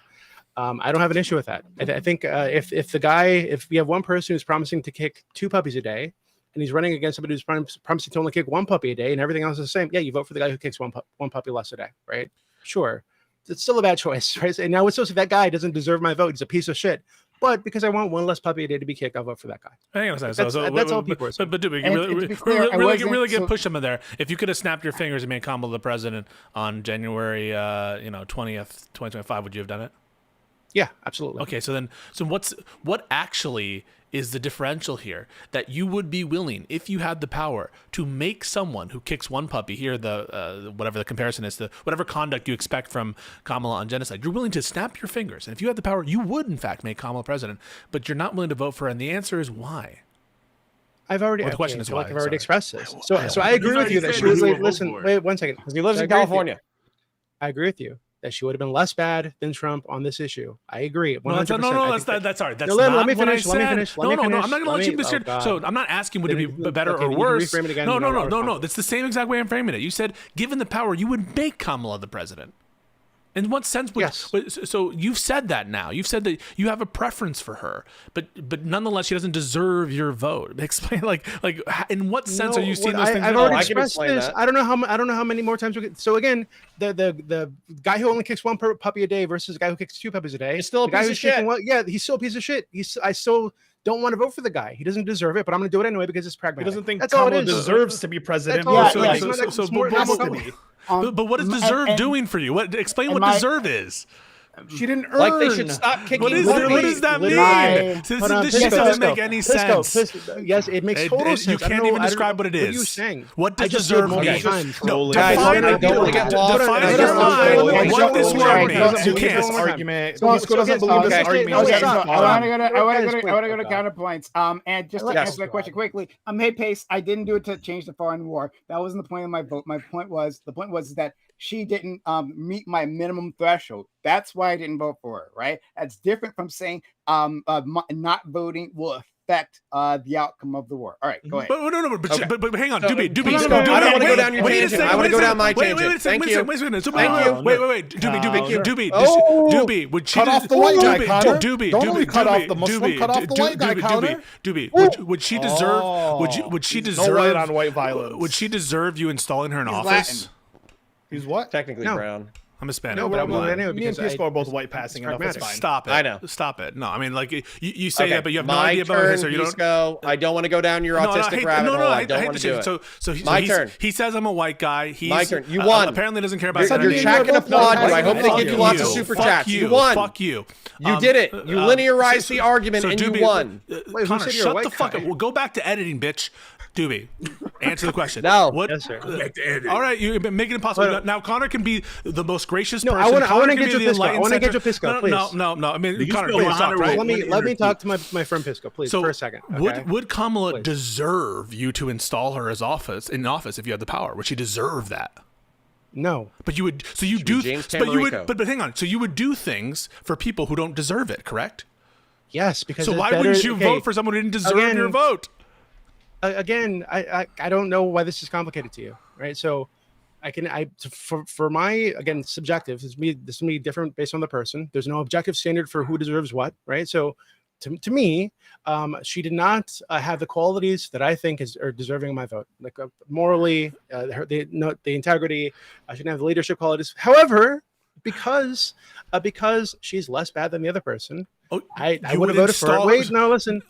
I don't have an issue with that. I think if we have one person who's promising to kick 2 puppies a day, and he's running against somebody who's promising to only kick 1 puppy a day, and everything else is the same, yeah, you vote for the guy who kicks one puppy less a day, right? Sure, it's still a bad choice, right? And now it's so that guy doesn't deserve my vote. He's a piece of shit. But because I want 1 less puppy a day to be kicked, I'll vote for that guy. Hang on a second. That's all people are saying. But dude, really get push some in there. If you could have snapped your fingers and made Kamala the president on January 20th, 2025, would you have done it? Yeah, absolutely. Okay, so what actually is the differential here that you would be willing, if you had the power, to make someone who kicks one puppy, here whatever the comparison is, whatever conduct you expect from Kamala on genocide, you're willing to snap your fingers, and if you had the power, you would in fact make Kamala president, but you're not willing to vote for her, and the answer is why? I've already. Well, the question is why. I've already Sorry. expressed this. So I agree with you that she was like, listen, wait 1 second. Because he lives I in agree with you. California. I agree with you that she would have been less bad than Trump on this issue. I agree. 100%. That's sorry. That's No, not let me what I finish. Let me said. finish. No, let me I'm finish. not going to let you be scared. So I'm not asking would it be better or worse. Reframe it again. No. That's the same exact way I'm framing it. You said, given the power, you would make Kamala the president. In what sense would? Yes. So you've said that now. You've said that you have a preference for her, but nonetheless, she doesn't deserve your vote. Explain, like, in what sense are you seeing those things? I've Oh, already I can expressed explain this. that. I don't know how many more times we get. So again, the guy who only kicks one puppy a day versus the guy who kicks 2 puppies a day. He's still a the guy piece who's of shit. kicking one, yeah, he's still a piece of shit. I still don't want to vote for the guy. He doesn't deserve it, but I'm going to do it anyway because it's He pragmatic. doesn't think That's all it Kamala is. deserves to be president. That's all. Yeah, It's not- it's more- but- it's but- more- But what is deserve and- doing for you? Explain what my- deserve is. She didn't earn. Like they should stop kicking. What does that mean? My- This shit doesn't make any sense. Yes, it makes total sense. You I don't can't know- even I don't describe know- what it is. What are you saying? What I does just did deserve multiple mean? times. No, Guys, define I don't wanna get lost. define I in don't your wanna mind go what down this the word rabbit means. You believe this can't. argument. So- Pisco doesn't believe this okay, argument. no, is stop. spot I want on. to go to counterpoints. And just to Yes. answer that question quickly, hey Pace, I didn't do it to change the foreign war. That wasn't the point of my vote. The point was that she didn't meet my minimum threshold. That's why I didn't vote for her. Right? That's different from saying not voting will affect the outcome of the war. All right, go ahead. But hang on, So- Doobie. Pisco, I don't wanna go down your tangent. I wanna go down my tangent. Thank you. Wait, Thank you. Doobie, Oh, Doobie, would she cut off the white guy, Doobie, Connor. Doobie, Don't only cut off the Doobie, Muslim, cut off the white guy, Connor. Doobie, would she deserve? Would she No deserve? white on white violence. Would she deserve you installing her in He's office? Latin. He's what? Technically No. brown. I'm Hispanic. No, but I'm blind. anyway Me and because Pisco are both white passing enough. That's pragmatic. fine. Stop it. I know. Stop it. No, I mean, like you say Okay, that, but you have no my idea about her turn, history. You don't. Pisco. I don't want to go down your autistic rabbit hole. I don't want to do it. So My turn. He says I'm a white guy. He's, My turn. You won. Apparently doesn't care about You're identity. chat can applaud you. I hope they Fuck give you lots of you. super Fuck chats. You. You won. Fuck you. You did it. You linearized the argument and Doobie, you won. Wait, who Connor, said you're a shut white the fuck guy? up. Well, go back to editing, bitch. Doobie, answer the question. No. What? Yes, sir. All right, you've been making it impossible. But- Now Connor can be the most gracious No, person. I want Connor to can get be your the Pisco. I enlightened want to get center. your Pisco, please. No. I mean, You Connor, still please honor stop, with- right? Let me talk to my friend Pisco, please, So for a second. Okay? would Kamala Please. deserve you to install her as office if you had the power? Would she deserve that? No. But you would. So you do. James But you would. Tamarico. But hang on. So you would do things for people who don't deserve it, correct? Yes, because So it's why better- wouldn't you okay, vote for someone who didn't deserve again- your vote? Again, I don't know why this is complicated to you, right? So for my, again, subjective, this is me different based on the person. There's no objective standard for who deserves what, right? So to me, she did not have the qualities that I think are deserving of my vote, like morally, the integrity. She didn't have the leadership qualities. However, because she's less bad than the other person, Oh, I you would have would voted for her. install- Wait, no, listen.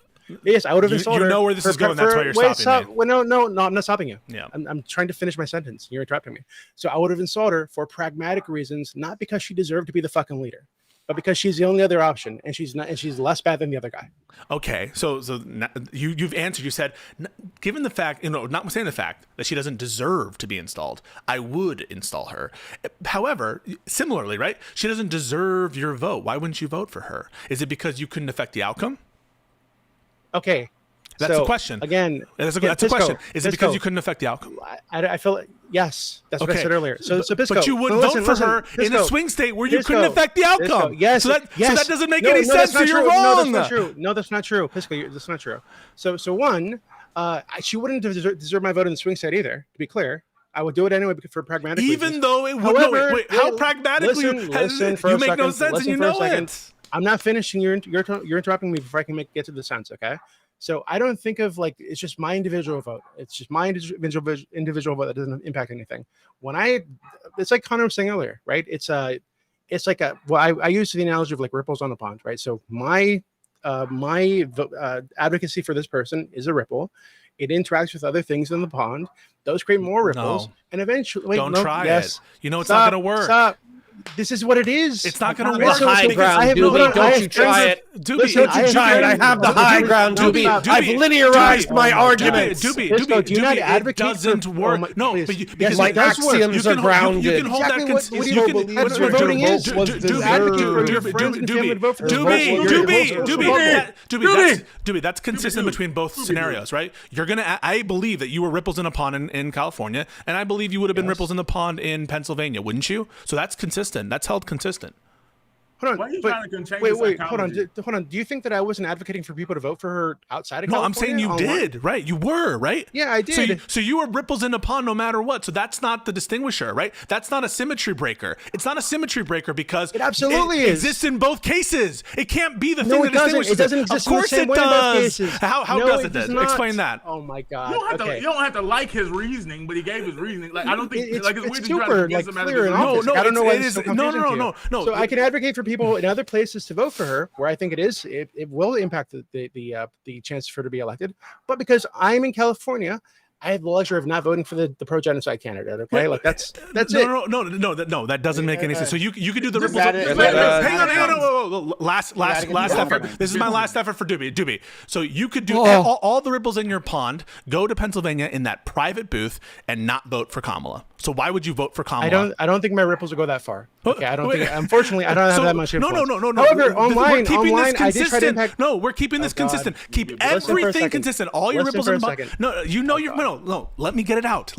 Yes, I would have You- installed you her. know where this is going, that's why you're stopping me. Well, no, I'm not stopping you. Yeah. I'm trying to finish my sentence. You're interrupting me. So I would have installed her for pragmatic reasons, not because she deserved to be the fucking leader, but because she's the only other option, and she's less bad than the other guy. Okay, so you've answered. You said, given the fact, notwithstanding the fact that she doesn't deserve to be installed, I would install her. However, similarly, right? She doesn't deserve your vote. Why wouldn't you vote for her? Is it because you couldn't affect the outcome? Okay. That's so, the question. Again, That's a Pisco, question. Is it because Pisco. you couldn't affect the outcome? I feel like, yes, that's what I Okay. said earlier. So Pisco, But you would no, vote listen, for listen, her in a Pisco, swing state where you Pisco, couldn't affect the outcome. Pisco, yes, so that doesn't make any sense. that's So not you're true. wrong. No, that's not true. No, that's not true. Pisco, that's not true. So one, she wouldn't have deserved my vote in the swing state either. To be clear, I would do it anyway for pragmatic Even reasons. though it would. However, no, wait, how wait, pragmatically listen for you a make no second, sense and listen you for a know second. it. I'm not finishing. You're interrupting me before I can get to the sense. Okay. So I don't think of like it's just my individual vote. It's just my individual vote that doesn't impact anything. It's like Connor was saying earlier, right? It's like I use the analogy of like ripples on a pond, right? So my advocacy for this person is a ripple. It interacts with other things in the pond. Those create more ripples, No. and eventually, Don't try it. You know it's not going to work. Stop. this is what it is. It's not going to The work. high because ground, I have Doobie. Don't you try it. Doobie, Listen, Don't you try it. I have the high ground, Doobie. I've linearized my arguments. Doobie, do you not it advocate doesn't work. No, but because my it does work. axioms are grounded. You can hold that. Exactly what You Lito can. believes What voting is. Doobie, that's consistent between both scenarios, right? You're gonna. I believe that you were ripples in a pond in California, and I believe you would have been ripples in the pond in Pennsylvania, wouldn't you? So that's consistent. That's held consistent. Why are you trying to change wait, the hold on, psychology? hold on. Do you think that I wasn't advocating for people to vote for her outside of No, California? I'm saying you Online? did, right? You were, right? Yeah, I did. So you were ripples in a pond no matter what. So that's not the distinguisher, right? That's not a symmetry breaker. It's not a symmetry breaker because It absolutely is. exists in both cases. It can't be the No, thing it that doesn't. distinguishes It doesn't exist Of course in the same it way in both does. cases. How No, does it it does then? not. Explain that. Oh my God. You don't have Okay. to. You don't have to like his reasoning, but he gave his reasoning. Like I don't think It's like it's weird to super try to like him out of clear his and reasoning. obvious. Like, I don't know why it it's is. so No. confusing to you. So I can advocate for people in other places to vote for her, where I think it will impact the chance for her to be elected. But because I'm in California, I have the luxury of not voting for the pro-genocide candidate. Okay, like that's it. No, that doesn't make any sense. So you could do the Just ripples. add it- Hang on. Whoa. Last effort. This is my last effort for Doobie. So you could do all the ripples in your pond. Go to Pennsylvania in that private booth and not vote for Kamala. So why would you vote for Kamala? I don't think my ripples will go that far. Okay, I don't think. Unfortunately, I don't have that much influence. No. However, We're keeping this I did try to consistent. impact. No, we're keeping this consistent. Keep Listen for a everything second. consistent. All your Listen ripples for in the a pond. second. No, you know you're no. Let me get it out.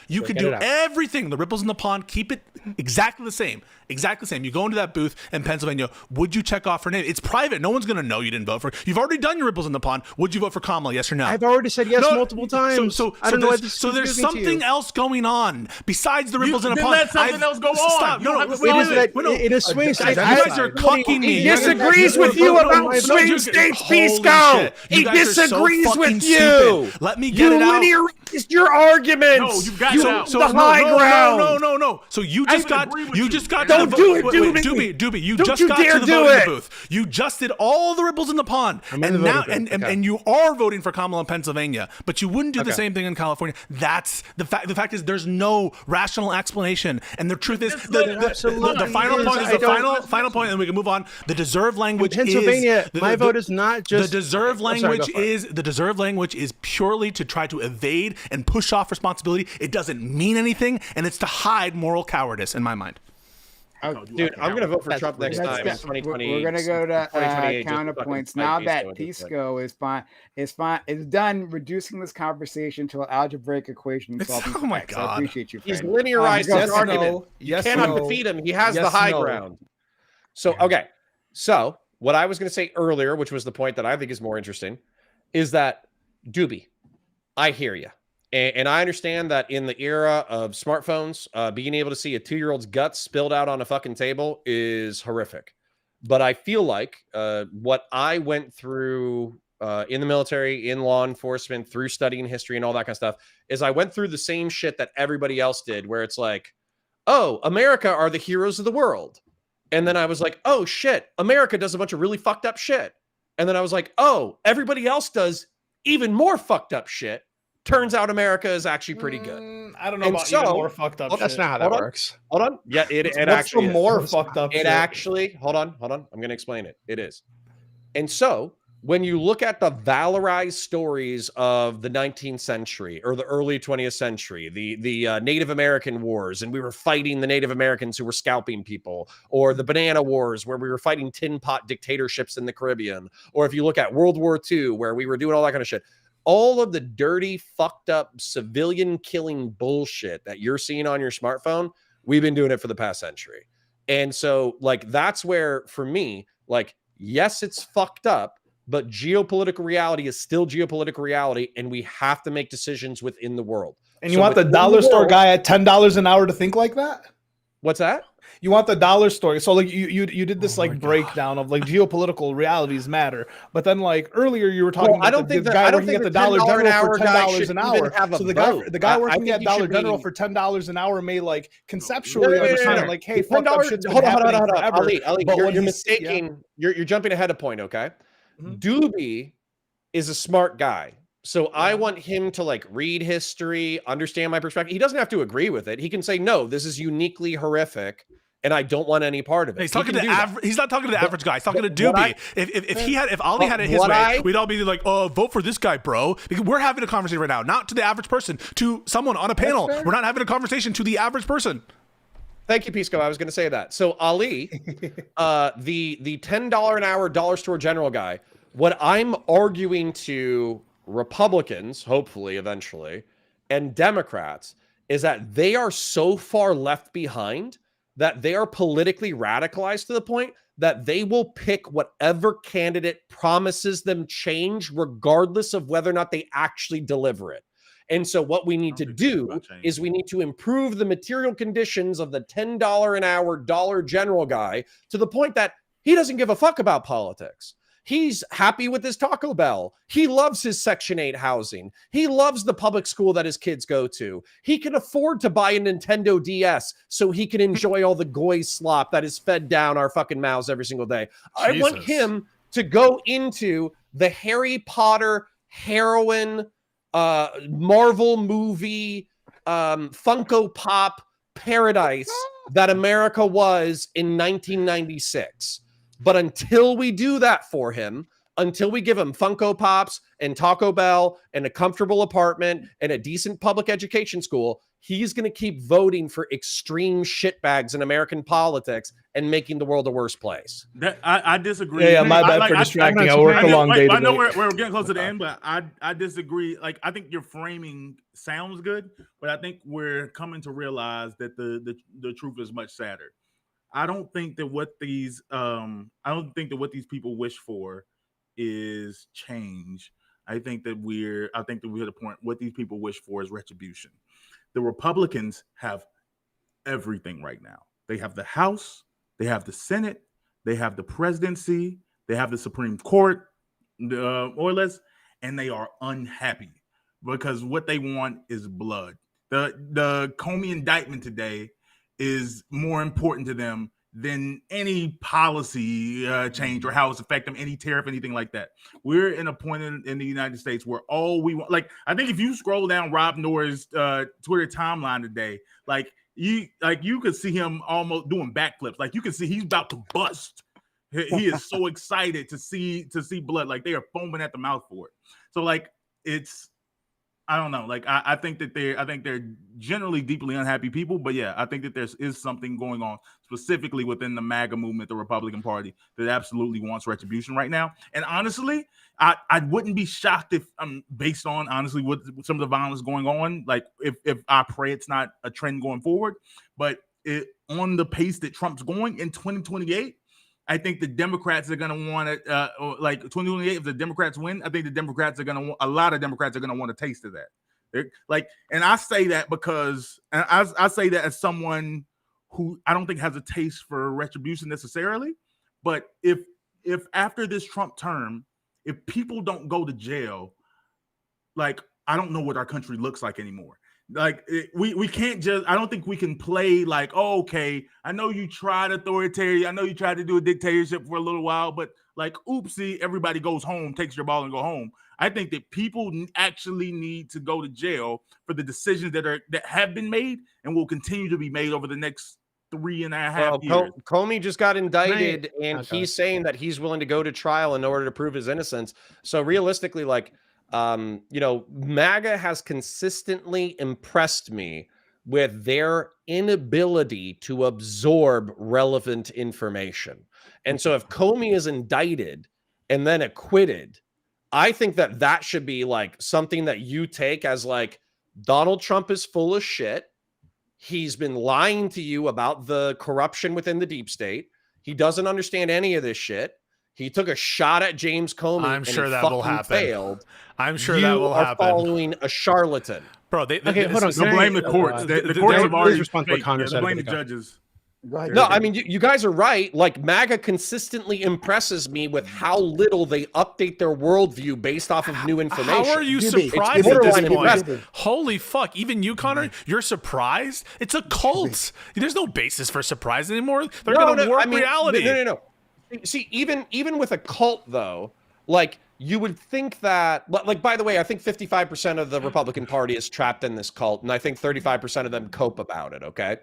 You could get do it out. everything. The ripples in the pond. Keep it exactly the same. You go into that booth in Pennsylvania. Would you check off her name? It's private. No one's gonna know you didn't vote for her. You've already done your ripples in the pond. Would you vote for Kamala? Yes or no? I've already said yes multiple times. So I don't know why this is so there's confusing to you. something else going on besides the ripples in a then pond. let something else go on. Stop. You No, don't have to wait, say wait, it. wait, no. in a swing state. You guys are cocking me. He disagrees with you about swing states, Pisco. He disagrees with you. Let me get it out. You linearized your arguments. No, you've got it out. So the high ground. No. So you I just even got agree with you you. just got Don't to do it, Doobie. You Don't just you got dare to the do vote in it. the booth. You just did all the ripples in the pond, I'm in and the now voting booth. and Okay. you are voting for Kamala in Pennsylvania, but you wouldn't do the Okay. same thing in California. That's the fact. The fact is, there's no rational explanation, and the truth is, the final point is the final point, and we can move on. The deserved language In Pennsylvania, is my vote is not just the deserved I'm sorry, language go for it. the deserved language is purely to try to evade and push off responsibility. It doesn't mean anything, and it's to hide moral cowardice in my mind. Dude, I'm going to vote for That's Trump next time in We're 2028. going to go to 2028, just counterpoints. fucking Now fight that Pisco Pisco is done reducing this conversation to an algebraic equation. It's- solving oh my facts. God. I appreciate you. He's friend. linearized Yes, his argument. Yes, Cannot no. defeat him. He has the Yes, high no. ground. So, okay. So, what I was going to say earlier, which was the point that I think is more interesting, is that Doobie, I hear you. And I understand that in the era of smartphones, being able to see a 2-year-old's guts spilled out on a fucking table is horrific. But I feel like what I went through in the military, in law enforcement, through studying history and all that kind of stuff, is I went through the same shit that everybody else did, where it's like, oh, America are the heroes of the world. And then I was like, oh, shit, America does a bunch of really fucked up shit. And then I was like, oh, everybody else does even more fucked up shit. Turns out America is actually pretty good. I don't know And about so- even more fucked up. That's shit. not how that Hold on. works. Hold on. Yeah, it What's actually the is. more fucked up. It shit? actually, hold on. I'm going to explain it. It is. And so when you look at the valorized stories of the 19th century or the early 20th century, the Native American wars, and we were fighting the Native Americans who were scalping people, or the Banana Wars, where we were fighting tin pot dictatorships in the Caribbean, or if you look at World War II, where we were doing all that kind of shit, all of the dirty, fucked up civilian killing bullshit that you're seeing on your smartphone, we've been doing it for the past century. And so, like, that's where, for me, like, yes, it's fucked up, but geopolitical reality is still geopolitical reality, and we have to make decisions within the world. And you So want the within dollar store world- guy at $10 an hour to think like that? What's that? You want the dollar store. So like you did this Oh my like God. breakdown of like geopolitical realities matter. But then like earlier you were talking Well, I about don't think the that- guy I don't working think at the the Dollar $10 an General hour for guy $10 should an even hour. have a So the vote. guy I working think at he Dollar should General be- for $10 an hour may like conceptually No, understand like, hey, fucked up shit's been hold on, happening hold on. forever. Ali, But you're when he's- mistaking. You're jumping ahead of point. Okay, Mhm. Doobie is a smart guy. So I want him to like read history, understand my perspective. He doesn't have to agree with it. He can say, no, this is uniquely horrific. and I don't want any part of it. He's talking to he's not talking to the average guy. He's talking to Doobie. If Ali had it his way, we'd all be like, "Oh, vote for this guy, bro." Because we're having a conversation right now, not to the average person, to someone on a panel. We're not having a conversation to the average person. Thank you, Pisco. I was going to say that. So Ali, the $10 an hour dollar store general guy. What I'm arguing to Republicans, hopefully, eventually, and Democrats is that they are so far left behind that they are politically radicalized to the point that they will pick whatever candidate promises them change, regardless of whether or not they actually deliver it. And so what we need to do is we need to improve the material conditions of the $10 an hour dollar general guy to the point that he doesn't give a fuck about politics. He's happy with his Taco Bell. He loves his Section 8 housing. He loves the public school that his kids go to. He can afford to buy a Nintendo DS so he can enjoy all the goy slop that is fed down our fucking mouths every single day. I want him to go into the Harry Potter heroin Marvel movie Funko Pop paradise that America was in 1996. But until we do that for him, until we give him Funko Pops and Taco Bell and a comfortable apartment and a decent public education school, he's going to keep voting for extreme shitbags in American politics and making the world a worse place. I disagree. Yeah, my bad for distracting. I work a long day. I know we're getting close to the end, but I disagree. Like, I think your framing sounds good, but I think we're coming to realize that the truth is much sadder. I don't think that what these people wish for is change. I think that we're at a point. What these people wish for is retribution. The Republicans have everything right now. They have the House, they have the Senate, they have the presidency, they have the Supreme Court, more or less, and they are unhappy because what they want is blood. The Comey indictment today is more important to them than any policy change or how it's affecting them, any tariff, anything like that. We're in a point in the United States where all we want, like, I think if you scroll down Rob Noah's Twitter timeline today, you could see him almost doing backflips. Like, you can see he's about to bust. He is so excited to see blood. Like, they are foaming at the mouth for it. So, like, it's, I don't know. Like, I think they're generally deeply unhappy people, but yeah, I think that there is something going on specifically within the MAGA movement, the Republican Party, that absolutely wants retribution right now. And honestly, I wouldn't be shocked if, based on honestly what some of the violence going on, like if I pray it's not a trend going forward, but on the pace that Trump's going in 2028. I think the Democrats are going to want it, like 2028, if the Democrats win, I think a lot of Democrats are going to want a taste of that. And I say that because, and I say that as someone who I don't think has a taste for retribution necessarily, but if after this Trump term, if people don't go to jail, like, I don't know what our country looks like anymore. Like, we can't just, I don't think we can play like, oh, okay, I know you tried authoritarian, I know you tried to do a dictatorship for a little while, but like, oopsie, everybody goes home, takes your ball and go home. I think that people actually need to go to jail for the decisions that have been made and will continue to be made over the next 3.5 years. Comey just got indicted, and he's saying that he's willing to go to trial in order to prove his innocence. So realistically, like, MAGA has consistently impressed me with their inability to absorb relevant information. And so if Comey is indicted and then acquitted, I think that should be like something that you take as like, Donald Trump is full of shit. He's been lying to you about the corruption within the deep state. He doesn't understand any of this shit. He took a shot at James Comey. I'm sure that will happen. Failed. I'm sure that will happen. You are following a charlatan. Bro, hold on. Don't blame the courts. The courts have already respond to what Connor said. blame the judges. No, I mean, you guys are right. Like, MAGA consistently impresses me with how little they update their worldview based off of new information. How are you surprised at this point? Holy fuck. Even you, Connor, you're surprised? It's a cult. There's no basis for surprise anymore. They're going to warp reality. No. See, even with a cult, though, like, you would think that, like, by the way, I think 55% of the Republican Party is trapped in this cult, and I think 35% of them cope about it, okay?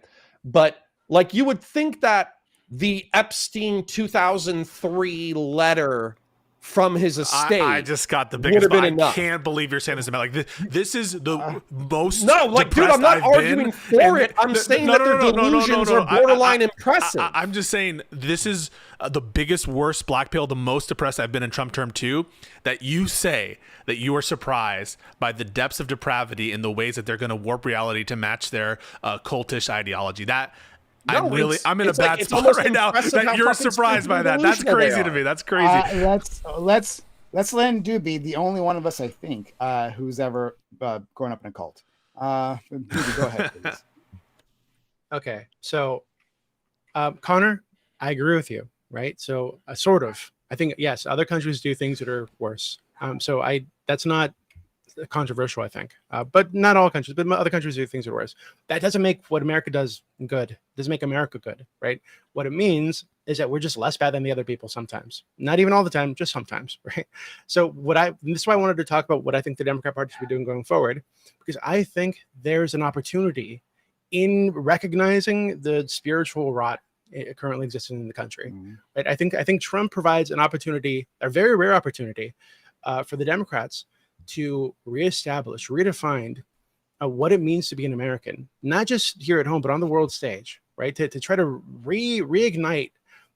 But Like, you would think that the Epstein 2003 letter from his estate, I just got the would biggest. have been I enough. can't believe you're saying this about like this is the most. No, like, dude, I'm not depressed I've arguing been, for and it. I'm saying no, that no, their no, no, no, delusions no, no. are borderline impressive. I'm just saying this is the biggest, worst black pill, the most depressed I've been in Trump term 2. That you say that you are surprised by the depths of depravity in the ways that they're going to warp reality to match their cultish ideology. That. No, I'm in a it's bad like, it's spot almost right now impressive that how you're fucking surprised by stupid and that. That's delusional they crazy to are. me. That's crazy. Let's let Stu be the only one of us, I think, who's ever grown up in a cult. Doobie, go ahead, please. Okay, so Connor, I agree with you, right? So sort of. I think yes, other countries do things that are worse. So that's not controversial, I think, but not all countries, but other countries do things that are worse. That doesn't make what America does good. It doesn't make America good, right? What it means is that we're just less bad than the other people sometimes. Not even all the time, just sometimes, right? So this is why I wanted to talk about what I think the Democrat Party should be doing going forward, because I think there's an opportunity in recognizing the spiritual rot currently existing in the country. Right? I think Trump provides an opportunity, a very rare opportunity, for the Democrats to reestablish, redefine what it means to be an American, not just here at home, but on the world stage, right? To try to reignite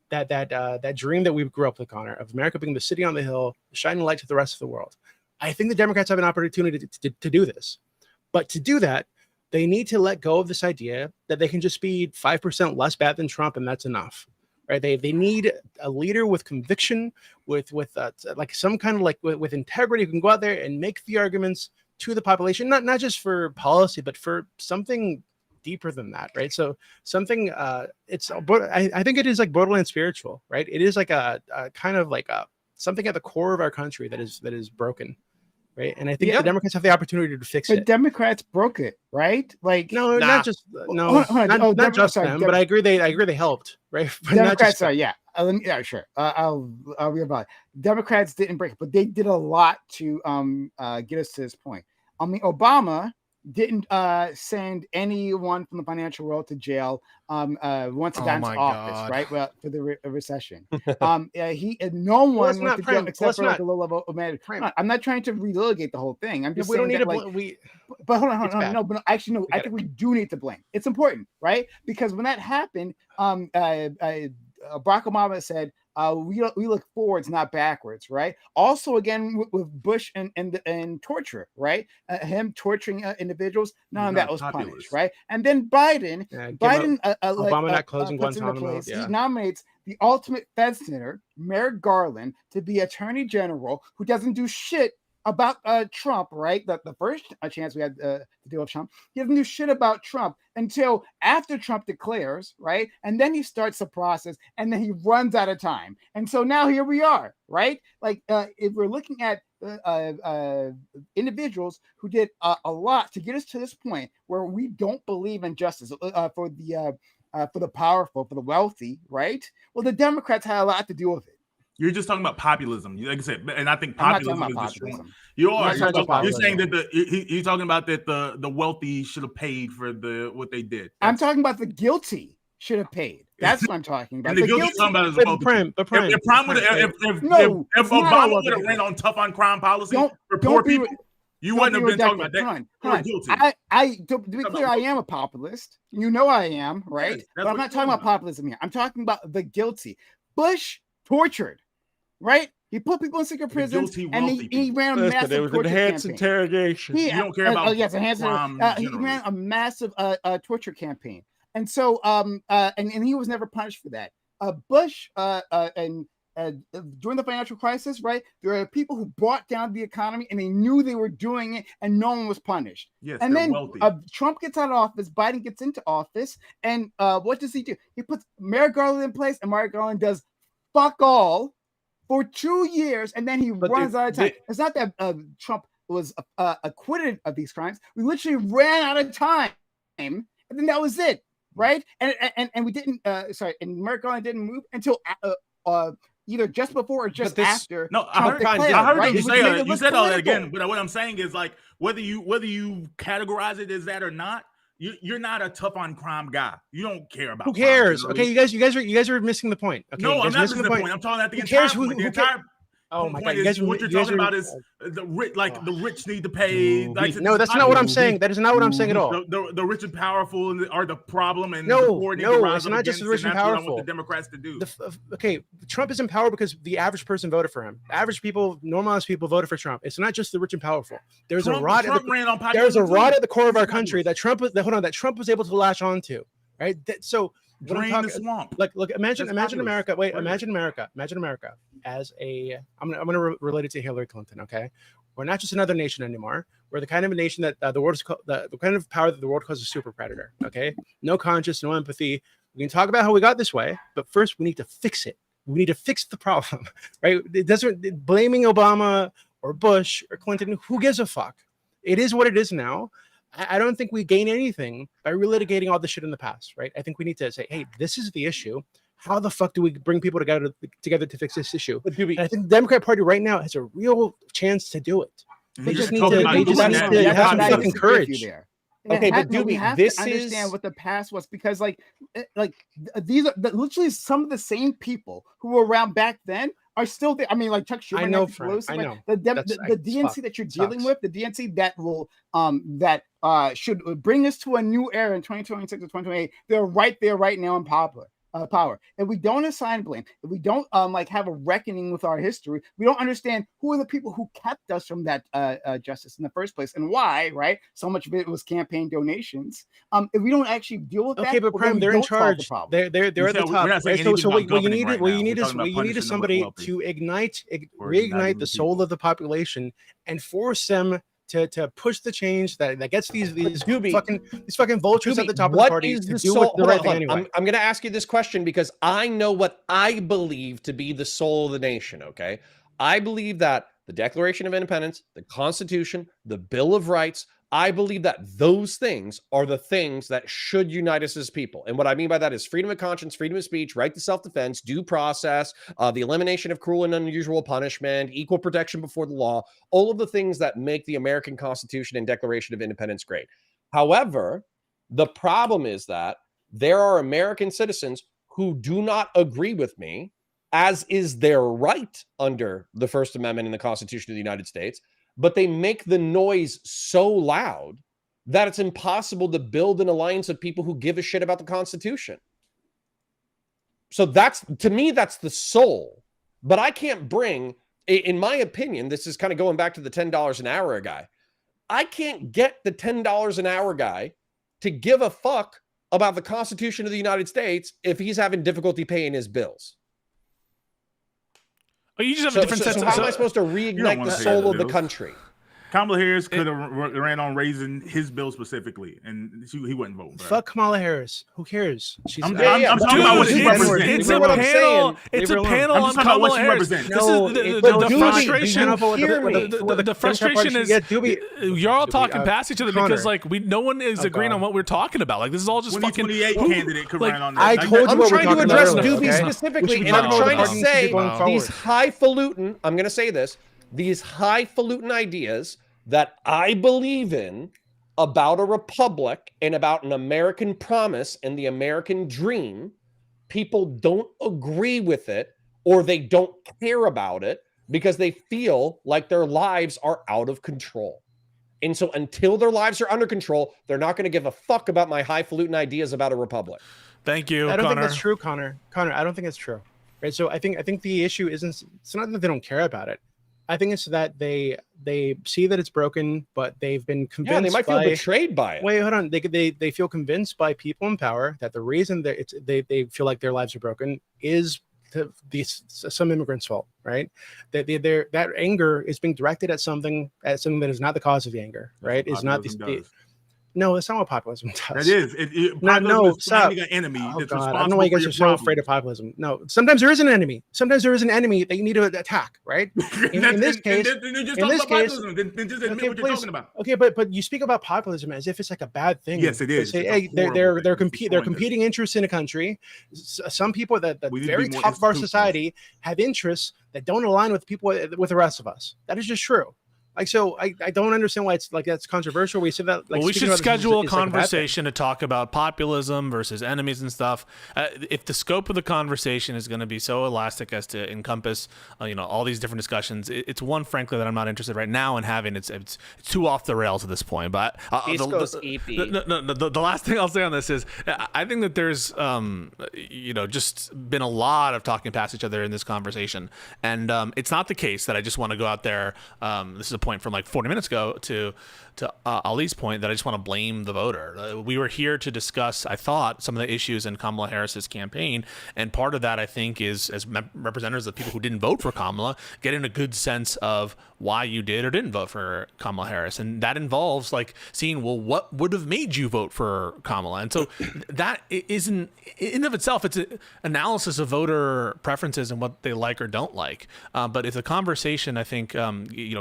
that dream that we grew up with, Connor, of America being the city on the hill, shining light to the rest of the world. I think the Democrats have an opportunity to do this. But to do that, they need to let go of this idea that they can just be 5% less bad than Trump, and that's enough. Right? They need a leader with conviction, with like some kind of like with integrity, who can go out there and make the arguments to the population, not just for policy, but for something deeper than that, right? So something I think it is like borderline spiritual, right? It is like a kind of like something at the core of our country that is broken. Right. And I think the Democrats have the opportunity to fix it. But Democrats broke it, right? Like not just not just them, but I agree they helped, right? But Democrats are sure. I'll be about it. Democrats didn't break it, but they did a lot to get us to this point. I mean, Obama didn't send anyone from the financial world to jail once he got into office, right? Well, for the recession. No one went to jail except for like a low level of man. I'm not trying to relegate the whole thing. I'm just saying that, but hold on. No, but actually, no. I think we do need to blame. It's important, right? Because when that happened, Barack Obama said, we look forwards, not backwards, right? Also, again, with Bush and torture, right? Him torturing individuals, none of that was punished, right? And then Biden Obama not closing Guantanamo. He nominates the ultimate Fed senator, Merrick Garland, to be attorney general, who doesn't do shit about Trump, right? The first chance we had to deal with Trump, he doesn't do shit about Trump until after Trump declares, right? And then he starts the process, and then he runs out of time. And so now here we are, right? Like if we're looking at individuals who did a lot to get us to this point where we don't believe in justice for the powerful, for the wealthy, right? Well, the Democrats had a lot to do with it. You're just talking about populism, like I said, and I think populism is destroying. You are. You're saying that you're talking about that the wealthy should have paid for what they did. I'm talking about the guilty should have paid. That's what I'm talking about. And the guilty talking about is the wealthy. If Obama would have ran on tough on crime policy for poor people, you wouldn't have been talking about that. To be clear, I am a populist. You know I am, right? But I'm not talking about populism here. I'm talking about the guilty. Bush tortured. Right? He put people in secret prisons, and he ran a massive torture enhanced campaign. interrogation. You don't care about enhanced. He ran a massive torture campaign, and so and he was never punished for that. Bush and during the financial crisis, right? There are people who brought down the economy, and they knew they were doing it, and no one was punished. Yes, and then wealthy. Trump gets out of office, Biden gets into office, and what does he do? He puts Merrick Garland in place, and Merrick Garland does fuck all for 2 years, and then he runs out of time. It's not that Trump was acquitted of these crimes. We literally ran out of time, and then that was it, right? And we didn't. And Merrick Garland didn't move until either just before or just after. No, Trump I heard you say you said all that again. But what I'm saying is, like, whether you categorize it as that or not, You're not a tough on crime guy. You don't care about. Who cares? Crime, okay, you guys are missing the point. Okay, no, I'm not missing the point. I'm talking about the entire point. The entire Oh my God! what you're talking about is the rich, like the rich need to pay. Like, no, that's not what I'm saying. That is not what I'm saying at all. The rich and powerful are the problem, and no, it's not just the rich and powerful. What I want the Democrats to do. Okay, Trump is in power because the average person voted for him. Average people, normalized people voted for Trump. It's not just the rich and powerful. There's a rot at the core of our country that Trump was able to latch onto. Right, so. Drain the swamp. Look, imagine America. Wait, imagine America as I'm gonna relate it to Hillary Clinton. Okay, we're not just another nation anymore. We're the kind of a nation that the world is the kind of power that the world calls a super predator. Okay, no conscience, no empathy. We can talk about how we got this way, but first we need to fix it. We need to fix the problem, right? It doesn't blaming Obama or Bush or Clinton. Who gives a fuck? It is what it is now. I don't think we gain anything by relitigating all the shit in the past, right? I think we need to say, hey, this is the issue. How the fuck do we bring people together to fix this issue? And I think the Democrat Party right now has a real chance to do it. They just need to have some fucking courage. Okay, but we have to understand what the past was, because like these are literally some of the same people who were around back then are still there. I mean, like Chuck Schumer, I know, Frank, I know. The DNC that you're dealing with, the DNC that will should bring us to a new era in 2026 or 2028. They're right there, right now in power. And we don't assign blame. If we don't have a reckoning with our history, we don't understand who are the people who kept us from that justice in the first place and why. Right? So much of it was campaign donations. If we don't actually deal with that, okay, but Prem, they're in charge. They're at the top. Right? So what you need is somebody to reignite the soul of the population and force them to push the change that gets these fucking vultures at the top of the party to do the right thing anyway. I'm going to ask you this question because I know what I believe to be the soul of the nation, okay? I believe that the Declaration of Independence, the Constitution, the Bill of Rights, I believe that those things are the things that should unite us as people. And what I mean by that is freedom of conscience, freedom of speech, right to self-defense, due process, the elimination of cruel and unusual punishment, equal protection before the law, all of the things that make the American Constitution and Declaration of Independence great. However, the problem is that there are American citizens who do not agree with me, as is their right under the First Amendment in the Constitution of the United States, but they make the noise so loud that it's impossible to build an alliance of people who give a shit about the Constitution. So to me, that's the soul. But I can't bring, in my opinion, this is kind of going back to the $10 an hour guy. I can't get the $10 an hour guy to give a fuck about the Constitution of the United States if he's having difficulty paying his bills. Oh, you just have a different sense. So how am I supposed to reignite the soul of the country? Kamala Harris could have ran on raising his bill specifically, and he wouldn't vote. Fuck Kamala Harris. Who cares? I'm talking about what she represents. It's a panel. It's a panel on Kamala Harris. This is the frustration. The frustration is you're all talking past each other because no one is agreeing on what we're talking about. Like this is all just fucking. 2028 candidate could run on that. I told you what we're talking about. I'm trying to address Doobie specifically, and I'm trying to say these highfalutin. I'm going to say this. These highfalutin ideas that I believe in about a republic and about an American promise and the American dream, people don't agree with it or they don't care about it because they feel like their lives are out of control. And so until their lives are under control, they're not going to give a fuck about my highfalutin ideas about a republic. Thank you, I don't think that's true, Connor. I don't think it's true. Right? So I think the issue isn't, it's not that they don't care about it. I think it's that they see that it's broken, but they've been convinced. Yeah, they might feel betrayed by it. Wait, hold on. They feel convinced by people in power that the reason that they feel like their lives are broken is some immigrants' fault, right? That anger is being directed at something that is not the cause of the anger, right? It's not No, that's not what populism does. That is. No, stop. An enemy that's God, I don't know why you guys are so afraid of populism. No, sometimes there is an enemy. Sometimes there is an enemy that you need to attack, right? In this case, okay, but you speak about populism as if it's like a bad thing. Yes, it is. Say, hey, they're competing interests in a country. Some people that the very top of our society have interests that don't align with people with the rest of us. That is just true. So I don't understand why it's like that's controversial. We said that. Like, well, we speaking should about this schedule a is like bad thing. conversation to talk about populism versus enemies and stuff. If the scope of the conversation is going to be so elastic as to encompass, all these different discussions, it's one, frankly, that I'm not interested right now in having. It's too off the rails at this point. But the last thing I'll say on this is I think that there's just been a lot of talking past each other in this conversation, and it's not the case that I just want to go out there. This is a point from like 40 minutes ago to Ali's point that I just want to blame the voter. We were here to discuss, I thought, some of the issues in Kamala Harris's campaign, and part of that I think is as representatives of people who didn't vote for Kamala, getting a good sense of why you did or didn't vote for Kamala Harris, and that involves like seeing, well, what would have made you vote for Kamala, and so that isn't in of itself. It's an analysis of voter preferences and what they like or don't like. But if the conversation, I think,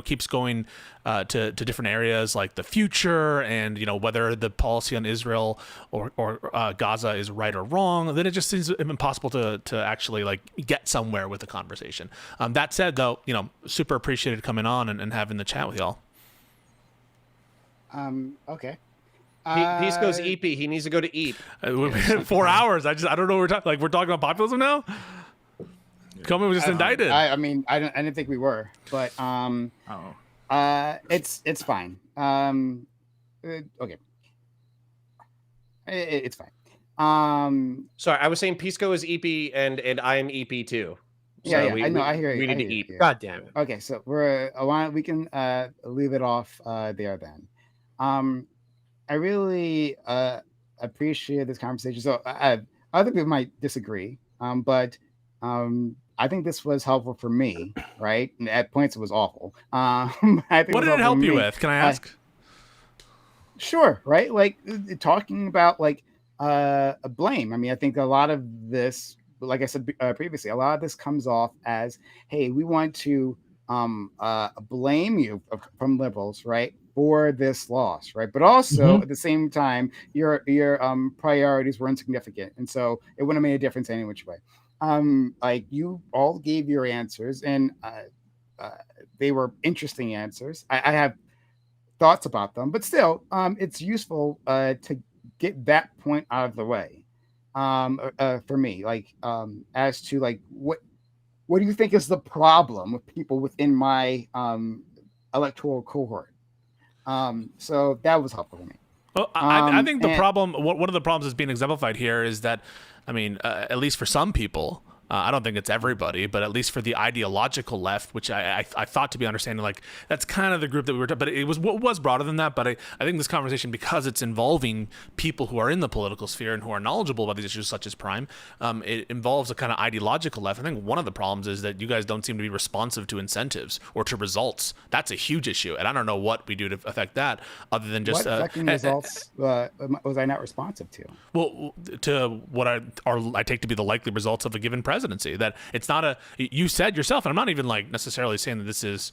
keeps going to different areas like the future and whether the policy on Israel or Gaza is right or wrong, then it just seems impossible to actually like get somewhere with the conversation. That said, though, super appreciated coming on and having the chat with y'all. Okay. Pisco's EP. He needs to go to eat. 4 hours. I don't know what we're talking. Like, we're talking about populism now. Comey was just indicted. I didn't think we were, but it's fine. Okay, it's fine. Sorry, I was saying Pisco is EP and I am EP too. So I know. I hear you. We need to eat. Yeah. God damn it. Okay, so we can leave it off there then. I really appreciate this conversation. So other people might disagree, but I think this was helpful for me, right? And at points it was awful. I think what did it help you with? Can I ask? Sure, right? Like talking about like blame. I mean, I think a lot of this, like I said previously, a lot of this comes off as, hey, we want to blame you from liberals, right, for this loss, right? But also at the same time, your priorities were insignificant, and so it wouldn't have made a difference any which way. Like you all gave your answers, and they were interesting answers. I have thoughts about them, but still, it's useful to get that point out of the way for me. Like as to like what do you think is the problem with people within my electoral cohort? So that was helpful to me. Well, I think the problem, one of the problems that's being exemplified here is that, I mean, at least for some people, I don't think it's everybody, but at least for the ideological left, which I thought to be understanding, like that's kind of the group that we were talking, but it was broader than that. But I think this conversation, because it's involving people who are in the political sphere and who are knowledgeable about these issues such as Prime, it involves a kind of ideological left. I think one of the problems is that you guys don't seem to be responsive to incentives or to results. That's a huge issue, and I don't know what we do to affect that other than just affecting results was I not responsive to? Well, to what I take to be the likely results of a given presidency. That it's not you said yourself, and I'm not even like necessarily saying that this is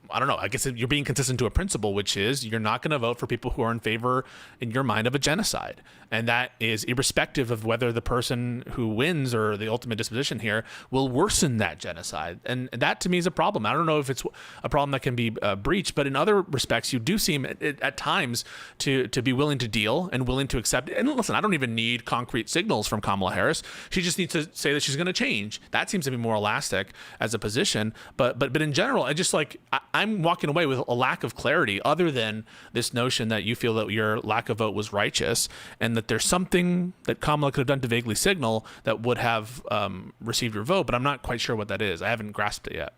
I don't know. I guess you're being consistent to a principle, which is you're not going to vote for people who are in favor, in your mind, of a genocide. And that is irrespective of whether the person who wins or the ultimate disposition here will worsen that genocide. And that to me is a problem. I don't know if it's a problem that can be breached, but in other respects, you do seem at times to be willing to deal and willing to accept. And listen, I don't even need concrete signals from Kamala Harris. She just needs to say that she's going to change. That seems to be more elastic as a position. But in general, I just like, I'm walking away with a lack of clarity other than this notion that you feel that your lack of vote was righteous and that there's something that Kamala could have done to vaguely signal that would have received your vote, but I'm not quite sure what that is. I haven't grasped it yet.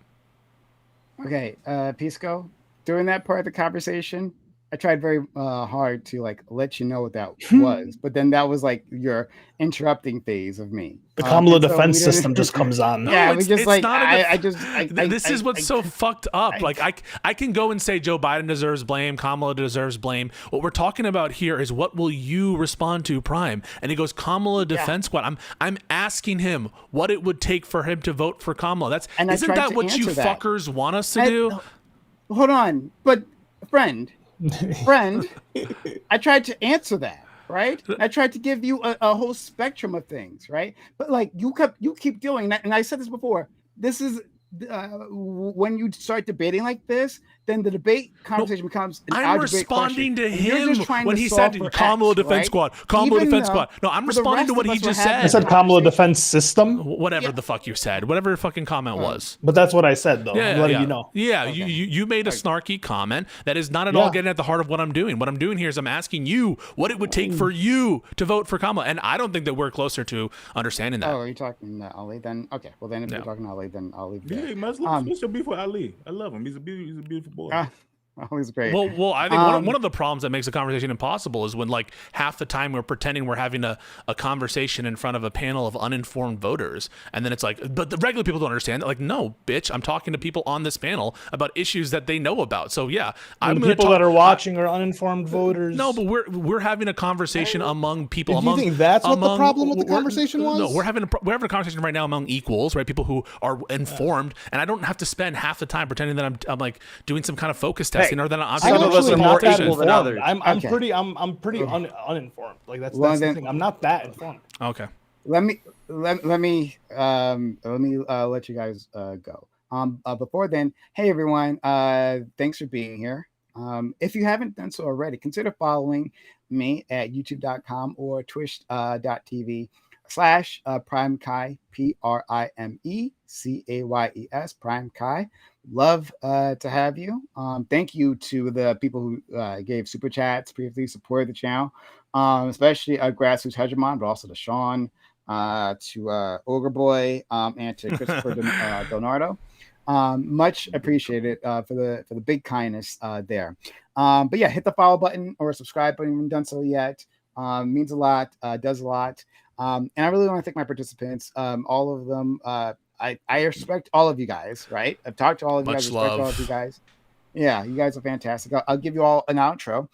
Okay, Pisco, during that part of the conversation, I tried very hard to like let you know what that was, but then that was like your interrupting phase of me. The Kamala defense system just comes on. Yeah, we just like this is what's so fucked up. Like I can go and say Joe Biden deserves blame, Kamala deserves blame. What we're talking about here is what will you respond to, Prime? And he goes Kamala defense squad. I'm asking him what it would take for him to vote for Kamala. Isn't that what you fuckers want us to do? Hold on, but friend, I tried to answer that, right? I tried to give you a whole spectrum of things, right? But like you keep doing that, and I said this before. This is when you start debating like this, then the debate conversation becomes an I'm algebraic responding question, to and you're him just trying when to he solve said for Kamala X, defense right? squad. Kamala Even defense though squad. No, I'm for the responding rest to what of he us were just having I the said. said Kamala conversation- defense system, Whatever Yeah. the fuck you said. Whatever fucking comment was. but that's what I said though. Yeah, I'm letting yeah. you know. Yeah, Okay. you made a Okay. snarky comment that is not at all Yeah. getting at the heart of what I'm doing. What I'm doing here is I'm asking you what it would take for you to vote for Kamala, and I don't think that we're closer to understanding that. Oh, are you talking to Ali then? Okay, well then if you're talking to Ali, then I'll leave it You there. ain't Muslim. What's your beef with Ali? I love him. He's a beautiful boy. Ali's great. Well, I think one of the problems that makes a conversation impossible is when like half the time we're pretending we're having a conversation in front of a panel of uninformed voters, and then it's like, but the regular people don't understand that. Like, no, bitch, I'm talking to people on this panel about issues that they know about. So yeah, I'm And gonna people that are watching are uninformed voters. No, but we're having a conversation among people. If you among, think that's what the among- problem with the we're- conversation was? No, we're having a conversation right now among equals, right? People who are informed, and I don't have to spend half the time pretending that I'm like doing some kind of focus testing or that I'm some of us actually are more politician. equal than others. I'm Okay. pretty uninformed. Like that's Well, the then- thing. I'm not that informed. Okay. let me let me let you guys go. Before then, hey everyone, thanks for being here. If you haven't done so already, consider following me at youtube.com or twitch.tv/PrimeKai, PrimeCayes, Prime Kai. Love to have you. Thank you to the people who gave super chats previously, supported the channel, especially Grassroots Hegemon, but also to Sean, to Ogre Boy, and to Christopher Donardo. Much appreciated for the big kindness there. But yeah, hit the follow button or subscribe button if you haven't done so yet. Means a lot, does a lot. And I really want to thank my participants, all of them. I respect all of you guys, right? I've talked to all of you Much guys, respect love. all of you guys. Yeah, you guys are fantastic. I'll give you all an outro.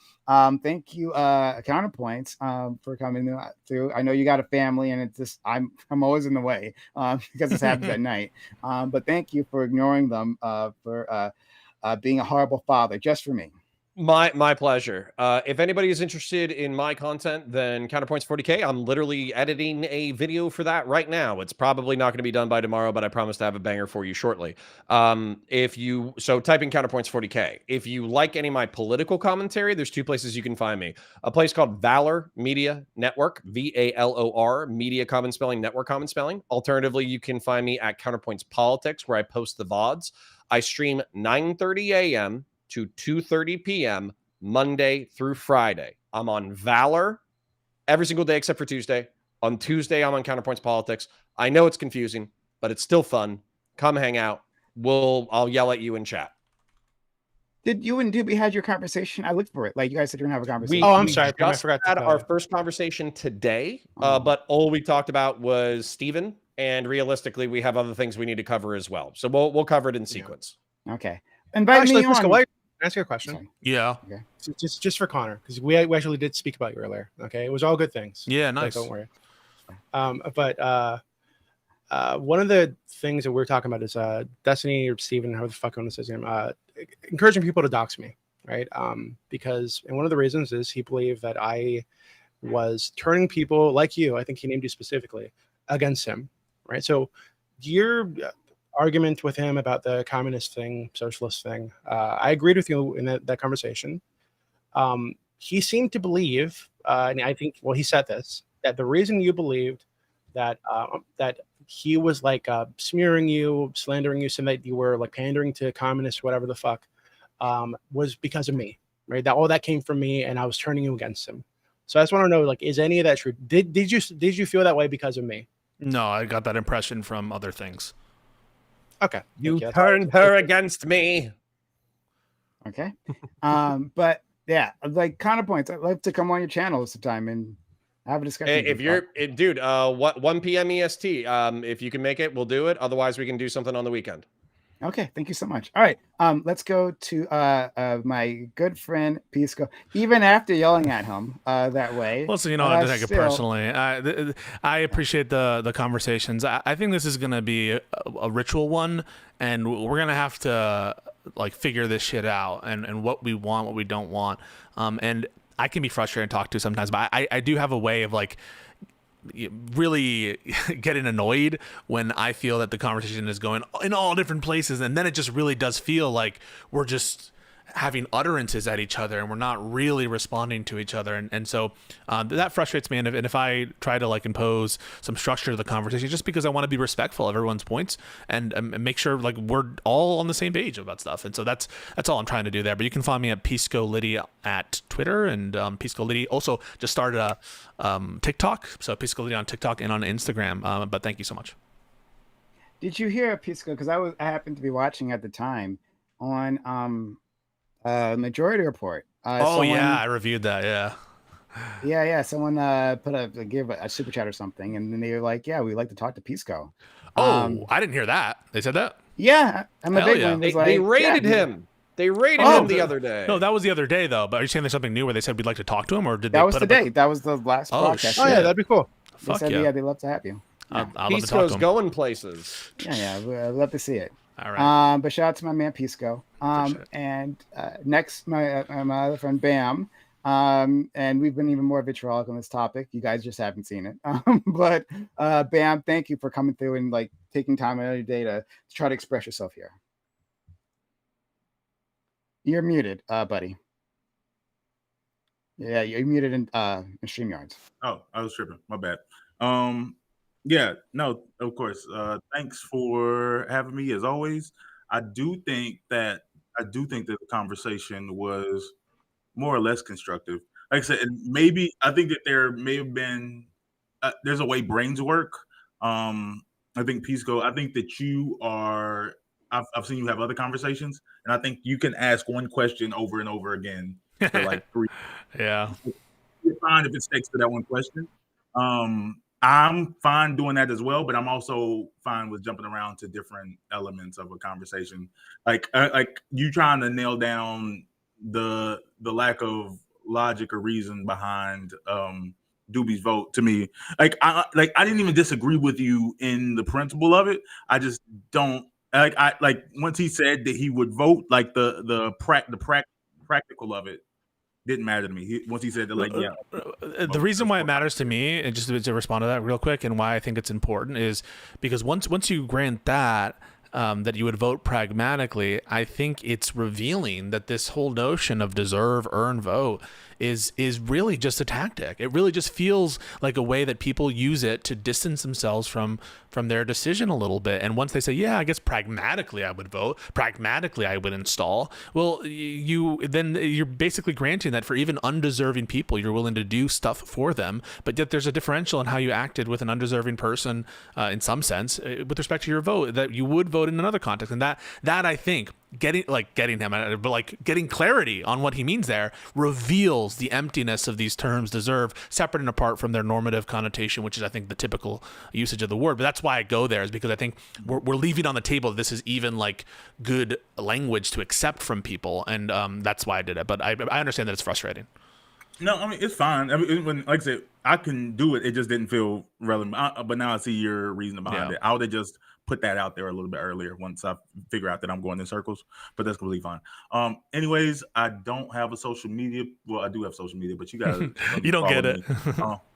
Thank you, Counterpoints, for coming through. I know you got a family, and it's just I'm always in the way because this happens at night. But thank you for ignoring them, for being a horrible father just for me. My pleasure. If anybody is interested in my content, then Counterpoints 40K. I'm literally editing a video for that right now. It's probably not going to be done by tomorrow, but I promise to have a banger for you shortly. Type in Counterpoints 40K. If you like any of my political commentary, there's two places you can find me. A place called Valor Media Network, VALOR, Media Common Spelling, Network Common Spelling. Alternatively, you can find me at Counterpoints Politics, where I post the VODs. I stream 9:30 a.m. to 2:30 p.m. Monday through Friday. I'm on Valor every single day except for Tuesday. On Tuesday, I'm on Counterpoints Politics. I know it's confusing, but it's still fun. Come hang out. I'll yell at you in chat. Did you and Doobie had your conversation? I looked for it. Like you guys said, you're gonna have a conversation. I'm sorry, I Just forgot to had tell our you. first conversation today, Oh. but all we talked about was Steven, and realistically, we have other things we need to cover as well. So we'll cover it in sequence. Okay. Invite Actually, me Pisco, on. can I ask you a question? Sorry. Yeah. Just for Connor, because we actually did speak about you earlier. Okay, it was all good things. Yeah. Like, Nice. don't worry. One of the things that we're talking about is Destiny or Steven, however the fuck you want to say his name, encouraging people to dox me, right? Because and one of the reasons is he believed that I was turning people like you, I think he named you specifically, against him, right? So your argument with him about the communist thing, socialist thing, I agreed with you in that conversation. He seemed to believe, and I think, well, he said this, that the reason you believed that that he was like smearing you, slandering you, saying that you were like pandering to communists, whatever the fuck, was because of me, right? That all that came from me, and I was turning you against him. So I just want to know, like, is any of that true? Did you feel that way because of me? No, I got that impression from other things. Okay, You thank turned her against me. Okay. But yeah, like Counterpoints, I'd like to come on your channel sometime and have a discussion. If you're, dude, 1 p.m. EST, if you can make it, we'll do it. Otherwise, we can do something on the weekend. Okay, thank you so much. All right, let's go to my good friend Pisco. Even after yelling at him that way, Listen, you know, I take it still- personally. I appreciate the conversations. I think this is going to be a ritual one, and we're going to have to like figure this shit out and what we want, what we don't want. And I can be frustrated and talk to sometimes, but I do have a way of like really getting annoyed when I feel that the conversation is going in all different places, and then it just really does feel like we're just having utterances at each other and we're not really responding to each other, and so that frustrates me. And if I try to like impose some structure to the conversation just because I want to be respectful of everyone's points and make sure like we're all on the same page about stuff, and so that's all I'm trying to do there. But you can find me at Pisco Liddy at Twitter, and Pisco Liddy also just started a TikTok, so Pisco Liddy on TikTok and on Instagram. But thank you so much. Did you hear Pisco? Because I happened to be watching at the time on Majority Report. I reviewed that. Yeah. Someone gave a super chat or something, and then they were like, "Yeah, we'd like to talk to Pisco." I didn't hear that. They said that. Yeah, I'm a Hell big yeah. one. They rated him. They rated him the other day. No, that was the other day though. But are you saying there's something new where they said we'd like to talk to him, or did that they was put today? That was the last broadcast. shit. Oh yeah, that'd be cool. They Fuck said, yeah. they'd love to have you. I'd love to talk Pisco's to him. going places. Yeah, I'd love to see it. All right. But shout out to my man Pisco. Appreciate it. And next, my other friend Bam. And we've been even more vitriolic on this topic. You guys just haven't seen it. But Bam, thank you for coming through and like taking time out of your day to try to express yourself here. You're muted, buddy. Yeah, you're muted in StreamYards. Oh, I was tripping. My bad. Yeah, no, of course. Thanks for having me as always. I do think that the conversation was more or less constructive. Like I said, and maybe I think that there may have been there's a way brains work. I think Pisco, I think that you are I've seen you have other conversations, and I think you can ask one question over and over again for like 3. Yeah. You're fine if it sticks to that one question. I'm fine doing that as well, but I'm also fine with jumping around to different elements of a conversation. Like you trying to nail down the lack of logic or reason behind Doobie's vote to me. I didn't even disagree with you in the principle of it. I just don't like once he said that he would vote, like the practical of it didn't matter to me. Once he said that, like, yeah. The reason why it matters to me, and just to respond to that real quick, and why I think it's important is because once you grant that that you would vote pragmatically, I think it's revealing that this whole notion of deserve, earn, vote is really just a tactic. It really just feels like a way that people use it to distance themselves from their decision a little bit. And once they say, yeah, I guess pragmatically I would vote, pragmatically I would install, well, you're basically granting that for even undeserving people, you're willing to do stuff for them, but yet there's a differential in how you acted with an undeserving person in some sense with respect to your vote that you would vote in another context. And that I think getting clarity on what he means there reveals the emptiness of these terms deserve, separate and apart from their normative connotation, which is I think the typical usage of the word. But that's why I go there, is because I think we're leaving on the table this is even like good language to accept from people, and that's why I did it. But I understand that it's frustrating. No, I mean it's fine. I mean, when, like I said, I can do it. It just didn't feel relevant. But now I see your reason behind it. I would have just put that out there a little bit earlier once I figure out that I'm going in circles. But that's completely fine. Anyways, I don't have a social media. Well, I do have social media, but you guys you don't get it.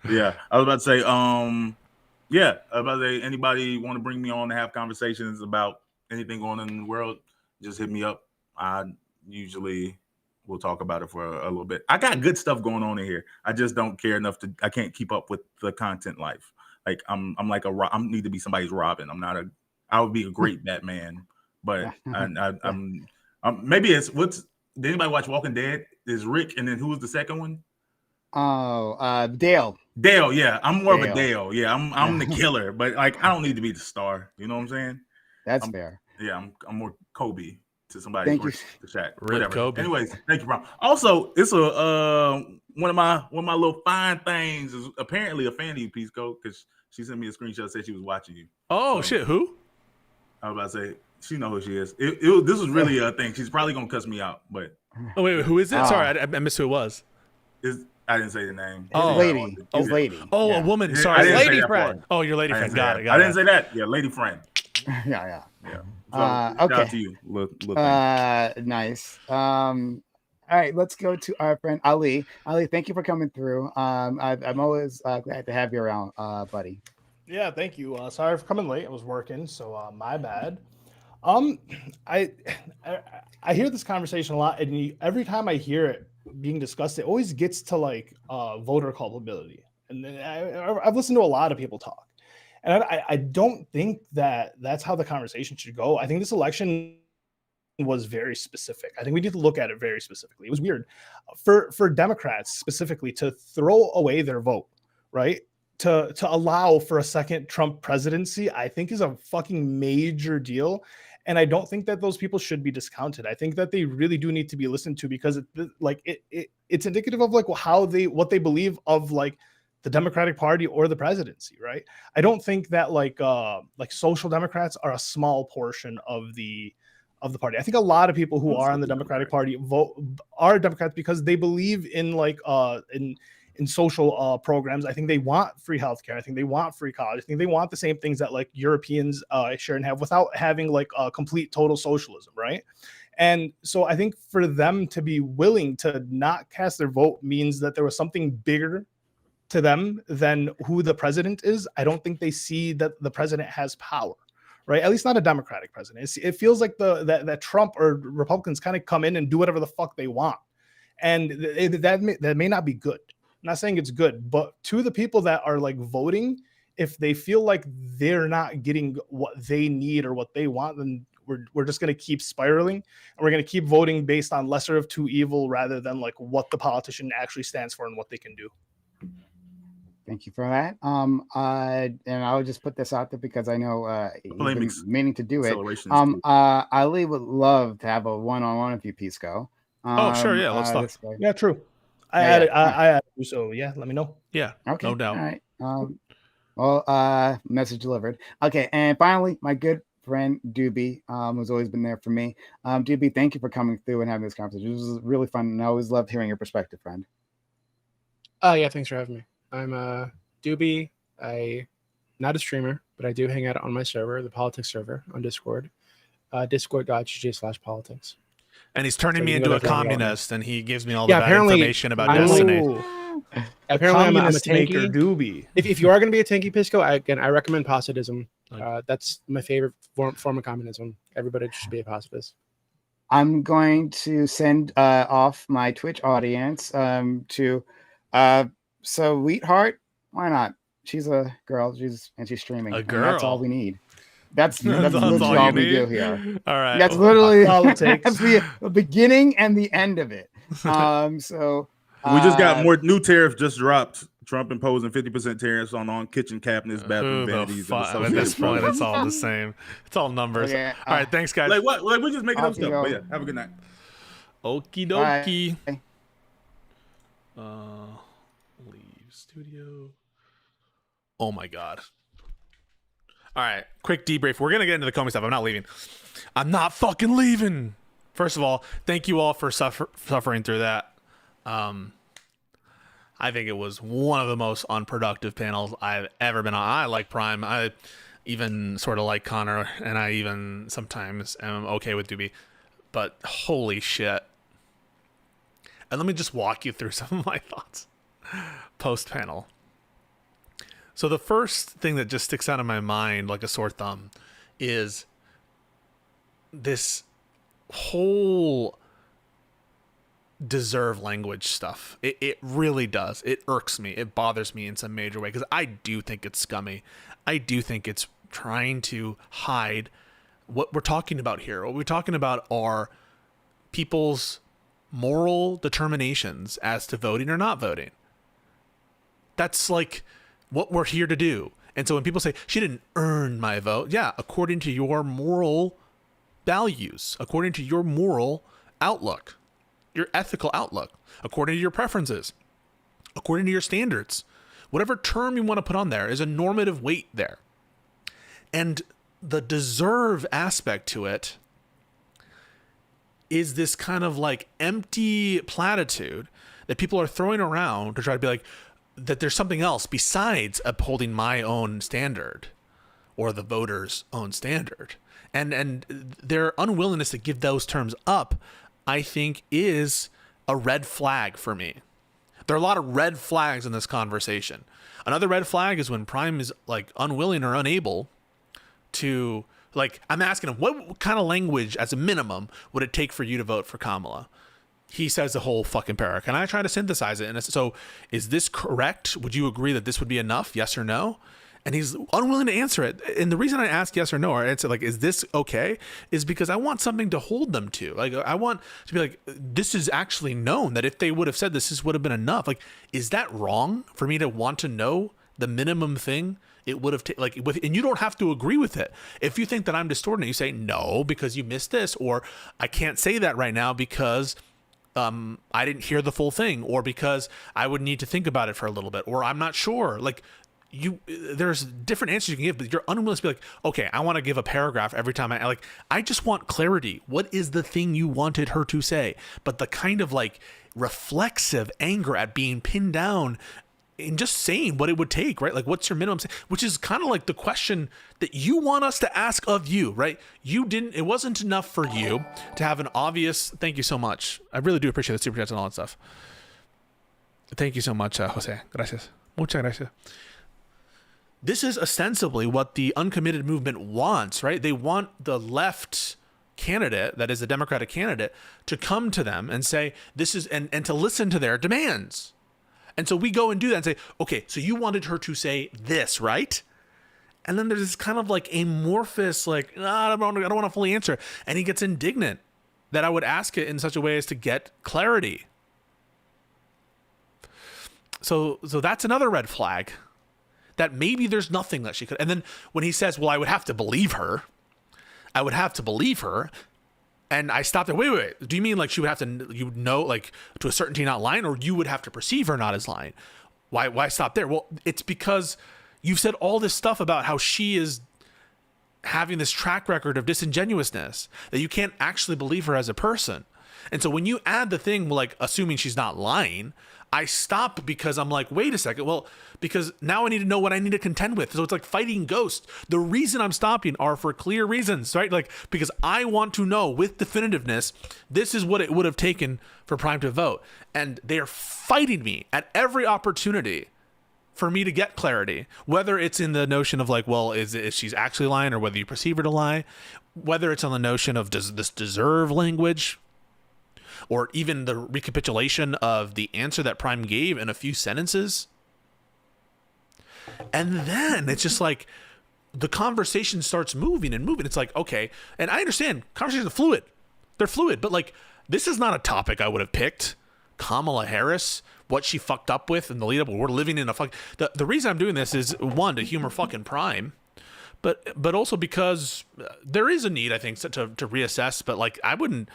Yeah, I was about to say. Yeah, I was about to say, anybody want to bring me on to have conversations about anything going on in the world? Just hit me up. I usually will talk about it for a little bit. I got good stuff going on in here. I just don't care enough to. I can't keep up with the content life. Like I'm like I need to be somebody's Robin. I would be a great Batman, but I'm maybe it's did anybody watch Walking Dead? There's Rick, and then who was the second one? Oh, Dale. Dale, yeah. I'm more of a Dale. Yeah, I'm the killer, but like I don't need to be the star. You know what I'm saying? That's fair. Yeah, I'm more Kobe to somebody. Thank you. The Shaq. Whatever. Kobe. Anyways, thank you, bro. Also, it's a one of my little fine things is apparently a fan of you, Pisco, because she sent me a screenshot, said she was watching you. Oh shit, who? I was about to say she know who she is. This was really a thing. She's probably gonna cuss me out, but oh wait, who is it? Sorry, I missed who it was. I didn't say the name. Lady. Oh, yeah. a woman. Sorry, lady friend. Oh, your lady friend. Got it. I didn't say that. Yeah, lady friend. Yeah. So, shout out to you. Look, nice. All right, let's go to our friend Ali. Ali, thank you for coming through. I'm always glad to have you around, buddy. Yeah, thank you. Sorry for coming late. I was working, so my bad. Um, I, I I hear this conversation a lot, and every time I hear it being discussed, it always gets to like voter culpability. And then I've listened to a lot of people talk, and I don't think that that's how the conversation should go. I think this election was very specific. I think we need to look at it very specifically. It was weird for Democrats specifically to throw away their vote, right? To allow for a second Trump presidency, I think is a fucking major deal. And I don't think that those people should be discounted. I think that they really do need to be listened to because it's indicative of like what they believe of like the Democratic Party or the presidency, right? I don't think that like social Democrats are a small portion of the party. I think a lot of people who are on the Democratic Party are Democrats because they believe in like in social programs. I think they want free healthcare. I think they want free college. I think they want the same things that like Europeans share and have without having like a complete total socialism, right? And so I think for them to be willing to not cast their vote means that there was something bigger to them than who the president is. I don't think they see that the president has power. Right, at least not a Democratic president. It feels like that Trump or Republicans kind of come in and do whatever the fuck they want, and that may not be good. I'm not saying it's good, but to the people that are like voting, if they feel like they're not getting what they need or what they want, then we're just going to keep spiraling, and we're going to keep voting based on lesser of two evil rather than like what the politician actually stands for and what they can do. Thank you for that. And I'll just put this out there because I know you've been meaning to do it. Ali would love to have a one-on-one with you, Pisco. Sure, yeah, let's talk. Yeah, true. I added you, so yeah, let me know. Yeah, okay, no doubt. All right. Message delivered. Okay, and finally, my good friend Doobie, who's always been there for me. Doobie, thank you for coming through and having this conversation. This was really fun, and I always loved hearing your perspective, friend. Yeah, thanks for having me. I'm Doobie. I'm not a streamer, but I do hang out on my server, the politics server on Discord, discord.gg/politics. And he's turning me into a communist, and he gives me all the bad information about Destiny. Apparently, I'm a maker, tanky. Doobie. If you are going to be a tanky Pisco, I recommend pacifism. That's my favorite form of communism. Everybody should be a pacifist. I'm going to send off my Twitch audience to Sweetheart. Why not? She's a girl. She's streaming. A girl. That's all we need. That's literally all we do here. All right. That's literally all it takes. That's the beginning and the end of it. We just got more new tariffs just dropped. Trump imposing 50% tariffs on kitchen cabinets, bathroom vanities. At this point, it's all the same. It's all numbers. Okay, all right, thanks, guys. Like what? Like we're just making up stuff. But yeah, have a good night. Okie dokie. Bye. Leave studio. Oh my god. All right, quick debrief. We're gonna get into the COMEY stuff. I'm not leaving. I'm not fucking leaving. First of all, thank you all for suffering through that. I think it was one of the most unproductive panels I've ever been on. I like Prime. I even sort of like Connor, and I even sometimes am okay with Doobie. But holy shit. And let me just walk you through some of my thoughts post-panel. So the first thing that just sticks out of my mind like a sore thumb is this whole deserve language stuff. It really does. It irks me. It bothers me in some major way because I do think it's scummy. I do think it's trying to hide what we're talking about here. What we're talking about are people's moral determinations as to voting or not voting. That's like what we're here to do. And so when people say, she didn't earn my vote, yeah, according to your moral values, according to your moral outlook, your ethical outlook, according to your preferences, according to your standards, whatever term you want to put on there is a normative weight there. And the deserve aspect to it is this kind of like empty platitude that people are throwing around to try to be like, that there's something else besides upholding my own standard or the voter's own standard. And their unwillingness to give those terms up, I think, is a red flag for me. There are a lot of red flags in this conversation. Another red flag is when Prime is like unwilling or unable to, like, I'm asking him, what kind of language as a minimum would it take for you to vote for Kamala? He says the whole fucking paragraph. And I try to synthesize it. And so is this correct? Would you agree that this would be enough? Yes or no? And he's unwilling to answer it. And the reason I ask yes or no, or answer like, is this okay? Is because I want something to hold them to. Like, I want to be like, this is actually known, that if they would have said this would have been enough. Like, is that wrong for me to want to know the minimum thing it would have and you don't have to agree with it. If you think that I'm distorting it, you say no, because you missed this, or I can't say that right now because I didn't hear the full thing, or because I would need to think about it for a little bit, or I'm not sure. Like, there's different answers you can give, but you're unwilling to be like, okay, I want to give a paragraph every time I just want clarity. What is the thing you wanted her to say? But the kind of like reflexive anger at being pinned down and just saying what it would take, right? Like, what's your minimum, which is kind of like the question that you want us to ask of you, right? It wasn't enough for you to have an obvious, thank you so much. I really do appreciate the super chats and all that stuff. Thank you so much, Jose. Gracias. Muchas gracias. This is ostensibly what the uncommitted movement wants, right? They want the left candidate, that is the Democratic candidate, to come to them and say, this is, and to listen to their demands. And so we go and do that and say, okay, so you wanted her to say this, right? And then there's this kind of like amorphous, like, I don't want to fully answer. And he gets indignant that I would ask it in such a way as to get clarity. So that's another red flag. That maybe there's nothing that she could. And then when he says, well, I would have to believe her. And I stopped there. Wait. Do you mean like she would have to, you would know, like, to a certainty not lying, or you would have to perceive her not as lying? Why stop there? Well, it's because you've said all this stuff about how she is having this track record of disingenuousness, that you can't actually believe her as a person. And so when you add the thing, like, assuming she's not lying, I stop because I'm like, wait a second. Well, because now I need to know what I need to contend with. So it's like fighting ghosts. The reason I'm stopping are for clear reasons, right? Like, because I want to know with definitiveness, this is what it would have taken for Prime to vote. And they are fighting me at every opportunity for me to get clarity, whether it's in the notion of like, well, is she's actually lying, or whether you perceive her to lie, whether it's on the notion of, does this deserve language, or even the recapitulation of the answer that Prime gave in a few sentences. And then it's just like the conversation starts moving and moving. It's like, okay, and I understand conversations are fluid. They're fluid, but like, this is not a topic I would have picked. Kamala Harris, what she fucked up with in the lead up. We're living in a the reason I'm doing this is, one, to humor fucking Prime, but also because there is a need, I think, to reassess. But like, I wouldn't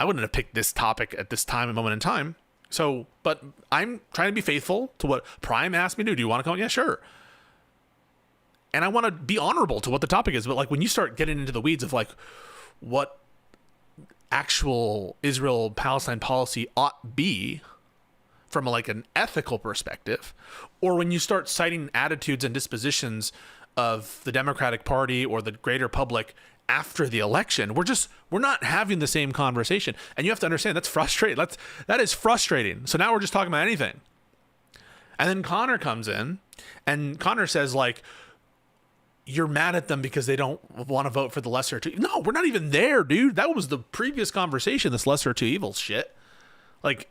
have picked this topic at this time and moment in time. So, but I'm trying to be faithful to what Prime asked me to do. Do you want to come? Yeah, sure. And I want to be honorable to what the topic is. But like, when you start getting into the weeds of like what actual Israel-Palestine policy ought be from like an ethical perspective, or when you start citing attitudes and dispositions of the Democratic Party or the greater public after the election, we're not having the same conversation. And you have to understand that's frustrating. That is frustrating. So now we're just talking about anything. And then Connor comes in and Connor says like, you're mad at them because they don't want to vote for the lesser of two. No, we're not even there, dude. That was the previous conversation, this lesser of two evils shit. Like,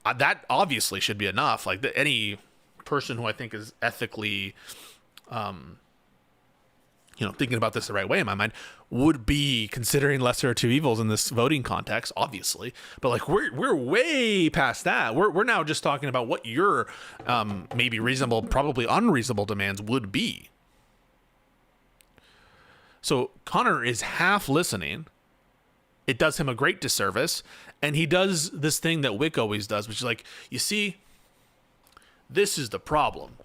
that obviously should be enough. Like, any person who I think is ethically, thinking about this the right way in my mind, would be considering lesser of two evils in this voting context, obviously. But like, we're way past that. We're now just talking about what your maybe reasonable, probably unreasonable demands would be. So Connor is half listening. It does him a great disservice. And he does this thing that Wick always does, which is like, you see, this is the problem.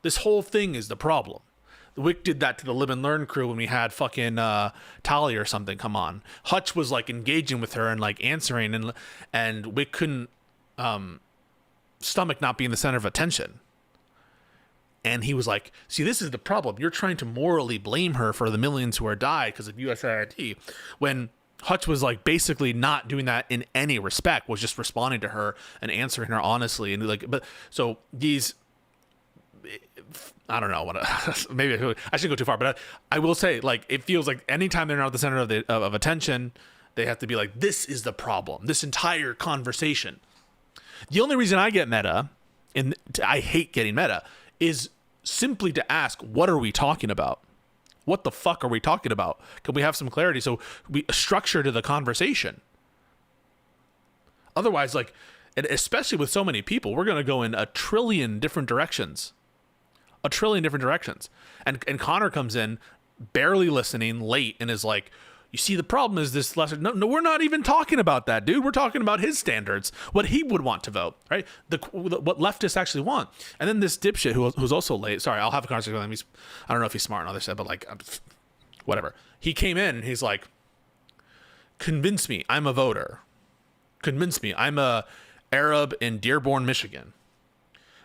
This whole thing is the problem. Wick did that to the Live and Learn crew when we had fucking Tali or something come on. Hutch was like engaging with her and like answering, and Wick couldn't stomach not being the center of attention. And he was like, see, this is the problem. You're trying to morally blame her for the millions who are died because of USAID, when Hutch was like basically not doing that in any respect, was just responding to her and answering her honestly. And like, but so these, I don't know what, maybe I should go too far, but I will say, like, it feels like anytime they're not at the center of attention, they have to be like, this is the problem, this entire conversation. The only reason I get meta, and I hate getting meta, is simply to ask, what are we talking about? What the fuck are we talking about? Can we have some clarity so we structure to the conversation? Otherwise, like, and especially with so many people, we're going to go in a trillion different directions. And Connor comes in barely listening late and is like, you see, the problem is this lesser. No, we're not even talking about that, dude. We're talking about his standards, what he would want to vote, right? What leftists actually want. And then this dipshit who's also late. Sorry, I'll have a conversation with him. I don't know if he's smart on the other side, but like, whatever. He came in and he's like, convince me I'm a voter. Convince me I'm a Arab in Dearborn, Michigan.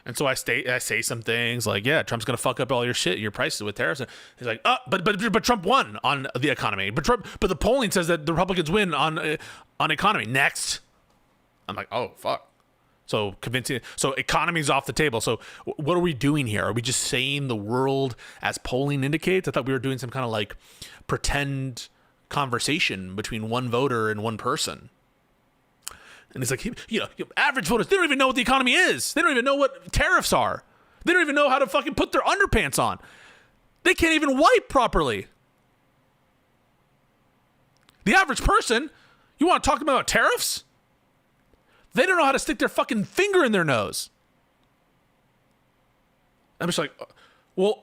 And so I say some things like, yeah, Trump's gonna fuck up all your shit, your prices with tariffs. And he's like, but Trump won on the economy. But the polling says that the Republicans win on economy. Next, I'm like, oh fuck. So convincing. So economy's off the table. So what are we doing here? Are we just saying the world as polling indicates? I thought we were doing some kind of like pretend conversation between one voter and one person. And it's like, average voters, they don't even know what the economy is. They don't even know what tariffs are. They don't even know how to fucking put their underpants on. They can't even wipe properly. The average person, you want to talk about tariffs? They don't know how to stick their fucking finger in their nose. I'm just like, well,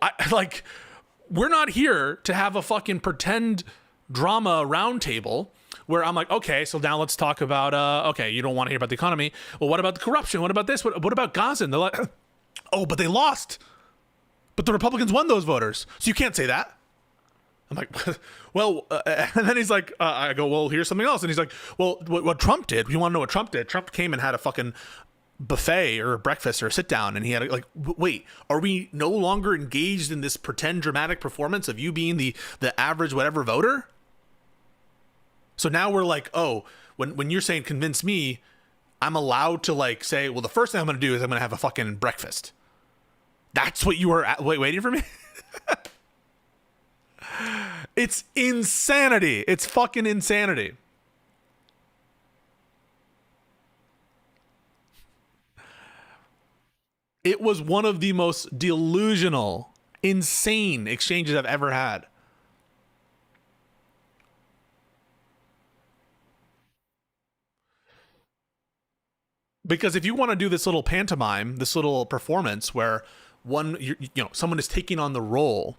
we're not here to have a fucking pretend drama roundtable where I'm like, okay, so now let's talk about, okay, you don't want to hear about the economy. Well, what about the corruption? What about this? What about Gaza? And they're like, oh, but they lost. But the Republicans won those voters. So you can't say that. I'm like, well, and then he's like, I go, well, here's something else. And he's like, well, what Trump did, you want to know what Trump did? Trump came and had a fucking buffet or a breakfast or a sit down. And he had like, wait, are we no longer engaged in this pretend dramatic performance of you being the average whatever voter? So now we're like, oh, when you're saying convince me, I'm allowed to like say, well, the first thing I'm going to do is I'm going to have a fucking breakfast. That's what you were waiting for me? It's insanity. It's fucking insanity. It was one of the most delusional, insane exchanges I've ever had. Because if you want to do this little pantomime, this little performance where someone is taking on the role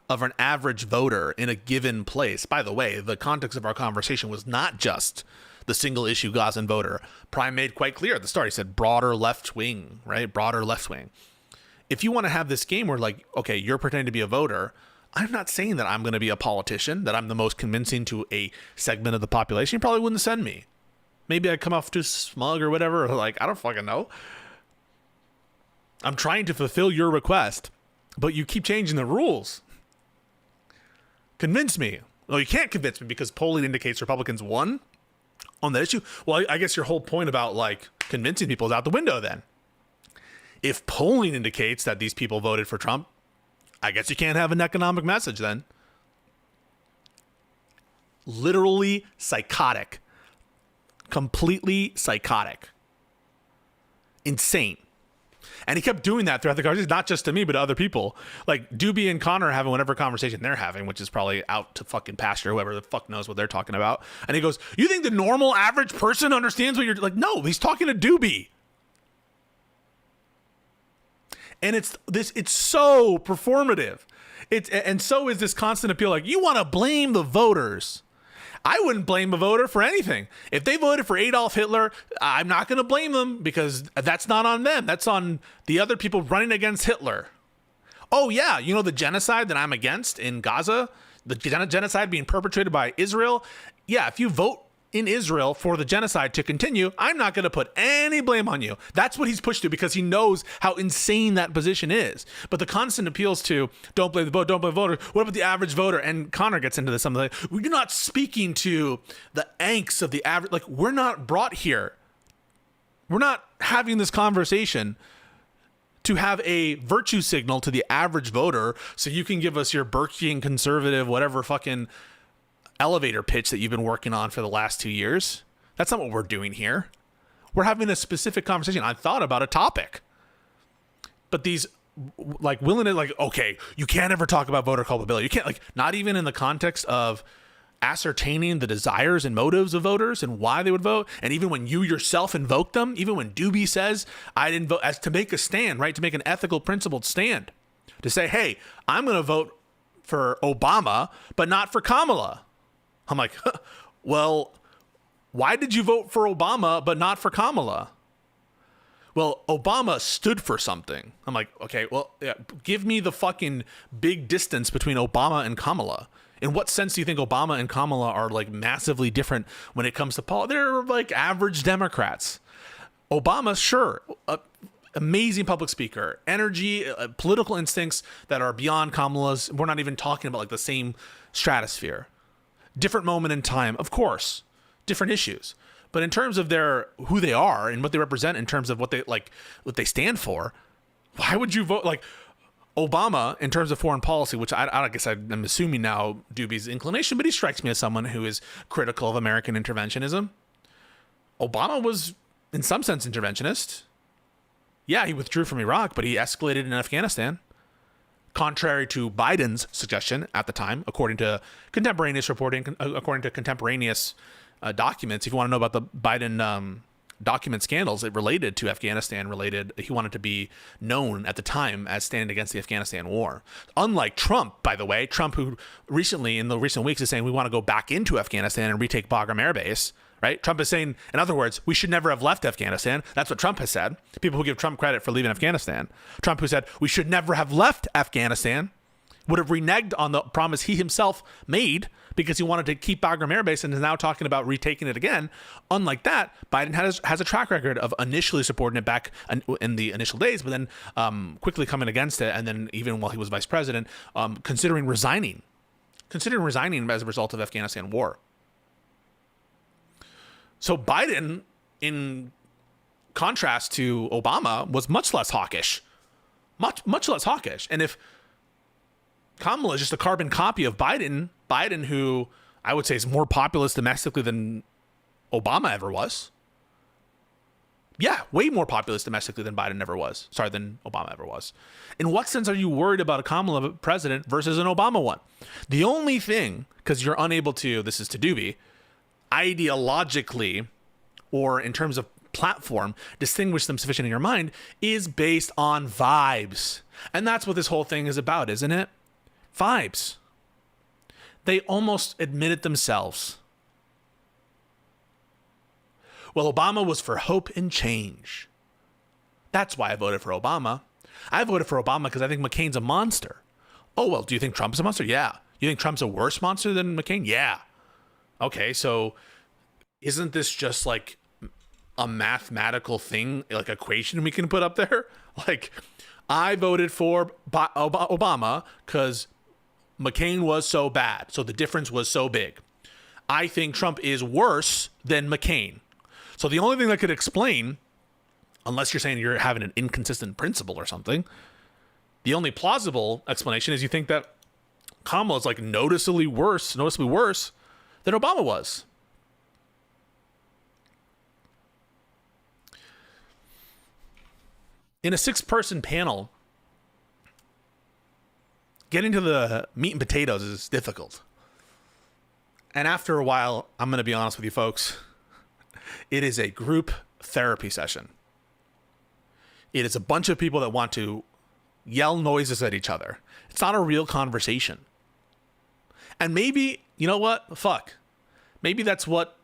of an average voter in a given place. By the way, the context of our conversation was not just the single issue Gazan voter. Prime made quite clear at the start. He said broader left wing, right? Broader left wing. If you want to have this game where like, okay, you're pretending to be a voter, I'm not saying that I'm going to be a politician, that I'm the most convincing to a segment of the population. You probably wouldn't send me. Maybe I'd come off too smug or whatever. Or like, I don't fucking know. I'm trying to fulfill your request, but you keep changing the rules. Convince me. Well, you can't convince me because polling indicates Republicans won on that issue. Well, I guess your whole point about like convincing people is out the window then. If polling indicates that these people voted for Trump, I guess you can't have an economic message then. Literally psychotic. Completely psychotic. Insane. And he kept doing that throughout the conversation, not just to me, but to other people. Like Doobie and Connor are having whatever conversation they're having, which is probably out to fucking pasture, whoever the fuck knows what they're talking about. And he goes, you think the normal average person understands what you're like? No, he's talking to Doobie. And it's so performative. And so is this constant appeal, like, you want to blame the voters. I wouldn't blame a voter for anything. If they voted for Adolf Hitler, I'm not going to blame them because that's not on them. That's on the other people running against Hitler. Oh, yeah, you know the genocide that I'm against in Gaza? The genocide being perpetrated by Israel? Yeah, if you vote in Israel for the genocide to continue, I'm not going to put any blame on you. That's what he's pushed to because he knows how insane that position is. But the constant appeals to don't blame the vote, don't blame the voter. What about the average voter? And Connor gets into this. Something like, we're not speaking to the angst of the average. Like, we're not brought here. We're not having this conversation to have a virtue signal to the average voter so you can give us your Burkean conservative, whatever fucking elevator pitch that you've been working on for the last 2 years. That's not what we're doing here. We're having a specific conversation. I thought about a topic, but these like willing to like, okay, you can't ever talk about voter culpability. You can't, like, not even in the context of ascertaining the desires and motives of voters and why they would vote. And even when you yourself invoke them, even when Doobie says, I didn't vote, as to make a stand, right? To make an ethical principled stand, to say, hey, I'm going to vote for Obama, but not for Kamala. I'm like, well, why did you vote for Obama, but not for Kamala? Well, Obama stood for something. I'm like, okay, well, yeah, give me the fucking big distance between Obama and Kamala. In what sense do you think Obama and Kamala are like massively different when it comes to politics? They're like average Democrats. Obama, sure, amazing public speaker, energy, political instincts that are beyond Kamala's. We're not even talking about like the same stratosphere. Different moment in time, of course, different issues. But in terms of who they are and what they represent in terms of what they stand for, why would you vote like Obama in terms of foreign policy, which I guess I'm assuming now Doobie's inclination, but he strikes me as someone who is critical of American interventionism. Obama was in some sense interventionist. Yeah, he withdrew from Iraq, but he escalated in Afghanistan. Contrary to Biden's suggestion at the time, according to contemporaneous reporting, according to contemporaneous documents. If you want to know about the Biden document scandals, it related to Afghanistan. He wanted to be known at the time as standing against the Afghanistan war. Unlike Trump, by the way, Trump, who recently in the recent weeks is saying we want to go back into Afghanistan and retake Bagram Air Base. Right? Trump is saying, in other words, we should never have left Afghanistan. That's what Trump has said. People who give Trump credit for leaving Afghanistan. Trump, who said we should never have left Afghanistan, would have reneged on the promise he himself made because he wanted to keep Bagram Air Base and is now talking about retaking it again. Unlike that, Biden has a track record of initially supporting it back in the initial days, but then quickly coming against it. And then even while he was vice president, considering resigning as a result of Afghanistan war. So Biden, in contrast to Obama, was much less hawkish. Much less hawkish. And if Kamala is just a carbon copy of Biden, who I would say is more populist domestically than Obama ever was. Yeah, way more populist domestically than Biden ever was. Sorry, than Obama ever was. In what sense are you worried about a Kamala president versus an Obama one? The only thing, because you're unable to, this is to Doobie, ideologically or in terms of platform, distinguish them sufficient in your mind, is based on vibes. And that's what this whole thing is about, isn't it? Vibes. They almost admit it themselves. Well, Obama was for hope and change. That's why I voted for Obama. I voted for Obama because I think McCain's a monster. Oh, well, do you think Trump's a monster? Yeah. You think Trump's a worse monster than McCain? Yeah. Okay, so isn't this just like a mathematical thing, like equation we can put up there? Like, I voted for Obama because McCain was so bad, so the difference was so big. I think Trump is worse than McCain. So the only thing that could explain, unless you're saying you're having an inconsistent principle or something, the only plausible explanation is you think that Kamala is like noticeably worse than Obama was. In a 6-person panel, getting to the meat and potatoes is difficult. And after a while, I'm going to be honest with you folks, it is a group therapy session. It is a bunch of people that want to yell noises at each other. It's not a real conversation. And maybe, you know what? Fuck. Maybe that's what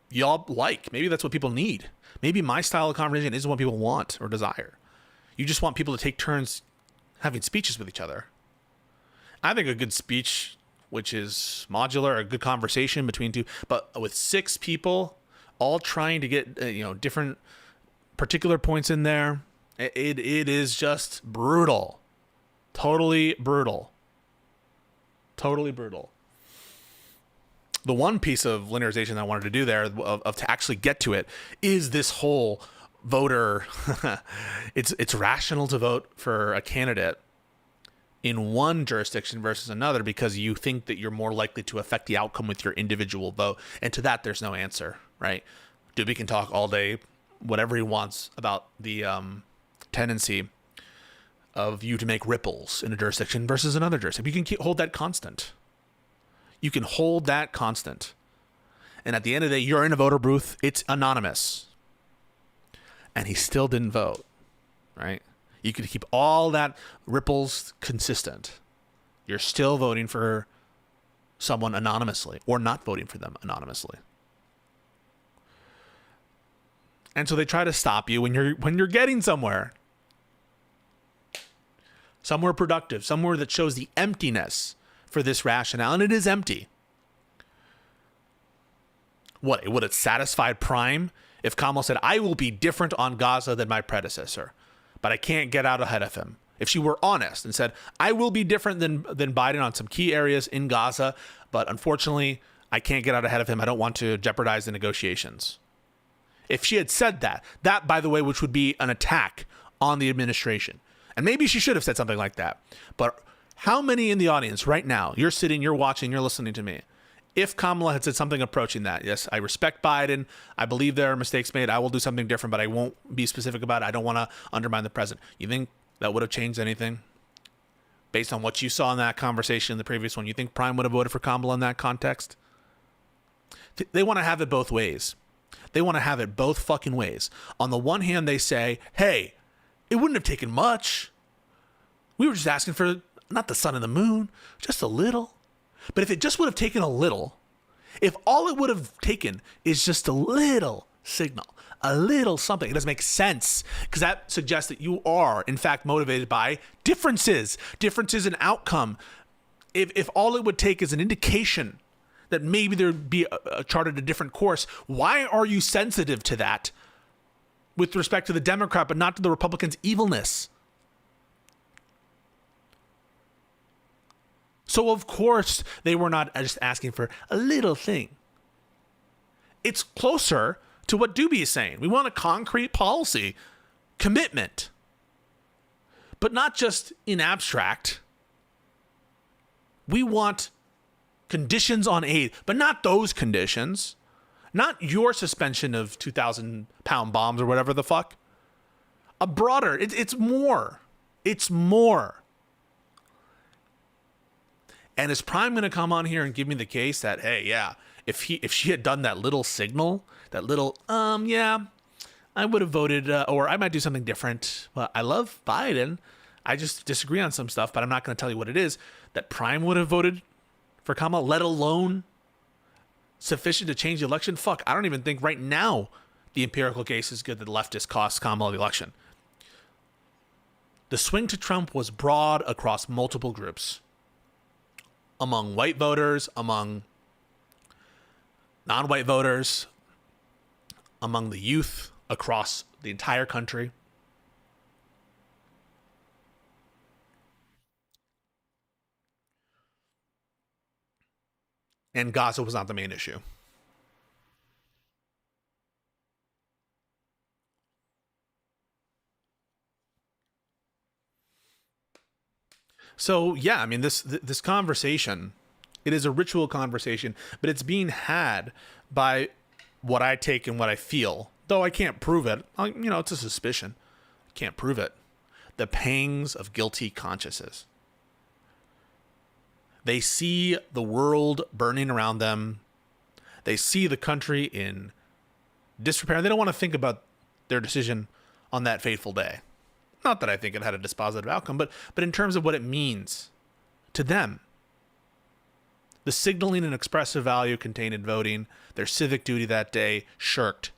y'all like. Maybe that's what people need. Maybe my style of conversation isn't what people want or desire. You just want people to take turns having speeches with each other. I think a good speech which is modular, a good conversation between two, but with 6 people all trying to get different particular points in there, it is just brutal. Totally brutal. Totally brutal. The one piece of linearization I wanted to do there of to actually get to it is this whole voter it's rational to vote for a candidate in one jurisdiction versus another because you think that you're more likely to affect the outcome with your individual vote. And to that, there's no answer, right? Doobie can talk all day, whatever he wants about the tendency of you to make ripples in a jurisdiction versus another jurisdiction. You can hold that constant. You can hold that constant. And at the end of the day, you're in a voter booth. It's anonymous. And he still didn't vote, right? You could keep all that ripples consistent. You're still voting for someone anonymously or not voting for them anonymously. And so they try to stop you when you're getting somewhere. Somewhere productive, somewhere that shows the emptiness for this rationale, and it is empty. What, would it satisfy Prime if Kamala said, I will be different on Gaza than my predecessor, but I can't get out ahead of him? If she were honest and said, I will be different than Biden on some key areas in Gaza, but unfortunately, I can't get out ahead of him. I don't want to jeopardize the negotiations. If she had said that, by the way, which would be an attack on the administration. And maybe she should have said something like that. But how many in the audience right now, you're sitting, you're watching, you're listening to me, if Kamala had said something approaching that, yes, I respect Biden, I believe there are mistakes made, I will do something different, but I won't be specific about it, I don't want to undermine the president. You think that would have changed anything? Based on what you saw in that conversation in the previous one, you think Prime would have voted for Kamala in that context? They want to have it both ways. They want to have it both fucking ways. On the one hand, they say, hey, it wouldn't have taken much. We were just asking for not the sun and the moon, just a little. But if it just would have taken a little, if all it would have taken is just a little signal, a little something, it doesn't make sense because that suggests that you are, in fact, motivated by differences in outcome. If all it would take is an indication that maybe there'd be charted a different course, why are you sensitive to that with respect to the Democrat, but not to the Republicans' evilness? So, of course, they were not just asking for a little thing. It's closer to what Doobie is saying. We want a concrete policy commitment, but not just in abstract. We want conditions on aid, but not those conditions. Not your suspension of 2,000-pound bombs or whatever the fuck. A broader, it's more. It's more. And is Prime going to come on here and give me the case that, hey, yeah, if she had done that little signal, that little, yeah, I would have voted, or I might do something different. Well, I love Biden. I just disagree on some stuff, but I'm not going to tell you what it is. That Prime would have voted for Kamala, let alone sufficient to change the election. Fuck, I don't even think right now the empirical case is good that the leftists cost Kamala the election. The swing to Trump was broad across multiple groups. Among white voters, among non-white voters, among the youth across the entire country. And Gaza was not the main issue. So, yeah, I mean, this conversation, it is a ritual conversation, but it's being had by what I take and what I feel, though I can't prove it. It's a suspicion. I can't prove it. The pangs of guilty consciences. They see the world burning around them. They see the country in disrepair. They don't want to think about their decision on that fateful day. Not that I think it had a dispositive outcome, but in terms of what it means to them. The signaling and expressive value contained in voting, their civic duty that day, shirked.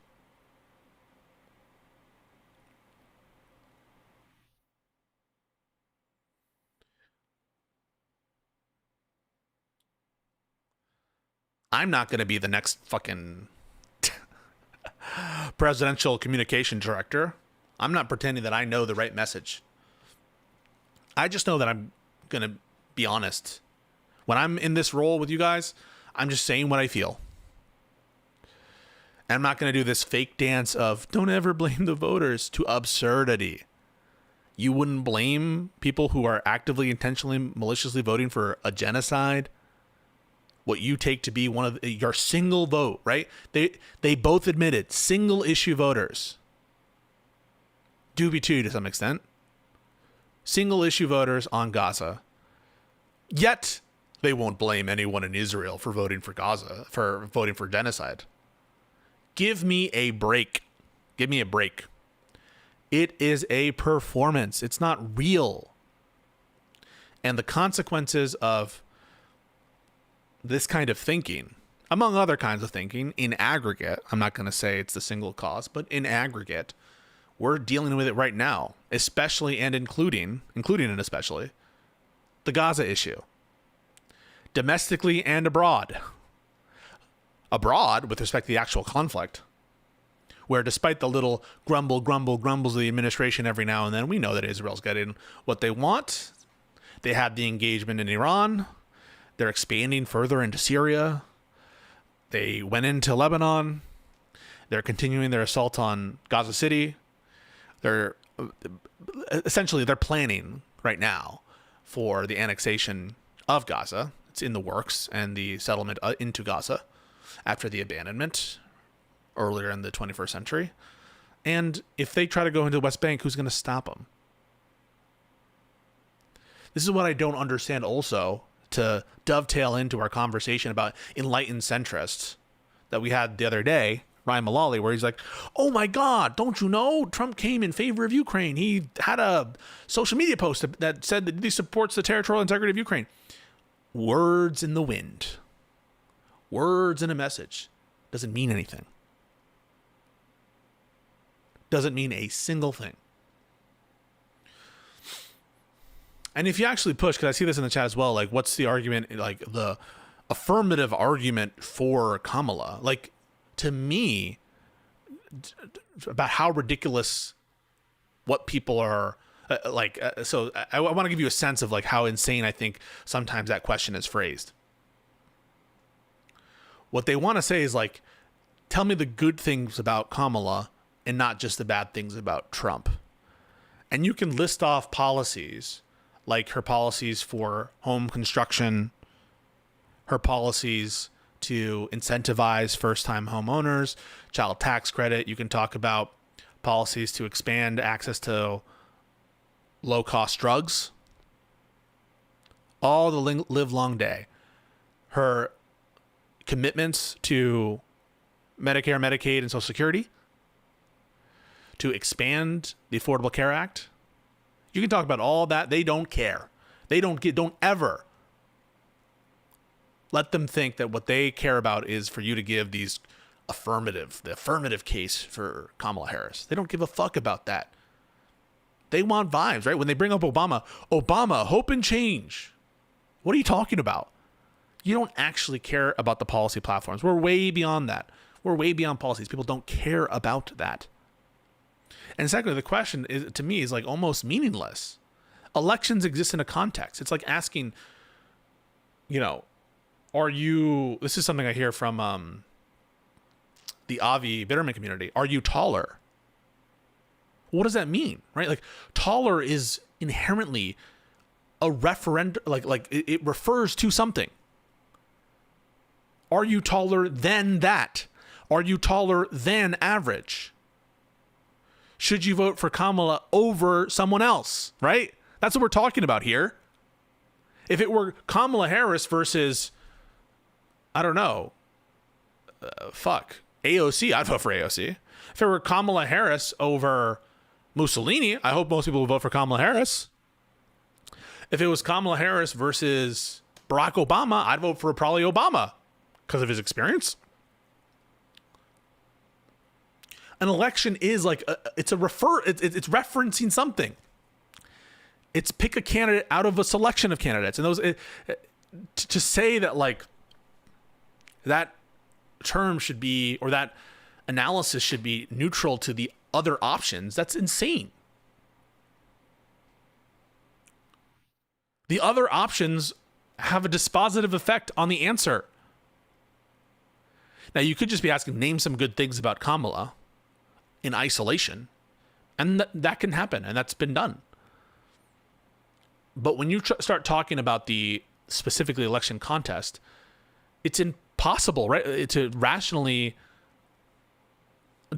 I'm not going to be the next fucking presidential communication director. I'm not pretending that I know the right message. I just know that I'm going to be honest. When I'm in this role with you guys, I'm just saying what I feel. And I'm not going to do this fake dance of don't ever blame the voters to absurdity. You wouldn't blame people who are actively, intentionally, maliciously voting for a genocide? What you take to be one of your single vote, right? They both admitted single issue voters. Doobie too to some extent. Single issue voters on Gaza. Yet they won't blame anyone in Israel for voting for Gaza, for voting for genocide. Give me a break. Give me a break. It is a performance. It's not real. And the consequences of this kind of thinking, among other kinds of thinking, in aggregate, I'm not going to say it's the single cause, but in aggregate, we're dealing with it right now, especially and including and especially, the Gaza issue. Domestically and abroad. Abroad, with respect to the actual conflict, where despite the little grumbles of the administration every now and then, we know that Israel's getting what they want. They have the engagement in Iran. They're expanding further into Syria. They went into Lebanon. They're continuing their assault on Gaza City. They're planning right now for the annexation of Gaza. It's in the works, and the settlement into Gaza after the abandonment earlier in the 21st century. And if they try to go into the West Bank, who's going to stop them? This is what I don't understand also, to dovetail into our conversation about enlightened centrists that we had the other day, Ryan Mullally, where he's like, oh my God, don't you know? Trump came in favor of Ukraine. He had a social media post that said that he supports the territorial integrity of Ukraine. Words in the wind. Words in a message. Doesn't mean anything. Doesn't mean a single thing. And if you actually push, because I see this in the chat as well, like what's the argument, like the affirmative argument for Kamala? Like, to me, about how ridiculous what people are so I want to give you a sense of like how insane I think sometimes that question is phrased. What they want to say is like, tell me the good things about Kamala and not just the bad things about Trump. And you can list off policies, like her policies for home construction, her policies to incentivize first-time homeowners, child tax credit. You can talk about policies to expand access to low-cost drugs. All the live long day. Her commitments to Medicare, Medicaid, and Social Security, to expand the Affordable Care Act. You can talk about all that. They don't care. They don't ever let them think that what they care about is for you to give the affirmative case for Kamala Harris. They don't give a fuck about that. They want vibes, right? When they bring up Obama, hope and change. What are you talking about? You don't actually care about the policy platforms. We're way beyond that. We're way beyond policies. People don't care about that. And secondly, the question is, to me, is like almost meaningless. Elections exist in a context. It's like asking, this is something I hear from the Avi Bitterman community. Are you taller? What does that mean, right? Like, taller is inherently a referent, like it refers to something. Are you taller than that? Are you taller than average? Should you vote for Kamala over someone else, right? That's what we're talking about here. If it were Kamala Harris versus, I don't know, AOC, I'd vote for AOC. If it were Kamala Harris over Mussolini, I hope most people will vote for Kamala Harris. If it was Kamala Harris versus Barack Obama, I'd vote for probably Obama because of his experience. An election is like it's referencing something. It's pick a candidate out of a selection of candidates, and those to say that like that term should be, or that analysis should be neutral to the other options. That's insane. The other options have a dispositive effect on the answer. Now, you could just be asking, name some good things about Kamala in isolation, and that can happen, and that's been done. But when you start talking about the specifically election contest, it's impossible, right, to rationally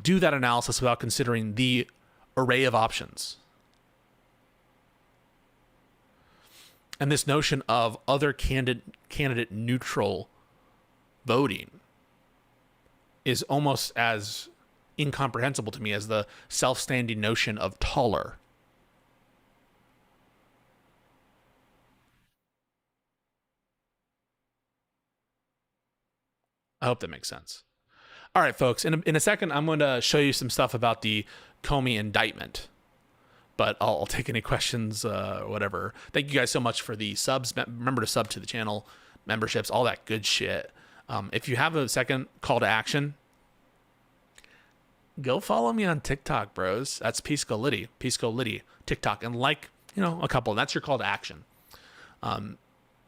do that analysis without considering the array of options. And this notion of other candidate neutral voting is almost as incomprehensible to me as the self-standing notion of taller. I hope that makes sense. All right, folks, in a second, I'm going to show you some stuff about the Comey indictment. But I'll take any questions, whatever. Thank you guys so much for the subs. Remember to sub to the channel, memberships, all that good shit. If you have a second call to action, go follow me on TikTok, bros. That's Pisco Liddy, TikTok, and like, a couple. That's your call to action.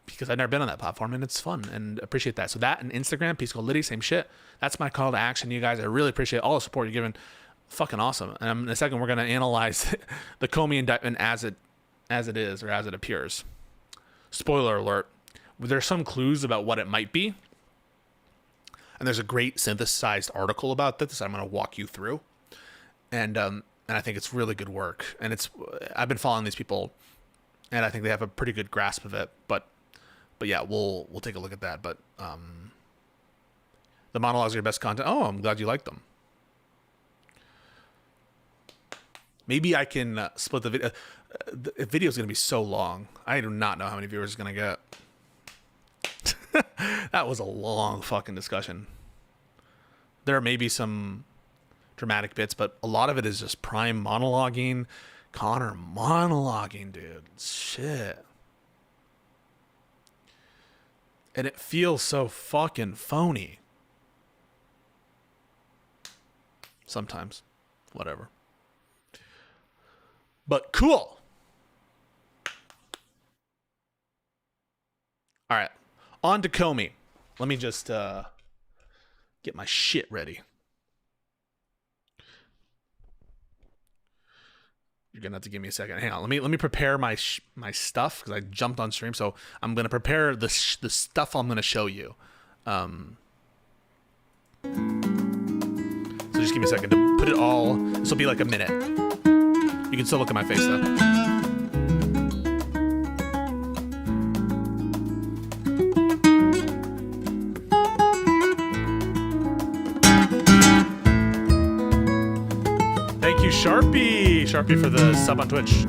Because I've never been on that platform, and it's fun, and appreciate that. So that and Instagram, Pisco Liddy, same shit. That's my call to action, you guys. I really appreciate all the support you're giving. Fucking awesome. And in a second, we're going to analyze the Comey indictment as it is, or as it appears. Spoiler alert. There's some clues about what it might be. And there's a great synthesized article about this I'm going to walk you through. And I think it's really good work. And I've been following these people, and I think they have a pretty good grasp of it. But yeah, we'll take a look at that. But the monologues are your best content. Oh, I'm glad you like them. Maybe I can split the video. The video is going to be so long. I do not know how many viewers it's going to get. That was a long fucking discussion. There may be some dramatic bits, but a lot of it is just Prime monologuing. Connor monologuing, dude. Shit. And it feels so fucking phony. Sometimes. Whatever. But cool. All right. On to Comey. Let me just get my shit ready. You're gonna have to give me a second. Hang on. Let me prepare my stuff because I jumped on stream. So I'm gonna prepare the stuff I'm gonna show you. So just give me a second to put it all. This will be like a minute. You can still look at my face though. Thank you, Sharpie. Sharpie for the sub on Twitch.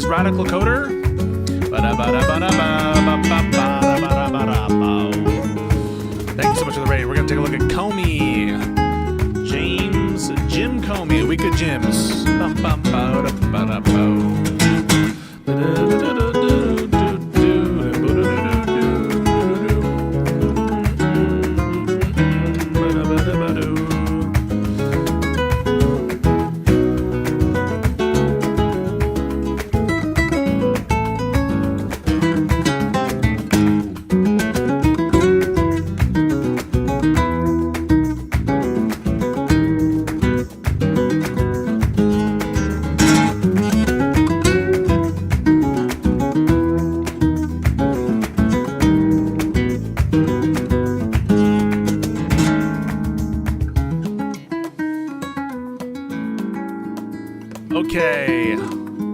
Radical Coder. Thank you so much for the raid. We're going to take a look at Comey. Jim Comey, a week of Jims.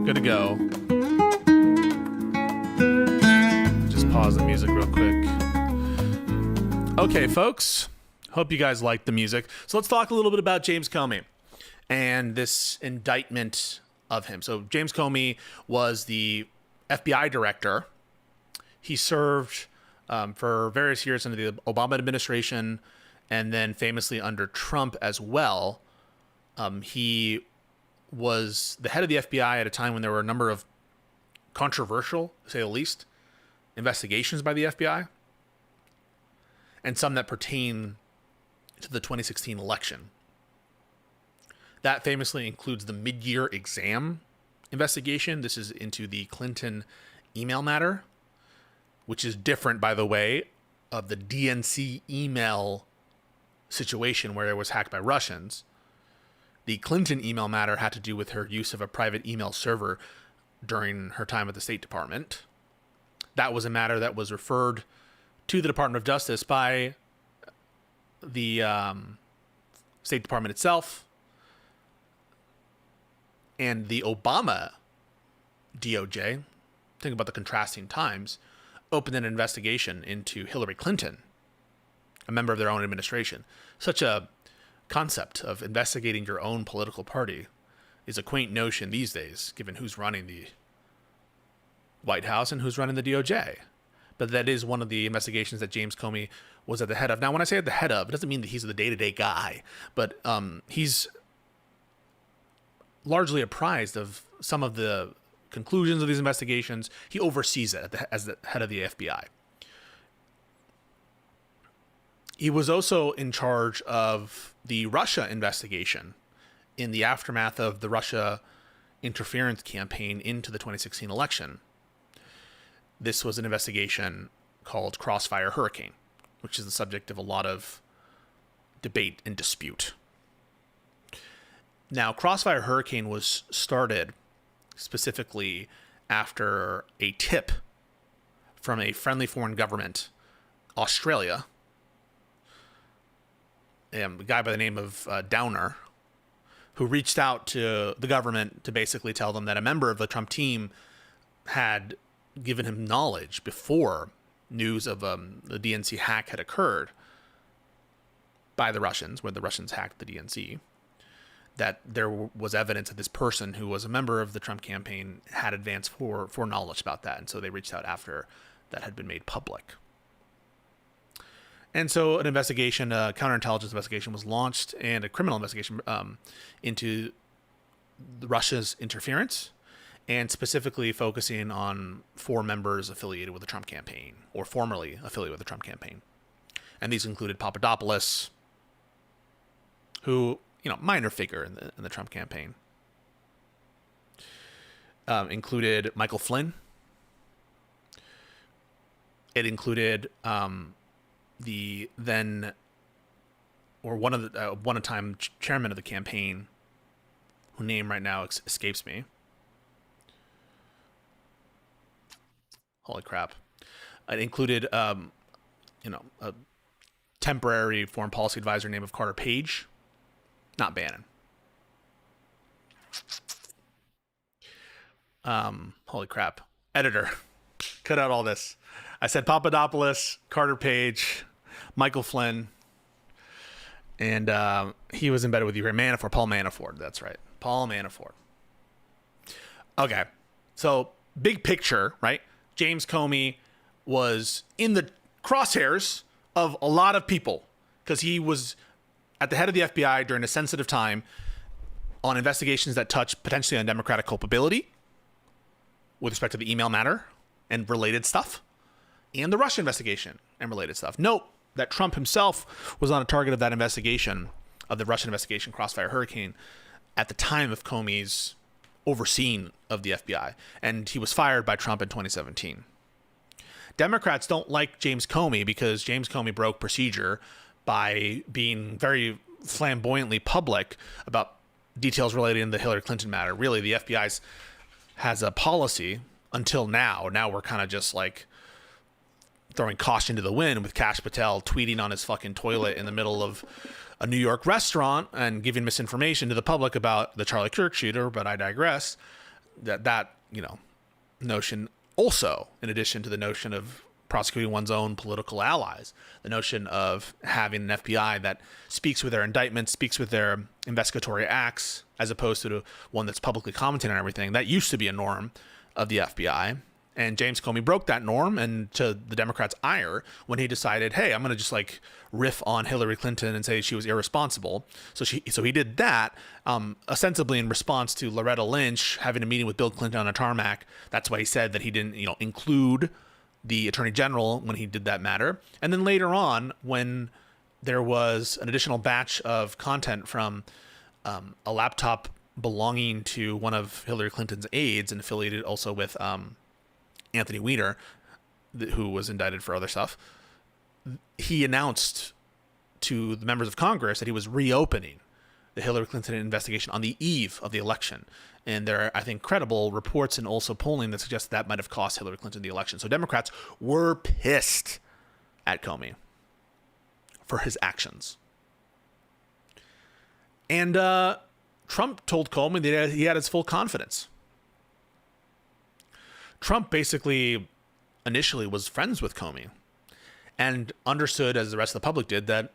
Good to go. Just pause the music real quick. Okay, folks. Hope you guys liked the music. So let's talk a little bit about James Comey and this indictment of him. So James Comey was the FBI director. He served for various years under the Obama administration and then famously under Trump as well. He was the head of the FBI at a time when there were a number of controversial, to say the least, investigations by the FBI, and some that pertain to the 2016 election. That famously includes the mid-year exam investigation. This is into the Clinton email matter, which is different, by the way, of the DNC email situation where it was hacked by Russians. The Clinton email matter had to do with her use of a private email server during her time at the State Department. That was a matter that was referred to the Department of Justice by the State Department itself, and the Obama DOJ, think about the contrasting times, opened an investigation into Hillary Clinton, a member of their own administration. Such a concept of investigating your own political party is a quaint notion these days, given who's running the White House and who's running the DOJ. But that is one of the investigations that James Comey was at the head of. Now, when I say at the head of, it doesn't mean that he's the day-to-day guy, but he's largely apprised of some of the conclusions of these investigations. He oversees it as the head of the FBI. He was also in charge of the Russia investigation in the aftermath of the Russia interference campaign into the 2016 election. This was an investigation called Crossfire Hurricane, which is the subject of a lot of debate and dispute. Now, Crossfire Hurricane was started specifically after a tip from a friendly foreign government, Australia, a guy by the name of Downer, who reached out to the government to basically tell them that a member of the Trump team had given him knowledge before news of the DNC hack had occurred by the Russians, when the Russians hacked the DNC, that there was evidence that this person who was a member of the Trump campaign had advanced foreknowledge about that. And so they reached out after that had been made public. And so an investigation, a counterintelligence investigation was launched, and a criminal investigation into Russia's interference, and specifically focusing on 4 members affiliated with the Trump campaign, or formerly affiliated with the Trump campaign. And these included Papadopoulos, who, minor figure in the Trump campaign. Included Michael Flynn. It included the then, or one of the one-time chairman of the campaign, whose name right now escapes me. Holy crap! It included, a temporary foreign policy advisor named Carter Page, not Bannon. Holy crap! Editor, cut out all this. I said Papadopoulos, Carter Page, Michael Flynn, and he was embedded with Paul Manafort. That's right, Paul Manafort. Okay, so big picture, right? James Comey was in the crosshairs of a lot of people because he was at the head of the FBI during a sensitive time on investigations that touch potentially on Democratic culpability with respect to the email matter and related stuff, and the Russia investigation and related stuff. Note that Trump himself was on a target of that investigation, of the Russian investigation, Crossfire Hurricane, at the time of Comey's overseeing of the FBI, and he was fired by Trump in 2017. Democrats don't like James Comey because James Comey broke procedure by being very flamboyantly public about details relating to the Hillary Clinton matter. Really, the FBI has a policy until now. Now we're kind of just like throwing caution to the wind with Kash Patel tweeting on his fucking toilet in the middle of a New York restaurant and giving misinformation to the public about the Charlie Kirk shooter, but I digress. that notion also, in addition to the notion of prosecuting one's own political allies, the notion of having an FBI that speaks with their indictments, speaks with their investigatory acts, as opposed to one that's publicly commenting on everything. That used to be a norm of the FBI. And James Comey broke that norm, and to the Democrats' ire, when he decided, hey, I'm going to just like riff on Hillary Clinton and say she was irresponsible. So he did that, ostensibly in response to Loretta Lynch having a meeting with Bill Clinton on a tarmac. That's why he said that he didn't, include the Attorney General when he did that matter. And then later on, when there was an additional batch of content from a laptop belonging to one of Hillary Clinton's aides and affiliated also with Anthony Weiner, who was indicted for other stuff, he announced to the members of Congress that he was reopening the Hillary Clinton investigation on the eve of the election. And there are, I think, credible reports and also polling that suggests that might have cost Hillary Clinton the election. So Democrats were pissed at Comey for his actions. And Trump told Comey that he had his full confidence. Trump basically initially was friends with Comey and understood, as the rest of the public did, that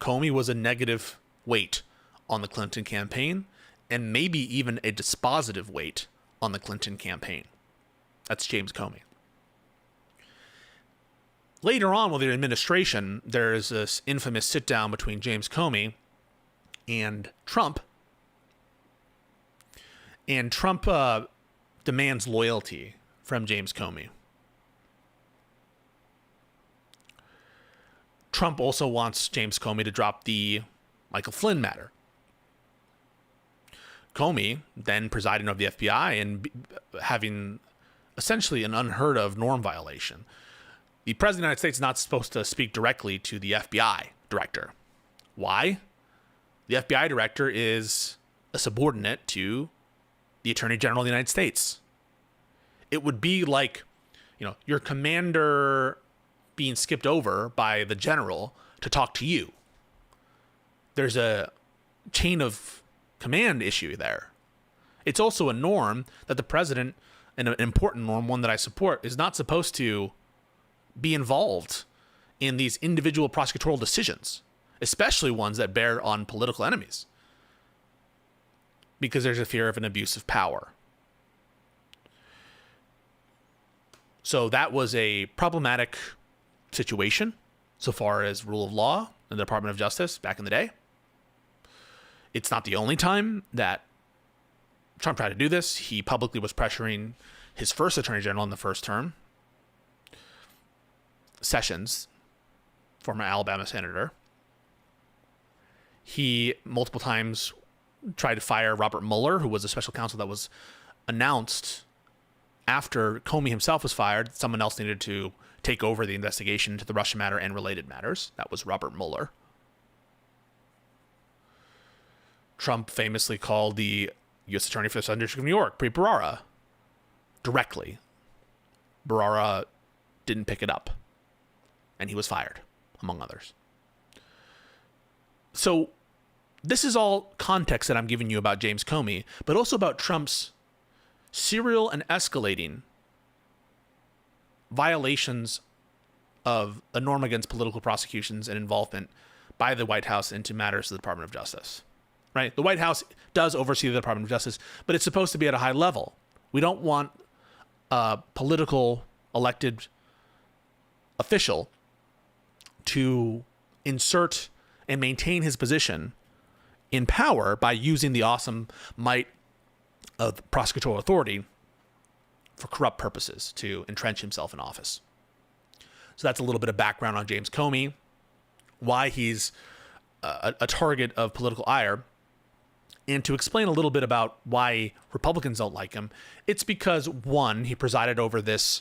Comey was a negative weight on the Clinton campaign and maybe even a dispositive weight on the Clinton campaign. That's James Comey. Later on with the administration, there is this infamous sit-down between James Comey and Trump. And Trump demands loyalty from James Comey. Trump also wants James Comey to drop the Michael Flynn matter. Comey, then presiding over the FBI and having essentially an unheard of norm violation. The President of the United States is not supposed to speak directly to the FBI director. Why? The FBI director is a subordinate to the Attorney General of the United States. It would be like, your commander being skipped over by the general to talk to you. There's a chain of command issue there. It's also a norm that the president, and an important norm, one that I support, is not supposed to be involved in these individual prosecutorial decisions, especially ones that bear on political enemies, because there's a fear of an abuse of power. So that was a problematic situation so far as rule of law in the Department of Justice back in the day. It's not the only time that Trump tried to do this. He publicly was pressuring his first Attorney General in the first term, Sessions, former Alabama senator. He multiple times tried to fire Robert Mueller, who was a special counsel that was announced after Comey himself was fired. Someone else needed to take over the investigation into the Russia matter and related matters. That was Robert Mueller. Trump famously called the U.S. Attorney for the Southern District of New York, Preet Bharara, directly. Bharara didn't pick it up, and he was fired, among others. So this is all context that I'm giving you about James Comey, but also about Trump's serial and escalating violations of a norm against political prosecutions and involvement by the White House into matters of the Department of Justice. Right? The White House does oversee the Department of Justice, but it's supposed to be at a high level. We don't want a political elected official to insert and maintain his position in power by using the awesome might of prosecutorial authority for corrupt purposes to entrench himself in office. So that's a little bit of background on James Comey, why he's a target of political ire. And to explain a little bit about why Republicans don't like him, it's because, one, he presided over this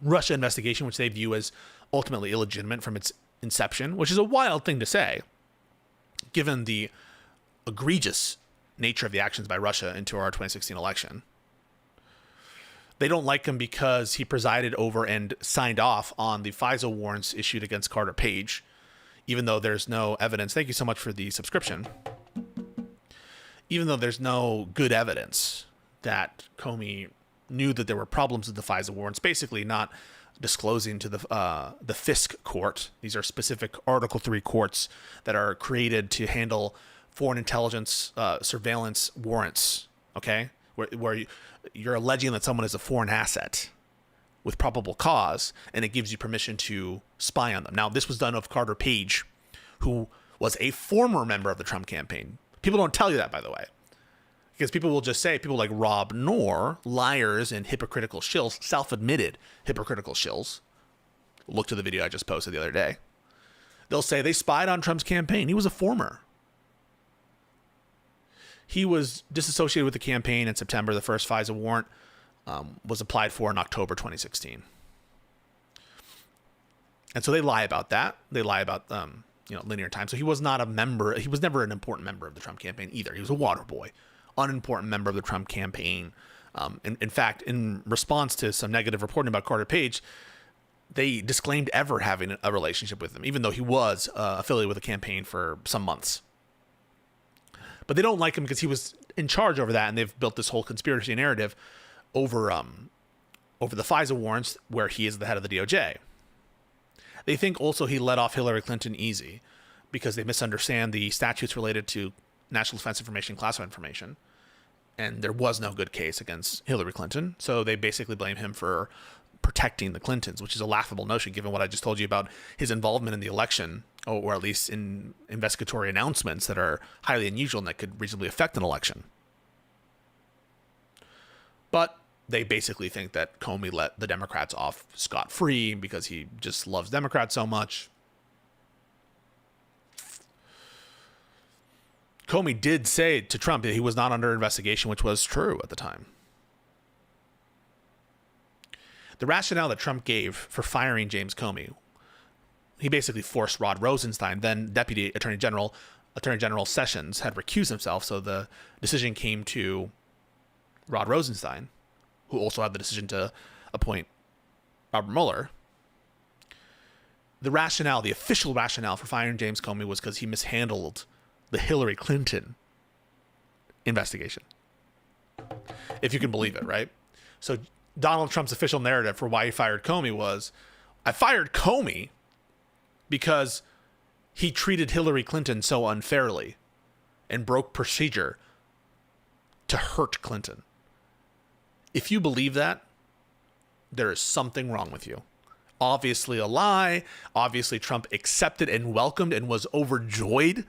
Russia investigation, which they view as ultimately illegitimate from its inception, which is a wild thing to say, given the egregious nature of the actions by Russia into our 2016 election. They don't like him because he presided over and signed off on the FISA warrants issued against Carter Page, even though there's no evidence. Thank you so much for the subscription. Even though there's no good evidence that Comey knew that there were problems with the FISA warrants, basically not disclosing to the Fisk court. These are specific Article 3 courts that are created to handle foreign intelligence surveillance warrants, okay? Where you're alleging that someone is a foreign asset with probable cause, and it gives you permission to spy on them. Now, this was done of Carter Page, who was a former member of the Trump campaign. People don't tell you that, by the way. Because people will just say, people like Rob Knorr, liars and hypocritical shills, self-admitted hypocritical shills. Look to the video I just posted the other day. They'll say they spied on Trump's campaign. He was a former. He was disassociated with the campaign in September. The first FISA warrant was applied for in October 2016. And so they lie about that. They lie about linear time. So he was not a member. He was never an important member of the Trump campaign either. He was a water boy. Unimportant member of the Trump campaign. In fact, in response to some negative reporting about Carter Page, they disclaimed ever having a relationship with him, even though he was affiliated with the campaign for some months. But they don't like him because he was in charge over that, and they've built this whole conspiracy narrative over the FISA warrants, where he is the head of the DOJ. They think also he let off Hillary Clinton easy because they misunderstand the statutes related to national defense information, classified information, and there was no good case against Hillary Clinton. So they basically blame him for protecting the Clintons, which is a laughable notion given what I just told you about his involvement in the election, or at least in investigatory announcements that are highly unusual and that could reasonably affect an election. But they basically think that Comey let the Democrats off scot-free because he just loves Democrats so much. Comey did say to Trump that he was not under investigation, which was true at the time. The rationale that Trump gave for firing James Comey, he basically forced Rod Rosenstein, then Deputy Attorney General Sessions, had recused himself, so the decision came to Rod Rosenstein, who also had the decision to appoint Robert Mueller. The official rationale for firing James Comey was because he mishandled the Hillary Clinton investigation. If you can believe it, right? So Donald Trump's official narrative for why he fired Comey was, I fired Comey because he treated Hillary Clinton so unfairly and broke procedure to hurt Clinton. If you believe that, there is something wrong with you. Obviously a lie. Obviously Trump accepted and welcomed and was overjoyed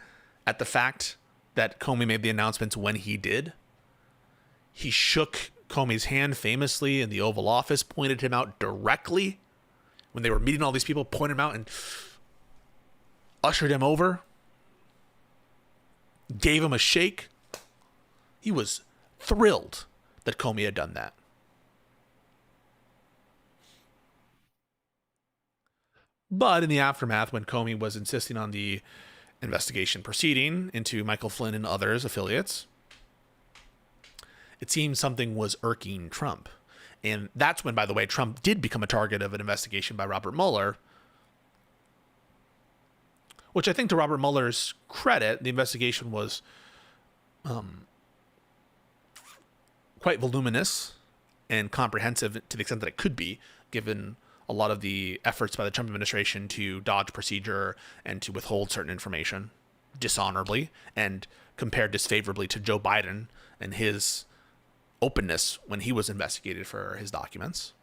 at the fact that Comey made the announcements when he did. He shook Comey's hand famously in the Oval Office, pointed him out directly when they were meeting all these people, pointed him out and ushered him over, gave him a shake. He was thrilled that Comey had done that. But in the aftermath, when Comey was insisting on the investigation proceeding into Michael Flynn and others' affiliates, it seemed something was irking Trump. And that's when, by the way, Trump did become a target of an investigation by Robert Mueller, which I think, to Robert Mueller's credit, the investigation was quite voluminous and comprehensive to the extent that it could be, given a lot of the efforts by the Trump administration to dodge procedure and to withhold certain information dishonorably, and compared disfavorably to Joe Biden and his openness when he was investigated for his documents.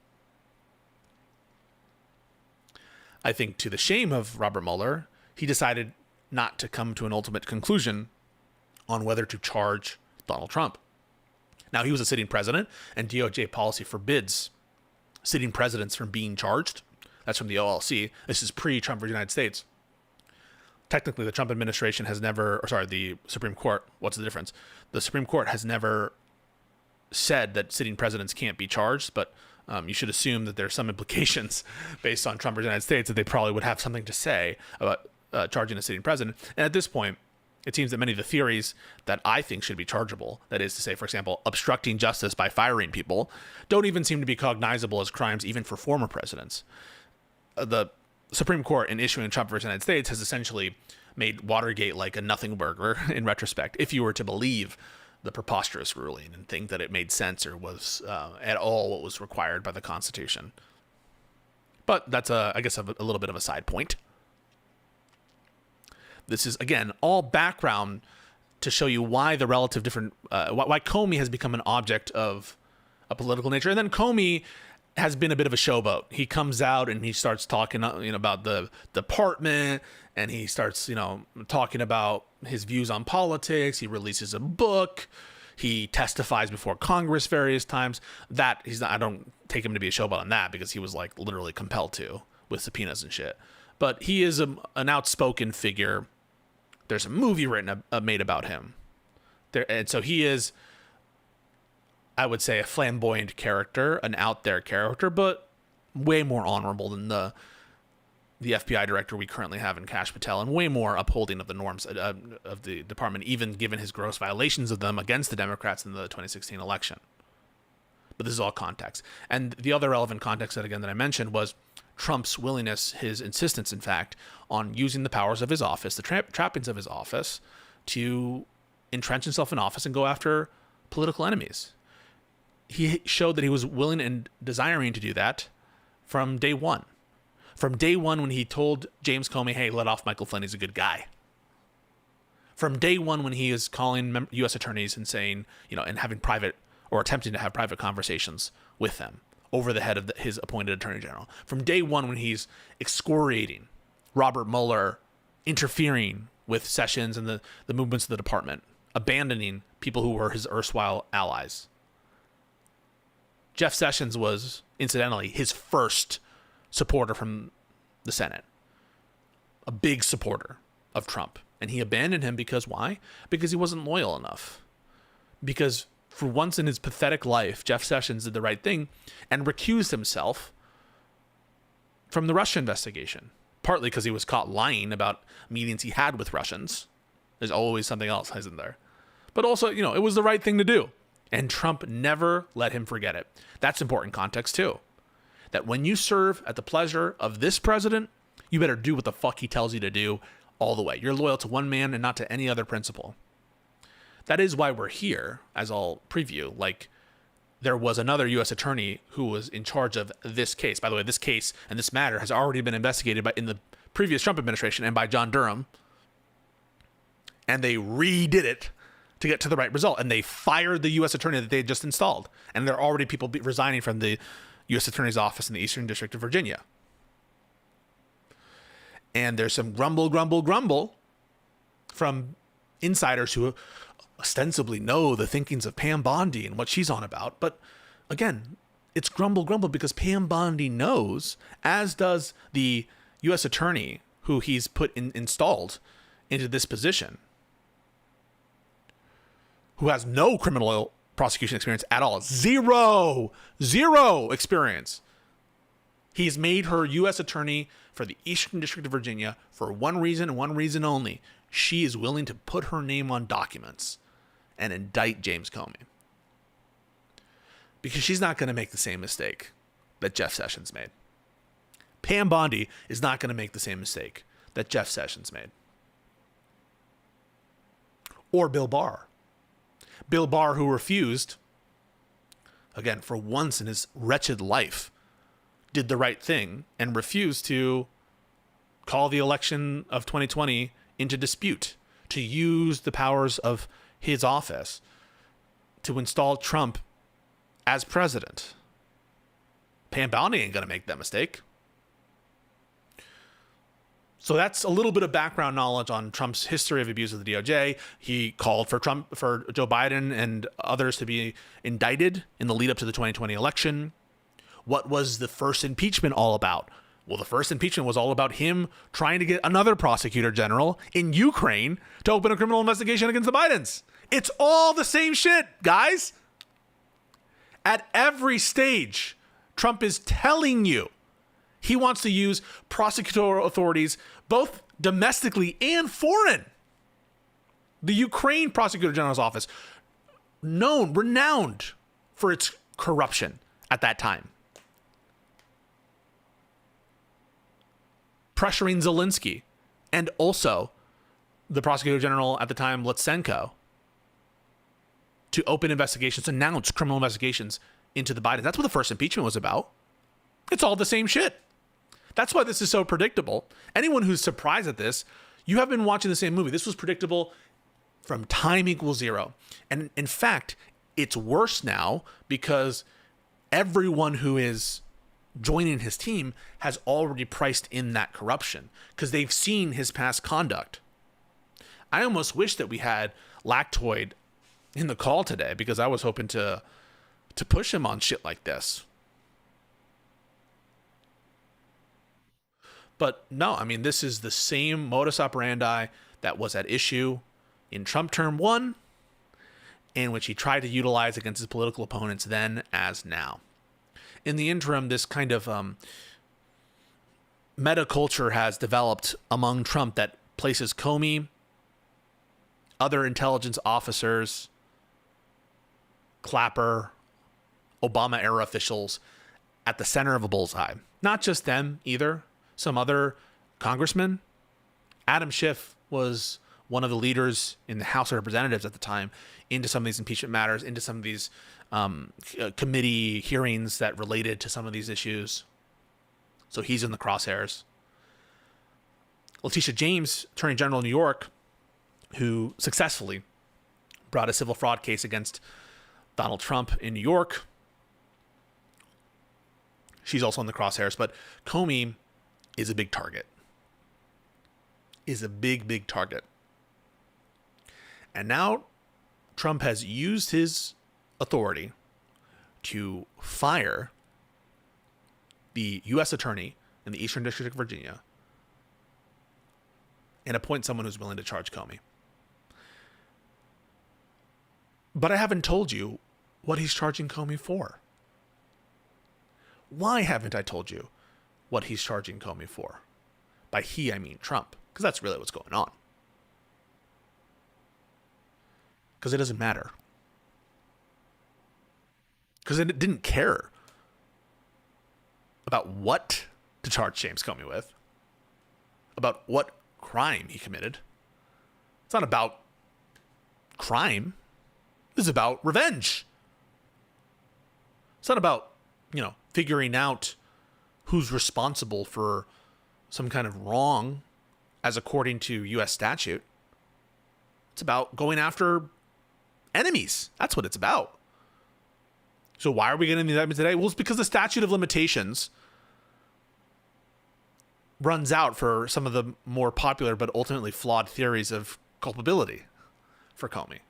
I think, to the shame of Robert Mueller, he decided not to come to an ultimate conclusion on whether to charge Donald Trump. Now, he was a sitting president, and DOJ policy forbids sitting presidents from being charged. That's from the OLC. This is pre-Trump for the United States. Technically, the Trump administration has never, the Supreme Court, what's the difference? The Supreme Court has never said that sitting presidents can't be charged, but you should assume that there's some implications based on Trump for the United States that they probably would have something to say about charging a sitting president. And at this point, it seems that many of the theories that I think should be chargeable, that is to say, for example, obstructing justice by firing people, don't even seem to be cognizable as crimes even for former presidents. The Supreme Court, in issuing Trump versus United States, has essentially made Watergate like a nothing burger in retrospect, if you were to believe the preposterous ruling and think that it made sense or was at all what was required by the Constitution. But that's, I guess, a little bit of a side point. This is, again, all background to show you why the relative different, why Comey has become an object of a political nature. And then Comey has been a bit of a showboat. He comes out and he starts talking, about the department, and he starts, talking about his views on politics. He releases a book. He testifies before Congress various times. That he's not. I don't take him to be a showboat on that, because he was like literally compelled to with subpoenas and shit. But he is an outspoken figure. There's a movie made about him. And so he is, I would say, a flamboyant character, an out there character, but way more honorable than the FBI director we currently have in Kash Patel, and way more upholding of the norms of the department, even given his gross violations of them against the Democrats in the 2016 election. But this is all context. And the other relevant context that I mentioned was Trump's willingness, his insistence, in fact, on using the powers of his office, the trappings of his office, to entrench himself in office and go after political enemies. He showed that he was willing and desiring to do that from day one. From day one, when he told James Comey, hey, let off Michael Flynn, he's a good guy. From day one, when he is calling U.S. attorneys and saying, and having private, or attempting to have private conversations with them over the head of his appointed attorney general. From day one, when he's excoriating Robert Mueller, interfering with Sessions and the movements of the department, abandoning people who were his erstwhile allies. Jeff Sessions was, incidentally, his first supporter from the Senate, a big supporter of Trump. And he abandoned him because why? Because he wasn't loyal enough. Because for once in his pathetic life, Jeff Sessions did the right thing and recused himself from the Russia investigation, partly because he was caught lying about meetings he had with Russians. There's always something else, isn't there? But also, it was the right thing to do. And Trump never let him forget it. That's important context, too. That when you serve at the pleasure of this president, you better do what the fuck he tells you to do all the way. You're loyal to one man and not to any other principle. That is why we're here, as I'll preview. Like, there was another U.S. attorney who was in charge of this case. By the way, this case and this matter has already been investigated in the previous Trump administration and by John Durham. And they redid it to get to the right result. And they fired the U.S. attorney that they had just installed. And there are already people resigning from the U.S. Attorney's Office in the Eastern District of Virginia. And there's some grumble from insiders who ostensibly know the thinkings of Pam Bondi and what she's on about. But again, it's grumble because Pam Bondi knows, as does the U.S. attorney who he's installed into this position, who has no criminal prosecution experience at all. Zero experience. He's made her U.S. attorney for the Eastern District of Virginia for one reason and one reason only. She is willing to put her name on documents and indict James Comey. Because she's not going to make the same mistake that Jeff Sessions made. Pam Bondi is not going to make the same mistake that Jeff Sessions made. Or Bill Barr. Bill Barr, who refused, again, for once in his wretched life, did the right thing and refused to call the election of 2020 into dispute, to use the powers of his office to install Trump as president. Pam Bondi ain't going to make that mistake. So that's a little bit of background knowledge on Trump's history of abuse of the DOJ. He called for Joe Biden and others to be indicted in the lead up to the 2020 election. What was the first impeachment all about? Well, the first impeachment was all about him trying to get another prosecutor general in Ukraine to open a criminal investigation against the Bidens. It's all the same shit, guys. At every stage, Trump is telling you he wants to use prosecutorial authorities, both domestically and foreign. The Ukraine Prosecutor General's office, renowned for its corruption at that time. Pressuring Zelensky, and also the Prosecutor General at the time, Lutsenko, to open investigations, announce criminal investigations into the Bidens. That's what the first impeachment was about. It's all the same shit. That's why this is so predictable. Anyone who's surprised at this, you have been watching the same movie. This was predictable from time equals zero. And in fact, it's worse now because everyone who is joining his team has already priced in that corruption because they've seen his past conduct. I almost wish that we had Lactoid in the call today because I was hoping to push him on shit like this. But no, I mean, this is the same modus operandi that was at issue in Trump term 1, in which he tried to utilize against his political opponents then as now. In the interim, this kind of meta culture has developed among Trump that places Comey, other intelligence officers, Clapper, Obama-era officials at the center of a bullseye. Not just them either. Some other congressmen. Adam Schiff was one of the leaders in the House of Representatives at the time into some of these impeachment matters, into some of these committee hearings that related to some of these issues. So he's in the crosshairs. Letitia James, Attorney General of New York, who successfully brought a civil fraud case against Donald Trump in New York. She's also in the crosshairs, but Comey is a big target. Is a big, big target. And now Trump has used his authority to fire the U.S. attorney in the Eastern District of Virginia and appoint someone who's willing to charge Comey. But I haven't told you what he's charging Comey for. Why haven't I told you what he's charging Comey for? By he, I mean Trump, because that's really what's going on. Because it doesn't matter. Because it didn't care about what to charge James Comey with, about what crime he committed. It's not about crime. This is about revenge. It's not about, figuring out who's responsible for some kind of wrong as according to U.S. statute. It's about going after enemies. That's what it's about. So why are we getting the indictment today? Well, it's because the statute of limitations runs out for some of the more popular but ultimately flawed theories of culpability for Comey.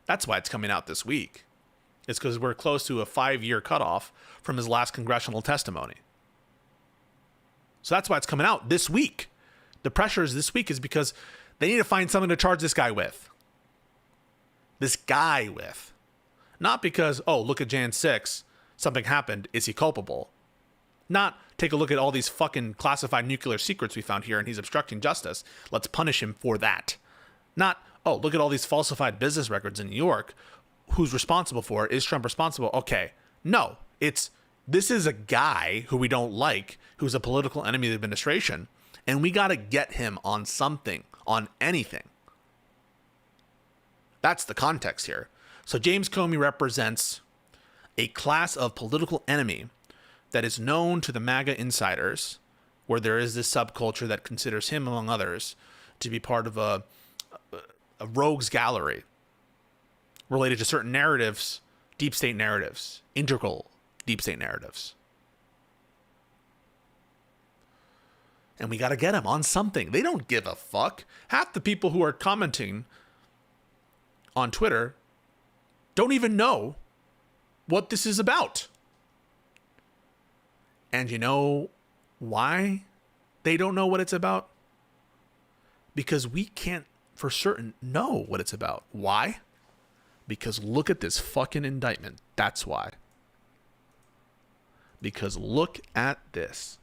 That's why it's coming out this week. It's because we're close to a 5-year cutoff from his last congressional testimony. So that's why it's coming out this week. The pressure is this week is because they need to find something to charge this guy with. This guy with. Not because, look at Jan 6, something happened, is he culpable? Not take a look at all these fucking classified nuclear secrets we found here and he's obstructing justice. Let's punish him for that. Not, look at all these falsified business records in New York. Who's responsible for it? Is Trump responsible? Okay. No, this is a guy who we don't like, who's a political enemy of the administration, and we got to get him on something, on anything. That's the context here. So James Comey represents a class of political enemy that is known to the MAGA insiders, where there is this subculture that considers him, among others, to be part of a rogues gallery related to certain narratives, deep state narratives, integral deep state narratives. And we got to get them on something. They don't give a fuck. Half the people who are commenting on Twitter don't even know what this is about. And you know why they don't know what it's about? Because we can't for certain know what it's about. Why? Because look at this fucking indictment. That's why. Because look at this.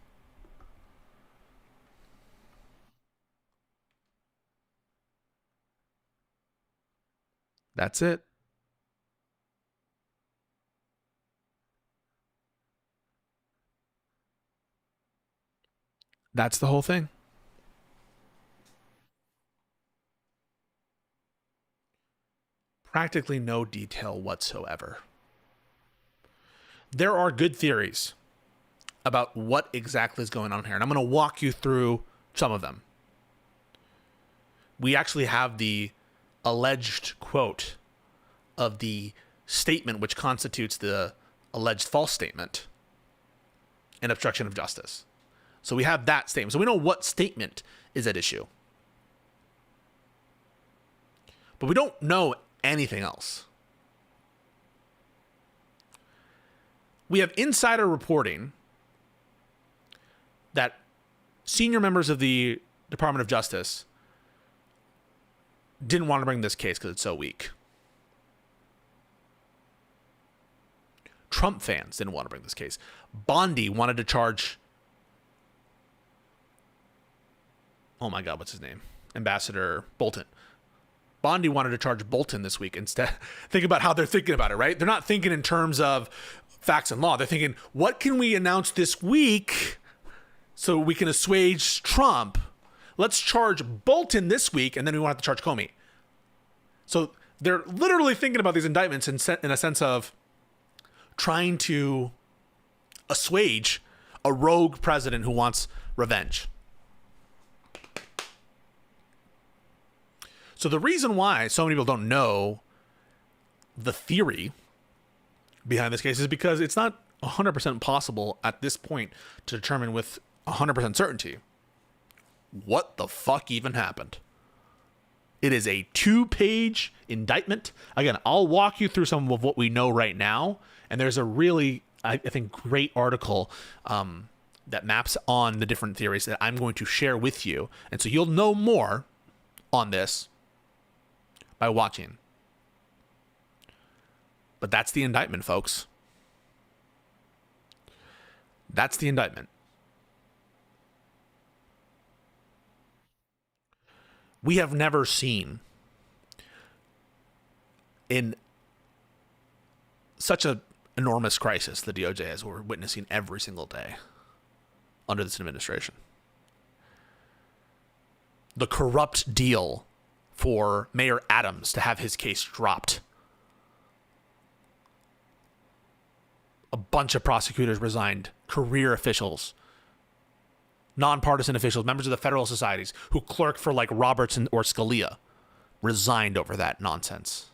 That's it. That's the whole thing. practically no detail whatsoever. There are good theories about what exactly is going on here, and I'm going to walk you through some of them. We actually have the alleged quote of the statement which constitutes the alleged false statement and obstruction of justice. So we have that statement. So we know what statement is at issue. But we don't know anything else. We have insider reporting that senior members of the Department of Justice didn't want to bring this case because it's so weak. Trump fans didn't want to bring this case. Bondi wanted to charge, oh my God, what's his name? Ambassador Bolton. Bondi wanted to charge Bolton this week instead. Think about how they're thinking about it, right? They're not thinking in terms of facts and law. They're thinking, what can we announce this week so we can assuage Trump? Let's charge Bolton this week, and then we won't have to charge Comey. So they're literally thinking about these indictments in a sense of trying to assuage a rogue president who wants revenge. So the reason why so many people don't know the theory behind this case is because it's not 100% possible at this point to determine with 100% certainty what the fuck even happened. It is a 2-page indictment. Again, I'll walk you through some of what we know right now. And there's a really, I think, great article that maps on the different theories that I'm going to share with you. And so you'll know more on this by watching. But that's the indictment, folks. That's the indictment. We have never seen in such an enormous crisis the DOJ as we're witnessing every single day under this administration. The corrupt deal for Mayor Adams to have his case dropped. A bunch of prosecutors resigned, career officials, nonpartisan officials, members of the federal societies who clerk for like Roberts or Scalia resigned over that nonsense.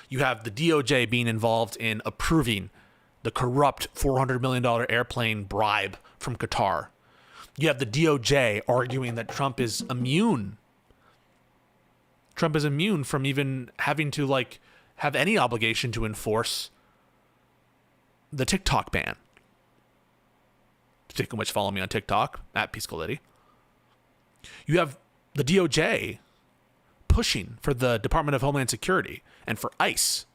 You have the DOJ being involved in approving the corrupt $400 million airplane bribe from Qatar. You have the DOJ arguing that Trump is immune. Trump is immune from even having to like have any obligation to enforce the TikTok ban. Speaking of which, follow me on TikTok at Pisco. You have the DOJ pushing for the Department of Homeland Security and for ICE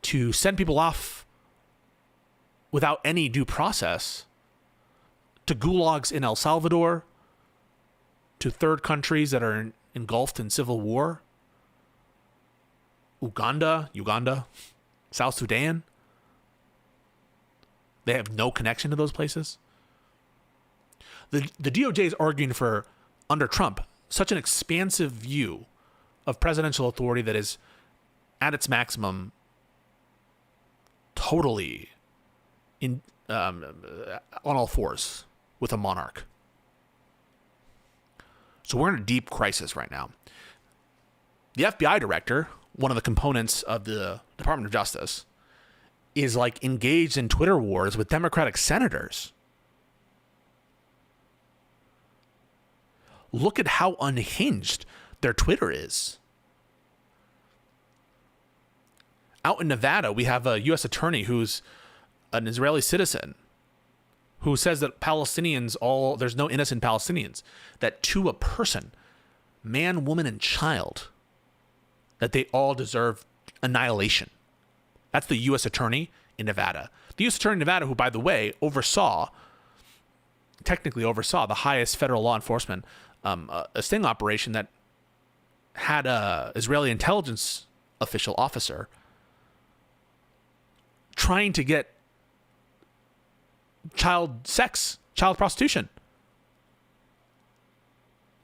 to send people off without any due process to gulags in El Salvador, to third countries that are engulfed in civil war, Uganda, South Sudan. They have no connection to those places. The DOJ is arguing for, under Trump, such an expansive view of presidential authority that is at its maximum totally on all fours with a monarch. So we're in a deep crisis right now. The FBI director, one of the components of the Department of Justice, is like engaged in Twitter wars with Democratic senators. Look at how unhinged their Twitter is. Out in Nevada, we have a U.S. attorney who's an Israeli citizen who says that there's no innocent Palestinians, that to a person, man, woman, and child, that they all deserve annihilation. That's the U.S. attorney in Nevada. The U.S. attorney in Nevada, who, by the way, technically oversaw the highest federal law enforcement a sting operation that had a Israeli intelligence officer trying to get child prostitution.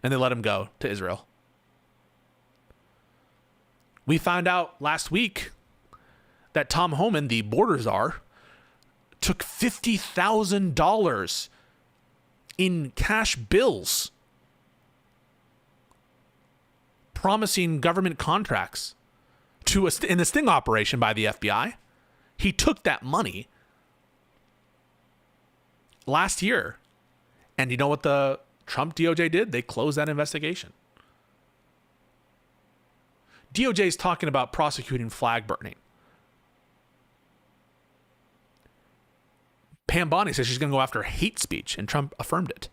And they let him go to Israel. We found out last week that Tom Homan, the border czar, took $50,000 in cash bills promising government contracts in a sting operation by the FBI. He took that money last year. And you know what the Trump DOJ did? They closed that investigation. DOJ is talking about prosecuting flag burning. Pam Bondi says she's going to go after hate speech, and Trump affirmed it.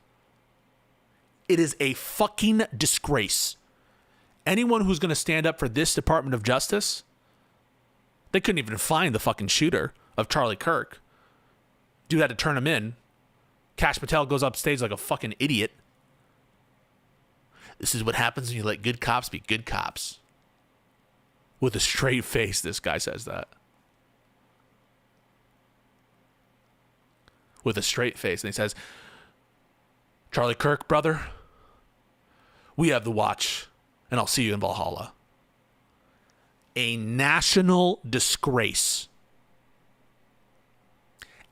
It is a fucking disgrace. Anyone who's going to stand up for this Department of Justice, they couldn't even find the fucking shooter of Charlie Kirk. Dude had to turn him in. Kash Patel goes up stage like a fucking idiot. This is what happens when you let good cops be good cops. With a straight face, this guy says that. With a straight face. And he says, Charlie Kirk, brother, we have the watch, and I'll see you in Valhalla. A national disgrace.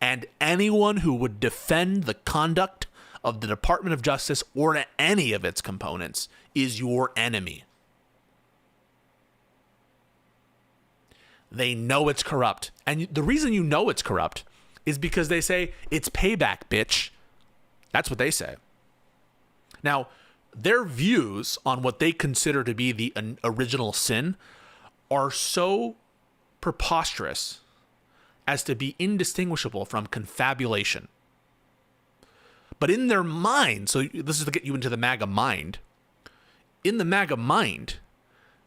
And anyone who would defend the conduct of the Department of Justice or any of its components is your enemy. They know it's corrupt. And the reason you know it's corrupt is because they say, it's payback, bitch. That's what they say. Now, their views on what they consider to be the original sin are so preposterous as to be indistinguishable from confabulation. But in their mind, so this is to get you into the MAGA mind, in the MAGA mind,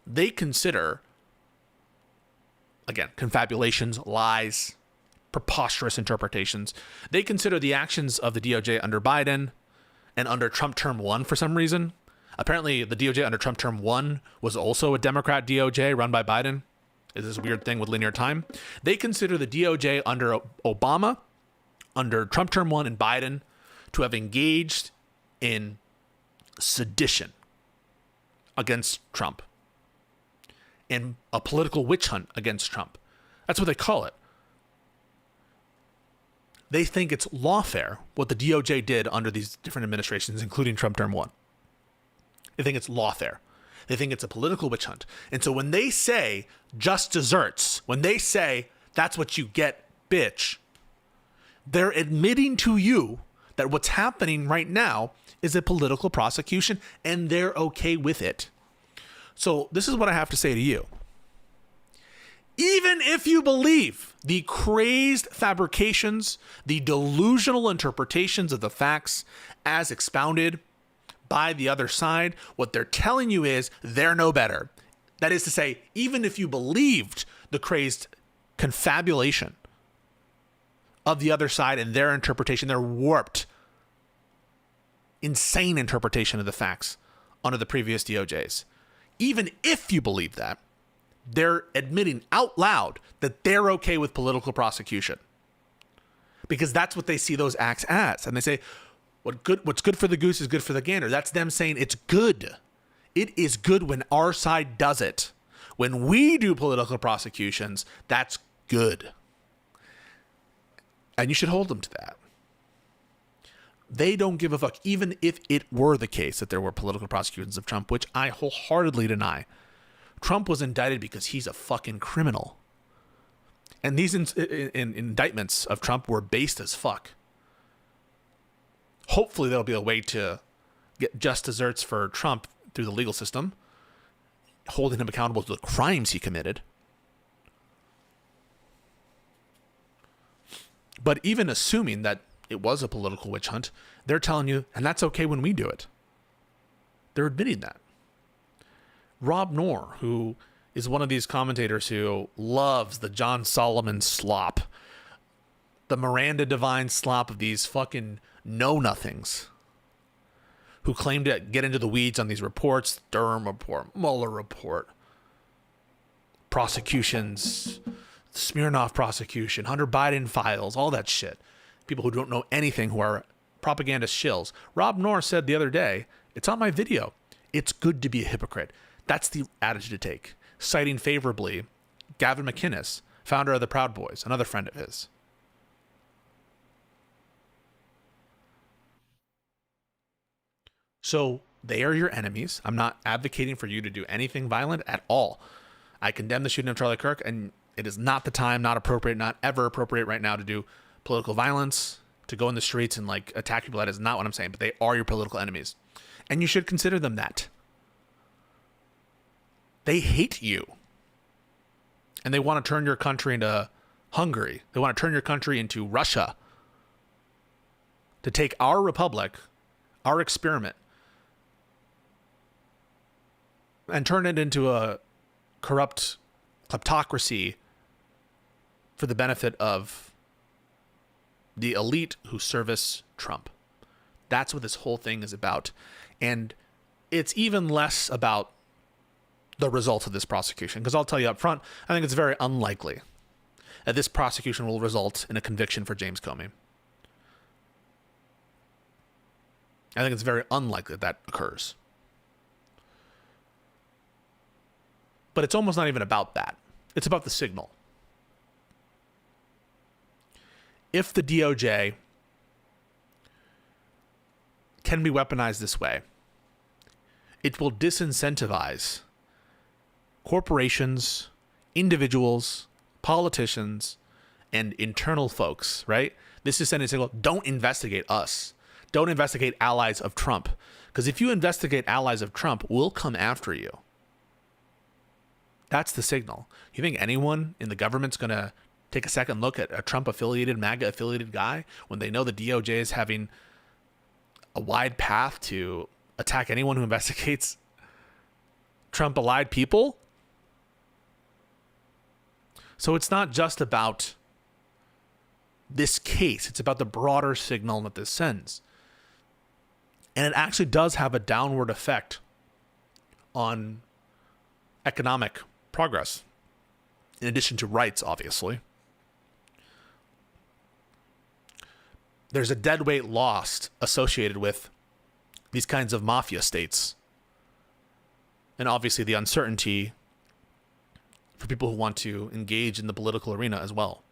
they consider, again, confabulations, lies, preposterous interpretations. They consider the actions of the DOJ under Biden and under Trump term 1 for some reason. Apparently, the DOJ under Trump term 1 was also a Democrat DOJ run by Biden. Is this weird thing with linear time? They consider the DOJ under Obama, under Trump term 1 and Biden to have engaged in sedition against Trump and a political witch hunt against Trump. That's what they call it. They think it's lawfare what the DOJ did under these different administrations, including Trump term 1. They think it's lawfare. They think it's a political witch hunt. And so when they say just desserts, when they say that's what you get, bitch, they're admitting to you that what's happening right now is a political prosecution, and they're okay with it. So this is what I have to say to you. Even if you believe the crazed fabrications, the delusional interpretations of the facts as expounded by the other side, what they're telling you is they're no better. That is to say, even if you believed the crazed confabulation of the other side and their interpretation, their warped, insane interpretation of the facts under the previous DOJs, even if you believe that, they're admitting out loud that they're okay with political prosecution because that's what they see those acts as. And they say, what's good for the goose is good for the gander. That's them saying it's good. It is good when our side does it. When we do political prosecutions, that's good. And you should hold them to that. They don't give a fuck, even if it were the case that there were political prosecutions of Trump, which I wholeheartedly deny. Trump was indicted because he's a fucking criminal. And these indictments of Trump were based as fuck. Hopefully there'll be a way to get just desserts for Trump through the legal system, holding him accountable to the crimes he committed. But even assuming that it was a political witch hunt, they're telling you, and that's okay when we do it. They're admitting that. Rob Noor, who is one of these commentators who loves the John Solomon slop, the Miranda Devine slop of these fucking know-nothings, who claim to get into the weeds on these reports, Durham report, Mueller report, prosecutions, Smirnoff prosecution, Hunter Biden files, all that shit. People who don't know anything, who are propagandist shills. Rob Noor said the other day, it's on my video, it's good to be a hypocrite. That's the attitude to take. citing favorably Gavin McInnes, founder of the Proud Boys, another friend of his. So they are your enemies. I'm not advocating for you to do anything violent at all. I condemn the shooting of Charlie Kirk, and it is not the time, not appropriate, not ever appropriate right now to do political violence, to go in the streets and like attack people. That is not what I'm saying, but they are your political enemies. And you should consider them that. They hate you. And they want to turn your country into Hungary. They want to turn your country into Russia. To take our republic, our experiment, and turn it into a corrupt kleptocracy for the benefit of the elite who service Trump. That's what this whole thing is about. And it's even less about the result of this prosecution, because I'll tell you up front, I think it's very unlikely that this prosecution will result in a conviction for James Comey. I think it's very unlikely that occurs. But it's almost not even about that. It's about the signal. If the DOJ can be weaponized this way, it will disincentivize corporations, individuals, politicians, and internal folks, right? This is sending a signal, don't investigate us. Don't investigate allies of Trump. Because if you investigate allies of Trump, we'll come after you. That's the signal. You think anyone in the government's going to take a second look at a Trump-affiliated, MAGA-affiliated guy when they know the DOJ is having a wide path to attack anyone who investigates Trump-allied people? So it's not just about this case. It's about the broader signal that this sends. And it actually does have a downward effect on economic progress, in addition to rights, obviously. There's a dead weight lost associated with these kinds of mafia states. And obviously the uncertainty for people who want to engage in the political arena as well.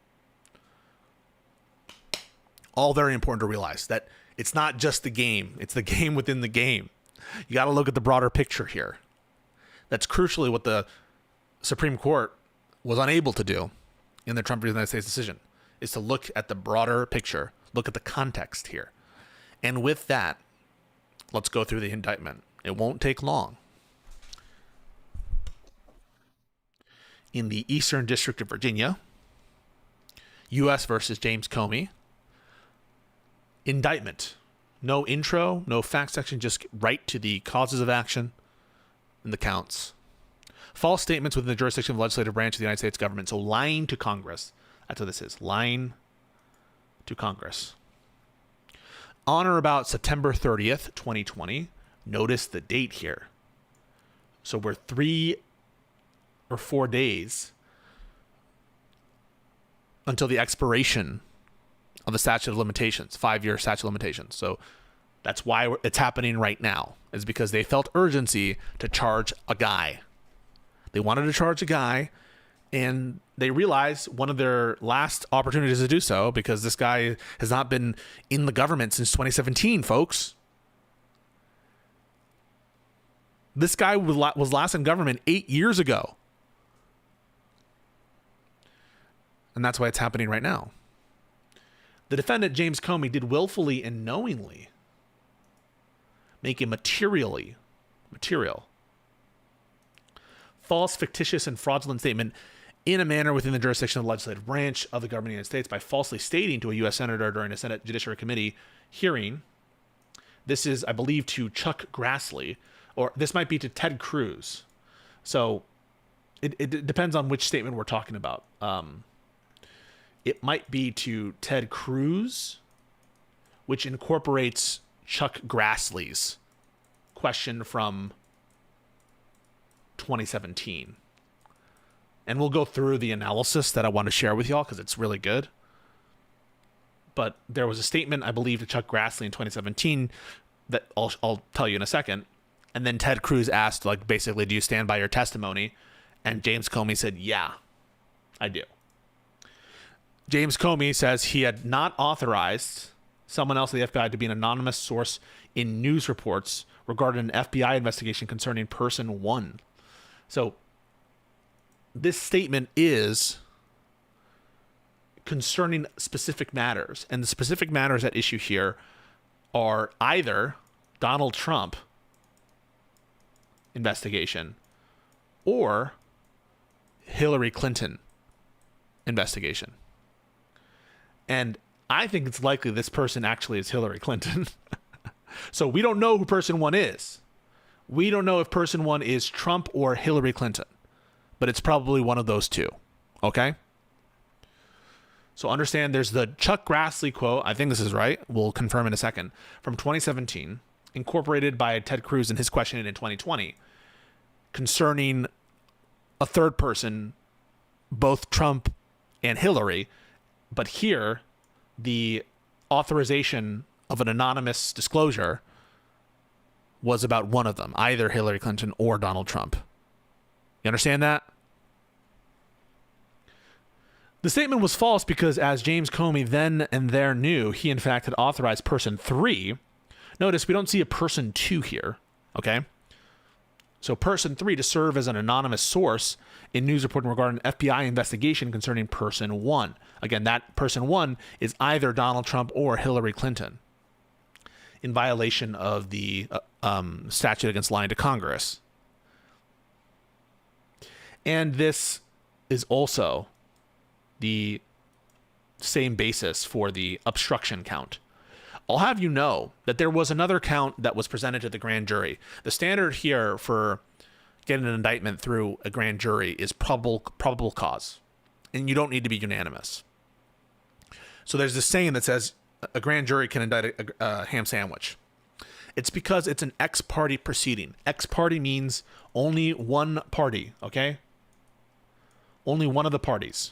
All very important to realize that it's not just the game. It's the game within the game. You got to look at the broader picture here. That's crucially what the Supreme Court was unable to do in the Trump v. United States decision, is to look at the broader picture, look at the context here. And with that, let's go through the indictment. It won't take long. In the Eastern District of Virginia, U.S. versus James Comey, indictment. No intro, no fact section, just right to the causes of action and the counts. False statements within the jurisdiction of the legislative branch of the United States government. So lying to Congress. That's what this is. Lying to Congress. On or about September 30th, 2020. Notice the date here. So we're 3 or 4 days until the expiration of the statute of limitations, 5-year statute of limitations. So that's why it's happening right now, is because they felt urgency to charge a guy. They wanted to charge a guy, and they realized one of their last opportunities to do so, because this guy has not been in the government since 2017, folks. This guy was last in government 8 years ago. And that's why it's happening right now. The defendant, James Comey, did willfully and knowingly make a material, false, fictitious, and fraudulent statement in a manner within the jurisdiction of the legislative branch of the government of the United States by falsely stating to a U.S. Senator during a Senate Judiciary Committee hearing. This is, I believe, to Chuck Grassley, or this might be to Ted Cruz. So it depends on which statement we're talking about. It might be to Ted Cruz, which incorporates Chuck Grassley's question from 2017. And we'll go through the analysis that I want to share with y'all because it's really good. But there was a statement, I believe, to Chuck Grassley in 2017 that I'll tell you in a second. And then Ted Cruz asked, like, basically, do you stand by your testimony? And James Comey said, yeah, I do. James Comey says he had not authorized someone else at the FBI to be an anonymous source in news reports regarding an FBI investigation concerning person 1. So this statement is concerning specific matters. And the specific matters at issue here are either Donald Trump investigation or Hillary Clinton investigation. And I think it's likely this person actually is Hillary Clinton. So we don't know who person 1 is. We don't know if person 1 is Trump or Hillary Clinton, but it's probably one of those two. Okay? So understand there's the Chuck Grassley quote, I think this is right, we'll confirm in a second, from 2017, incorporated by Ted Cruz in his questioning in 2020, concerning a third person, both Trump and Hillary. But here, the authorization of an anonymous disclosure was about one of them, either Hillary Clinton or Donald Trump. You understand that? The statement was false because, as James Comey then and there knew, he in fact had authorized person 3. Notice we don't see a person 2 here, okay? So person 3 to serve as an anonymous source in news reporting regarding an FBI investigation concerning person 1. Again, that person 1 is either Donald Trump or Hillary Clinton, in violation of the statute against lying to Congress. And this is also the same basis for the obstruction count. I'll have you know that there was another count that was presented to the grand jury. The standard here for getting an indictment through a grand jury is probable cause, and you don't need to be unanimous. So there's this saying that says a grand jury can indict a ham sandwich. It's because it's an ex parte proceeding. Ex parte means only one party, okay? Only one of the parties.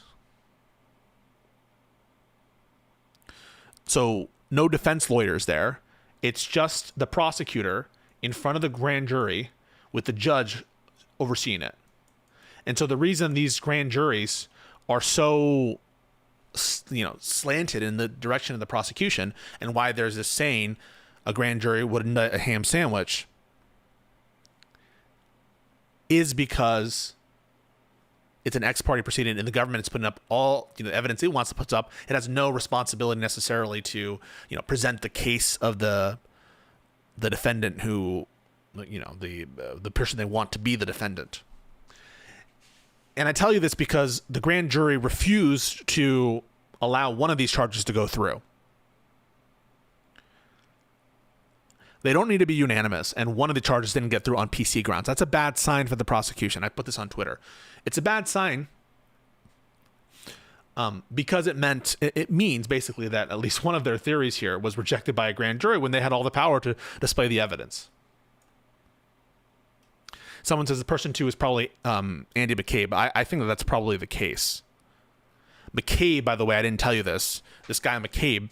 So no defense lawyers there. It's just the prosecutor in front of the grand jury with the judge overseeing it. And so the reason these grand juries are so, slanted in the direction of the prosecution, and why there's this saying a grand jury would indict a ham sandwich, is because it's an ex parte proceeding and the government is putting up all evidence it wants to put up. It has no responsibility necessarily to present the case of the defendant who the person they want to be the defendant. And I tell you this because the grand jury refused to allow one of these charges to go through. They don't need to be unanimous, and one of the charges didn't get through on PC grounds. That's a bad sign for the prosecution. I put this on Twitter. It's a bad sign because it means basically that at least one of their theories here was rejected by a grand jury when they had all the power to display the evidence. Someone says the person 2 is probably Andy McCabe. I think that's probably the case. McCabe, by the way, I didn't tell you this. This guy McCabe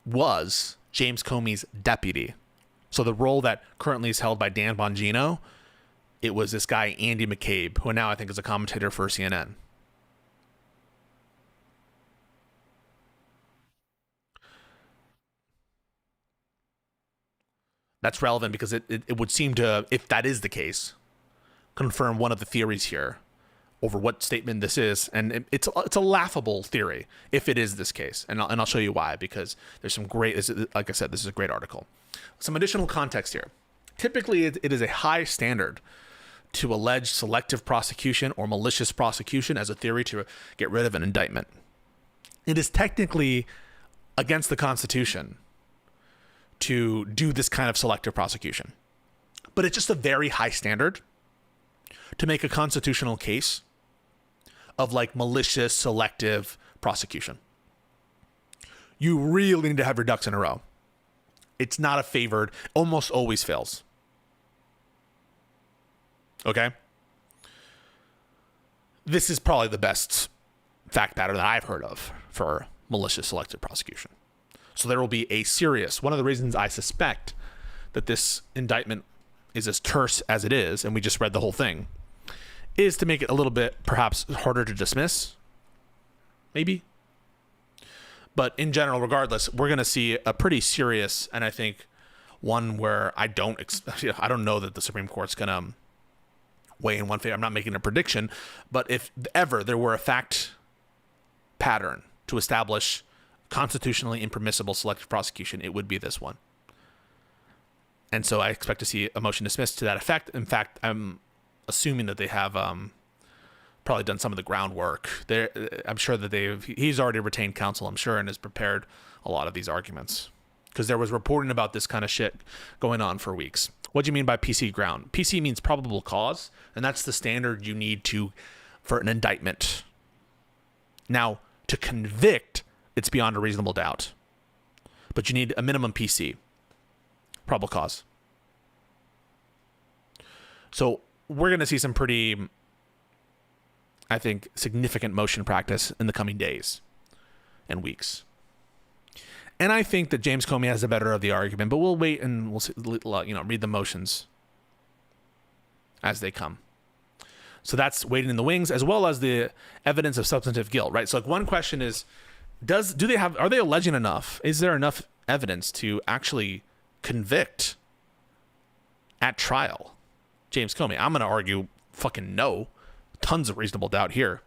was James Comey's deputy. So the role that currently is held by Dan Bongino, it was this guy Andy McCabe, who now I think is a commentator for CNN. That's relevant because it would seem to, if that is the case, confirm one of the theories here over what statement this is. And it's a laughable theory if it is this case. And I'll show you why, because there's some great, like I said, this is a great article. Some additional context here. Typically, it is a high standard to allege selective prosecution or malicious prosecution as a theory to get rid of an indictment. It is technically against the Constitution to do this kind of selective prosecution. But it's just a very high standard to make a constitutional case of malicious selective prosecution. You really need to have your ducks in a row. It's not a favored, almost always fails. Okay? This is probably the best fact pattern that I've heard of for malicious selective prosecution. So there will be one of the reasons I suspect that this indictment is as terse as it is, and we just read the whole thing, is to make it a little bit perhaps harder to dismiss, maybe. But in general, regardless, we're going to see a pretty serious, and I think one where I don't know that the Supreme Court's going to weigh in one favor. I'm not making a prediction, but if ever there were a fact pattern to establish constitutionally impermissible selective prosecution, it would be this one. And so I expect to see a motion dismissed to that effect. In fact, I'm assuming that they have probably done some of the groundwork. I'm sure that he's already retained counsel, I'm sure, and has prepared a lot of these arguments. Because there was reporting about this kind of shit going on for weeks. What do you mean by PC ground? PC means probable cause, and that's the standard you need for an indictment. Now, to convict, it's beyond a reasonable doubt. But you need a minimum PC, probable cause. So we're going to see some pretty, I think, significant motion practice in the coming days and weeks. And I think that James Comey has the better of the argument, but we'll wait and we'll see, read the motions as they come. So that's waiting in the wings, as well as the evidence of substantive guilt, right? So like one question is, are they alleging enough? Is there enough evidence to actually convict at trial James Comey? I'm going to argue fucking no. Tons of reasonable doubt here.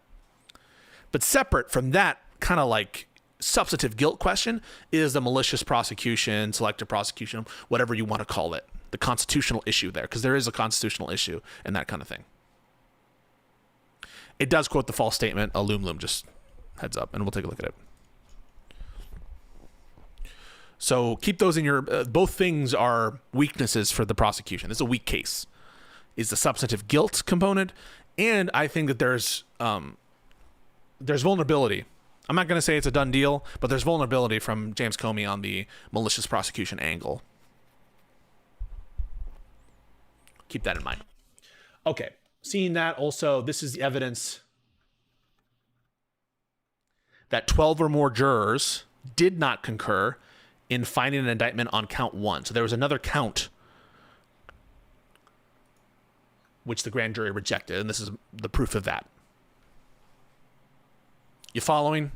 But separate from that kind of like substantive guilt question is the malicious prosecution, selective prosecution, whatever you want to call it, the constitutional issue there, because there is a constitutional issue and that kind of thing. It does quote the false statement, a loom, just heads up, and we'll take a look at it. So keep those in your, both things are weaknesses for the prosecution. This is a weak case, is the substantive guilt component. And I think that there's vulnerability. I'm not going to say it's a done deal, but there's vulnerability from James Comey on the malicious prosecution angle. Keep that in mind. Okay. Seeing that also, this is the evidence that 12 or more jurors did not concur in finding an indictment on count 1. So there was another count which the grand jury rejected, and this is the proof of that. You following?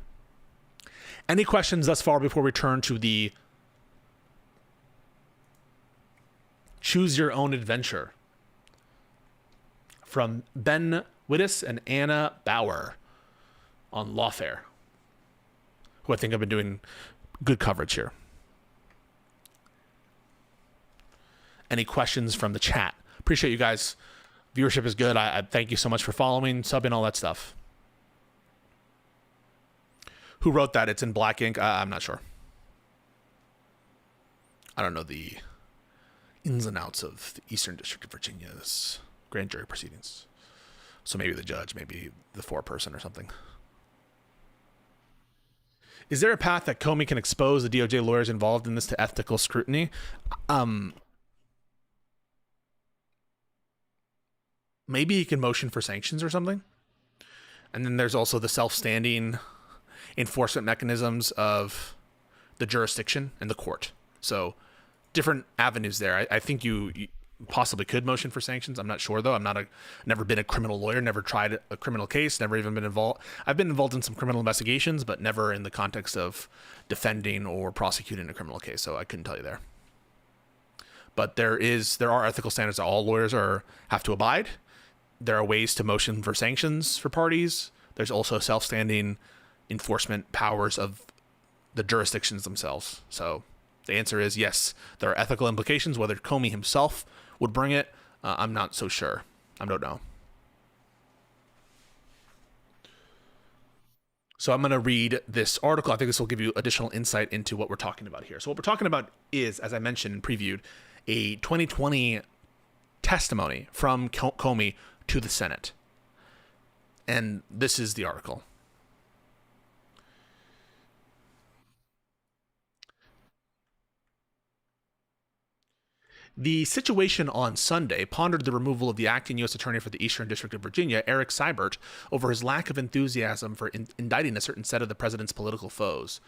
Any questions thus far before we turn to the choose your own adventure from Ben Wittes and Anna Bauer on Lawfare, who I think have been doing good coverage here. Any questions from the chat? Appreciate you guys. Viewership is good. I thank you so much for following, subbing, all that stuff. Who wrote that? It's in black ink. I'm not sure. I don't know the ins and outs of the Eastern District of Virginia's grand jury proceedings. So maybe the judge, maybe the foreperson or something. Is there a path that Comey can expose the DOJ lawyers involved in this to ethical scrutiny? Maybe he can motion for sanctions or something. And then there's also the self-standing enforcement mechanisms of the jurisdiction and the court. So different avenues there. I think you possibly could motion for sanctions. I'm not sure though. Never been a criminal lawyer, never tried a criminal case, never even been involved. I've been involved in some criminal investigations, but never in the context of defending or prosecuting a criminal case. So I couldn't tell you there. But there are ethical standards that all lawyers have to abide. There are ways to motion for sanctions for parties. There's also self-standing enforcement powers of the jurisdictions themselves. So the answer is yes, there are ethical implications. Whether Comey himself would bring it, I'm not so sure. I don't know. So I'm going to read this article. I think this will give you additional insight into what we're talking about here. So what we're talking about is, as I mentioned and previewed, a 2020 testimony from Comey to the Senate. And this is the article. The situation on Sunday pondered the removal of the acting U.S. Attorney for the Eastern District of Virginia, Eric Seibert, over his lack of enthusiasm for indicting a certain set of the president's political foes.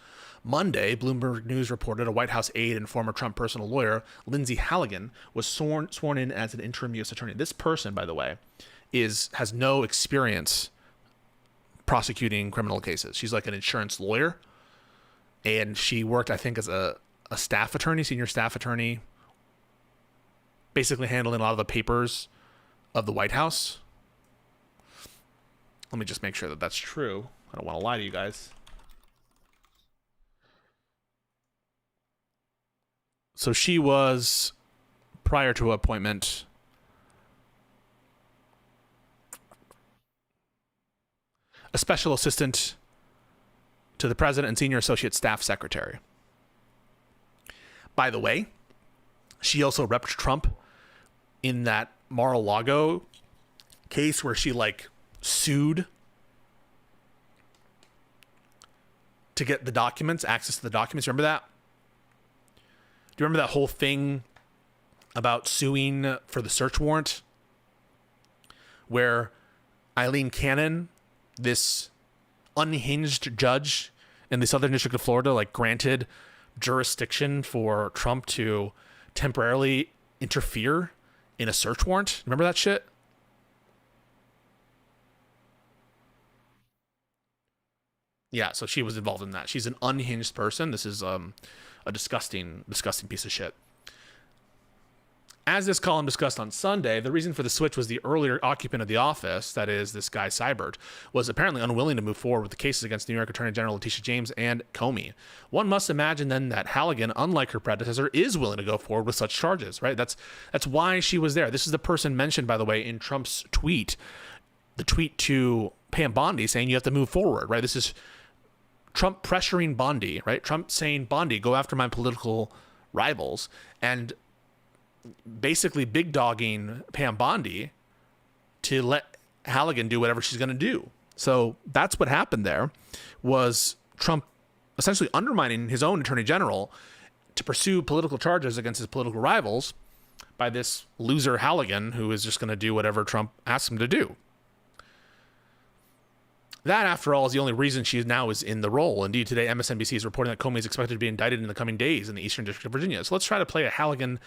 Monday, Bloomberg News reported a White House aide and former Trump personal lawyer, Lindsay Halligan, was sworn in as an interim U.S. Attorney. This person, by the way, has no experience prosecuting criminal cases. She's like an insurance lawyer, and she worked, I think, as a staff attorney, senior staff attorney, basically handling a lot of the papers of the White House. Let me just make sure that that's true. I don't want to lie to you guys. So she was, prior to appointment, a special assistant to the president and senior associate staff secretary. By the way, she also repped Trump in that Mar-a-Lago case where she like sued to get the documents, access to the documents. Remember that? Do you remember that whole thing about suing for the search warrant where Eileen Cannon, this unhinged judge in the Southern District of Florida, like granted jurisdiction for Trump to temporarily interfere in a search warrant? Remember that shit? Yeah, so she was involved in that. She's an unhinged person. This is a disgusting piece of shit. As this column discussed on Sunday, the reason for the switch was the earlier occupant of the office, that is, this guy Seibert, was apparently unwilling to move forward with the cases against New York Attorney General Letitia James and Comey. One must imagine then that Halligan, unlike her predecessor, is willing to go forward with such charges, right? That's why she was there. This is the person mentioned, by the way, in Trump's tweet, the tweet to Pam Bondi saying you have to move forward, right? This is Trump pressuring Bondi, right? Trump saying, Bondi, go after my political rivals, and basically big dogging Pam Bondi to let Halligan do whatever she's going to do. So that's what happened there, was Trump essentially undermining his own attorney general to pursue political charges against his political rivals by this loser Halligan who is just going to do whatever Trump asks him to do. That, after all, is the only reason she now is in the role. Indeed, today MSNBC is reporting that Comey is expected to be indicted in the coming days in the Eastern District of Virginia. So let's try to play Halligan's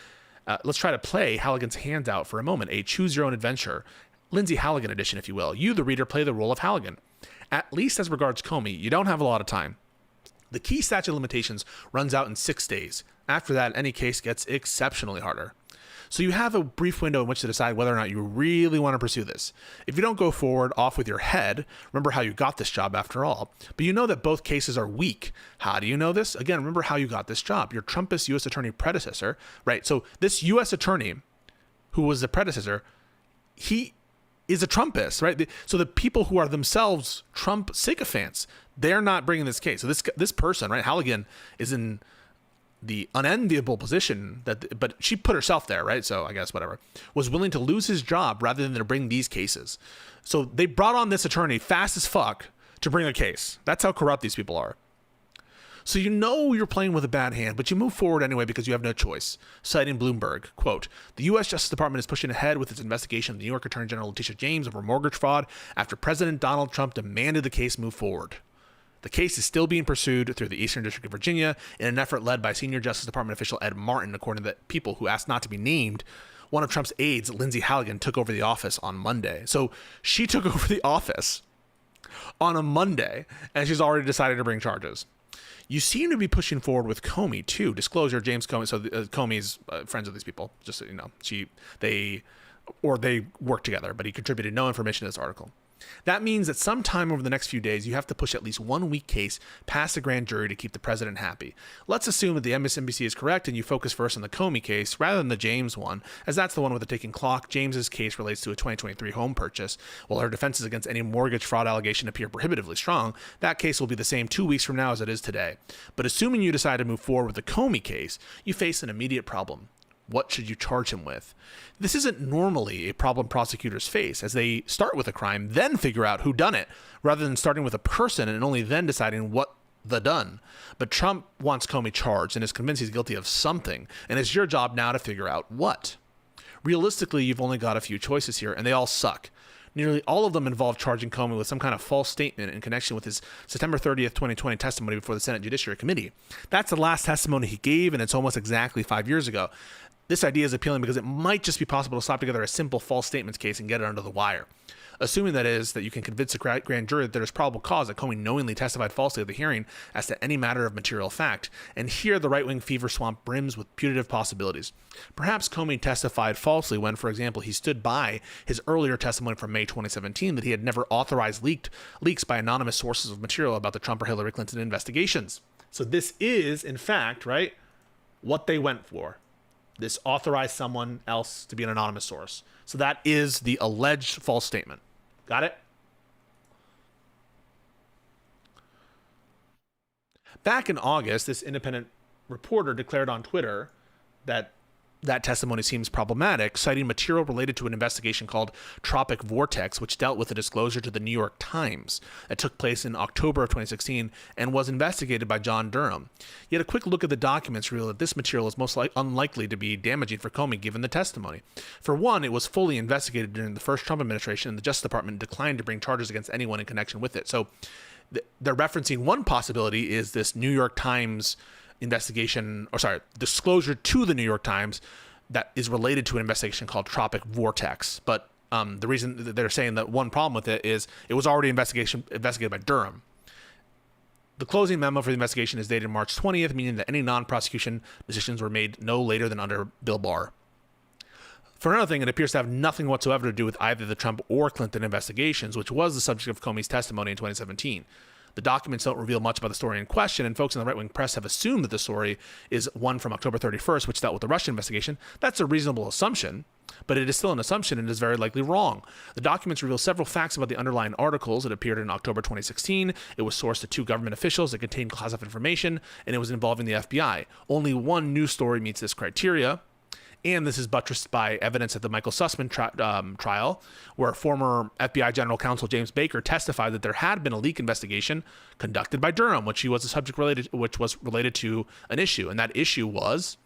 hands out for a moment, a choose-your-own-adventure, Lindsay Halligan edition, if you will. You, the reader, play the role of Halligan. At least as regards Comey, you don't have a lot of time. The key statute of limitations runs out in 6 days. After that, any case gets exceptionally harder. So you have a brief window in which to decide whether or not you really want to pursue this. If you don't go forward off with your head, remember how you got this job after all. But you know that both cases are weak. How do you know this? Again, remember how you got this job. Your Trumpist U.S. attorney predecessor, right? So this U.S. attorney who was the predecessor, he is a Trumpist, right? So the people who are themselves Trump sycophants, they're not bringing this case. So this person, right, Halligan, is in the unenviable position but she put herself there, right? So I guess whatever, was willing to lose his job rather than to bring these cases. So they brought on this attorney fast as fuck to bring a case. That's how corrupt these people are. So you know you're playing with a bad hand, but you move forward anyway because you have no choice. Citing Bloomberg, quote, the U.S. Justice Department is pushing ahead with its investigation of the New York Attorney General Letitia James over mortgage fraud after President Donald Trump demanded the case move forward. The case is still being pursued through the Eastern District of Virginia in an effort led by Senior Justice Department official Ed Martin, according to the people who asked not to be named. One of Trump's aides, Lindsay Halligan, took over the office on Monday. So she took over the office on a Monday, and she's already decided to bring charges. You seem to be pushing forward with Comey, too. Disclosure, James Comey. So Comey's friends with these people, just so you know. They work together, but he contributed no information to this article. That means that sometime over the next few days, you have to push at least one weak case past the grand jury to keep the president happy. Let's assume that the MSNBC is correct and you focus first on the Comey case rather than the James one, as that's the one with the ticking clock. James's case relates to a 2023 home purchase. While her defenses against any mortgage fraud allegation appear prohibitively strong, that case will be the same 2 weeks from now as it is today. But assuming you decide to move forward with the Comey case, you face an immediate problem. What should you charge him with? This isn't normally a problem prosecutors face, as they start with a crime, then figure out who done it, rather than starting with a person and only then deciding what the done. But Trump wants Comey charged and is convinced he's guilty of something, and it's your job now to figure out what. Realistically, you've only got a few choices here, and they all suck. Nearly all of them involve charging Comey with some kind of false statement in connection with his September 30th, 2020 testimony before the Senate Judiciary Committee. That's the last testimony he gave, and it's almost exactly 5 years ago. This idea is appealing because it might just be possible to slap together a simple false statements case and get it under the wire. Assuming that is that you can convince a grand jury that there is probable cause that Comey knowingly testified falsely at the hearing as to any matter of material fact, and here the right-wing fever swamp brims with putative possibilities. Perhaps Comey testified falsely when, for example, he stood by his earlier testimony from May 2017 that he had never authorized leaks by anonymous sources of material about the Trump or Hillary Clinton investigations. So this is, in fact, right, what they went for. This authorized someone else to be an anonymous source. So that is the alleged false statement. Got it? Back in August, this independent reporter declared on Twitter that that testimony seems problematic, citing material related to an investigation called Tropic Vortex, which dealt with a disclosure to the New York Times that took place in October of 2016 and was investigated by John Durham. Yet a quick look at the documents revealed that this material is most unlikely to be damaging for Comey given the testimony. For one, it was fully investigated during the first Trump administration, and the Justice Department declined to bring charges against anyone in connection with it. So they're referencing one possibility is this New York Times disclosure to the New York Times that is related to an investigation called Tropic Vortex. But the reason that they're saying that one problem with it is it was already investigated by Durham. The closing memo for the investigation is dated March 20th, meaning that any non-prosecution decisions were made no later than under Bill Barr. For another thing, it appears to have nothing whatsoever to do with either the Trump or Clinton investigations, which was the subject of Comey's testimony in 2017. The documents don't reveal much about the story in question, and folks in the right-wing press have assumed that the story is one from October 31st, which dealt with the Russian investigation. That's a reasonable assumption, but it is still an assumption and is very likely wrong. The documents reveal several facts about the underlying articles. It appeared in October 2016. It was sourced to 2 government officials. It contained classified information, and it was involving the FBI. Only one news story meets this criteria. And this is buttressed by evidence at the Michael Sussman trial, where former FBI General Counsel James Baker testified that there had been a leak investigation conducted by Durham, which was related to an issue, and that issue was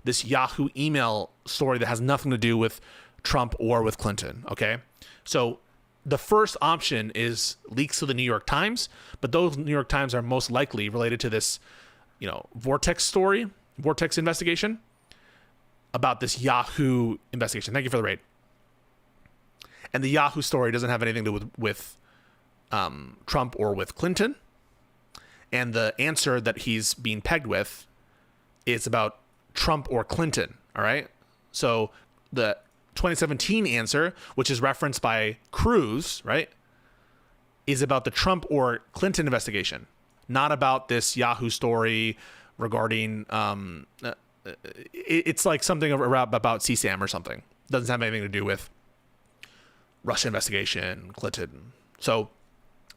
this Yahoo email story that has nothing to do with Trump or with Clinton. Okay, so the first option is leaks to the New York Times, but those New York Times are most likely related to this, Vortex investigation about this Yahoo investigation. Thank you for the raid. And the Yahoo story doesn't have anything to do with Trump or with Clinton. And the answer that he's being pegged with is about Trump or Clinton. All right. So the 2017 answer, which is referenced by Cruz, right, is about the Trump or Clinton investigation, not about this Yahoo story regarding it's like something about CSAM or something. Doesn't have anything to do with Russia investigation, Clinton. So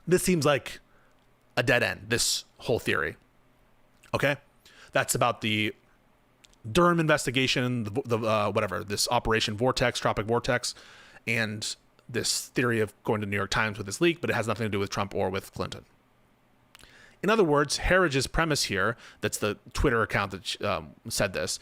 this seems like a dead end, this whole theory. Okay? That's about the Durham investigation, this Operation Vortex, Tropic Vortex, and this theory of going to the New York Times with this leak, but it has nothing to do with Trump or with Clinton. In other words, Harridge's premise here, that's the Twitter account that said this,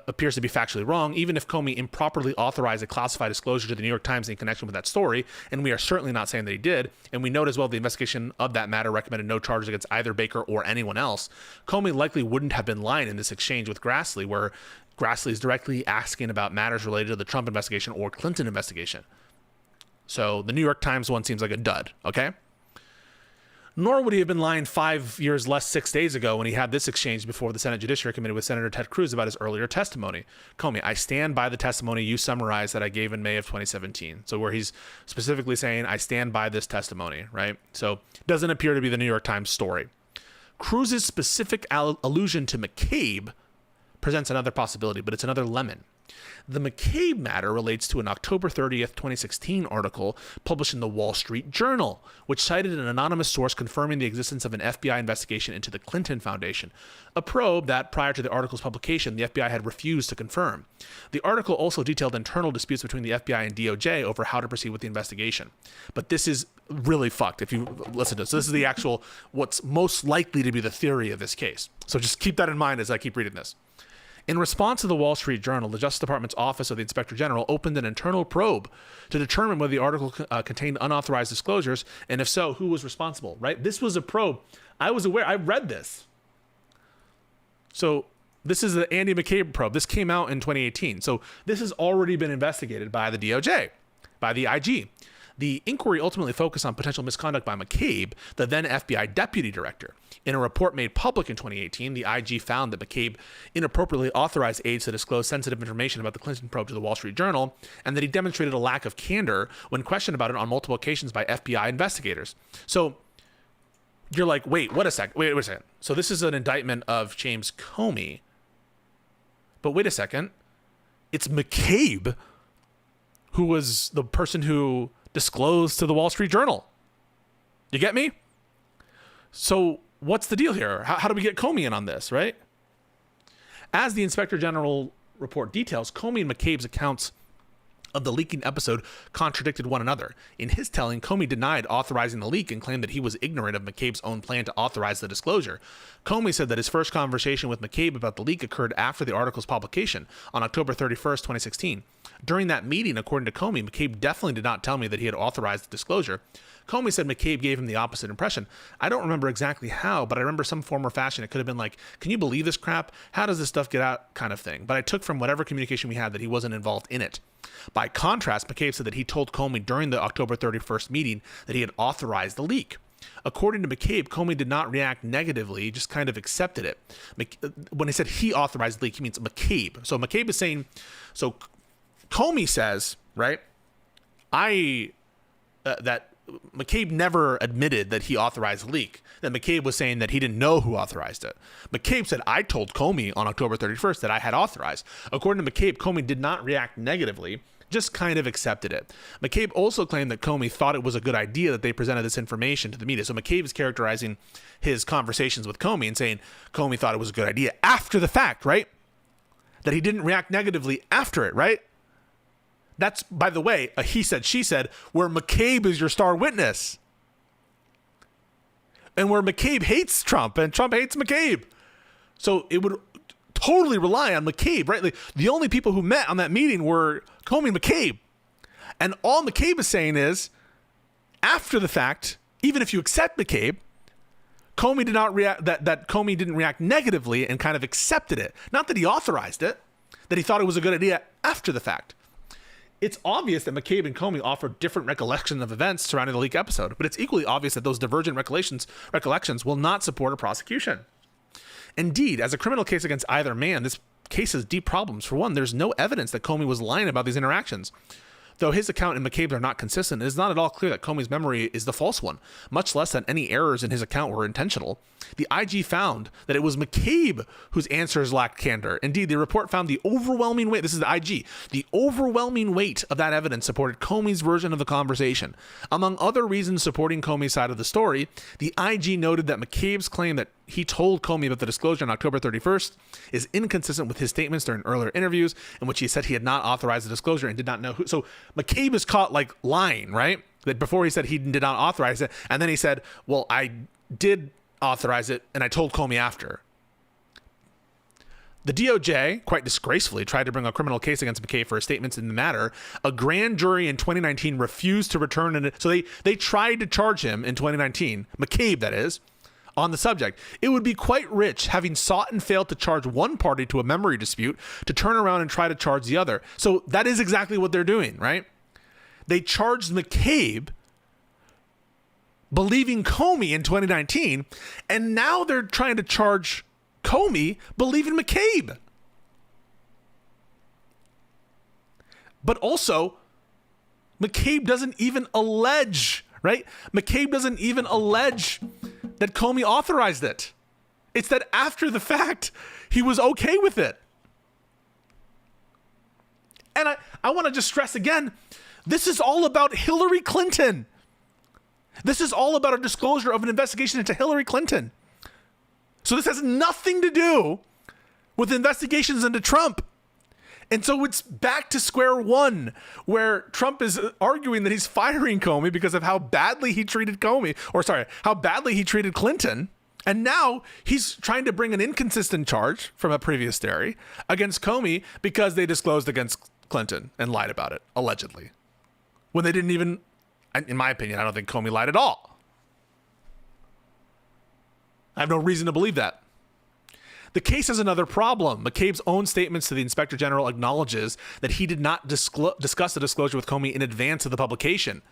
appears to be factually wrong, even if Comey improperly authorized a classified disclosure to the New York Times in connection with that story, and we are certainly not saying that he did, and we note as well the investigation of that matter recommended no charges against either Baker or anyone else. Comey likely wouldn't have been lying in this exchange with Grassley, where Grassley is directly asking about matters related to the Trump investigation or Clinton investigation. So the New York Times one seems like a dud, okay? Nor would he have been lying 5 years less 6 days ago when he had this exchange before the Senate Judiciary Committee with Senator Ted Cruz about his earlier testimony. Comey, I stand by the testimony you summarized that I gave in May of 2017. So where he's specifically saying, I stand by this testimony, right? So it doesn't appear to be the New York Times story. Cruz's specific allusion to McCabe presents another possibility, but it's another lemon. The McCabe matter relates to an October 30th, 2016 article published in the Wall Street Journal, which cited an anonymous source confirming the existence of an FBI investigation into the Clinton Foundation, a probe that, prior to the article's publication, the FBI had refused to confirm. The article also detailed internal disputes between the FBI and DOJ over how to proceed with the investigation. But this is really fucked if you listen to this. So this is the actual, what's most likely to be the theory of this case. So just keep that in mind as I keep reading this. In response to the Wall Street Journal, the Justice Department's Office of the Inspector General opened an internal probe to determine whether the article contained unauthorized disclosures, and if so, who was responsible, right? This was a probe. I was aware. I read this. So This is the Andy McCabe probe. This came out in 2018. So this has already been investigated by the DOJ, by the IG. The inquiry ultimately focused on potential misconduct by McCabe, the then FBI deputy director. In a report made public in 2018, the IG found that McCabe inappropriately authorized aides to disclose sensitive information about the Clinton probe to the Wall Street Journal, and that he demonstrated a lack of candor when questioned about it on multiple occasions by FBI investigators. So you're like, wait a second. So this is an indictment of James Comey. But wait a second. It's McCabe who was the person who disclosed to the Wall Street Journal. You get me? So what's the deal here? How do we get Comey in on this, right? As the Inspector General report details, Comey and McCabe's accounts of the leaking episode contradicted one another. In his telling, Comey denied authorizing the leak and claimed that he was ignorant of McCabe's own plan to authorize the disclosure. Comey said that his first conversation with McCabe about the leak occurred after the article's publication on October 31st, 2016. During that meeting, according to Comey, McCabe definitely did not tell me that he had authorized the disclosure. Comey said McCabe gave him the opposite impression. I don't remember exactly how, but I remember some form or fashion. It could have been like, can you believe this crap? How does this stuff get out? Kind of thing. But I took from whatever communication we had that he wasn't involved in it. By contrast, McCabe said that he told Comey during the October 31st meeting that he had authorized the leak. According to McCabe, Comey did not react negatively, just kind of accepted it. When he said he authorized the leak, he means McCabe. So McCabe is saying, so Comey says, right, that McCabe never admitted that he authorized the leak. That McCabe was saying that he didn't know who authorized it. McCabe said, I told Comey on October 31st that I had authorized. According to McCabe, Comey did not react negatively, just kind of accepted it. McCabe also claimed that Comey thought it was a good idea that they presented this information to the media. So McCabe is characterizing his conversations with Comey and saying Comey thought it was a good idea after the fact, right? That he didn't react negatively after it, right? That's, by the way, a he said, she said, where McCabe is your star witness. And where McCabe hates Trump and Trump hates McCabe. So it would totally rely on McCabe, right? Like, the only people who met on that meeting were Comey and McCabe. And all McCabe is saying is, after the fact, even if you accept McCabe, Comey did not react, that Comey didn't react negatively and kind of accepted it. Not that he authorized it, that he thought it was a good idea after the fact. It's obvious that McCabe and Comey offer different recollections of events surrounding the leak episode, but it's equally obvious that those divergent recollections will not support a prosecution. Indeed, as a criminal case against either man, this case has deep problems. For one, there's no evidence that Comey was lying about these interactions. Though his account and McCabe's are not consistent, it is not at all clear that Comey's memory is the false one, much less that any errors in his account were intentional. The IG found that it was McCabe whose answers lacked candor. Indeed, the report found the overwhelming weight, this is the IG, the overwhelming weight of that evidence supported Comey's version of the conversation. Among other reasons supporting Comey's side of the story, the IG noted that McCabe's claim that he told Comey about the disclosure on October 31st is inconsistent with his statements during earlier interviews in which he said he had not authorized the disclosure and did not know who. So McCabe is caught like lying, right? That before he said he did not authorize it, and then he said, well, I did authorize it and I told Comey after. The DOJ, quite disgracefully, tried to bring a criminal case against McCabe for his statements in the matter. A grand jury in 2019 refused to return it. So they tried to charge him in 2019, McCabe that is, on the subject. It would be quite rich, having sought and failed to charge one party to a memory dispute, to turn around and try to charge the other. So that is exactly what they're doing, right? They charged McCabe believing Comey in 2019, and now they're trying to charge Comey believing McCabe. But also, McCabe doesn't even allege, right? McCabe doesn't even allege that Comey authorized it. It's that after the fact, he was okay with it. And I want to just stress again, this is all about Hillary Clinton. This is all about a disclosure of an investigation into Hillary Clinton. So this has nothing to do with investigations into Trump. And so it's back to square one, where Trump is arguing that he's firing Comey because of how badly he treated how badly he treated Clinton. And now he's trying to bring an inconsistent charge from a previous story against Comey because they disclosed against Clinton and lied about it, allegedly. When they didn't even, in my opinion, I don't think Comey lied at all. I have no reason to believe that. The case has another problem. McCabe's own statements to the Inspector General acknowledges that he did not discuss the disclosure with Comey in advance of the publication.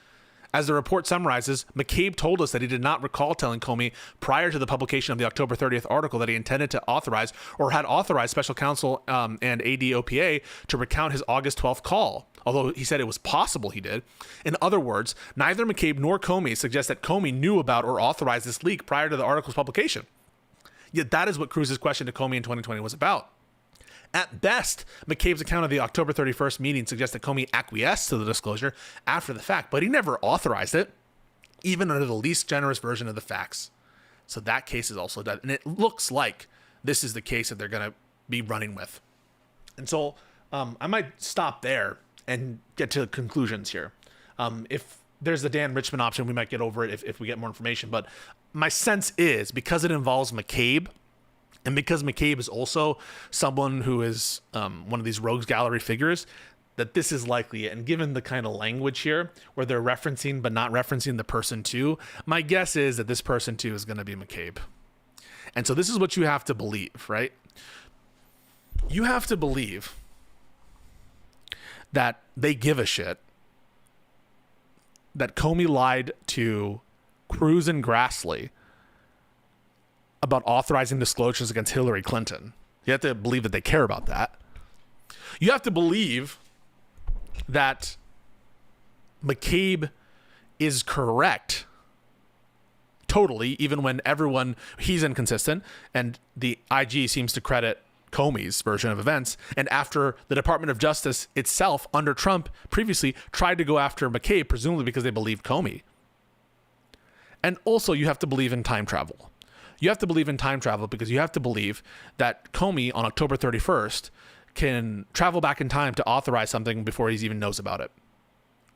As the report summarizes, McCabe told us that he did not recall telling Comey prior to the publication of the October 30th article that he intended to authorize or had authorized special counsel and ADOPA to recount his August 12th call, although he said it was possible he did. In other words, neither McCabe nor Comey suggest that Comey knew about or authorized this leak prior to the article's publication. Yet that is what Cruz's question to Comey in 2020 was about. At best, McCabe's account of the October 31st meeting suggests that Comey acquiesced to the disclosure after the fact, but he never authorized it, even under the least generous version of the facts. So that case is also done. And it looks like this is the case that they're going to be running with. And so I might stop there and get to conclusions here. If there's the Dan Richmond option, we might get over it if we get more information. But my sense is, because it involves McCabe, and because McCabe is also someone who is one of these rogues gallery figures, that this is likely it. And given the kind of language here where they're referencing but not referencing the person too, my guess is that this person too is going to be McCabe. And so this is what you have to believe, right? You have to believe that they give a shit that Comey lied to Cruz and Grassley about authorizing disclosures against Hillary Clinton. You have to believe that they care about that. You have to believe that McCabe is correct totally, even when he's inconsistent, and the IG seems to credit Comey's version of events. And after the Department of Justice itself, under Trump, previously tried to go after McCabe, presumably because they believed Comey. And also, you have to believe in time travel. You have to believe in time travel because you have to believe that Comey on October 31st can travel back in time to authorize something before he even knows about it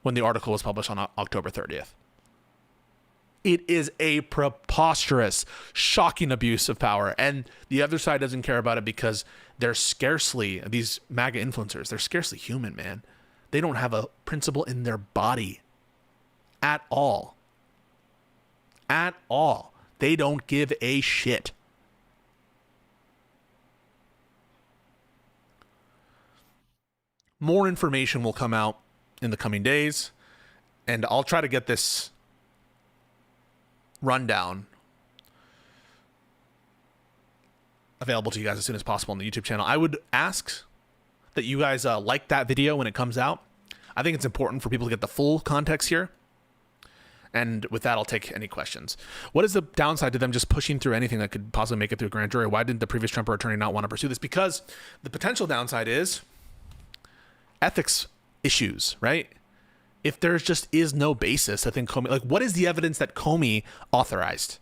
when the article was published on October 30th. It is a preposterous, shocking abuse of power. And the other side doesn't care about it because they're scarcely, these MAGA influencers, they're scarcely human, man. They don't have a principle in their body at all. At all. They don't give a shit. More information will come out in the coming days, and I'll try to get this rundown available to you guys as soon as possible on the YouTube channel. I would ask that you guys like that video when it comes out. I think it's important for people to get the full context here. And with that, I'll take any questions. What is the downside to them just pushing through anything that could possibly make it through a grand jury? Why didn't the previous Trump attorney not want to pursue this? Because the potential downside is ethics issues, right? If there just is no basis, I think Comey, like, what is the evidence that Comey authorized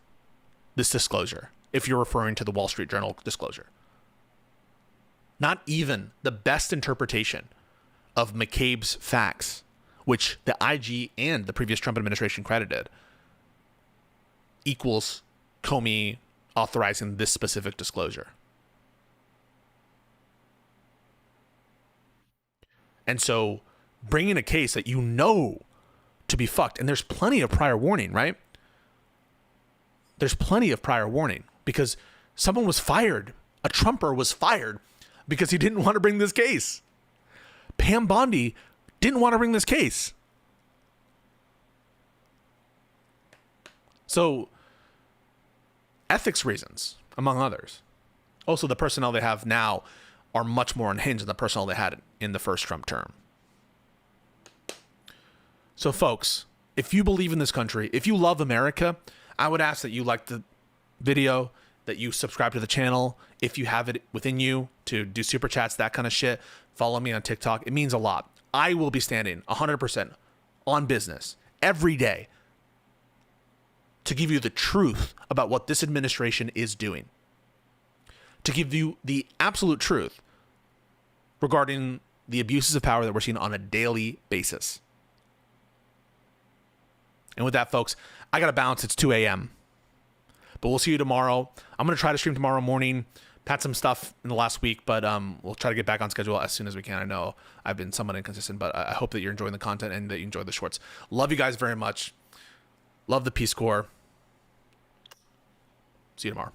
this disclosure? If you're referring to the Wall Street Journal disclosure, not even the best interpretation of McCabe's facts, which the IG and the previous Trump administration credited, equals Comey authorizing this specific disclosure. And so bringing a case that you know to be fucked, and there's plenty of prior warning, right? There's plenty of prior warning because someone was fired. A Trumper was fired because he didn't want to bring this case. Pam Bondi didn't want to bring this case. So, ethics reasons, among others. Also, the personnel they have now are much more unhinged than the personnel they had in the first Trump term. So, folks, if you believe in this country, if you love America, I would ask that you like the video, that you subscribe to the channel. If you have it within you to do super chats, that kind of shit, follow me on TikTok. It means a lot. I will be standing 100% on business every day to give you the truth about what this administration is doing, to give you the absolute truth regarding the abuses of power that we're seeing on a daily basis. And with that, folks, I got to bounce. It's 2 a.m. But we'll see you tomorrow. I'm going to try to stream tomorrow morning. Had some stuff in the last week, but we'll try to get back on schedule as soon as we can. I know I've been somewhat inconsistent, but I hope that you're enjoying the content and that you enjoy the shorts. Love you guys very much. Love the Peace Corps. See you tomorrow.